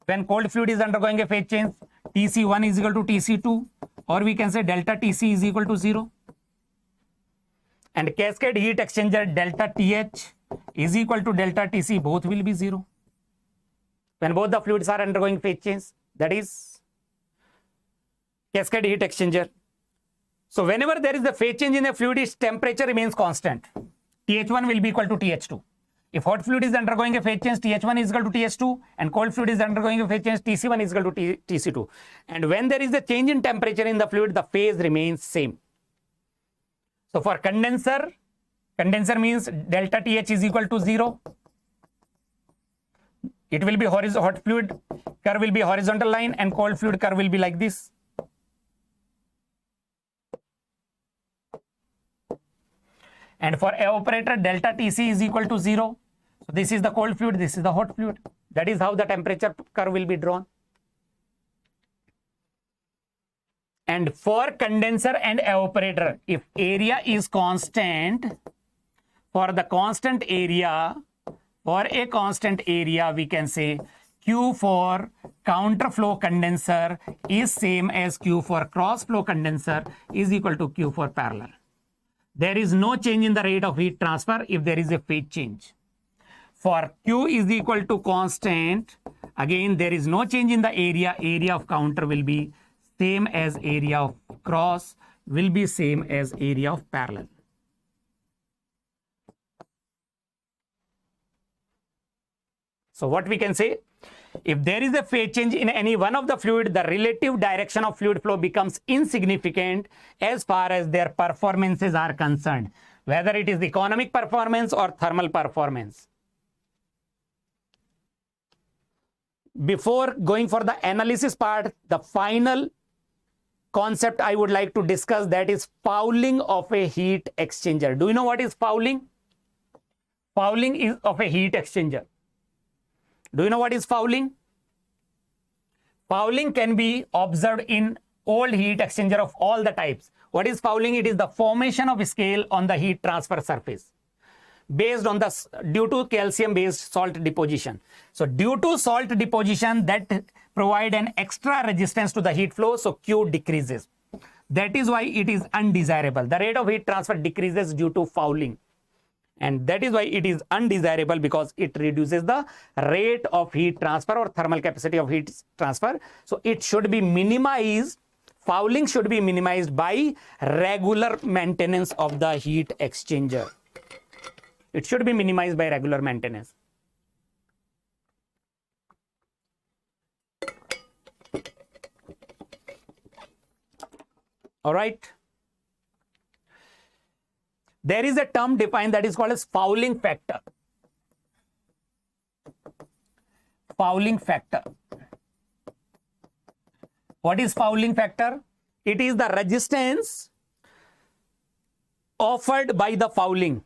When cold fluid is undergoing a phase change, TC1 is equal to TC2, or we can say delta TC is equal to 0. And cascade heat exchanger, delta TH is equal to delta TC, both will be 0. When both the fluids are undergoing phase change, that is cascade heat exchanger. So whenever there is a phase change in a fluid, its temperature remains constant. TH1 will be equal to TH2. If hot fluid is undergoing a phase change, TH1 is equal to TH2, and cold fluid is undergoing a phase change, TC1 is equal to TC2. And when there is a change in temperature in the fluid, the phase remains same. So for condenser means delta TH is equal to 0. It will be hot fluid curve will be horizontal line and cold fluid curve will be like this. And for evaporator, delta TC is equal to 0. So this is the cold fluid, this is the hot fluid. That is how the temperature curve will be drawn. And for condenser and evaporator, if area is constant, for the constant area, we can say Q for counter flow condenser is same as Q for cross flow condenser is equal to Q for parallel. There is no change in the rate of heat transfer if there is a phase change. For Q is equal to constant, again there is no change in the area. Area of counter will be same as area of cross, will be same as area of parallel. So what we can say, if there is a phase change in any one of the fluid, the relative direction of fluid flow becomes insignificant as far as their performances are concerned, whether it is economic performance or thermal performance. Before going for the analysis part, the final concept I would like to discuss, that is fouling of a heat exchanger. Do you know what is fouling? Fouling is of a heat exchanger. Do you know what is fouling? Fouling can be observed in old heat exchanger of all the types. What is fouling? It is the formation of scale on the heat transfer surface based on the due to calcium based salt deposition. So due to salt deposition, that provide an extra resistance to the heat flow, so Q decreases. That is why it is undesirable. The rate of heat transfer decreases due to fouling. And that is why it is undesirable, because it reduces the rate of heat transfer or thermal capacity of heat transfer. So it should be minimized. Fouling should be minimized by regular maintenance of the heat exchanger. It should be minimized by regular maintenance. All right. There is a term defined that is called as fouling factor. Fouling factor. What is fouling factor? It is the resistance offered by the fouling.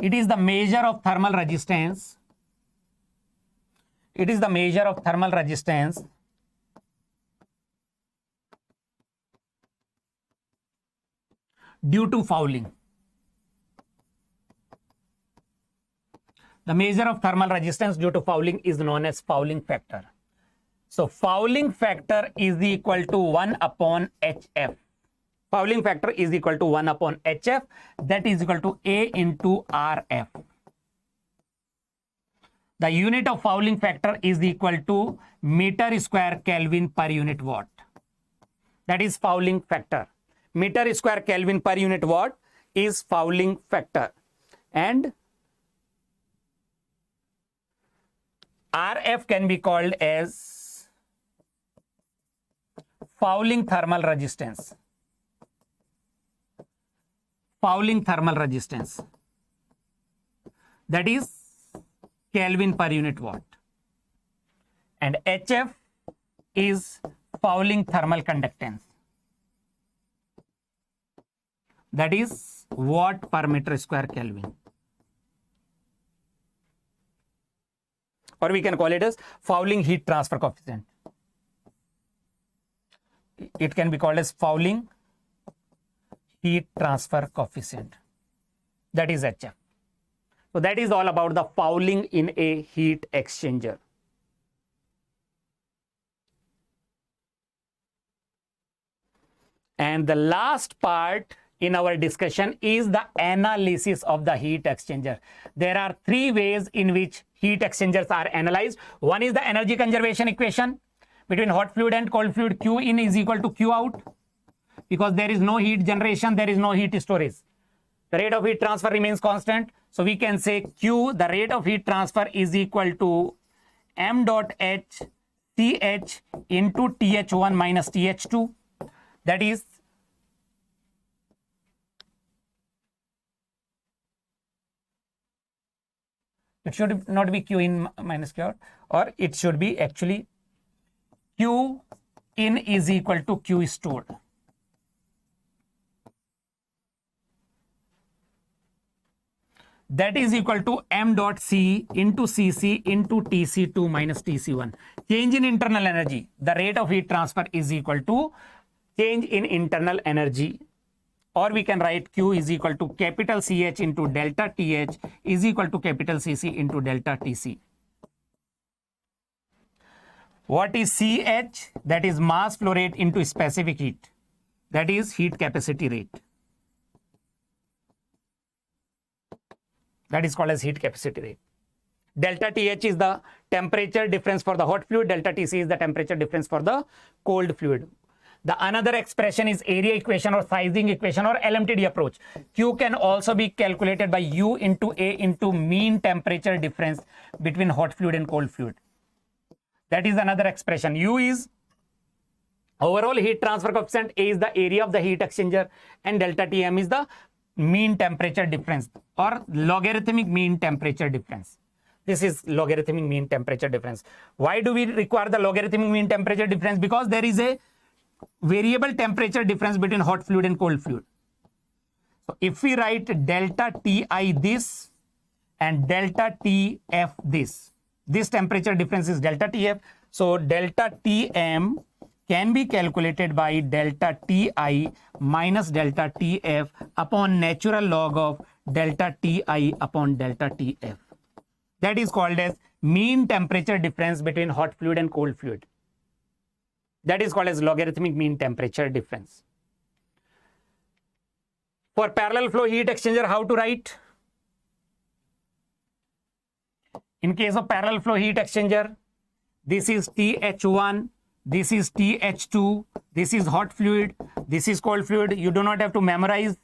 It is the measure of thermal resistance. It is the measure of thermal resistance due to fouling. The measure of thermal resistance due to fouling is known as fouling factor. So fouling factor is equal to 1 upon HF. Fouling factor is equal to 1 upon HF, that is equal to A into RF. The unit of fouling factor is equal to meter square Kelvin per unit watt. That is fouling factor. Meter square Kelvin per unit watt is fouling factor. And RF can be called as fouling thermal resistance. Fouling thermal resistance. That is Kelvin per unit watt. And HF is fouling thermal conductance. That is watt per meter square Kelvin. Or we can call it as fouling heat transfer coefficient. It can be called as fouling heat transfer coefficient. That is HF. So that is all about the fouling in a heat exchanger. And the last part in our discussion is the analysis of the heat exchanger. There are three ways in which heat exchangers are analyzed. One is the energy conservation equation between hot fluid and cold fluid. Q in is equal to Q out. Because there is no heat generation, there is no heat storage. The rate of heat transfer remains constant. So we can say Q, the rate of heat transfer, is equal to m dot H TH into TH1 minus TH2. That is it should not be Q in minus Q out, or it should be actually Q in is equal to Q stored. That is equal to m dot C into Cc into Tc2 minus Tc1. Change in internal energy. The rate of heat transfer is equal to change in internal energy. Or we can write Q is equal to capital CH into delta TH is equal to capital CC into delta TC. What is CH? That is mass flow rate into specific heat. That is heat capacity rate. That is called as heat capacity rate. Delta TH is the temperature difference for the hot fluid. Delta TC is the temperature difference for the cold fluid. The another expression is area equation or sizing equation or LMTD approach. Q can also be calculated by U into A into mean temperature difference between hot fluid and cold fluid. That is another expression. U is overall heat transfer coefficient, A is the area of the heat exchanger, and delta Tm is the mean temperature difference or logarithmic mean temperature difference. This is logarithmic mean temperature difference. Why do we require the logarithmic mean temperature difference? Because there is a variable temperature difference between hot fluid and cold fluid. So if we write delta Ti this and delta Tf this temperature difference is delta Tf. So delta Tm can be calculated by delta Ti minus delta Tf upon natural log of delta Ti upon delta Tf. That is called as mean temperature difference between hot fluid and cold fluid. That is called as logarithmic mean temperature difference. For parallel flow heat exchanger, how to write? In case of parallel flow heat exchanger, this is TH1, this is TH2, this is hot fluid, this is cold fluid. You do not have to memorize.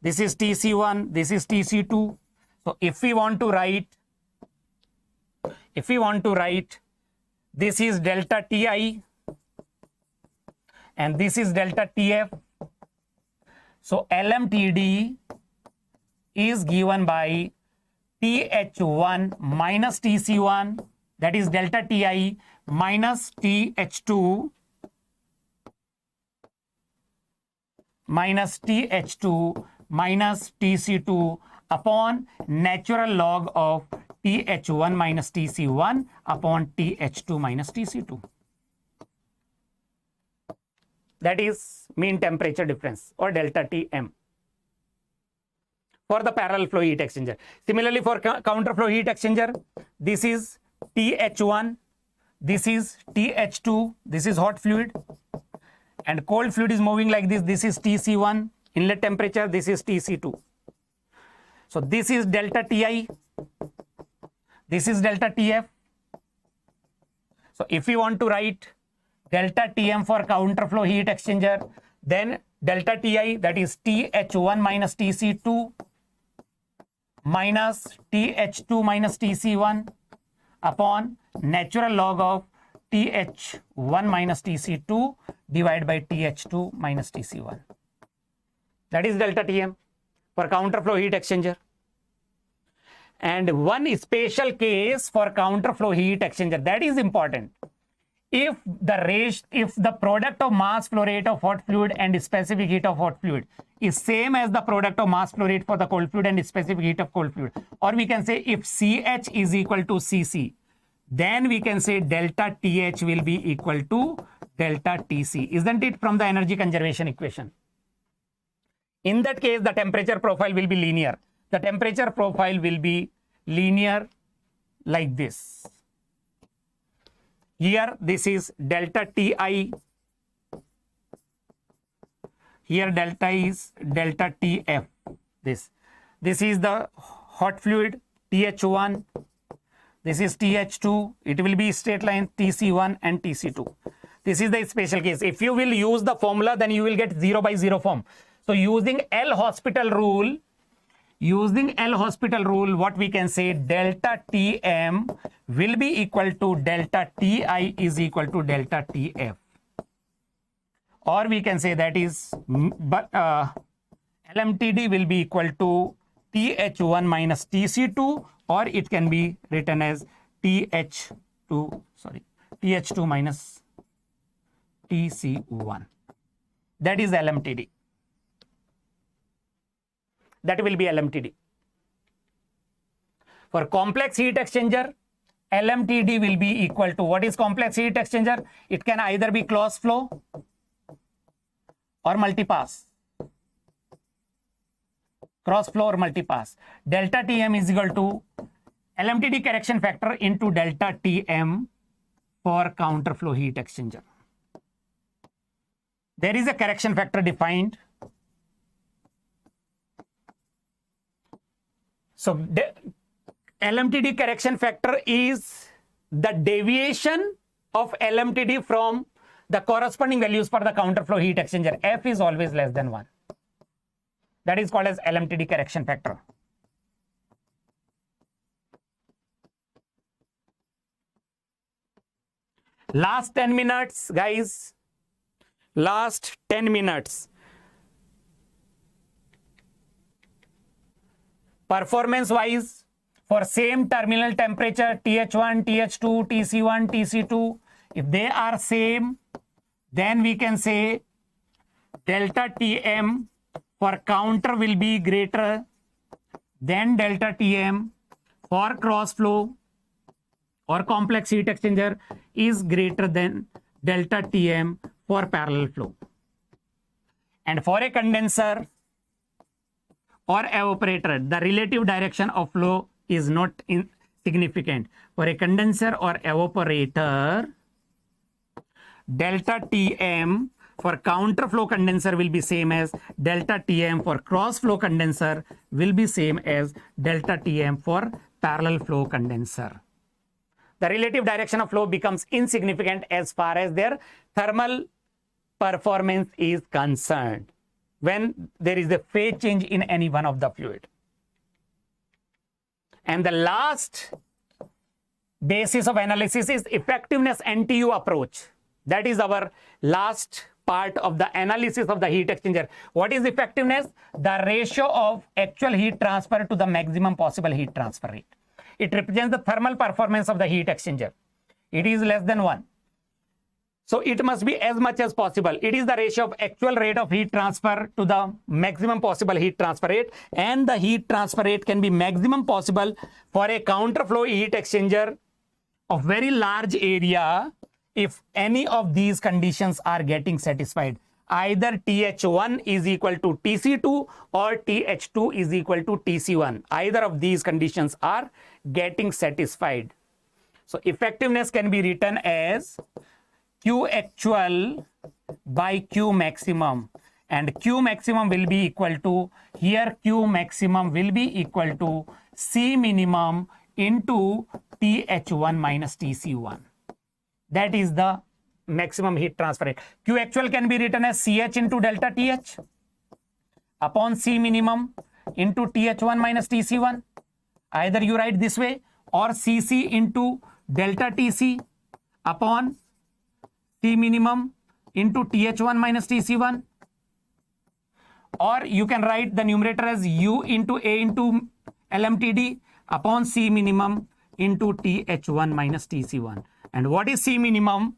This is TC1, this is TC2. So if we want to write, this is delta Ti and this is delta Tf. So LMTD is given by TH1 minus TC1, that is delta Ti minus TH2 minus TH2 minus TC2 upon natural log of TH1 minus TC1 upon TH2 minus TC2. That is mean temperature difference or delta Tm. for the parallel flow heat exchanger. Similarly, for counter flow heat exchanger, this is TH1, this is TH2, this is hot fluid, and cold fluid is moving like this. This is TC1, inlet temperature, this is TC2. So this is delta Ti, this is delta Tf. So if we want to write delta Tm for counter flow heat exchanger, then delta Ti, that is TH1 minus TC2 minus TH2 minus TC1 upon natural log of TH1 minus TC2 divided by TH2 minus TC1. That is delta Tm for counter flow heat exchanger. And one special case for counter flow heat exchanger, that is important. If the product of mass flow rate of hot fluid and specific heat of hot fluid is same as the product of mass flow rate for the cold fluid and specific heat of cold fluid, or we can say if CH is equal to CC, then we can say delta TH will be equal to delta TC. Isn't it from the energy conservation equation? In that case, the temperature profile will be linear. The temperature profile will be linear like this. Here, this is delta Ti. Here, delta is delta Tf. This is the hot fluid, TH1. This is TH2. It will be straight line TC1 and TC2. This is the special case. If you will use the formula, then you will get 0 by 0 form. So using L hospital rule, what we can say, delta Tm will be equal to delta Ti is equal to delta Tf. Or we can say that is, LMTD will be equal to TH1 minus TC2, or it can be written as TH2 minus TC1. That is LMTD. That will be LMTD. For complex heat exchanger, LMTD will be equal to, what is complex heat exchanger? It can either be closed flow or multipass. Cross flow or multipass. Delta Tm is equal to LMTD correction factor into delta Tm for counter flow heat exchanger. There is a correction factor defined. So LMTD correction factor is the deviation of LMTD from the corresponding values for the counter flow heat exchanger. F is always less than 1. That is called as LMTD correction factor. Last 10 minutes, guys. Last 10 minutes. Performance wise, for same terminal temperature, TH1, TH2, TC1, TC2, if they are same, then we can say delta Tm for counter will be greater than delta Tm for cross flow or complex heat exchanger is greater than delta Tm for parallel flow. And for a condenser or evaporator, the relative direction of flow is not insignificant. For a condenser or evaporator, delta Tm for counter flow condenser will be same as delta Tm for cross flow condenser will be same as delta Tm for parallel flow condenser. The relative direction of flow becomes insignificant as far as their thermal performance is concerned when there is a phase change in any one of the fluid. And the last basis of analysis is effectiveness NTU approach. That is our last part of the analysis of the heat exchanger. What is effectiveness? The ratio of actual heat transfer to the maximum possible heat transfer rate. It represents the thermal performance of the heat exchanger. It is less than 1. So it must be as much as possible. It is the ratio of actual rate of heat transfer to the maximum possible heat transfer rate, and the heat transfer rate can be maximum possible for a counterflow heat exchanger of very large area if any of these conditions are getting satisfied. either TH1 is equal to TC2 or TH2 is equal to TC1. Either of these conditions are getting satisfied. So effectiveness can be written as Q actual by Q maximum, and Q maximum will be equal to, here Q maximum will be equal to C minimum into TH1 minus TC1. That is the maximum heat transfer rate. Q actual can be written as CH into delta TH upon C minimum into TH1 minus TC1. Either you write this way, or CC into delta TC upon C minimum into TH1 minus TC1. Or you can write the numerator as U into A into LMTD upon C minimum into TH1 minus TC1. And what is C minimum?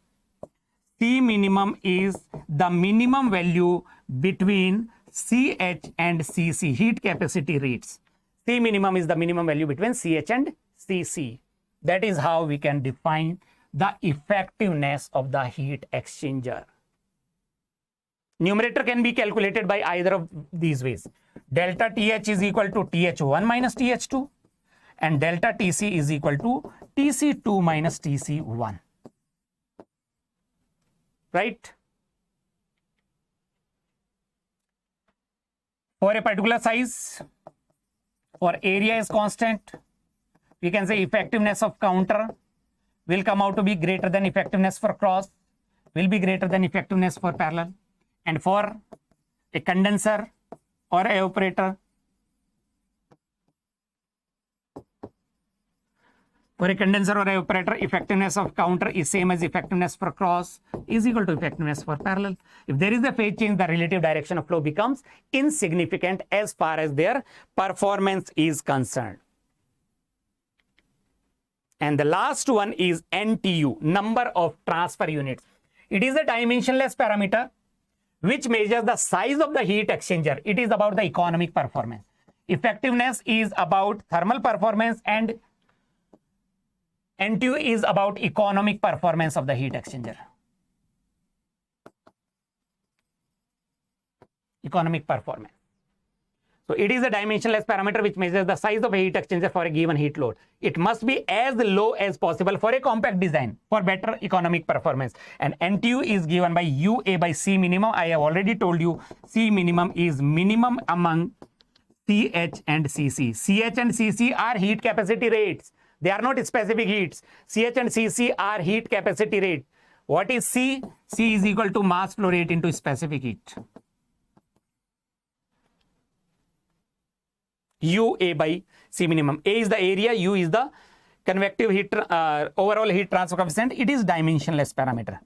C minimum is the minimum value between CH and CC, heat capacity rates. C minimum is the minimum value between CH and CC. That is how we can define the effectiveness of the heat exchanger. Numerator can be calculated by either of these ways. Delta TH is equal to TH1 minus TH2, and delta TC is equal to TC2 minus TC1. Right? For a particular size, for area is constant, we can say effectiveness of counter will come out to be greater than effectiveness for cross, will be greater than effectiveness for parallel. And for a condenser or evaporator, effectiveness of counter is same as effectiveness for cross is equal to effectiveness for parallel. If there is a phase change, the relative direction of flow becomes insignificant as far as their performance is concerned. And the last one is NTU, number of transfer units. It is a dimensionless parameter which measures the size of the heat exchanger. It is about the economic performance. Effectiveness is about thermal performance, and NTU is about economic performance of the heat exchanger. Economic performance. So it is a dimensionless parameter which measures the size of a heat exchanger for a given heat load. It must be as low as possible for a compact design for better economic performance. And NTU is given by UA by C minimum. I have already told you C minimum is minimum among CH and CC. CH and CC are heat capacity rates. They are not specific heats. CH and CC are heat capacity rate. What is C? C is equal to mass flow rate into specific heat. UA by C minimum. A is the area, U is the convective heat, overall heat transfer coefficient. It is dimensionless parameter.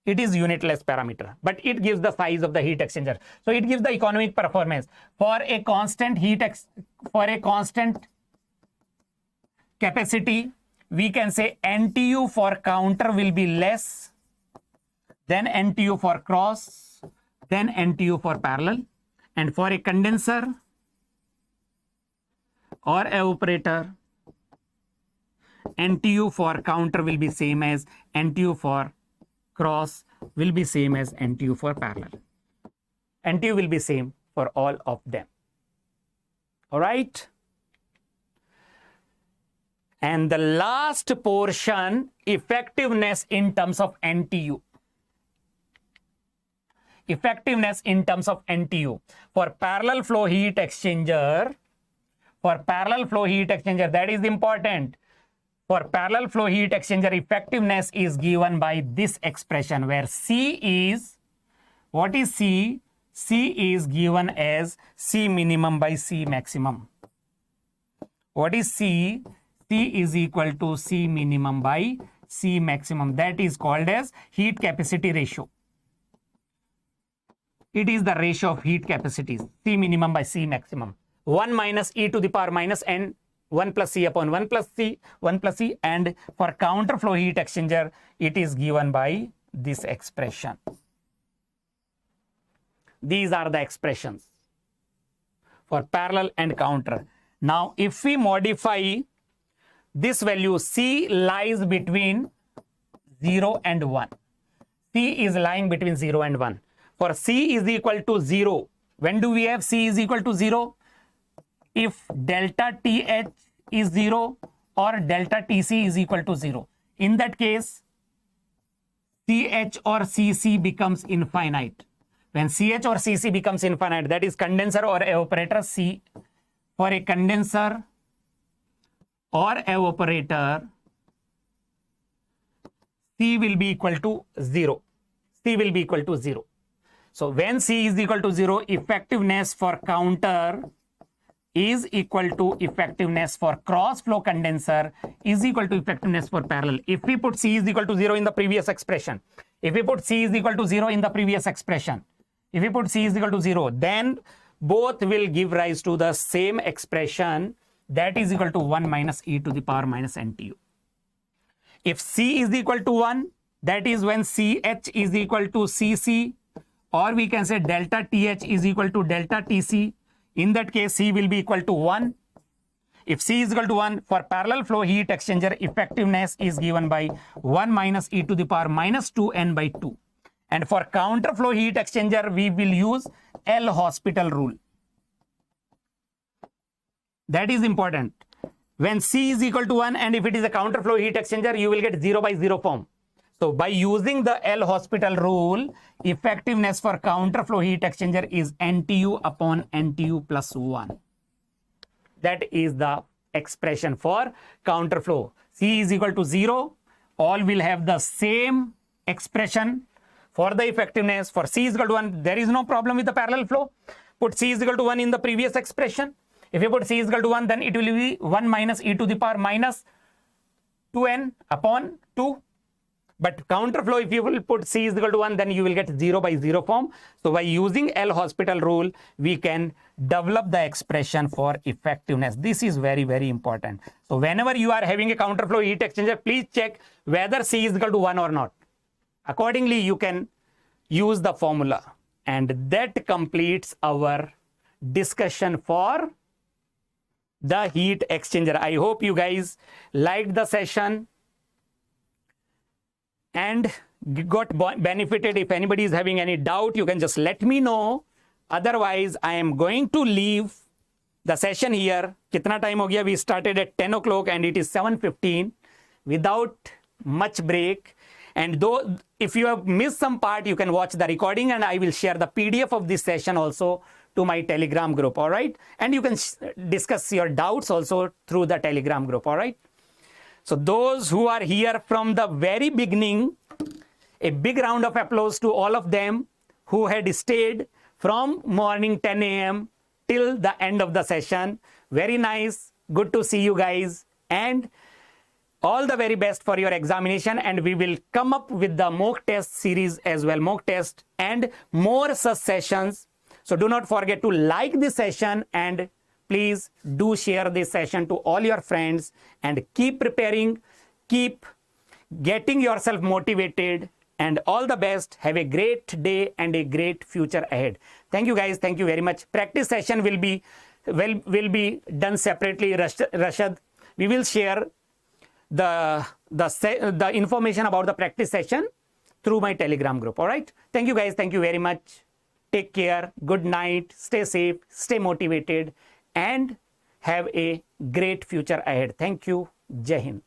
It is unitless parameter, but it gives the size of the heat exchanger. So it gives the economic performance. For a constant capacity, we can say NTU for counter will be less than NTU for cross, then NTU for parallel. And for a condenser or evaporator, NTU for counter will be same as NTU for cross, will be same as NTU for parallel. NTU will be same for all of them. All right. And the last portion, effectiveness in terms of NTU. Effectiveness in terms of NTU. For parallel flow heat exchanger, that is important. For parallel flow heat exchanger, effectiveness is given by this expression where C is, what is C? C is given as C minimum by C maximum. What is C? C is equal to C minimum by C maximum. That is called as heat capacity ratio. It is the ratio of heat capacities, C minimum by C maximum. 1 minus e to the power minus n, 1 plus C upon 1 plus C, and for counter flow heat exchanger, it is given by this expression. These are the expressions for parallel and counter. Now, if we modify this value, C lies between 0 and 1. C is lying between 0 and 1. For C is equal to 0, when do we have C is equal to 0? If delta TH is 0 or delta TC is equal to 0. In that case, CH or CC becomes infinite. When CH or CC becomes infinite, that is condenser or evaporator. C for a condenser or evaporator, C will be equal to 0. C will be equal to 0. So when C is equal to 0, effectiveness for counter is equal to effectiveness for cross flow condenser is equal to effectiveness for parallel. If we put C is equal to 0 in the previous expression, if we put C is equal to 0 in the previous expression, if we put C is equal to 0, then both will give rise to the same expression, that is equal to 1 minus e to the power minus NTU. If C is equal to 1, that is when CH is equal to CC, or we can say delta TH is equal to delta TC. In that case, C will be equal to 1. If C is equal to 1, for parallel flow heat exchanger, effectiveness is given by 1 minus e to the power minus 2n by 2. And for counter flow heat exchanger, we will use L hospital rule. That is important. When C is equal to 1 and if it is a counter flow heat exchanger, you will get 0 by 0 form. So by using the L hospital rule, effectiveness for counter flow heat exchanger is NTU upon NTU plus 1. That is the expression for counter flow. C is equal to 0. All will have the same expression for the effectiveness. For C is equal to 1, there is no problem with the parallel flow. Put C is equal to 1 in the previous expression. If you put C is equal to 1, then it will be 1 minus e to the power minus 2n upon 2. But counter flow, if you will put C is equal to 1, then you will get 0 by 0 form. So by using L hospital rule, we can develop the expression for effectiveness. This is very, very important. So whenever you are having a counter flow heat exchanger, please check whether C is equal to 1 or not. Accordingly, you can use the formula. And that completes our discussion for the heat exchanger. I hope you guys liked the session and got benefited. If anybody is having any doubt, you can just let me know. Otherwise, I am going to leave the session here. Kitna time ho gaya? We started at 10 o'clock and it is 7:15 without much break. And though if you have missed some part, you can watch the recording and I will share the PDF of this session also to my Telegram group. All right. And you can discuss your doubts also through the Telegram group. All right. So those who are here from the very beginning, a big round of applause to all of them who had stayed from morning 10 a.m. till the end of the session. Very nice. Good to see you guys. And all the very best for your examination. And we will come up with the mock test series as well. Mock test and more such sessions. So do not forget to like this session and please do share this session to all your friends and keep preparing, keep getting yourself motivated, and all the best. Have a great day and a great future ahead. Thank you guys. Thank you very much. Practice session will be done separately. Rashad, we will share the information about the practice session through my Telegram group. All right. Thank you guys. Thank you very much. Take care. Good night. Stay safe. Stay motivated. And have a great future ahead. Thank you. Jai Hind.